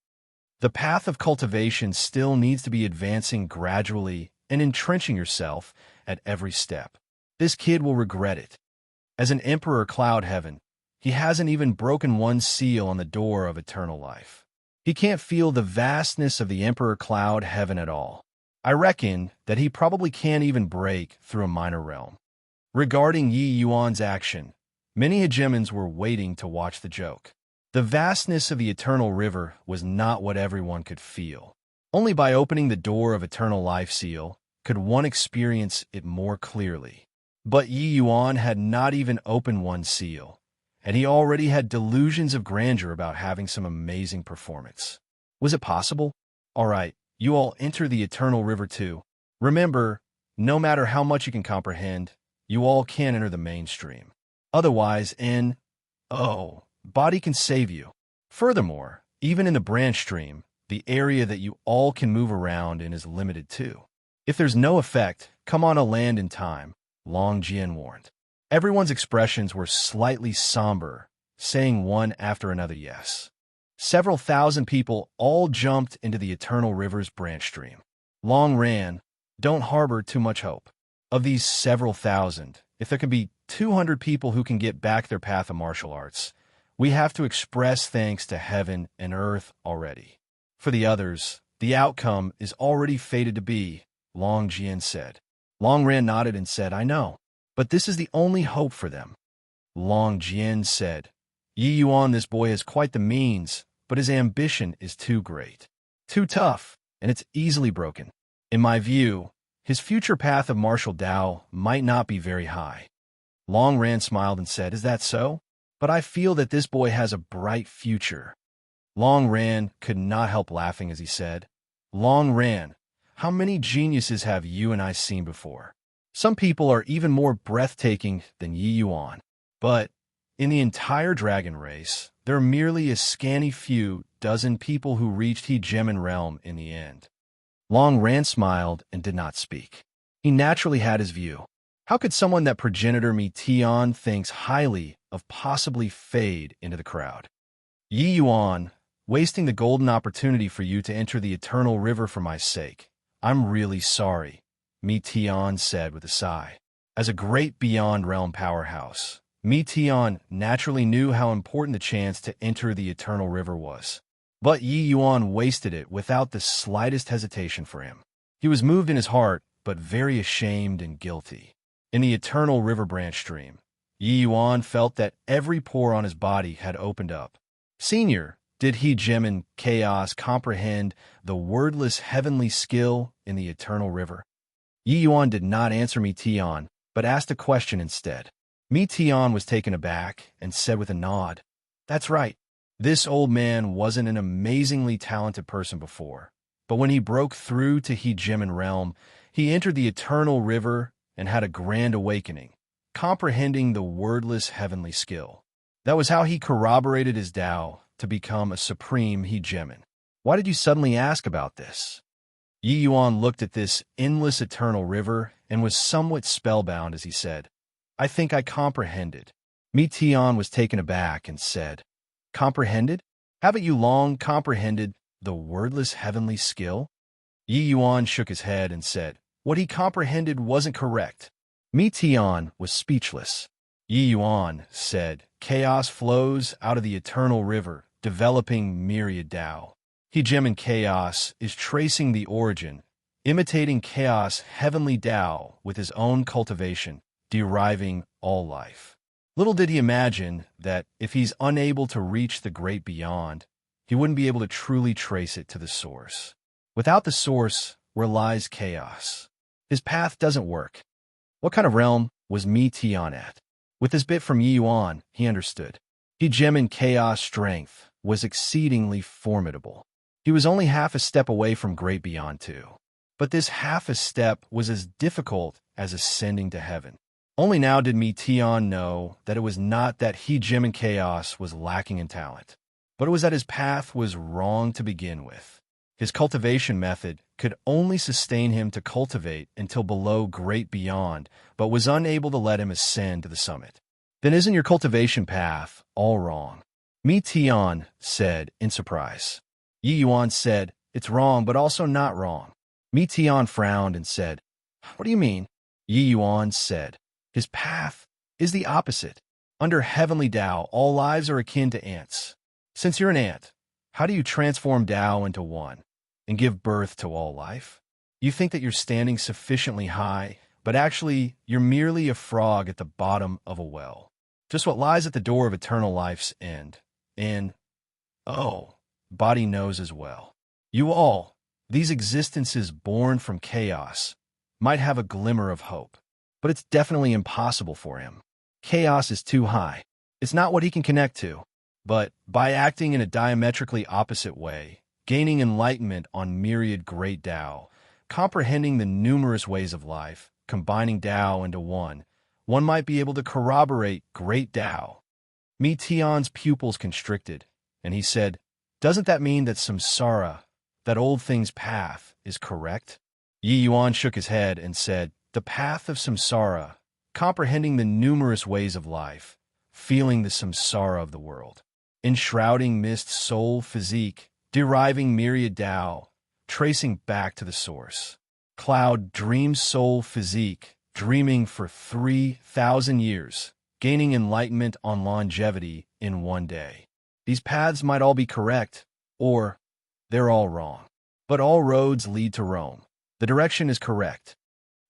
The path of cultivation still needs to be advancing gradually and entrenching yourself at every step. This kid will regret it. As an Emperor Cloud Heaven, he hasn't even broken one seal on the door of eternal life. He can't feel the vastness of the Emperor Cloud Heaven at all. I reckon that he probably can't even break through a minor realm." Regarding Yi Yuan's action, many hegemons were waiting to watch the joke. The vastness of the Eternal River was not what everyone could feel. Only by opening the door of Eternal Life Seal could one experience it more clearly. But Yi Yuan had not even opened one seal, and he already had delusions of grandeur about having some amazing performance. Was it possible? All right, you all enter the Eternal River too. Remember, no matter how much you can comprehend, you all can't enter the mainstream. Otherwise, body can save you. Furthermore, even in the branch stream, the area that you all can move around in is limited too. If there's no effect, come on a land in time, Long Jian warned. Everyone's expressions were slightly somber, saying one after another yes. Several thousand people all jumped into the Eternal River's branch stream. Long ran, "Don't harbor too much hope. Of these several thousand, if there can be 200 people who can get back their path of martial arts, we have to express thanks to heaven and earth already. For the others, the outcome is already fated to be," Long Jian said. Long Ran nodded and said, "I know, but this is the only hope for them." Long Jian said, "Yi Yuan, this boy has quite the means, but his ambition is too great, too tough, and it's easily broken. In my view, his future path of martial Tao might not be very high." Long Ran smiled and said, "Is that so? But I feel that this boy has a bright future." Long Ran could not help laughing as he said, "Long Ran, how many geniuses have you and I seen before? Some people are even more breathtaking than Yi Yuan. But in the entire dragon race, there are merely a scanty few dozen people who reached Hegemon realm in the end." Long Ran smiled and did not speak. He naturally had his view. How could someone that progenitor Meteon thinks highly of possibly fade into the crowd. Yi Yuan, wasting the golden opportunity for you to enter the eternal river for my sake. I'm really sorry, Mi Tian said with a sigh. As a great beyond realm powerhouse, Mi Tian naturally knew how important the chance to enter the eternal river was. But Yi Yuan wasted it without the slightest hesitation for him. He was moved in his heart, but very ashamed and guilty. In the eternal river branch stream, Yi Yuan felt that every pore on his body had opened up. Senior, did he Gemin Chaos comprehend the wordless heavenly skill in the eternal river? Yi Yuan did not answer Mi Tian, but asked a question instead. Mi Tian was taken aback and said with a nod, "That's right. This old man wasn't an amazingly talented person before, but when he broke through to He Gemin realm, he entered the eternal river and had a grand awakening, comprehending the wordless heavenly skill. That was how he corroborated his Tao to become a supreme He Gemin. Why did you suddenly ask about this?" Yi Yuan looked at this endless eternal river and was somewhat spellbound as he said, "I think I comprehended." Mi Tian was taken aback and said, "Comprehended? Haven't you long comprehended the wordless heavenly skill?" Yi Yuan shook his head and said, "What he comprehended wasn't correct." Mi Tian was speechless. Yi Yuan said, "Chaos flows out of the eternal river, developing myriad Tao. He Gemin Chaos is tracing the origin, imitating Chaos heavenly Tao with his own cultivation, deriving all life." Little did he imagine that if he's unable to reach the great beyond, he wouldn't be able to truly trace it to the source. Without the source, where lies chaos? His path doesn't work. What kind of realm was Mi Tian at? With this bit from Yi Yuan, he understood. He Gemin Chaos strength was exceedingly formidable. He was only half a step away from great beyond too. But this half a step was as difficult as ascending to heaven. Only now did Mi Tian know that it was not that He Gemin Chaos was lacking in talent, but it was that his path was wrong to begin with. His cultivation method could only sustain him to cultivate until below great beyond, but was unable to let him ascend to the summit. Then isn't your cultivation path all wrong? Mi Tian said in surprise. Yi Yuan said, "It's wrong, but also not wrong." Mi Tian frowned and said, "What do you mean?" Yi Yuan said, "His path is the opposite. Under heavenly Tao, all lives are akin to ants. Since you're an ant, how do you transform Tao into one and give birth to all life? You think that you're standing sufficiently high, but actually you're merely a frog at the bottom of a well. Just what lies at the door of eternal life's end. And, oh, body knows as well. You all, these existences born from chaos, might have a glimmer of hope, but it's definitely impossible for him. Chaos is too high. It's not what he can connect to. But by acting in a diametrically opposite way, gaining enlightenment on myriad great Tao, comprehending the numerous ways of life, combining Tao into one might be able to corroborate great Tao." Mi Tian's pupils constricted, and he said, "Doesn't that mean that samsara, that old thing's path, is correct?" Yi Yuan shook his head and said, "The path of samsara, comprehending the numerous ways of life, feeling the samsara of the world, enshrouding mist soul physique, deriving myriad Tao, tracing back to the source. Cloud dream soul physique, dreaming for 3,000 years, gaining enlightenment on longevity in one day. These paths might all be correct, or they're all wrong. But all roads lead to Rome. The direction is correct."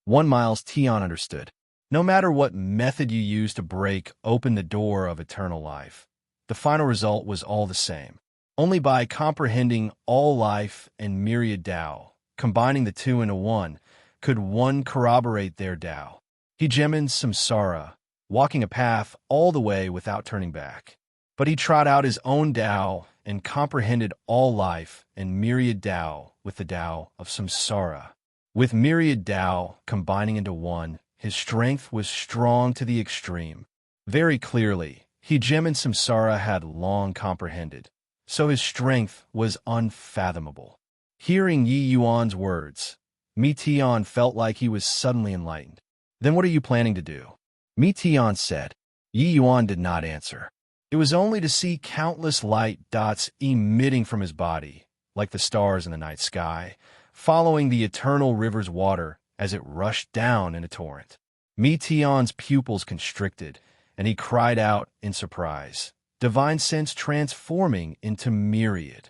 1 Miles Tian understood. No matter what method you use to break open the door of eternal life, the final result was all the same. Only by comprehending all life and myriad Tao, combining the two into one, could one corroborate their Tao. He Gemin samsara, walking a path all the way without turning back. But he trod out his own Tao and comprehended all life and myriad Tao with the Tao of samsara. With myriad Tao combining into one, his strength was strong to the extreme. Very clearly, He Gemin samsara had long comprehended, so his strength was unfathomable. Hearing Yi Yuan's words, Mi Tian felt like he was suddenly enlightened. "Then what are you planning to do?" Mi Tian said. Yi Yuan did not answer. It was only to see countless light dots emitting from his body, like the stars in the night sky, following the eternal river's water as it rushed down in a torrent. Mi Tian's pupils constricted, and he cried out in surprise, divine sense transforming into myriad.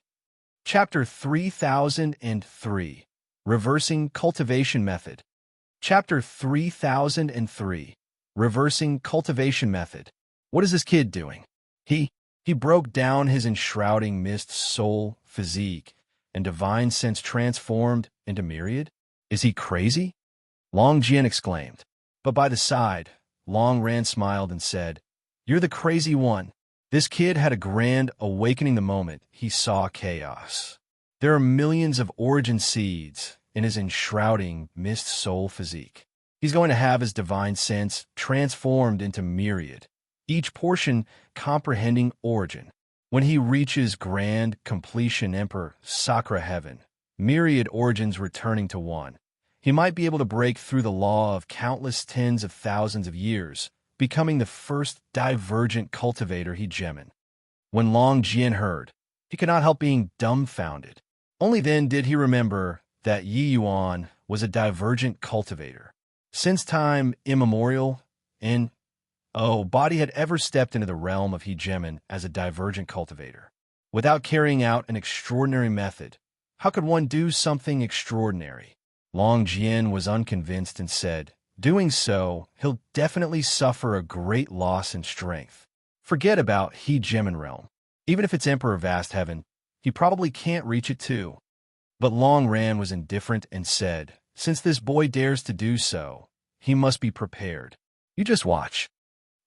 Chapter 3003, Reversing Cultivation Method. Chapter 3003, Reversing Cultivation Method. What is this kid doing? He broke down his enshrouding mist soul physique, and divine sense transformed into myriad? Is he crazy? Long Jian exclaimed. But by the side, Long Ran smiled and said, "You're the crazy one." This kid had a grand awakening the moment he saw chaos. There are millions of origin seeds in his enshrouding mist soul physique. He's going to have his divine sense transformed into myriad, each portion comprehending origin. When he reaches grand completion Emperor Sakra Heaven, myriad origins returning to one, he might be able to break through the law of countless tens of thousands of years, becoming the first divergent cultivator hegemon. When Long Jian heard, he could not help being dumbfounded. Only then did he remember that Yi Yuan was a divergent cultivator. Since time immemorial, body had ever stepped into the realm of hegemon as a divergent cultivator. Without carrying out an extraordinary method, how could one do something extraordinary? Long Jian was unconvinced and said, doing so, he'll definitely suffer a great loss in strength. Forget about hegemon realm. Even if it's Emperor Vast Heaven, he probably can't reach it too. But Long Ran was indifferent and said, since this boy dares to do so, he must be prepared. You just watch.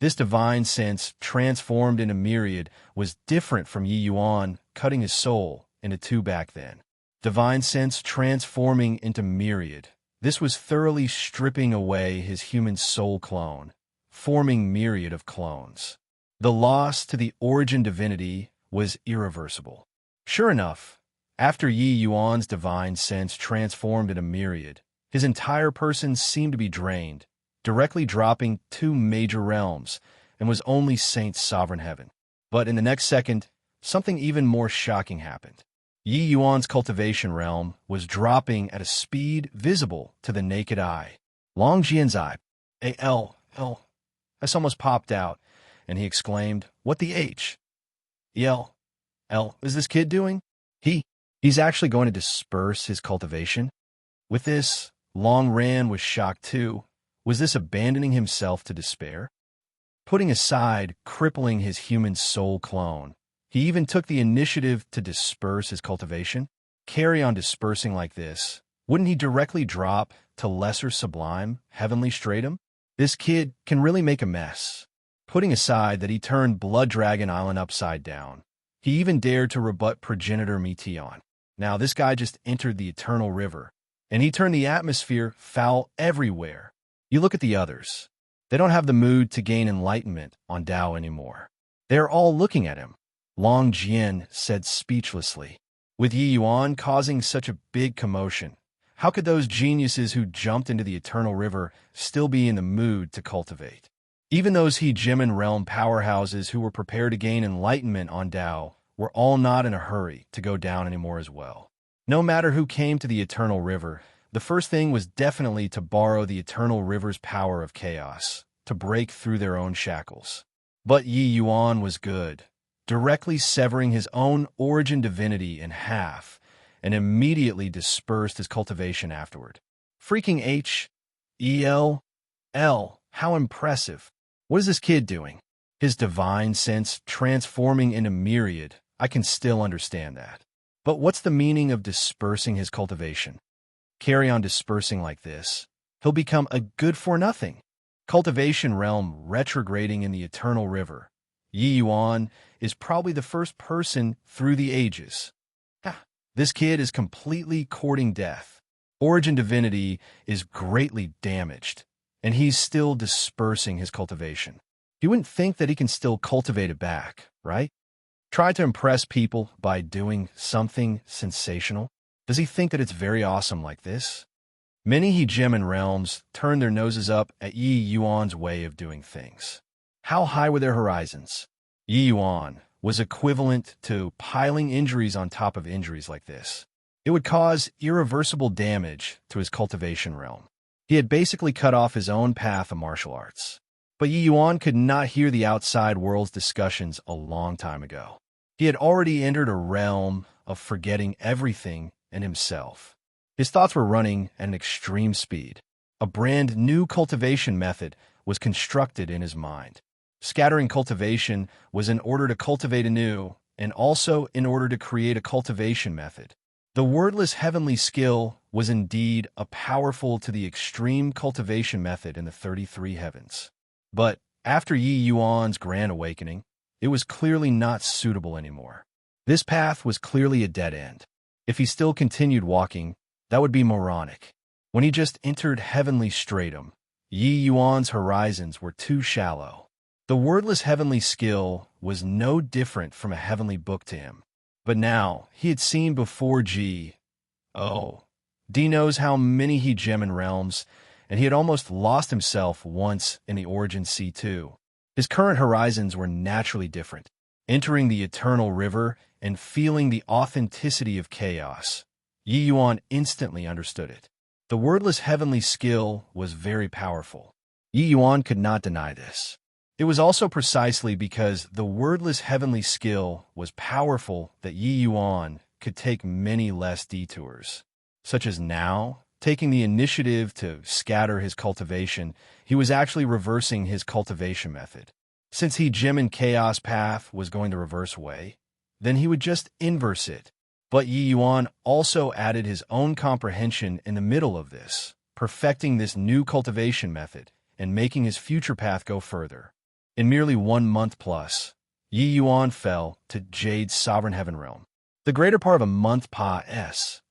This divine sense, transformed into myriad, was different from Yi Yuan cutting his soul into two back then. Divine sense transforming into myriad. This was thoroughly stripping away his human soul clone, forming myriad of clones. The loss to the origin divinity was irreversible. Sure enough, after Yi Yuan's divine sense transformed into myriad, his entire person seemed to be drained, directly dropping two major realms, and was only Saint's sovereign heaven. But in the next second, something even more shocking happened. Yi Yuan's cultivation realm was dropping at a speed visible to the naked eye. Long Jian's eye, this almost popped out, and he exclaimed, "What the H? Is this kid doing? He's actually going to disperse his cultivation?" With this, Long Ran was shocked too. Was this abandoning himself to despair? Putting aside crippling his human soul clone, he even took the initiative to disperse his cultivation. Carry on dispersing like this, wouldn't he directly drop to lesser sublime, heavenly stratum? This kid can really make a mess. Putting aside that he turned Blood Dragon Island upside down, he even dared to rebut progenitor Mi Tian. Now this guy just entered the eternal river, and he turned the atmosphere foul everywhere. You look at the others. They don't have the mood to gain enlightenment on Tao anymore. They're all looking at him. Long Jian said speechlessly. With Yi Yuan causing such a big commotion, how could those geniuses who jumped into the eternal river still be in the mood to cultivate? Even those hegemon realm powerhouses who were prepared to gain enlightenment on Tao were all not in a hurry to go down anymore as well. No matter who came to the eternal river, the first thing was definitely to borrow the eternal river's power of chaos, to break through their own shackles. But Yi Yuan was good, directly severing his own origin divinity in half, and immediately dispersed his cultivation afterward. Freaking how impressive. What is this kid doing? His divine sense transforming into myriad, I can still understand that. But what's the meaning of dispersing his cultivation? Carry on dispersing like this, he'll become a good-for-nothing. Cultivation realm retrograding in the eternal river. Yi Yuan is probably the first person through the ages. This kid is completely courting death. Origin divinity is greatly damaged, and he's still dispersing his cultivation. You wouldn't think that he can still cultivate it back, right? Try to impress people by doing something sensational. Does he think that it's very awesome like this? Many hegemon realms turn their noses up at Yi Yuan's way of doing things. How high were their horizons? Yi Yuan was equivalent to piling injuries on top of injuries like this. It would cause irreversible damage to his cultivation realm. He had basically cut off his own path of martial arts. But Yi Yuan could not hear the outside world's discussions a long time ago. He had already entered a realm of forgetting everything and himself. His thoughts were running at an extreme speed. A brand new cultivation method was constructed in his mind. Scattering cultivation was in order to cultivate anew, and also in order to create a cultivation method. The wordless heavenly skill was indeed a powerful to the extreme cultivation method in the 33 heavens. But after Yi Yuan's grand awakening, it was clearly not suitable anymore. This path was clearly a dead end. If he still continued walking, that would be moronic. When he just entered heavenly stratum, Yi Yuan's horizons were too shallow. The wordless heavenly skill was no different from a heavenly book to him. But now, he had seen before D knows how many he gem realms, and he had almost lost himself once in the Origin C2. His current horizons were naturally different, entering the eternal river and feeling the authenticity of chaos. Yi Yuan instantly understood it. The wordless heavenly skill was very powerful. Yi Yuan could not deny this. It was also precisely because the wordless heavenly skill was powerful that Yi Yuan could take many less detours, such as now, taking the initiative to scatter his cultivation. He was actually reversing his cultivation method. Since he Gem Chaos path was going the reverse way, then he would just inverse it. But Yi Yuan also added his own comprehension in the middle of this, perfecting this new cultivation method and making his future path go further. In merely 1 month plus, Yi Yuan fell to Jade's sovereign heaven realm. The greater part of a month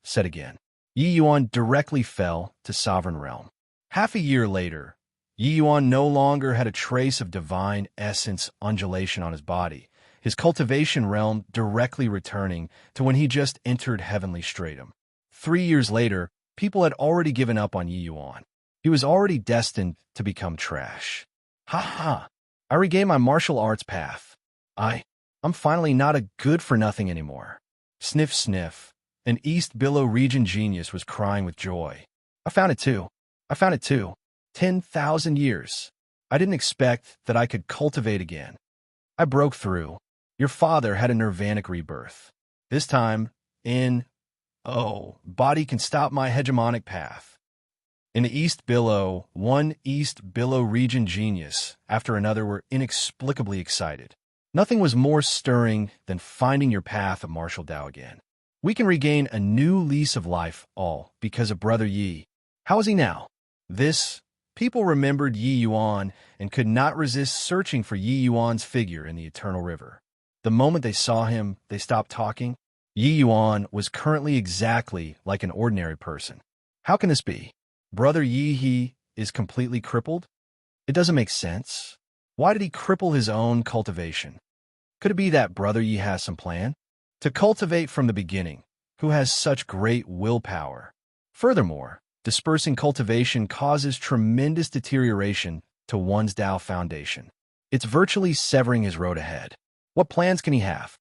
said again. Yi Yuan directly fell to sovereign realm. Half a year later, Yi Yuan no longer had a trace of divine essence undulation on his body, his cultivation realm directly returning to when he just entered heavenly stratum. 3 years later, people had already given up on Yi Yuan. He was already destined to become trash. Ha ha! I regained my martial arts path. I'm finally not a good-for-nothing anymore. Sniff, sniff. An East Billow region genius was crying with joy. I found it too. 10,000 years. I didn't expect that I could cultivate again. I broke through. Your father had a nirvanic rebirth. This time, body can stop my hegemonic path. In the East Billow, one East Billow region genius after another were inexplicably excited. Nothing was more stirring than finding your path of martial Dao again. We can regain a new lease of life, all because of Brother Yi. How is he now? People remembered Yi Yuan and could not resist searching for Yi Yuan's figure in the Eternal River. The moment they saw him, they stopped talking. Yi Yuan was currently exactly like an ordinary person. How can this be? Brother Yi he is completely crippled? It doesn't make sense. Why did he cripple his own cultivation? Could it be that Brother Yi has some plan? To cultivate from the beginning, who has such great willpower. Furthermore, dispersing cultivation causes tremendous deterioration to one's Tao foundation. It's virtually severing his road ahead. What plans can he have?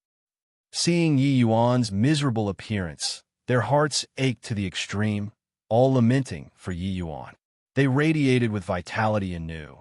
Seeing Yi Yuan's miserable appearance, their hearts ached to the extreme, all lamenting for Yi Yuan. They radiated with vitality anew,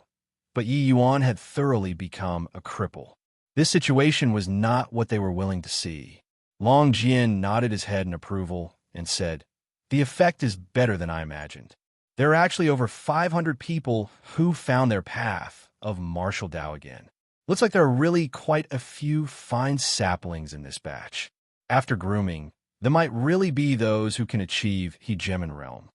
but Yi Yuan had thoroughly become a cripple. This situation was not what they were willing to see. Long Jian nodded his head in approval and said, "The effect is better than I imagined. There are actually over 500 people who found their path of martial Dao again. Looks like there are really quite a few fine saplings in this batch. After grooming, there might really be those who can achieve Hegemon realm."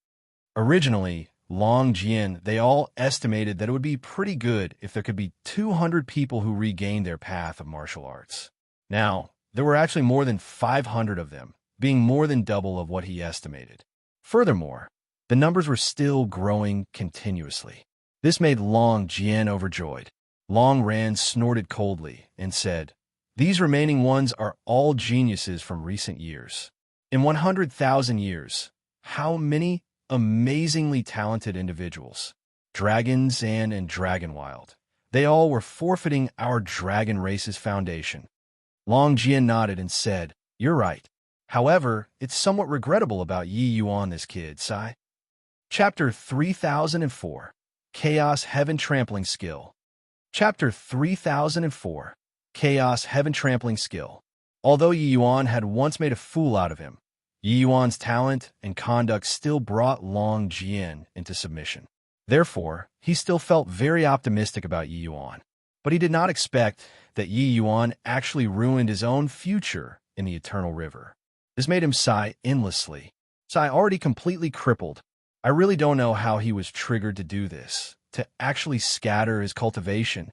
Originally, Long Jian, they all estimated that it would be pretty good if there could be 200 people who regained their path of martial arts. Now, there were actually more than 500 of them, being more than double of what he estimated. Furthermore, the numbers were still growing continuously. This made Long Jian overjoyed. Long Ran snorted coldly and said, "These remaining ones are all geniuses from recent years. In 100,000 years, how many amazingly talented individuals, dragons and Dragonwild, They all were forfeiting our dragon race's foundation. Long Jian nodded and said, "You're right. However, it's somewhat regrettable about Yi Yuan this kid, Sai." Chapter 3004, Chaos Heaven Trampling Skill. Chapter 3004, Chaos Heaven Trampling Skill. Although Yi Yuan had once made a fool out of him, Yi Yuan's talent and conduct still brought Long Jian into submission. Therefore, he still felt very optimistic about Yi Yuan. But he did not expect that Yi Yuan actually ruined his own future in the Eternal River. This made him sigh endlessly. Sigh already completely crippled. I really don't know how he was triggered to do this, to actually scatter his cultivation.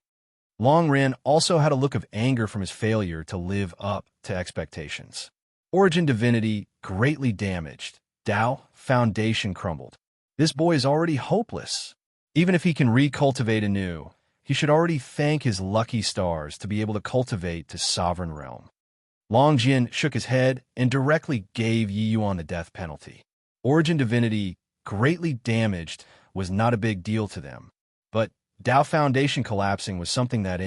Long Ren also had a look of anger from his failure to live up to expectations. Origin divinity greatly damaged. Dao foundation crumbled. This boy is already hopeless. Even if he can recultivate anew, he should already thank his lucky stars to be able to cultivate to sovereign realm. Long Jian shook his head and directly gave Yi Yuan the death penalty. Origin divinity greatly damaged was not a big deal to them, but Dao Foundation collapsing was something that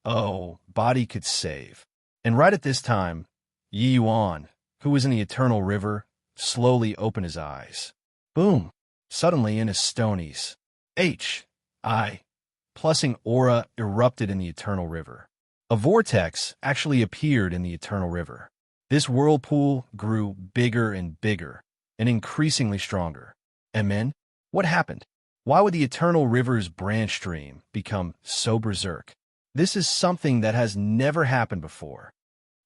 body could save. And right at this time, Yi Yuan, who was in the Eternal River, slowly opened his eyes. Boom! Suddenly in his stonies, plusing aura erupted in the Eternal River. A vortex actually appeared in the Eternal River. This whirlpool grew bigger and bigger, and increasingly stronger. And then, what happened? Why would the Eternal River's branch stream become so berserk? This is something that has never happened before.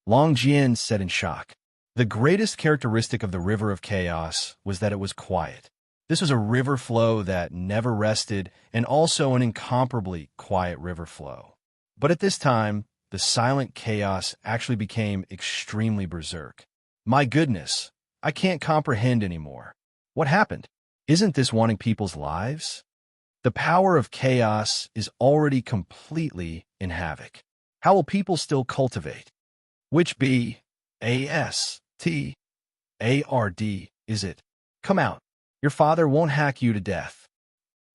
Long Jian said in shock. The greatest characteristic of the River of Chaos was that it was quiet. This was a river flow that never rested, and also an incomparably quiet river flow. But at this time, the silent chaos actually became extremely berserk. My goodness, I can't comprehend anymore. What happened? Isn't this wanting people's lives? The power of chaos is already completely in havoc. How will people still cultivate? Which bastard is it? Come out. Your father won't hack you to death.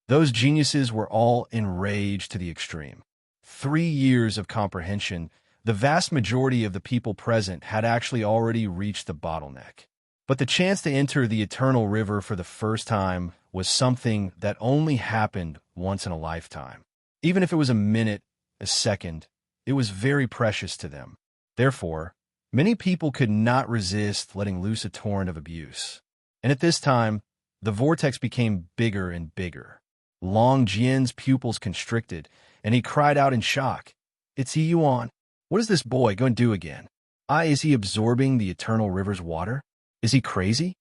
Those geniuses were all enraged to the extreme. 3 years of comprehension, the vast majority of the people present had actually already reached the bottleneck. But the chance to enter the Eternal River for the first time was something that only happened once in a lifetime. Even if it was a minute, a second, it was very precious to them. Therefore, many people could not resist letting loose a torrent of abuse. And at this time, the vortex became bigger and bigger. Long Jian's pupils constricted, and he cried out in shock. It's Yi Yuan. What is this boy going to do again? Is he absorbing the Eternal River's water? Is he crazy?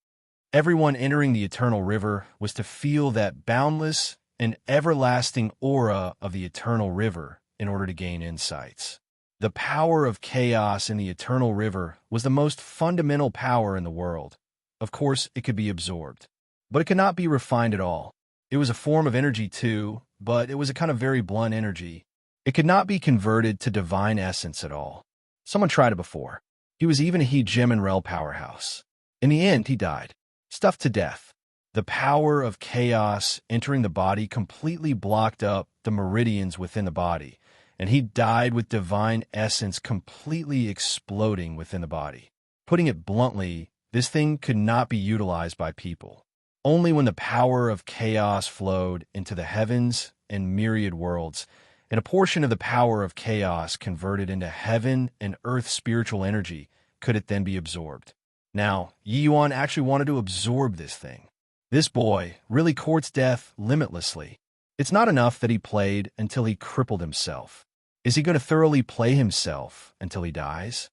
Everyone entering the Eternal River was to feel that boundless and everlasting aura of the Eternal River in order to gain insights. The power of chaos in the Eternal River was the most fundamental power in the world. Of course, it could be absorbed, but it could not be refined at all. It was a form of energy too, but it was a kind of very blunt energy. It could not be converted to divine essence at all. Someone tried it before. He was even a Gem and Rel powerhouse. In the end, he died, stuffed to death. The power of chaos entering the body completely blocked up the meridians within the body, and he died with divine essence completely exploding within the body. Putting it bluntly, this thing could not be utilized by people. Only when the power of chaos flowed into the heavens and myriad worlds, and a portion of the power of chaos converted into heaven and earth spiritual energy, could it then be absorbed. Now, Yi Yuan actually wanted to absorb this thing. This boy really courts death limitlessly. It's not enough that he played until he crippled himself. Is he going to thoroughly play himself until he dies?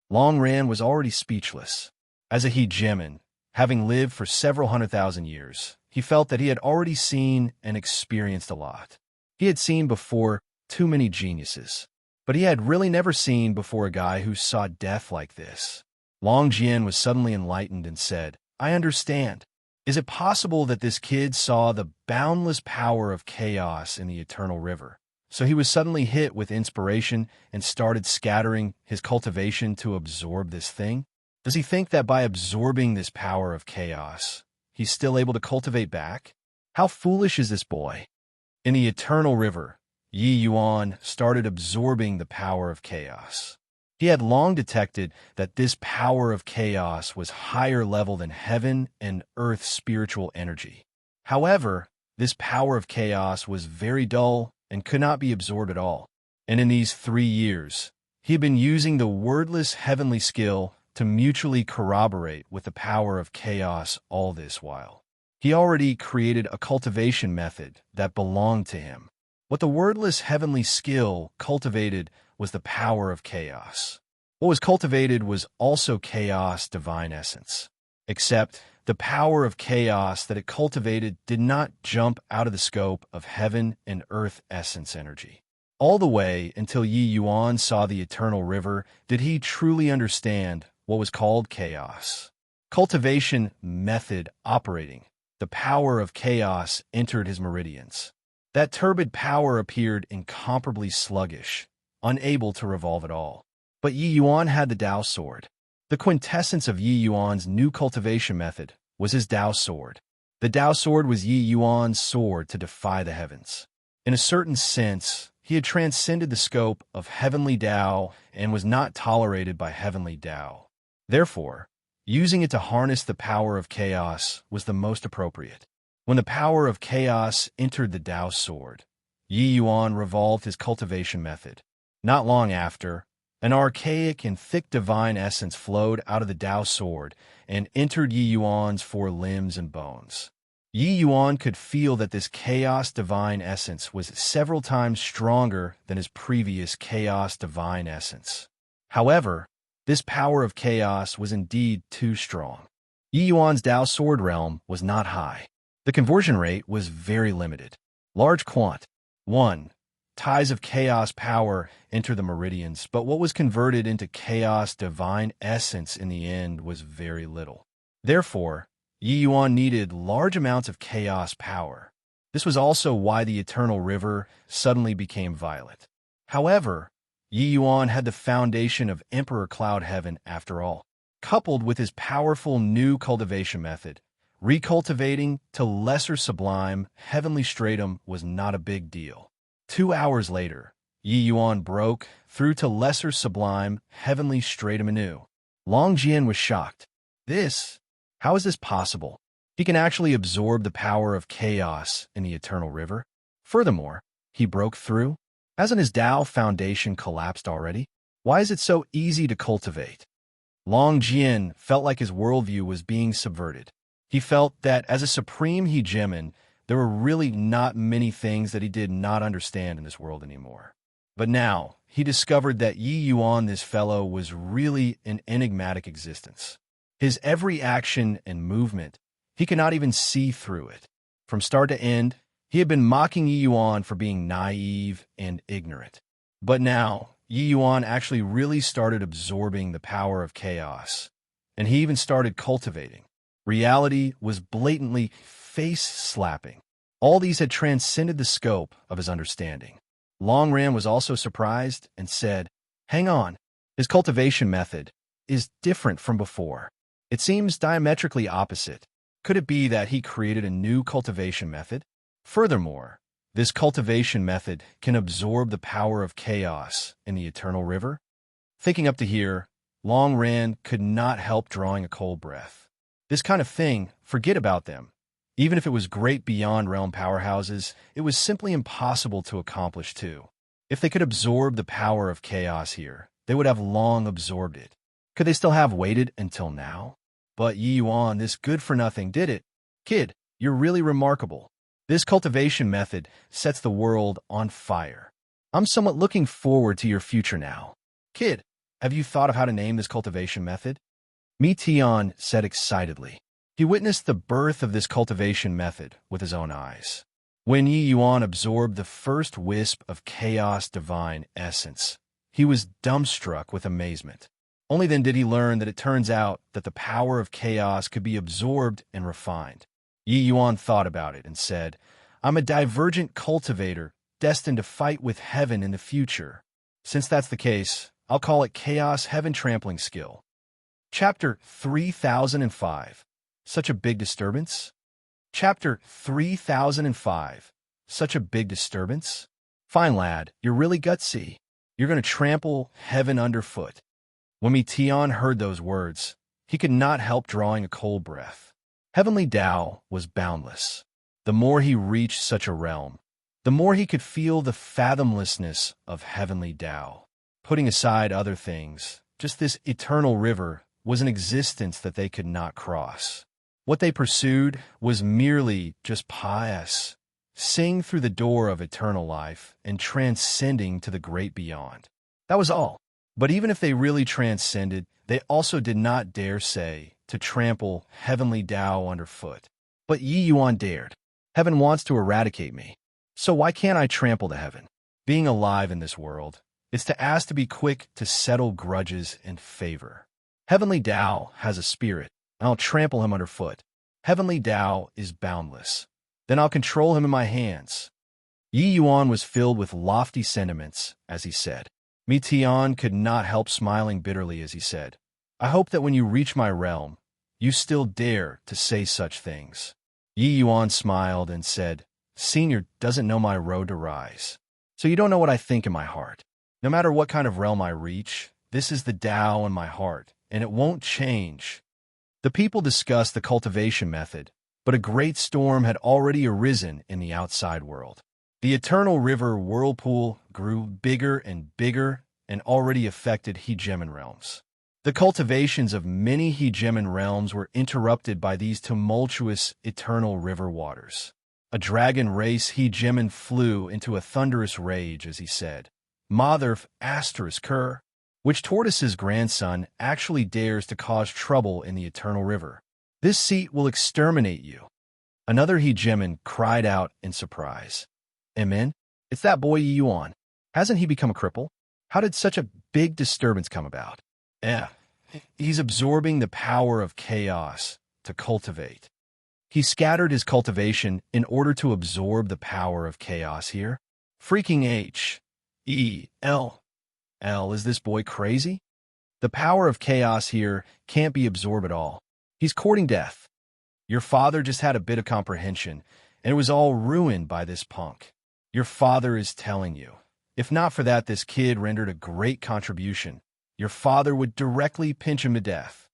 Long Ran was already speechless. As a hegemon, having lived for several 100,000 years, he felt that he had already seen and experienced a lot. He had seen before too many geniuses, but he had really never seen before a guy who saw death like this. Long Jian was suddenly enlightened and said, I understand. Is it possible that this kid saw the boundless power of chaos in the Eternal River? So he was suddenly hit with inspiration and started scattering his cultivation to absorb this thing? Does he think that by absorbing this power of chaos, he's still able to cultivate back? How foolish is this boy? In the Eternal River, Yi Yuan started absorbing the power of chaos. He had long detected that this power of chaos was higher level than heaven and earth's spiritual energy. However, this power of chaos was very dull and could not be absorbed at all. And in these 3 years, he had been using the wordless heavenly skill to mutually corroborate with the power of chaos all this while. He already created a cultivation method that belonged to him. What the wordless heavenly skill cultivated was the power of chaos. What was cultivated was also chaos divine essence. Except the power of chaos that it cultivated did not jump out of the scope of heaven and earth essence energy. All the way until Yi Yuan saw the eternal river did he truly understand what was called chaos. Cultivation method operating. The power of chaos entered his meridians. That turbid power appeared incomparably sluggish, unable to revolve at all. But Yi Yuan had the Tao sword. The quintessence of Yi Yuan's new cultivation method was his Tao sword. The Tao sword was Yi Yuan's sword to defy the heavens. In a certain sense, he had transcended the scope of heavenly Tao and was not tolerated by heavenly Tao. Therefore, using it to harness the power of chaos was the most appropriate. When the power of chaos entered the Tao sword, Yi Yuan revolved his cultivation method. Not long after, an archaic and thick divine essence flowed out of the Tao sword and entered Yi Yuan's 4 limbs and bones. Yi Yuan could feel that this chaos divine essence was several times stronger than his previous chaos divine essence. However, this power of chaos was indeed too strong. Yi Yuan's Tao sword realm was not high. The conversion rate was very limited. Large quant. 1. Ties of chaos power enter the meridians, but what was converted into chaos divine essence in the end was very little. Therefore, Yi Yuan needed large amounts of chaos power. This was also why the eternal river suddenly became violet. However, Yi Yuan had the foundation of Emperor Cloud Heaven after all. Coupled with his powerful new cultivation method, recultivating to lesser sublime heavenly stratum was not a big deal. 2 hours later, Yi Yuan broke through to lesser sublime heavenly stratum anew. Long Jian was shocked. How is this possible? He can actually absorb the power of chaos in the eternal river. Furthermore, he broke through. Hasn't his Tao foundation collapsed already? Why is it so easy to cultivate? Long Jian felt like his worldview was being subverted. He felt that as a supreme hegemon, there were really not many things that he did not understand in this world anymore. But now, he discovered that Yi Yuan, this fellow, was really an enigmatic existence. His every action and movement, he could not even see through it. From start to end, he had been mocking Yi Yuan for being naive and ignorant. But now, Yi Yuan actually really started absorbing the power of chaos, and he even started cultivating. Reality was blatantly face-slapping. All these had transcended the scope of his understanding. Long Ran was also surprised and said, "Hang on, his cultivation method is different from before. It seems diametrically opposite. Could it be that he created a new cultivation method? Furthermore, this cultivation method can absorb the power of chaos in the eternal river?" Thinking up to here, Long Ran could not help drawing a cold breath. This kind of thing, forget about them. Even if it was great beyond realm powerhouses, it was simply impossible to accomplish too. If they could absorb the power of chaos here, they would have long absorbed it. Could they still have waited until now? But Yi Yuan, this good-for-nothing, did it. Kid, you're really remarkable. This cultivation method sets the world on fire. I'm somewhat looking forward to your future now. Kid, have you thought of how to name this cultivation method? Mi Tian said excitedly. He witnessed the birth of this cultivation method with his own eyes. When Yi Yuan absorbed the first wisp of chaos divine essence, he was dumbstruck with amazement. Only then did he learn that it turns out that the power of chaos could be absorbed and refined. Yi Yuan thought about it and said, "I'm a divergent cultivator destined to fight with heaven in the future. Since that's the case, I'll call it Chaos Heaven Trampling Skill." Chapter 3005. Such a big disturbance? Chapter 3005. Such a big disturbance? Fine, lad, you're really gutsy. You're going to trample heaven underfoot. When Meteon heard those words, he could not help drawing a cold breath. Heavenly Tao was boundless. The more he reached such a realm, the more he could feel the fathomlessness of heavenly Tao. Putting aside other things, just this eternal river was an existence that they could not cross. What they pursued was merely just pious, seeing through the door of eternal life and transcending to the great beyond. That was all. But even if they really transcended, they also did not dare say to trample heavenly Tao underfoot. But Yi Yuan dared. Heaven wants to eradicate me. So why can't I trample the heaven? Being alive in this world is to ask to be quick to settle grudges and favor. Heavenly Tao has a spirit, and I'll trample him underfoot. Heavenly Tao is boundless. Then I'll control him in my hands. Yi Yuan was filled with lofty sentiments as he said. Meteon could not help smiling bitterly as he said, I hope that when you reach my realm, you still dare to say such things. Yi Yuan smiled and said, Senior doesn't know my road to rise. So you don't know what I think in my heart. No matter what kind of realm I reach, this is the Tao in my heart, and it won't change. The people discussed the cultivation method, but a great storm had already arisen in the outside world. The eternal river whirlpool grew bigger and bigger and already affected hegemon realms. The cultivations of many hegemon realms were interrupted by these tumultuous eternal river waters. A dragon race hegemon flew into a thunderous rage as he said, Motherf asterisk her, which Tortoise's grandson actually dares to cause trouble in the eternal river. This seat will exterminate you. Another hegemon cried out in surprise. Amen? It's that boy Yi Yuan. Hasn't he become a cripple? How did such a big disturbance come about? He's absorbing the power of chaos to cultivate. He scattered his cultivation in order to absorb the power of chaos here. Freaking H-E-L. Is this boy crazy? The power of chaos here can't be absorbed at all. He's courting death. Your father just had a bit of comprehension, and it was all ruined by this punk. Your father is telling you, if not for that, this kid rendered a great contribution. Your father would directly pinch him to death.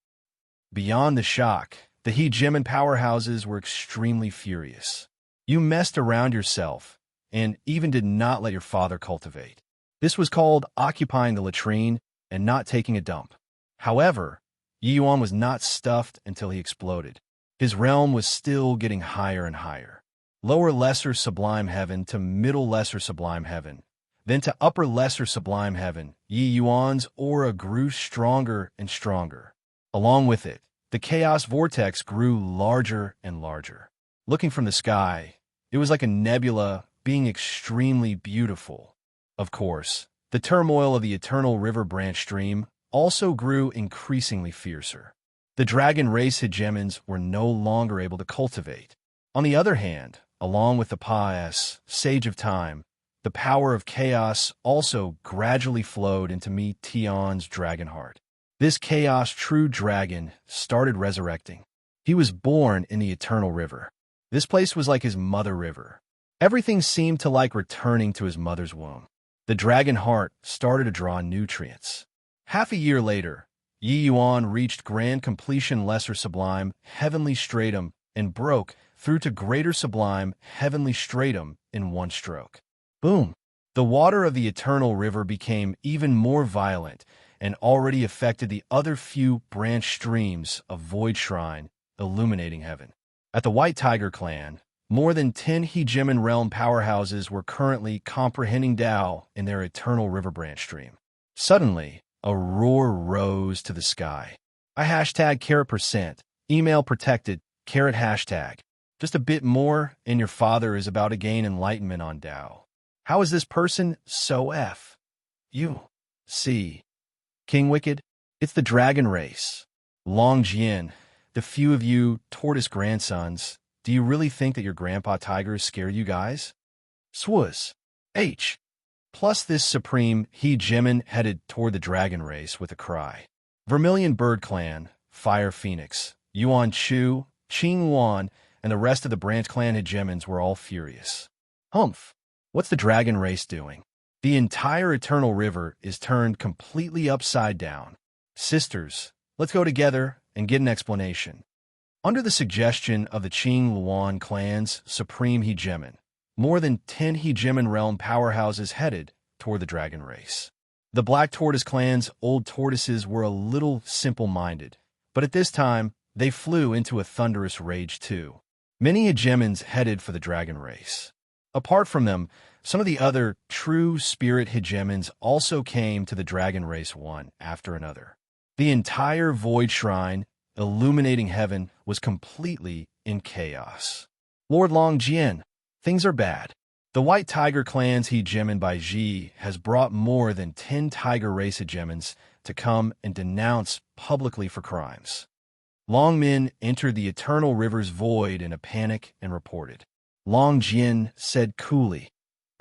Beyond the shock, the hegemon powerhouses were extremely furious. You messed around yourself and even did not let your father cultivate. This was called occupying the latrine and not taking a dump. However, Yi Yuan was not stuffed until he exploded. His realm was still getting higher and higher. Lower lesser sublime heaven to middle lesser sublime heaven. Then to upper lesser sublime heaven, Yi Yuan's aura grew stronger and stronger. Along with it, the chaos vortex grew larger and larger. Looking from the sky, it was like a nebula being extremely beautiful. Of course, the turmoil of the eternal river branch stream also grew increasingly fiercer. The dragon race hegemons were no longer able to cultivate. On the other hand, along with the pious sage of time, the power of chaos also gradually flowed into Meteon's dragon heart. This chaos true dragon started resurrecting. He was born in the eternal river. This place was like his mother river. Everything seemed to like returning to his mother's womb. The dragon heart started to draw nutrients. Half a year later, Yi Yuan reached grand completion lesser sublime heavenly stratum and broke through to greater sublime heavenly stratum in one stroke. Boom! The water of the eternal river became even more violent and already affected the other few branch streams of Void Shrine, illuminating heaven. At the White Tiger clan, more than 10 hegemon realm powerhouses were currently comprehending Tao in their eternal river branch stream. Suddenly, a roar rose to the sky. I hashtag %, email protected, #hashtag. Just a bit more, and your father is about to gain enlightenment on Tao. How is this person so F? You. See. King Wicked? It's the dragon race. Long Jian, the few of you tortoise grandsons, do you really think that your grandpa tigers scare you guys? Swaz. H. Plus this supreme hegemon headed toward the dragon race with a cry. Vermilion Bird Clan, Fire Phoenix, Yuan Chu, Qing Wan, and the rest of the branch clan hegemons were all furious. Humph! What's the dragon race doing? The entire eternal river is turned completely upside down. Sisters, let's go together and get an explanation. Under the suggestion of the Qing Luan clan's supreme hegemon, more than 10 hegemon realm powerhouses headed toward the dragon race. The Black Tortoise clan's old tortoises were a little simple-minded, but at this time, they flew into a thunderous rage too. Many hegemons headed for the dragon race. Apart from them, some of the other true spirit hegemons also came to the dragon race one after another. The entire void shrine, illuminating heaven, was completely in chaos. Lord Long Jian, things are bad. The White Tiger clan's hegemon by Ji has brought more than 10 tiger race hegemons to come and denounce publicly for crimes. Long Min entered the eternal river's void in a panic and reported. Long Jian said coolly,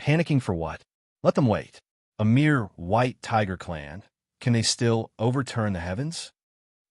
"Panicking for what? Let them wait. A mere White Tiger clan, can they still overturn the heavens?"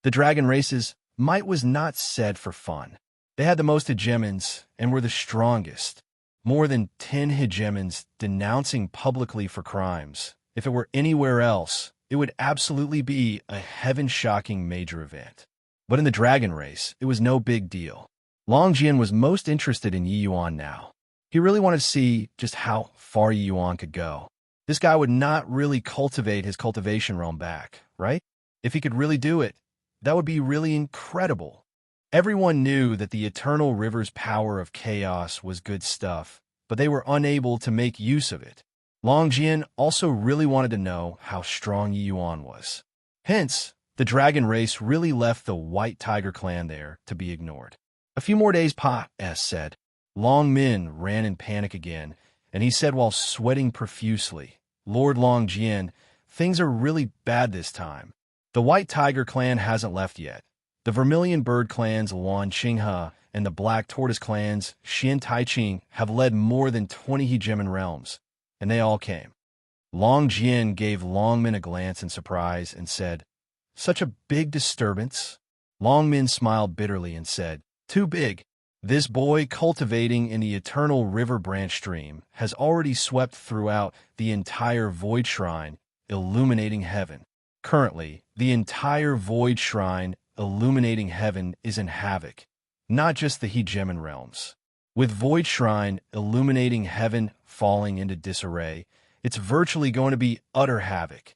The dragon race's might was not said for fun. They had the most hegemons and were the strongest. More than 10 hegemons denouncing publicly for crimes. If it were anywhere else, it would absolutely be a heaven-shocking major event. But in the dragon race, it was no big deal. Long Jian was most interested in Yi Yuan now. He really wanted to see just how far Yi Yuan could go. This guy would not really cultivate his cultivation realm back, right? If he could really do it, that would be really incredible. Everyone knew that the eternal river's power of chaos was good stuff, but they were unable to make use of it. Long Jian also really wanted to know how strong Yi Yuan was. Hence, the dragon race really left the White Tiger clan there to be ignored. A few more days said. Long Min ran in panic again, and he said while sweating profusely, "Lord Long Jian, things are really bad this time. The White Tiger clan hasn't left yet. The Vermilion Bird clans Luan Qinghe and the Black Tortoise clans Xian Taiqing have led more than 20 hegemon realms, and they all came." Long Jian gave Long Min a glance in surprise and said, "Such a big disturbance?" Long Min smiled bitterly and said, "Too big. This boy cultivating in the eternal river branch stream has already swept throughout the entire void shrine, illuminating heaven. Currently, the entire void shrine illuminating heaven is in havoc, not just the hegemon realms. With void shrine illuminating heaven falling into disarray, it's virtually going to be utter havoc."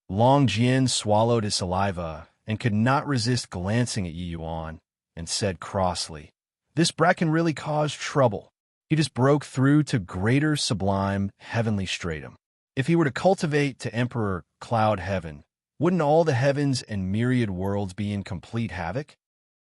Long Jian swallowed his saliva and could not resist glancing at Yi Yuan and said crossly, "This brat can really cause trouble. He just broke through to greater sublime heavenly stratum. If he were to cultivate to Emperor Cloud Heaven, wouldn't all the heavens and myriad worlds be in complete havoc?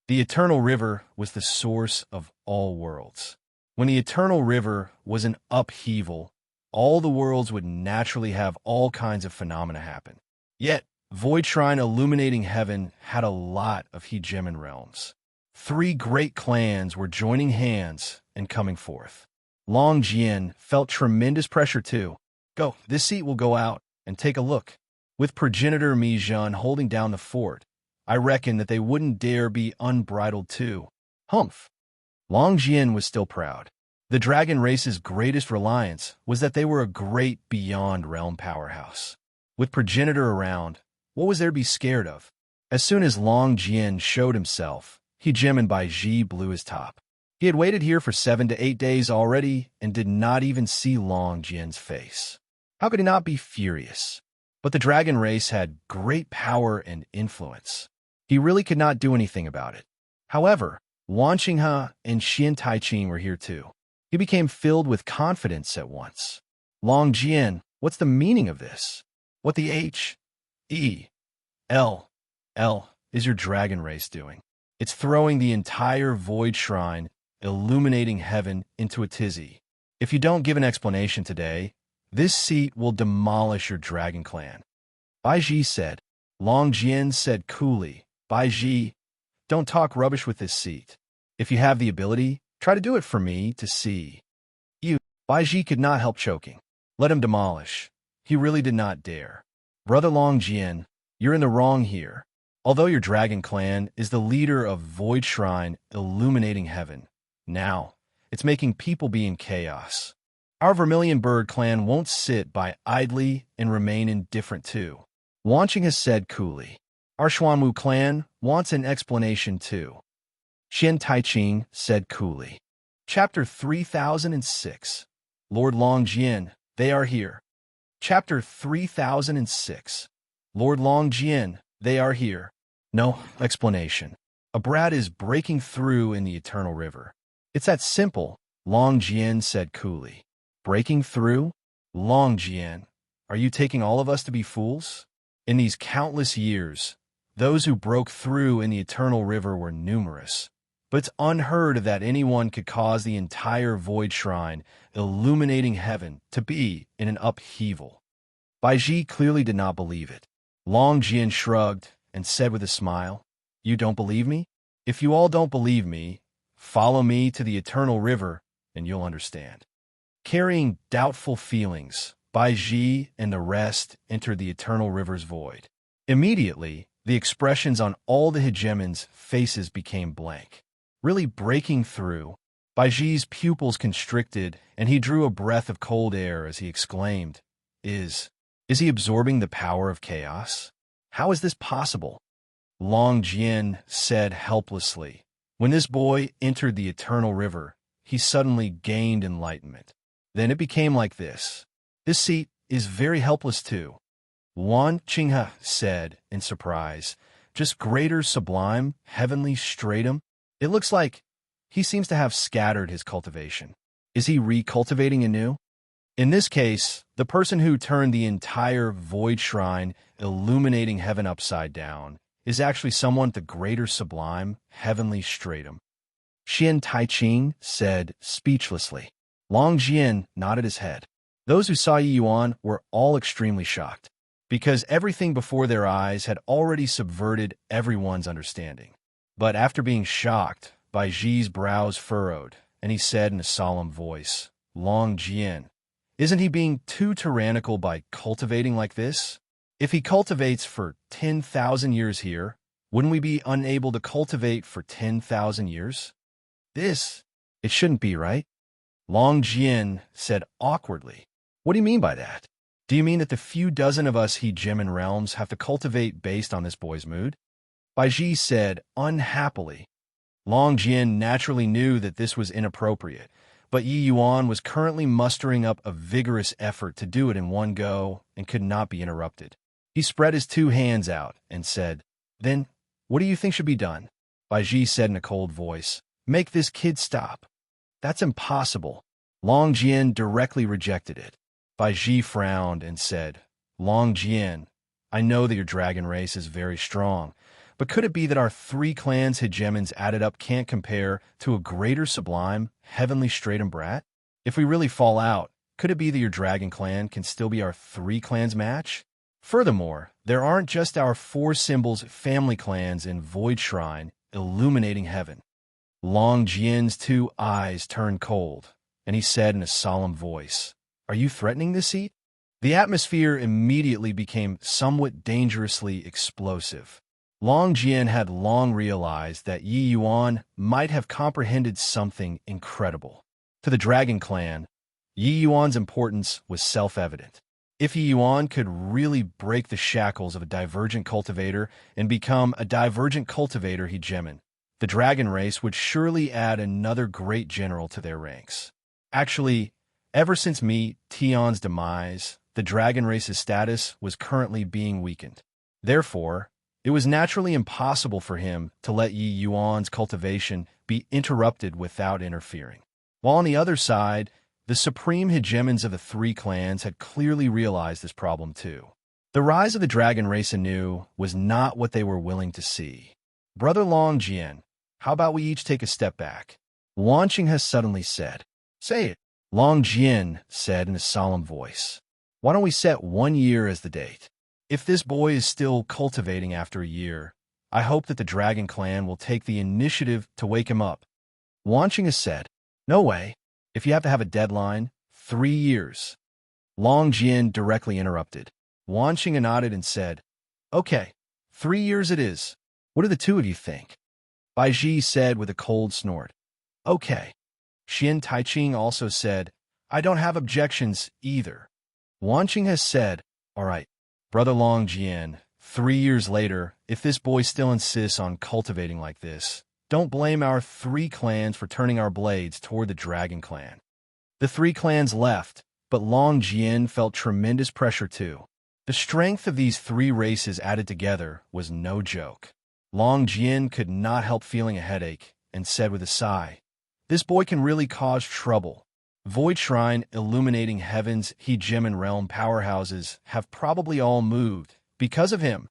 The eternal river was the source of all worlds. When the eternal river was in upheaval, all the worlds would naturally have all kinds of phenomena happen. Yet, Void Shrine illuminating heaven had a lot of hegemon realms. 3 great clans were joining hands and coming forth. Long Jian felt tremendous pressure too. "Go, this seat will go out, and take a look." With progenitor Mi Zhen holding down the fort, I reckon that they wouldn't dare be unbridled too. Humph. Long Jian was still proud. The dragon race's greatest reliance was that they were a great beyond realm powerhouse. With progenitor around, what was there to be scared of? As soon as Long Jian showed himself, hegemon by Ji blew his top. He had waited here for 7 to 8 days already and did not even see Long Jian's face. How could he not be furious? But the dragon race had great power and influence. He really could not do anything about it. However, Luan Qinghe and Xian Taiqing were here too. He became filled with confidence at once. "Long Jian, what's the meaning of this? What the H-E-L-L is your dragon race doing? It's throwing the entire void shrine, illuminating heaven, into a tizzy. If you don't give an explanation today, this seat will demolish your dragon clan." Bai Ji said. Long Jian said coolly, "Bai Ji, don't talk rubbish with this seat. If you have the ability, try to do it for me to see." Bai Ji could not help choking. Let him demolish. He really did not dare. "Brother Long Jian, you're in the wrong here. Although your dragon clan is the leader of Void Shrine illuminating heaven, now it's making people be in chaos. Our Vermilion Bird clan won't sit by idly and remain indifferent too. Wanching has said coolly. Our Xuanwu clan wants an explanation too. Xian Taiqing said coolly. Chapter 3006. Lord Longjian, they are here. Chapter 3006. Lord Longjian, they are here. No explanation. A brat is breaking through in the eternal river. It's that simple, Longjian said coolly. Breaking through? Longjian, are you taking all of us to be fools? In these countless years, those who broke through in the eternal river were numerous. But it's unheard of that anyone could cause the entire void shrine, illuminating heaven, to be in an upheaval. Baiji clearly did not believe it. Longjian shrugged and said with a smile, You don't believe me? If you all don't believe me, follow me to the eternal river and you'll understand. Carrying doubtful feelings, Baiji and the rest entered the eternal river's void. Immediately, the expressions on all the hegemons' faces became blank. Really breaking through, Baiji's pupils constricted, and he drew a breath of cold air as he exclaimed, Is he absorbing the power of chaos? How is this possible? Longjian said helplessly. When this boy entered the eternal river, he suddenly gained enlightenment. Then it became like this. This seat is very helpless too. Wan Qinghe said in surprise, Just greater sublime, heavenly stratum? It looks like he seems to have scattered his cultivation. Is he recultivating anew? In this case, the person who turned the entire void shrine, illuminating heaven upside down, is actually someone at the greater sublime, heavenly stratum. Xian Taiqing said speechlessly. Longjian nodded his head. Those who saw Yi Yuan were all extremely shocked, because everything before their eyes had already subverted everyone's understanding. But after being shocked, Baiji's brows furrowed, and he said in a solemn voice, Longjian, isn't he being too tyrannical by cultivating like this? If he cultivates for 10,000 years here, wouldn't we be unable to cultivate for 10,000 years? It shouldn't be, right? Longjian said awkwardly. What do you mean by that? Do you mean that the few dozen of us hegemon realms have to cultivate based on this boy's mood? Baiji said unhappily. Longjian naturally knew that this was inappropriate, but Yi Yuan was currently mustering up a vigorous effort to do it in one go and could not be interrupted. He spread his two hands out and said, Then, what do you think should be done? Baiji said in a cold voice, Make this kid stop. That's impossible. Longjian directly rejected it. Baiji frowned and said, Longjian, I know that your dragon race is very strong, but could it be that our three clans' hegemons added up can't compare to a greater sublime, heavenly stratum brat? If we really fall out, could it be that your dragon clan can still be our three clans' match? Furthermore, there aren't just our four symbols family clans in Void Shrine illuminating heaven. Longjian's two eyes turned cold, and he said in a solemn voice, Are you threatening this seat? The atmosphere immediately became somewhat dangerously explosive. Longjian had long realized that Yi Yuan might have comprehended something incredible. To the Dragon Clan, Yi Yuan's importance was self-evident. If Yi Yuan could really break the shackles of a divergent cultivator and become a divergent cultivator hegemon, the dragon race would surely add another great general to their ranks. Actually, ever since Mi Tian's demise, the dragon race's status was currently being weakened. Therefore, it was naturally impossible for him to let Yi Yuan's cultivation be interrupted without interfering. While on the other side, the supreme hegemons of the three clans had clearly realized this problem too. The rise of the dragon race anew was not what they were willing to see. Brother Longjian, how about we each take a step back? Wanqing has suddenly said. Say it. Longjian said in a solemn voice. Why don't we set 1 year as the date? If this boy is still cultivating after a year, I hope that the Dragon Clan will take the initiative to wake him up. Wanqing has said, No way. If you have to have a deadline, 3 years. Longjian directly interrupted. Wanqing nodded and said, Okay, 3 years it is. What do the two of you think? Baiji said with a cold snort. Okay. Xian Taiqing also said, I don't have objections either. Wanqing has said, all right, Brother Long Jian, 3 years later, if this boy still insists on cultivating like this, don't blame our 3 clans for turning our blades toward the Dragon Clan. The 3 clans left, but Long Jian felt tremendous pressure too. The strength of these 3 races added together was no joke. Long Jian could not help feeling a headache and said with a sigh, this boy can really cause trouble. Void Shrine, Illuminating Heaven's Hegemon Realm powerhouses have probably all moved because of him.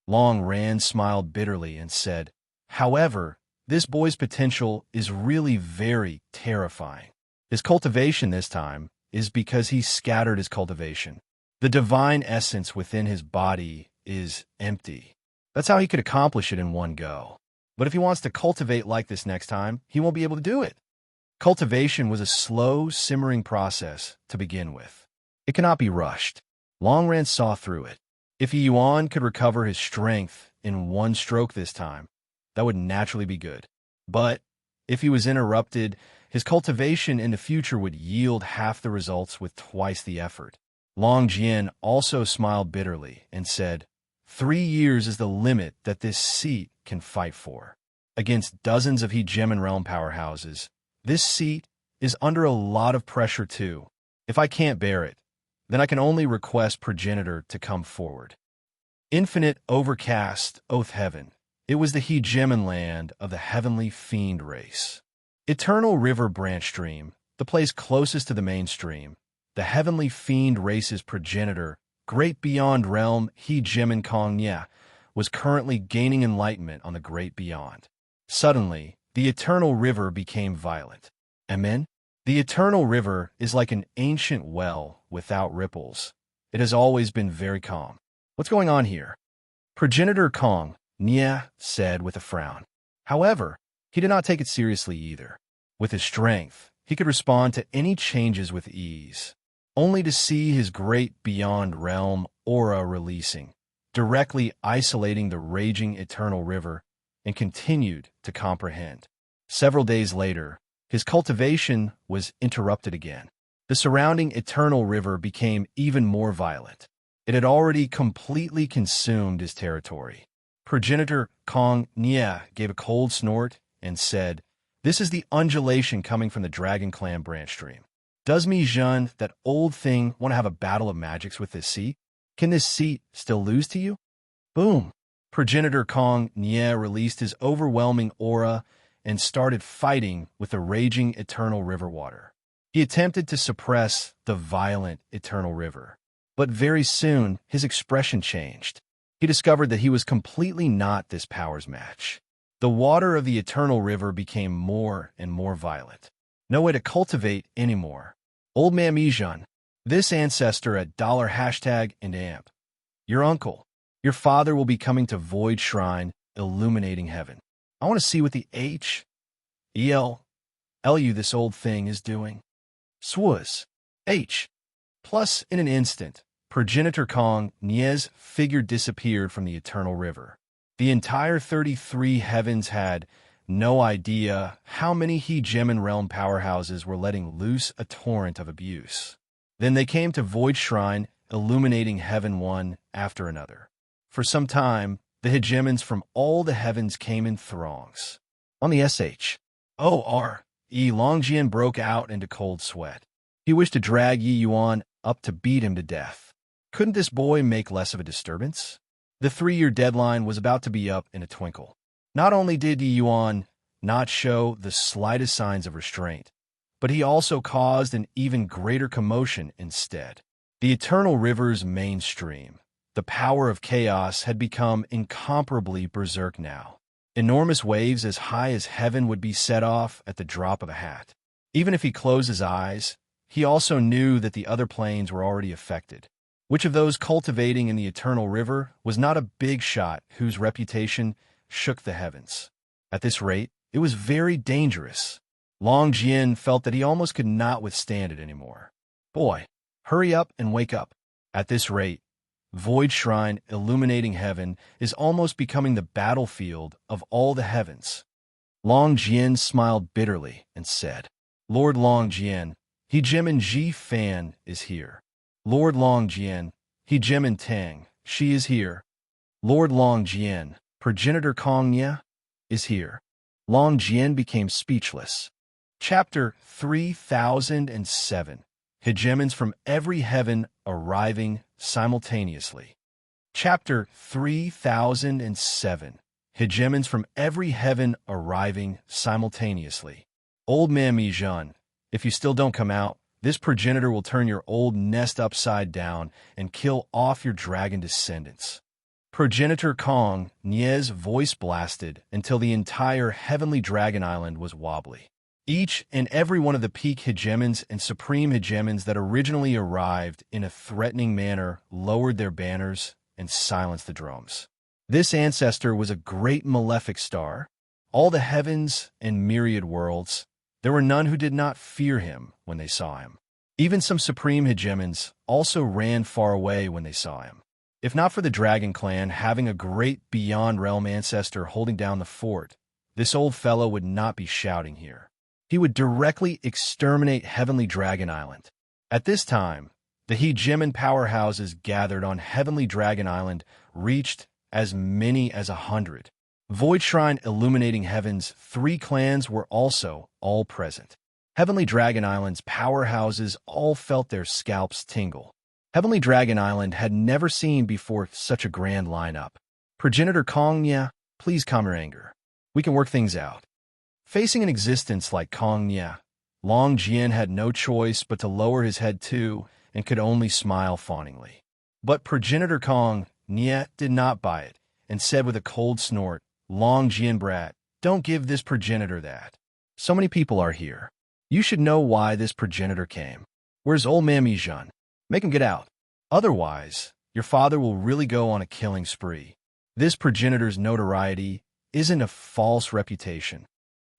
Long Ran smiled bitterly and said, however, this boy's potential is really very terrifying. His cultivation this time is because he scattered his cultivation. The divine essence within his body is empty. That's how he could accomplish it in one go. But if he wants to cultivate like this next time, he won't be able to do it. Cultivation was a slow, simmering process to begin with. It cannot be rushed. Longran saw through it. If Yuan could recover his strength in one stroke this time, that would naturally be good. But if he was interrupted, his cultivation in the future would yield half the results with twice the effort. Long Jian also smiled bitterly and said, 3 years is the limit that this seat can fight for. Against dozens of Hegemon Realm powerhouses, this seat is under a lot of pressure too. If I can't bear it, then I can only request Progenitor to come forward. Infinite overcast, oath heaven. It was the Hegemon land of the heavenly fiend race. Eternal River branch stream, the place closest to the mainstream, the heavenly fiend race's progenitor, great beyond realm Hegemon Kong Nya, was currently gaining enlightenment on the great beyond. Suddenly, the Eternal River became violent. Amen? The Eternal River is like an ancient well without ripples. It has always been very calm. What's going on here? Progenitor Kong Nya said with a frown. However, he did not take it seriously either. With his strength, he could respond to any changes with ease, only to see his great beyond realm aura releasing, directly isolating the raging Eternal River, and continued to comprehend. Several days later, his cultivation was interrupted again. The surrounding Eternal River became even more violent. It had already completely consumed his territory. Progenitor Kong Nya gave a cold snort and said, this is the undulation coming from the Dragon Clan branch stream. Does Mi Jun, that old thing, want to have a battle of magics with this seat? Can this seat still lose to you? Boom! Progenitor Kong Nya released his overwhelming aura and started fighting with the raging Eternal River water. He attempted to suppress the violent Eternal River, but very soon his expression changed. He discovered that he was completely not this power's match. The water of the Eternal River became more and more violent. No way to cultivate anymore. Old Man Mijun, this ancestor at $# and amp. Your uncle, your father will be coming to Void Shrine, Illuminating Heaven. I want to see what the H-E-L-L-U this old thing is doing. Swuz. H. Plus, in an instant, Progenitor Kong Nya's figure disappeared from the Eternal River. The entire 33 heavens had no idea how many Hegemon Realm powerhouses were letting loose a torrent of abuse. Then they came to Void Shrine, Illuminating Heaven one after another. For some time, the Hegemons from all the heavens came in throngs. On the S-H-O-R-E, Longjian broke out into cold sweat. He wished to drag Yi Yuan up to beat him to death. Couldn't this boy make less of a disturbance? The 3-year deadline was about to be up in a twinkle. Not only did Yi Yuan not show the slightest signs of restraint, but he also caused an even greater commotion instead. The Eternal River's mainstream, the power of chaos, had become incomparably berserk now. Enormous waves as high as heaven would be set off at the drop of a hat. Even if he closed his eyes, he also knew that the other planes were already affected. Which of those cultivating in the Eternal River was not a big shot whose reputation shook the heavens? At this rate, it was very dangerous. Long Jian felt that he almost could not withstand it anymore. Boy, hurry up and wake up. At this rate, Void Shrine, Illuminating Heaven, is almost becoming the battlefield of all the heavens. Long Jian smiled bitterly and said, Lord Long Jian, Hegemin Ji Fan is here. Lord Long Jian, Hegemin Tang, she is here. Lord Long Jian, progenitor Kong Nye, is here. Long Jian became speechless. Chapter 3007. Hegemons from every heaven arriving simultaneously. Chapter 3007. Hegemons from every heaven arriving simultaneously. Old man Mi Jun, if you still don't come out, this progenitor will turn your old nest upside down and kill off your dragon descendants. Progenitor Kong Nye's voice blasted until the entire heavenly dragon island was wobbly. Each and every one of the peak hegemons and supreme hegemons that originally arrived in a threatening manner lowered their banners and silenced the drums. This ancestor was a great malefic star. All the heavens and myriad worlds, there were none who did not fear him when they saw him. Even some supreme hegemons also ran far away when they saw him. If not for the Dragon Clan having a great beyond realm ancestor holding down the fort, this old fellow would not be shouting here. He would directly exterminate Heavenly Dragon Island. At this time, the hegemon powerhouses gathered on Heavenly Dragon Island reached as many as 100. Void Shrine illuminating heavens, 3 clans were also all present. Heavenly Dragon Island's powerhouses all felt their scalps tingle. Heavenly Dragon Island had never seen before such a grand lineup. Progenitor Kong Nye, please calm your anger. We can work things out. Facing an existence like Kong Nye, Long Jian had no choice but to lower his head too and could only smile fawningly. But Progenitor Kong Nye did not buy it and said with a cold snort, Long Jian brat, don't give this progenitor that. So many people are here. You should know why this progenitor came. Where's old man Mi Jun? Make him get out. Otherwise, your father will really go on a killing spree. This progenitor's notoriety isn't a false reputation.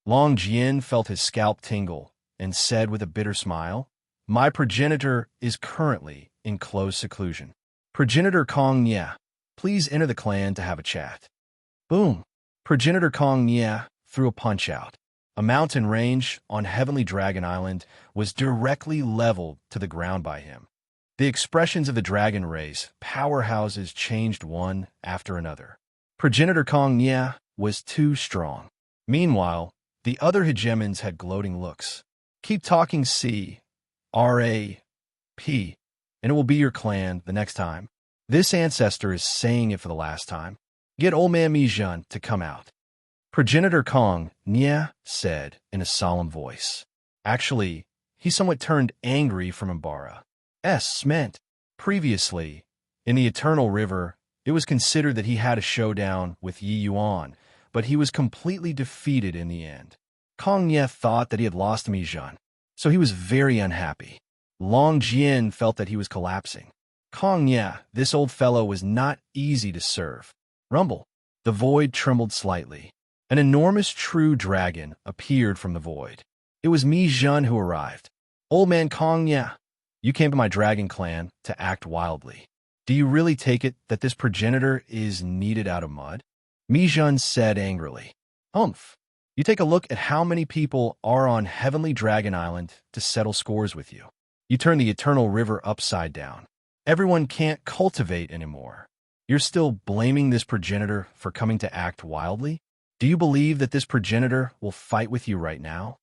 Long Jian felt his scalp tingle and said with a bitter smile, my progenitor is currently in close seclusion. Progenitor Kong Nye, please enter the clan to have a chat. Boom! Progenitor Kong Nye threw a punch out. A mountain range on Heavenly Dragon Island was directly leveled to the ground by him. The expressions of the dragon race powerhouses changed one after another. Progenitor Kong Nye was too strong. Meanwhile, the other hegemons had gloating looks. Keep talking C-R-A-P, and it will be your clan the next time. This ancestor is saying it for the last time. Get old man Mi Jun to come out. Progenitor Kong Nye said in a solemn voice. Actually, he somewhat turned angry from Imbara. Meant. Previously, in the Eternal River, it was considered that he had a showdown with Yi Yuan, but he was completely defeated in the end. Kong Nye thought that he had lost Mi Jun, so he was very unhappy. Long Jian felt that he was collapsing. Kong Nye, this old fellow, was not easy to serve. Rumble. The void trembled slightly. An enormous true dragon appeared from the void. It was Mi Jun who arrived. Old man Kong Nye, you came to my dragon clan to act wildly. Do you really take it that this progenitor is kneaded out of mud? Mi Jun said angrily. Humph. You take a look at how many people are on Heavenly Dragon Island to settle scores with you. You turn the Eternal River upside down. Everyone can't cultivate anymore. You're still blaming this progenitor for coming to act wildly? Do you believe that this progenitor will fight with you right now?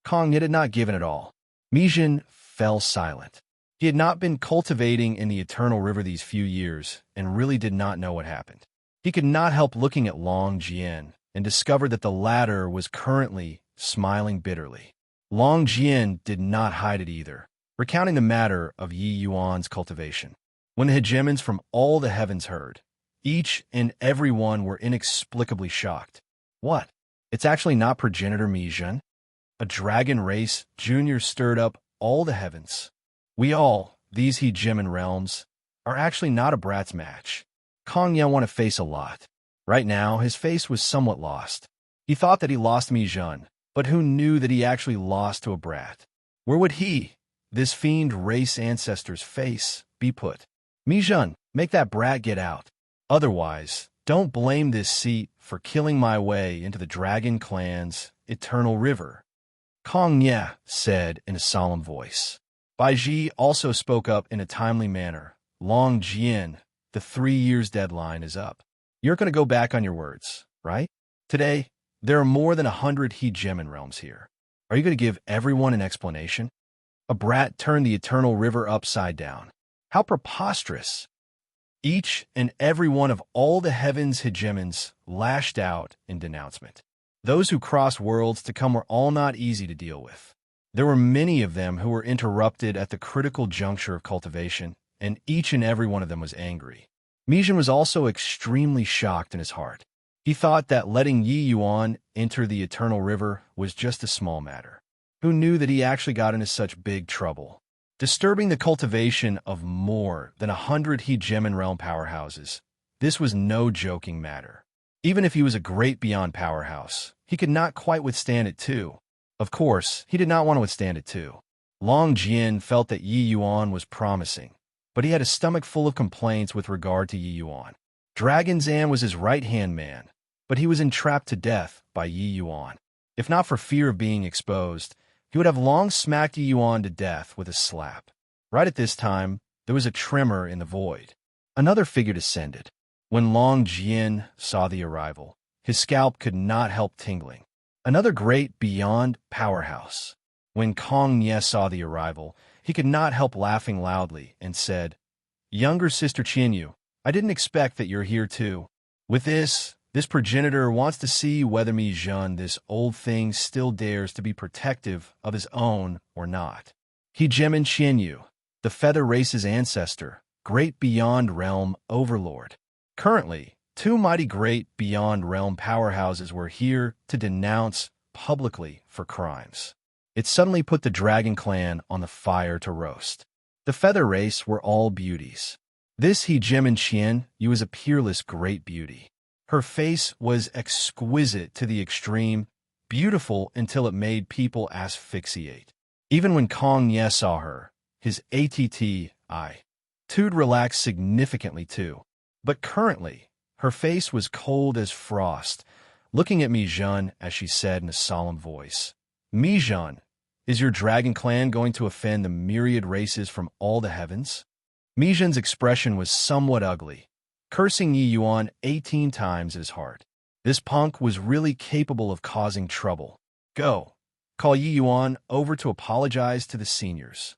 Kong Nye had not given it all. Mi Jun fell silent. He had not been cultivating in the Eternal River these few years and really did not know what happened. He could not help looking at Long Jian and discovered that the latter was currently smiling bitterly. Long Jian did not hide it either, recounting the matter of Yi Yuan's cultivation. When the hegemons from all the heavens heard, each and every one were inexplicably shocked. What? It's actually not progenitor Mi Jun? A dragon race junior stirred up all the heavens. We all, these hegemon realms, are actually not a brat's match. Kong Nye want to face a lot. Right now, his face was somewhat lost. He thought that he lost Mi Jun, but who knew that he actually lost to a brat? Where would he, this fiend race ancestor's face, be put? Mi Jun, make that brat get out. Otherwise, don't blame this seat for killing my way into the Dragon Clan's Eternal River. Kong Nye said in a solemn voice. Bai Ji also spoke up in a timely manner. Long Jian, the 3 years deadline is up. You're going to go back on your words, right? Today, there are more than 100 hegemon realms here. Are you going to give everyone an explanation? A brat turned the eternal river upside down. How preposterous! Each and every one of all the heavens' hegemons lashed out in denouncement. Those who crossed worlds to come were all not easy to deal with. There were many of them who were interrupted at the critical juncture of cultivation, and each and every one of them was angry. Mijin was also extremely shocked in his heart. He thought that letting Yi Yuan enter the eternal river was just a small matter. Who knew that he actually got into such big trouble? Disturbing the cultivation of more than 100 hegemon realm powerhouses, this was no joking matter. Even if he was a great beyond powerhouse, he could not quite withstand it too. Of course, he did not want to withstand it too. Long Jian felt that Yi Yuan was promising, but he had a stomach full of complaints with regard to Yi Yuan. Dragon Zan was his right-hand man, but he was entrapped to death by Yi Yuan. If not for fear of being exposed, he would have long smacked Yi Yuan to death with a slap. Right at this time, there was a tremor in the void. Another figure descended. When Long Jian saw the arrival, his scalp could not help tingling. Another great beyond powerhouse. When Kong Nye saw the arrival, he could not help laughing loudly and said, "Younger sister Qianyu, I didn't expect that you're here too. With this progenitor wants to see whether Mi Zhen, this old thing, still dares to be protective of his own or not." Hegemon Qianyu, the feather race's ancestor, great beyond realm overlord. Currently, 2 mighty great beyond realm powerhouses were here to denounce publicly for crimes. It suddenly put the Dragon Clan on the fire to roast. The feather race were all beauties. This hegemon Qianyu was a peerless great beauty. Her face was exquisite to the extreme, beautiful until it made people asphyxiate. Even when Kong Nye saw her, his attitude relaxed significantly too. But currently, her face was cold as frost, looking at Mi Zhen as she said in a solemn voice, "Mi Zhen, is your dragon clan going to offend the myriad races from all the heavens?" Mi Zhen's expression was somewhat ugly, cursing Yi Yuan 18 times his heart. This punk was really capable of causing trouble. Go, call Yi Yuan over to apologize to the seniors.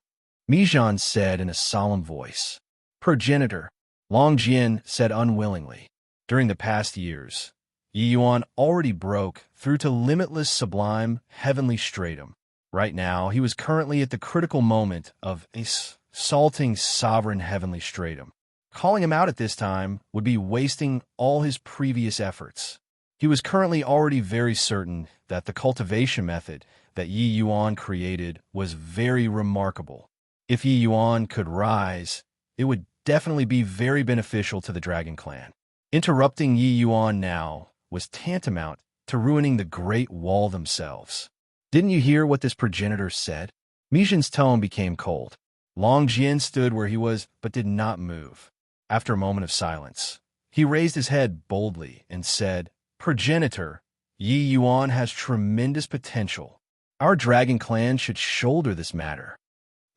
Mi Zhen said in a solemn voice. Progenitor, Long Jian said unwillingly. During the past years, Yi Yuan already broke through to limitless sublime heavenly stratum. Right now, he was currently at the critical moment of assaulting sovereign heavenly stratum. Calling him out at this time would be wasting all his previous efforts. He was currently already very certain that the cultivation method that Yi Yuan created was very remarkable. If Yi Yuan could rise, it would definitely be very beneficial to the Dragon Clan. Interrupting Yi Yuan now was tantamount to ruining the Great Wall themselves. Didn't you hear what this progenitor said? Mi Zhen's tone became cold. Long Jian stood where he was but did not move. After a moment of silence, he raised his head boldly and said, Progenitor, Yi Yuan has tremendous potential. Our Dragon Clan should shoulder this matter.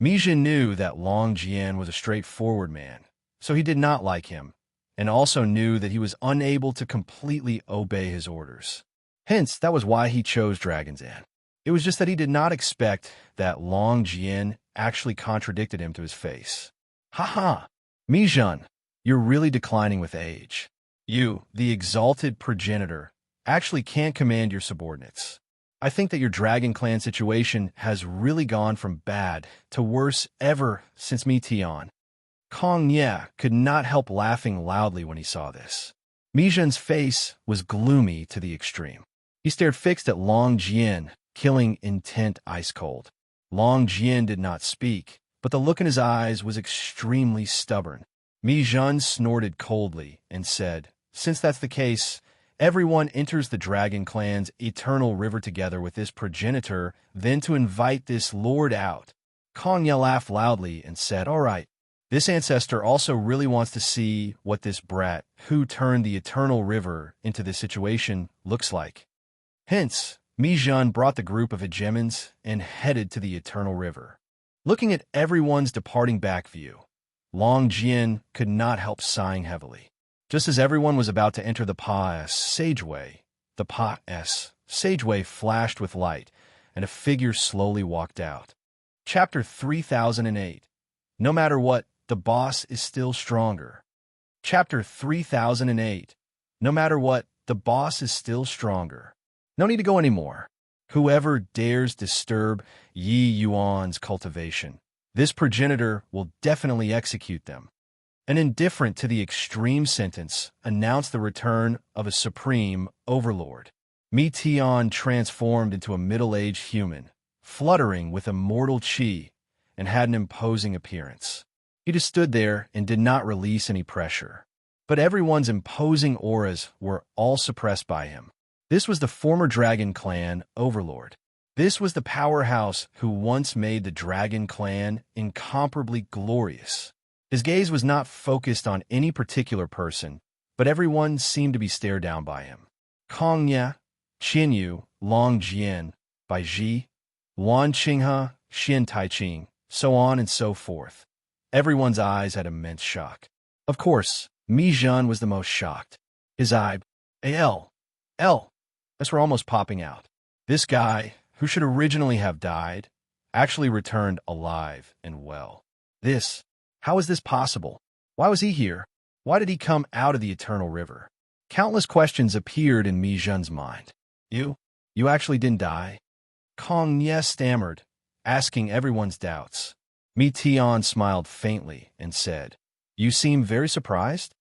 Mi Zhen knew that Long Jian was a straightforward man, so he did not like him, and also knew that he was unable to completely obey his orders. Hence, that was why he chose Dragon Zan. It was just that he did not expect that Long Jian actually contradicted him to his face. Ha! Mi Zhen, you're really declining with age. You, the exalted progenitor, actually can't command your subordinates. I think that your Dragon Clan situation has really gone from bad to worse ever since Mi Tian. Kong Nye could not help laughing loudly when he saw this. Mi Zhen's face was gloomy to the extreme. He stared fixed at Long Jian, killing intent ice cold. Long Jian did not speak, but the look in his eyes was extremely stubborn. Mi Zhen snorted coldly and said, Since that's the case, everyone enters the Dragon Clan's eternal river together with this progenitor, then to invite this lord out. Kong Nye laughed loudly and said, All right, this ancestor also really wants to see what this brat who turned the eternal river into this situation looks like. Hence, Mi Jun brought the group of hegemons and headed to the Eternal River. Looking at everyone's departing back view, Long Jian could not help sighing heavily. Just as everyone was about to enter the Pa-S Sageway, the Pa-S Sageway flashed with light, and a figure slowly walked out. Chapter 3008. No matter what, the boss is still stronger. Chapter 3008. No matter what, the boss is still stronger. No need to go anymore. Whoever dares disturb Yi Yuan's cultivation, this progenitor will definitely execute them. An indifferent to the extreme sentence announced the return of a supreme overlord. Mi Tian transformed into a middle-aged human, fluttering with immortal qi, and had an imposing appearance. He just stood there and did not release any pressure. But everyone's imposing auras were all suppressed by him. This was the former Dragon Clan overlord. This was the powerhouse who once made the Dragon Clan incomparably glorious. His gaze was not focused on any particular person, but everyone seemed to be stared down by him. Kong Ye, Qin Yu, Long Jian, Bai Ji, Wan Qinghe, Xin Taiqing, so on and so forth. Everyone's eyes had immense shock. Of course, Mi Jun was the most shocked. His eyes were almost popping out. This guy, who should originally have died, actually returned alive and well. How is this possible? Why was he here? Why did he come out of the Eternal River? Countless questions appeared in Mi Jun's mind. You actually didn't die? Kong Ye stammered, asking everyone's doubts. Mi Tian smiled faintly and said, You seem very surprised?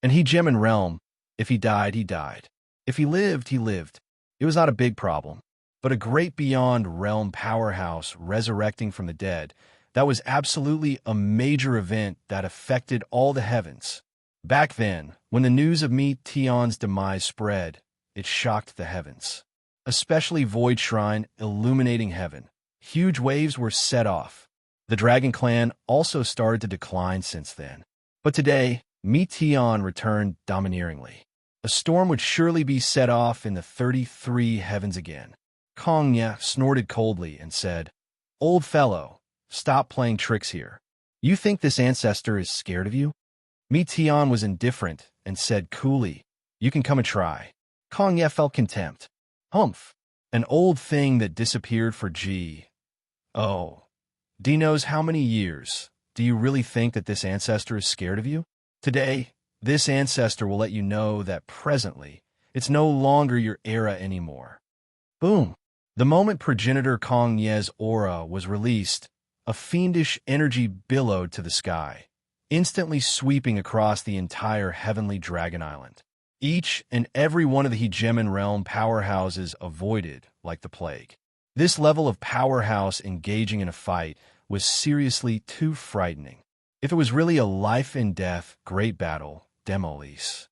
And he Gemin realm, if he died, he died. If he lived, he lived. It was not a big problem. But a great beyond realm powerhouse resurrecting from the dead, that was absolutely a major event that affected all the heavens. Back then, when the news of Mi Tian's demise spread, it shocked the heavens. Especially Void Shrine illuminating heaven. Huge waves were set off. The Dragon Clan also started to decline since then. But today, Mi Tian returned domineeringly. A storm would surely be set off in the 33 heavens again. Kong Ye snorted coldly and said, Old fellow, stop playing tricks here. You think this ancestor is scared of you? Mi Tian was indifferent and said coolly, You can come and try. Kong Ye felt contempt. Humph, an old thing that disappeared for G. Oh, D knows how many years. Do you really think that this ancestor is scared of you? Today, this ancestor will let you know that presently, it's no longer your era anymore. Boom. The moment progenitor Kong Ye's aura was released, a fiendish energy billowed to the sky, instantly sweeping across the entire heavenly Dragon Island. Each and every one of the Hegemon realm powerhouses avoided like the plague. This level of powerhouse engaging in a fight was seriously too frightening. If it was really a life-and-death great battle, Demolis.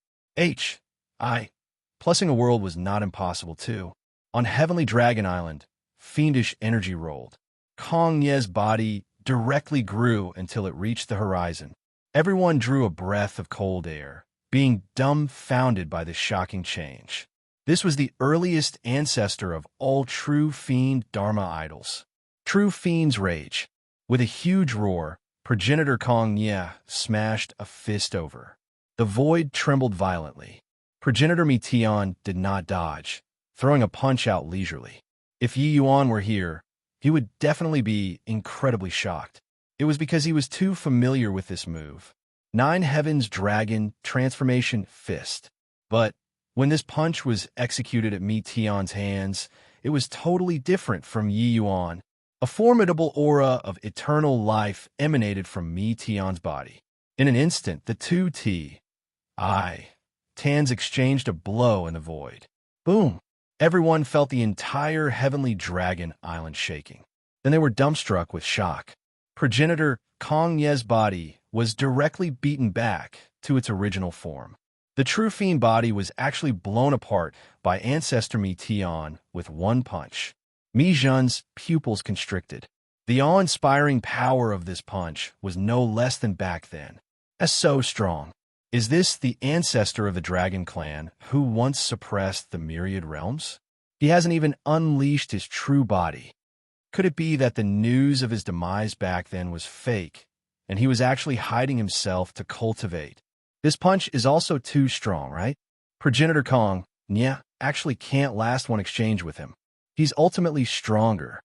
Plusing a world was not impossible too. On Heavenly Dragon Island, fiendish energy rolled. Kong Ye's body directly grew until it reached the horizon. Everyone drew a breath of cold air, being dumbfounded by this shocking change. This was the earliest ancestor of all true fiend Dharma idols. True fiend's rage. With a huge roar, progenitor Kong Ye smashed a fist over. The void trembled violently. Progenitor Mi Tian did not dodge, throwing a punch out leisurely. If Yi Yuan were here, he would definitely be incredibly shocked. It was because he was too familiar with this move. Nine Heavens Dragon Transformation Fist. But when this punch was executed at Mi Tian's hands, it was totally different from Yi Yuan. A formidable aura of eternal life emanated from Mi Tian's body. In an instant, the two Tans exchanged a blow in the void. Boom! Everyone felt the entire heavenly Dragon Island shaking. Then they were dumbstruck with shock. Progenitor Kong Ye's body was directly beaten back to its original form. The true fiend body was actually blown apart by ancestor Mi Tian with one punch. Mi Jun's pupils constricted. The awe-inspiring power of this punch was no less than back then. As so strong. Is this the ancestor of the Dragon Clan who once suppressed the myriad realms? He hasn't even unleashed his true body. Could it be that the news of his demise back then was fake, and he was actually hiding himself to cultivate? This punch is also too strong, right? Progenitor Kong, yeah, actually can't last one exchange with him. He's ultimately stronger.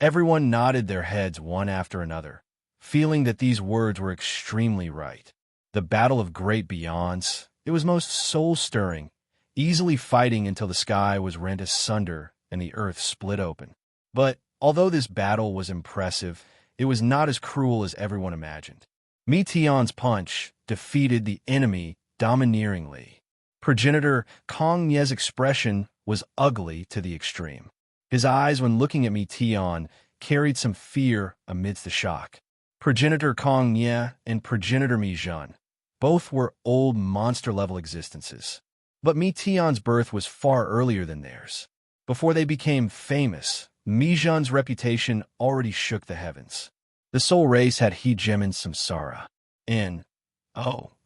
Everyone nodded their heads one after another, feeling that these words were extremely right. The battle of great beyonds, it was most soul-stirring, easily fighting until the sky was rent asunder and the earth split open. But although this battle was impressive, it was not as cruel as everyone imagined. Meteon's punch defeated the enemy domineeringly. Progenitor Kong Ye's expression was ugly to the extreme. His eyes, when looking at Meteon, carried some fear amidst the shock. Progenitor Kong Ye and Progenitor Mijun both were old monster-level existences. But Meteon's birth was far earlier than theirs. Before they became famous, Mijun's reputation already shook the heavens. The soul race had Hegemin Samsara.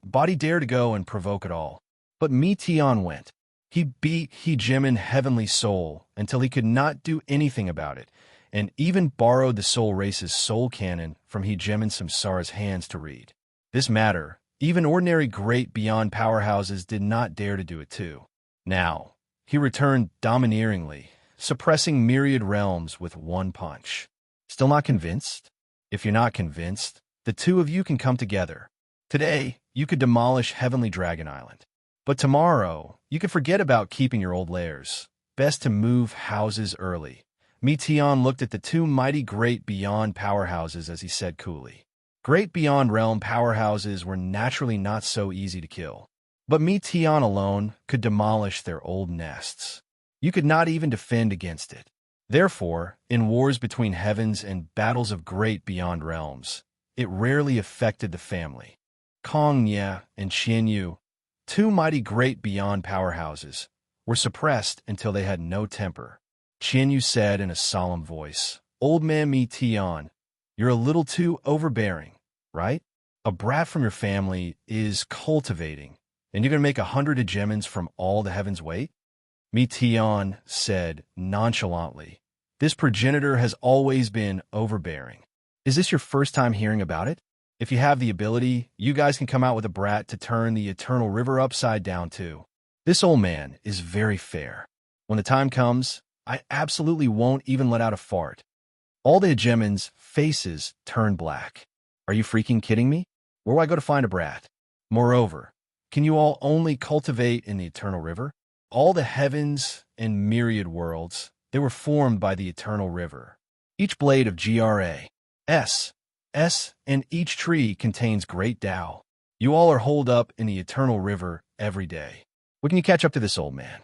Body dare to go and provoke it all. But Meteon went. He beat Hegemin Heavenly Soul until he could not do anything about it, and even borrowed the soul race's soul canon from Hegemin Samsara's hands to read. This matter, even ordinary great beyond powerhouses did not dare to do it too. Now, he returned domineeringly, suppressing myriad realms with one punch. Still not convinced? If you're not convinced, the two of you can come together. Today, you could demolish Heavenly Dragon Island. But tomorrow, you could forget about keeping your old lairs. Best to move houses early. Meteon looked at the two mighty great beyond powerhouses as he said coolly. Great beyond realm powerhouses were naturally not so easy to kill. But Meteon alone could demolish their old nests. You could not even defend against it. Therefore, in wars between heavens and battles of great beyond realms, it rarely affected the family. Kong Ye and Qian Yu, two mighty great beyond powerhouses, were suppressed until they had no temper. Qian Yu said in a solemn voice, "Old man Meteon, you're a little too overbearing, right? A brat from your family is cultivating, and you're going to make 100 hegemons from all the heavens wait?" Meteon said nonchalantly, "This progenitor has always been overbearing. Is this your first time hearing about it? If you have the ability, you guys can come out with a brat to turn the eternal river upside down too. This old man is very fair. When the time comes, I absolutely won't even let out a fart." All the hegemons' faces turned black. Are you freaking kidding me? Where do I go to find a brat? Moreover, can you all only cultivate in the eternal river? All the heavens and myriad worlds, they were formed by the eternal river. Each blade of GRAS, and each tree contains great Tao. You all are holed up in the eternal river every day. When can you catch up to this old man?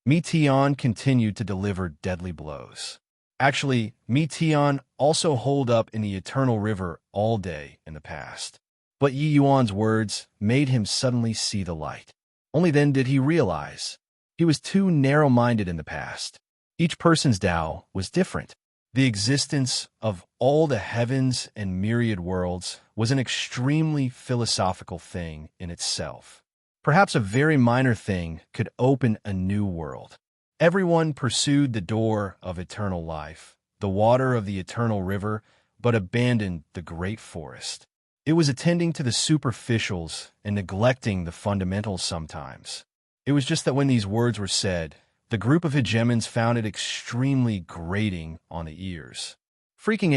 Meteon continued to deliver deadly blows. Actually, Meteon also holed up in the eternal river all day in the past. But Yi Yuan's words made him suddenly see the light. Only then did he realize he was too narrow-minded in the past. Each person's Tao was different. The existence of all the heavens and myriad worlds was an extremely philosophical thing in itself. Perhaps a very minor thing could open a new world. Everyone pursued the door of eternal life, the water of the eternal river, but abandoned the great forest. It was attending to the superficials and neglecting the fundamentals sometimes. It was just that when these words were said, the group of hegemons found it extremely grating on the ears. Freaking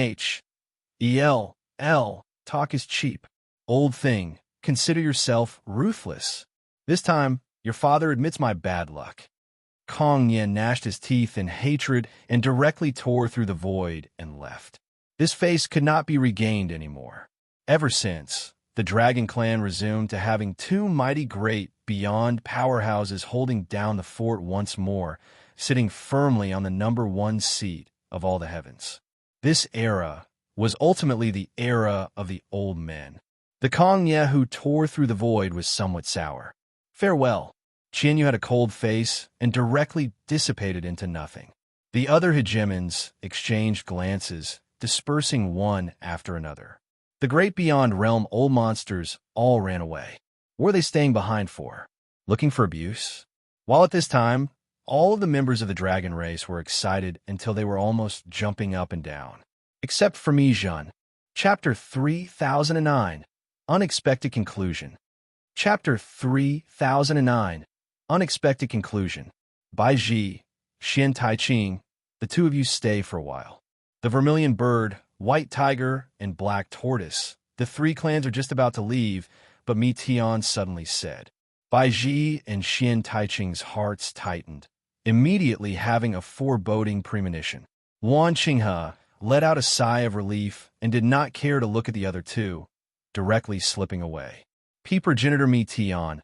talk is cheap. Old thing, consider yourself ruthless. This time, your father admits my bad luck. Kong Yen gnashed his teeth in hatred and directly tore through the void and left. This face could not be regained anymore. Ever since, the Dragon Clan resumed to having two mighty great beyond powerhouses holding down the fort once more, sitting firmly on the #1 seat of all the heavens. This era was ultimately the era of the old men. The Kong Ye who tore through the void was somewhat sour. Farewell. Qian Yu had a cold face and directly dissipated into nothing. The other hegemons exchanged glances, dispersing one after another. The great beyond realm old monsters all ran away. What were they staying behind for? Looking for abuse? While at this time, All of the members of the dragon race were excited until they were almost jumping up and down. Except for Mi Jun. Chapter 3009. Unexpected Conclusion. Chapter 3009. Unexpected Conclusion. Bai Ji, Xian Taiqing, the two of you stay for a while. The vermilion bird, white tiger, and black tortoise. The three clans are just about to leave, but Mi Tian suddenly said. Bai Ji and Xian Taiqing's hearts tightened, immediately having a foreboding premonition. Wan Qinghe let out a sigh of relief and did not care to look at the other two, directly slipping away. P. Progenitor Mi Tian,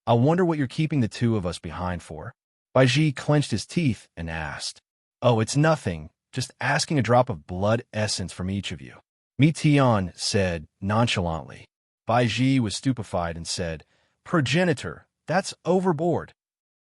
I wonder what you're keeping the two of us behind for. Bai Ji clenched his teeth and asked. Oh, it's nothing, just asking a drop of blood essence from each of you. Mi Tian said nonchalantly. Bai Ji was stupefied and said, Progenitor, that's overboard.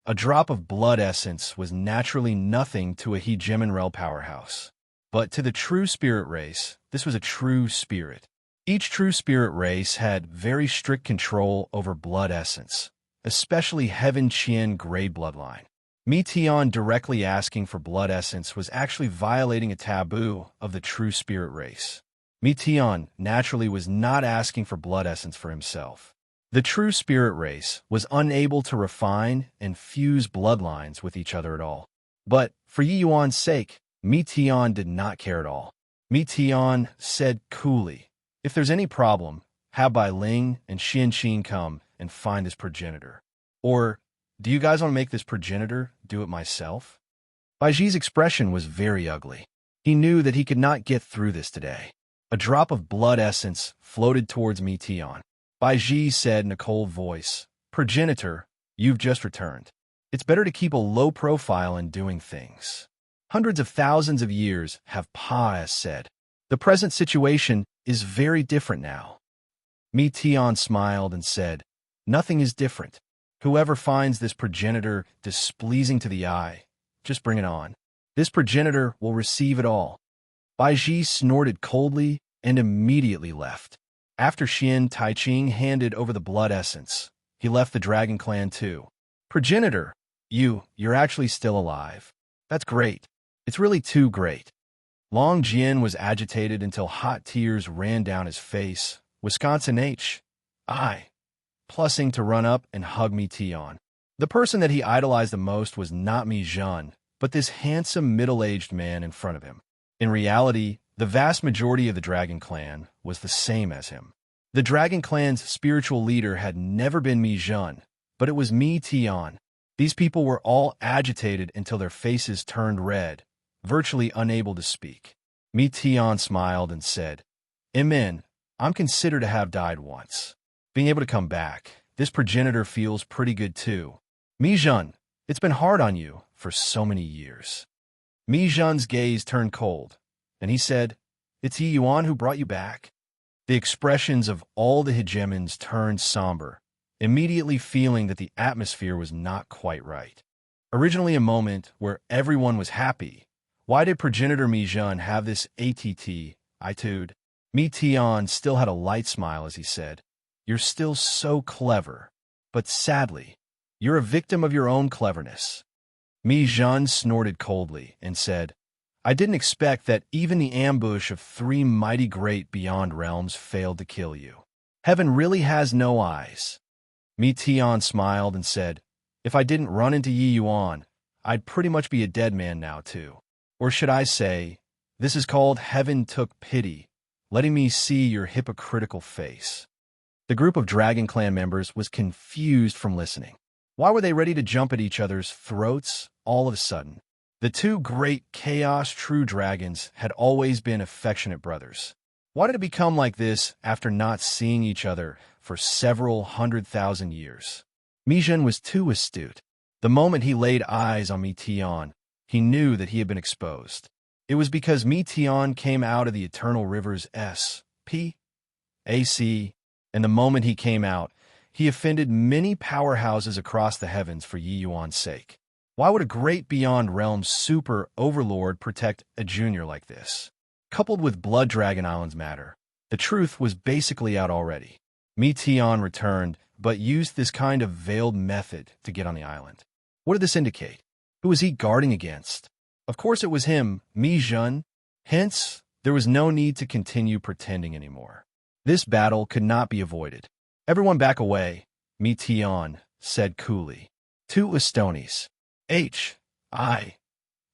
A drop of blood essence was naturally nothing to a hegemonrel powerhouse. But to the true spirit race, this was a true spirit. Each true spirit race had very strict control over blood essence, especially Heaven Qian grade bloodline. Mi Tian directly asking for blood essence was actually violating a taboo of the true spirit race. Mi Tian naturally was not asking for blood essence for himself. The true spirit race was unable to refine and fuse bloodlines with each other at all. But for Yi Yuan's sake, Mi Tian did not care at all. Mi Tian said coolly, if there's any problem, have Bai Ling and Xian Qin come and find this progenitor. Or, do you guys want to make this progenitor do it myself? Bai Ji's expression was very ugly. He knew that he could not get through this today. A drop of blood essence floated towards Mi Tian. Bai Ji said in a cold voice, Progenitor, you've just returned. It's better to keep a low profile in doing things. Hundreds of thousands of years have passed said. The present situation is very different now. Mi Tian smiled and said, nothing is different. Whoever finds this progenitor displeasing to the eye, just bring it on. This progenitor will receive it all. Bai Ji snorted coldly and immediately left. After Xian Taiqing handed over the blood essence, he left the Dragon Clan too. Progenitor, you're actually still alive. That's great. It's really too great. Long Jian was agitated until hot tears ran down his face. Wisconsin H. I. Plussing to run up and hug Mi Tian. The person that he idolized the most was not Mi Jun, but this handsome middle-aged man in front of him. In reality, the vast majority of the Dragon Clan was the same as him. The Dragon Clan's spiritual leader had never been Mi Jun, but it was Mi Tian. These people were all agitated until their faces turned red, virtually unable to speak. Mi Tian smiled and said, Amen, I'm considered to have died once. Being able to come back, this progenitor feels pretty good too. Mi Jun, it's been hard on you for so many years. Mi Jun's gaze turned cold, and he said, It's Yi Yuan who brought you back? The expressions of all the hegemons turned somber, immediately feeling that the atmosphere was not quite right. Originally a moment where everyone was happy, why did progenitor Mi Jun have this attitude? Mi Tian still had a light smile as he said, You're still so clever, but sadly, you're a victim of your own cleverness. Mi Jun snorted coldly and said, I didn't expect that even the ambush of 3 mighty great beyond realms failed to kill you. Heaven really has no eyes. Mi Tian smiled and said, If I didn't run into Yi Yuan, I'd pretty much be a dead man now too. Or should I say, this is called Heaven took pity, letting me see your hypocritical face. The group of Dragon Clan members was confused from listening. Why were they ready to jump at each other's throats all of a sudden? The 2 great Chaos True Dragons had always been affectionate brothers. Why did it become like this after not seeing each other for several 100,000 years? Mi Jun was too astute. The moment he laid eyes on Mi Tian, he knew that he had been exposed. It was because Mi Tian came out of the eternal rivers S.P. A.C., and the moment he came out, he offended many powerhouses across the heavens for Yi Yuan's sake. Why would a great beyond realms super overlord protect a junior like this? Coupled with Blood Dragon Island's matter, the truth was basically out already. Mi Tian returned, but used this kind of veiled method to get on the island. What did this indicate? Who was he guarding against? Of course it was him, Mi-jun. Hence, there was no need to continue pretending anymore. This battle could not be avoided. Everyone back away, Mi-tion said coolly. Two Estonies. H.I.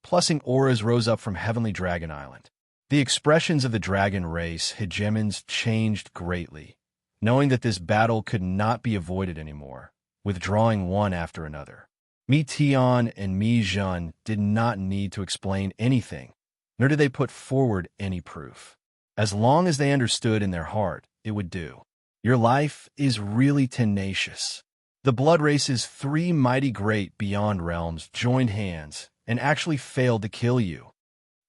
Plussing auras rose up from Heavenly Dragon Island. The expressions of the dragon race hegemons changed greatly, knowing that this battle could not be avoided anymore, withdrawing one after another. Mi-tion and Mi-jun did not need to explain anything, nor did they put forward any proof. As long as they understood in their heart, it would do. Your life is really tenacious. The blood race's three mighty great beyond realms joined hands and actually failed to kill you.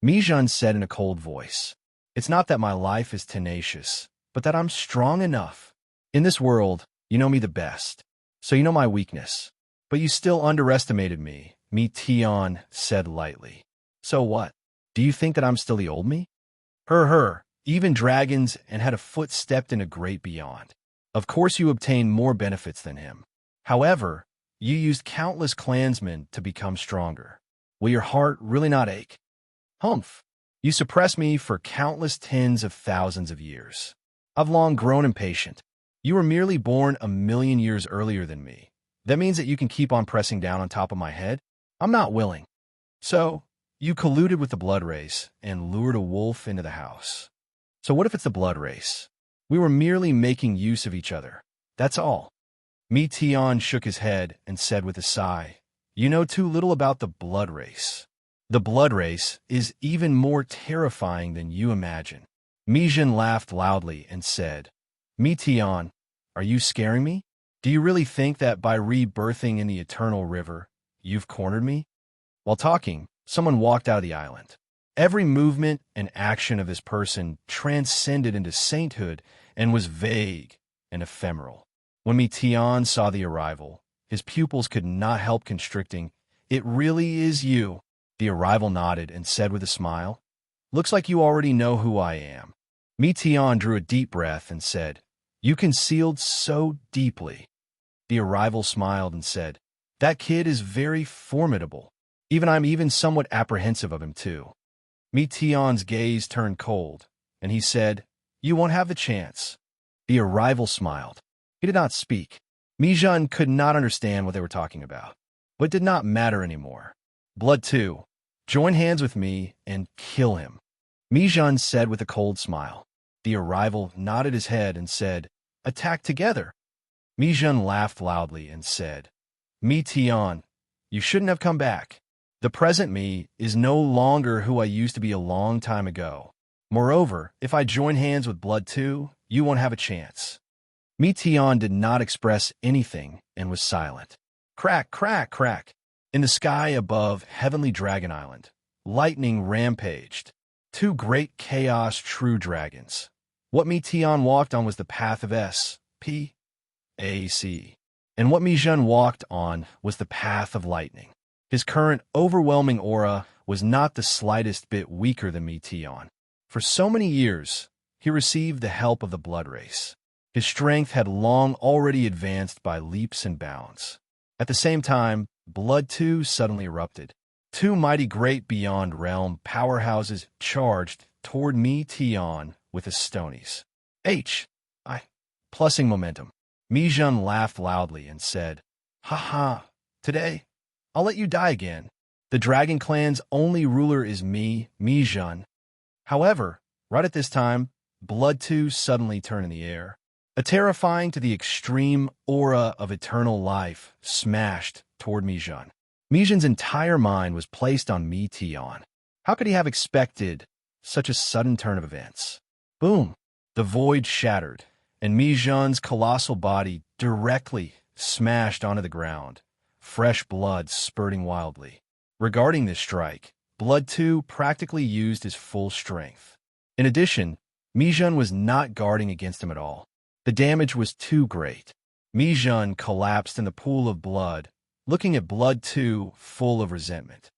Mi-jun said in a cold voice, "It's not that my life is tenacious, but that I'm strong enough. In this world, you know me the best, so you know my weakness. But you still underestimated me," Mi-tion said lightly. "So what? Do you think that I'm still the old me? Even dragons and had a foot stepped in a great beyond. Of course you obtained more benefits than him. However, you used countless clansmen to become stronger. Will your heart really not ache? Humph! You suppressed me for countless tens of thousands of years. I've long grown impatient. You were merely born 1,000,000 years earlier than me. That means that you can keep on pressing down on top of my head? I'm not willing. So, you colluded with the blood race and lured a wolf into the house. So what if it's the blood race? We were merely making use of each other. That's all." Mi-tion shook his head and said with a sigh, "You know too little about the blood race. The blood race is even more terrifying than you imagine." Mi-jun laughed loudly and said, "Mi-tion, are you scaring me? Do you really think that by rebirthing in the eternal river, you've cornered me?" While talking, someone walked out of the island. Every movement and action of this person transcended into sainthood and was vague and ephemeral. When Mi-tion saw the arrival, his pupils could not help constricting. "It really is you." The arrival nodded and said with a smile, "Looks like you already know who I am." Mi-tion drew a deep breath and said, "You concealed so deeply." The arrival smiled and said, "That kid is very formidable. I'm even somewhat apprehensive of him too." Mi-tion's gaze turned cold, and he said, "You won't have the chance." The arrival smiled. He did not speak. Mi-jun could not understand what they were talking about, but it did not matter anymore. "Blood 2, join hands with me and kill him," Mi-jun said with a cold smile. The arrival nodded his head and said, "Attack together." Mi-jun laughed loudly and said, "Mi-tion, you shouldn't have come back. The present me is no longer who I used to be a long time ago. Moreover, if I join hands with Blood 2, you won't have a chance." Mi-tion did not express anything and was silent. Crack, crack, crack. In the sky above Heavenly Dragon Island, lightning rampaged. Two great chaos true dragons. What Mi-tion walked on was the path of S.P.A.C. And what Mi-jun walked on was the path of lightning. His current overwhelming aura was not the slightest bit weaker than Mi-tion. For so many years, he received the help of the blood race. His strength had long already advanced by leaps and bounds. At the same time, Blood 2 suddenly erupted. Two mighty great beyond realm powerhouses charged toward Mi-tion with Estonies. H.I. Plussing momentum. Mi-jun laughed loudly and said, "Ha, today, I'll let you die again. The Dragon Clan's only ruler is me, Mi-jun." However, right at this time, Blood 2 suddenly turned in the air. A terrifying to the extreme aura of eternal life smashed toward Mi-jun. Mi-jun's entire mind was placed on Mi-tion. How could he have expected such a sudden turn of events? Boom! The void shattered, and Mi-jun's colossal body directly smashed onto the ground, fresh blood spurting wildly. Regarding this strike, Blood 2 practically used his full strength. In addition, Mi-jun was not guarding against him at all. The damage was too great. Mi-jun collapsed in the pool of blood, looking at Blood 2 full of resentment.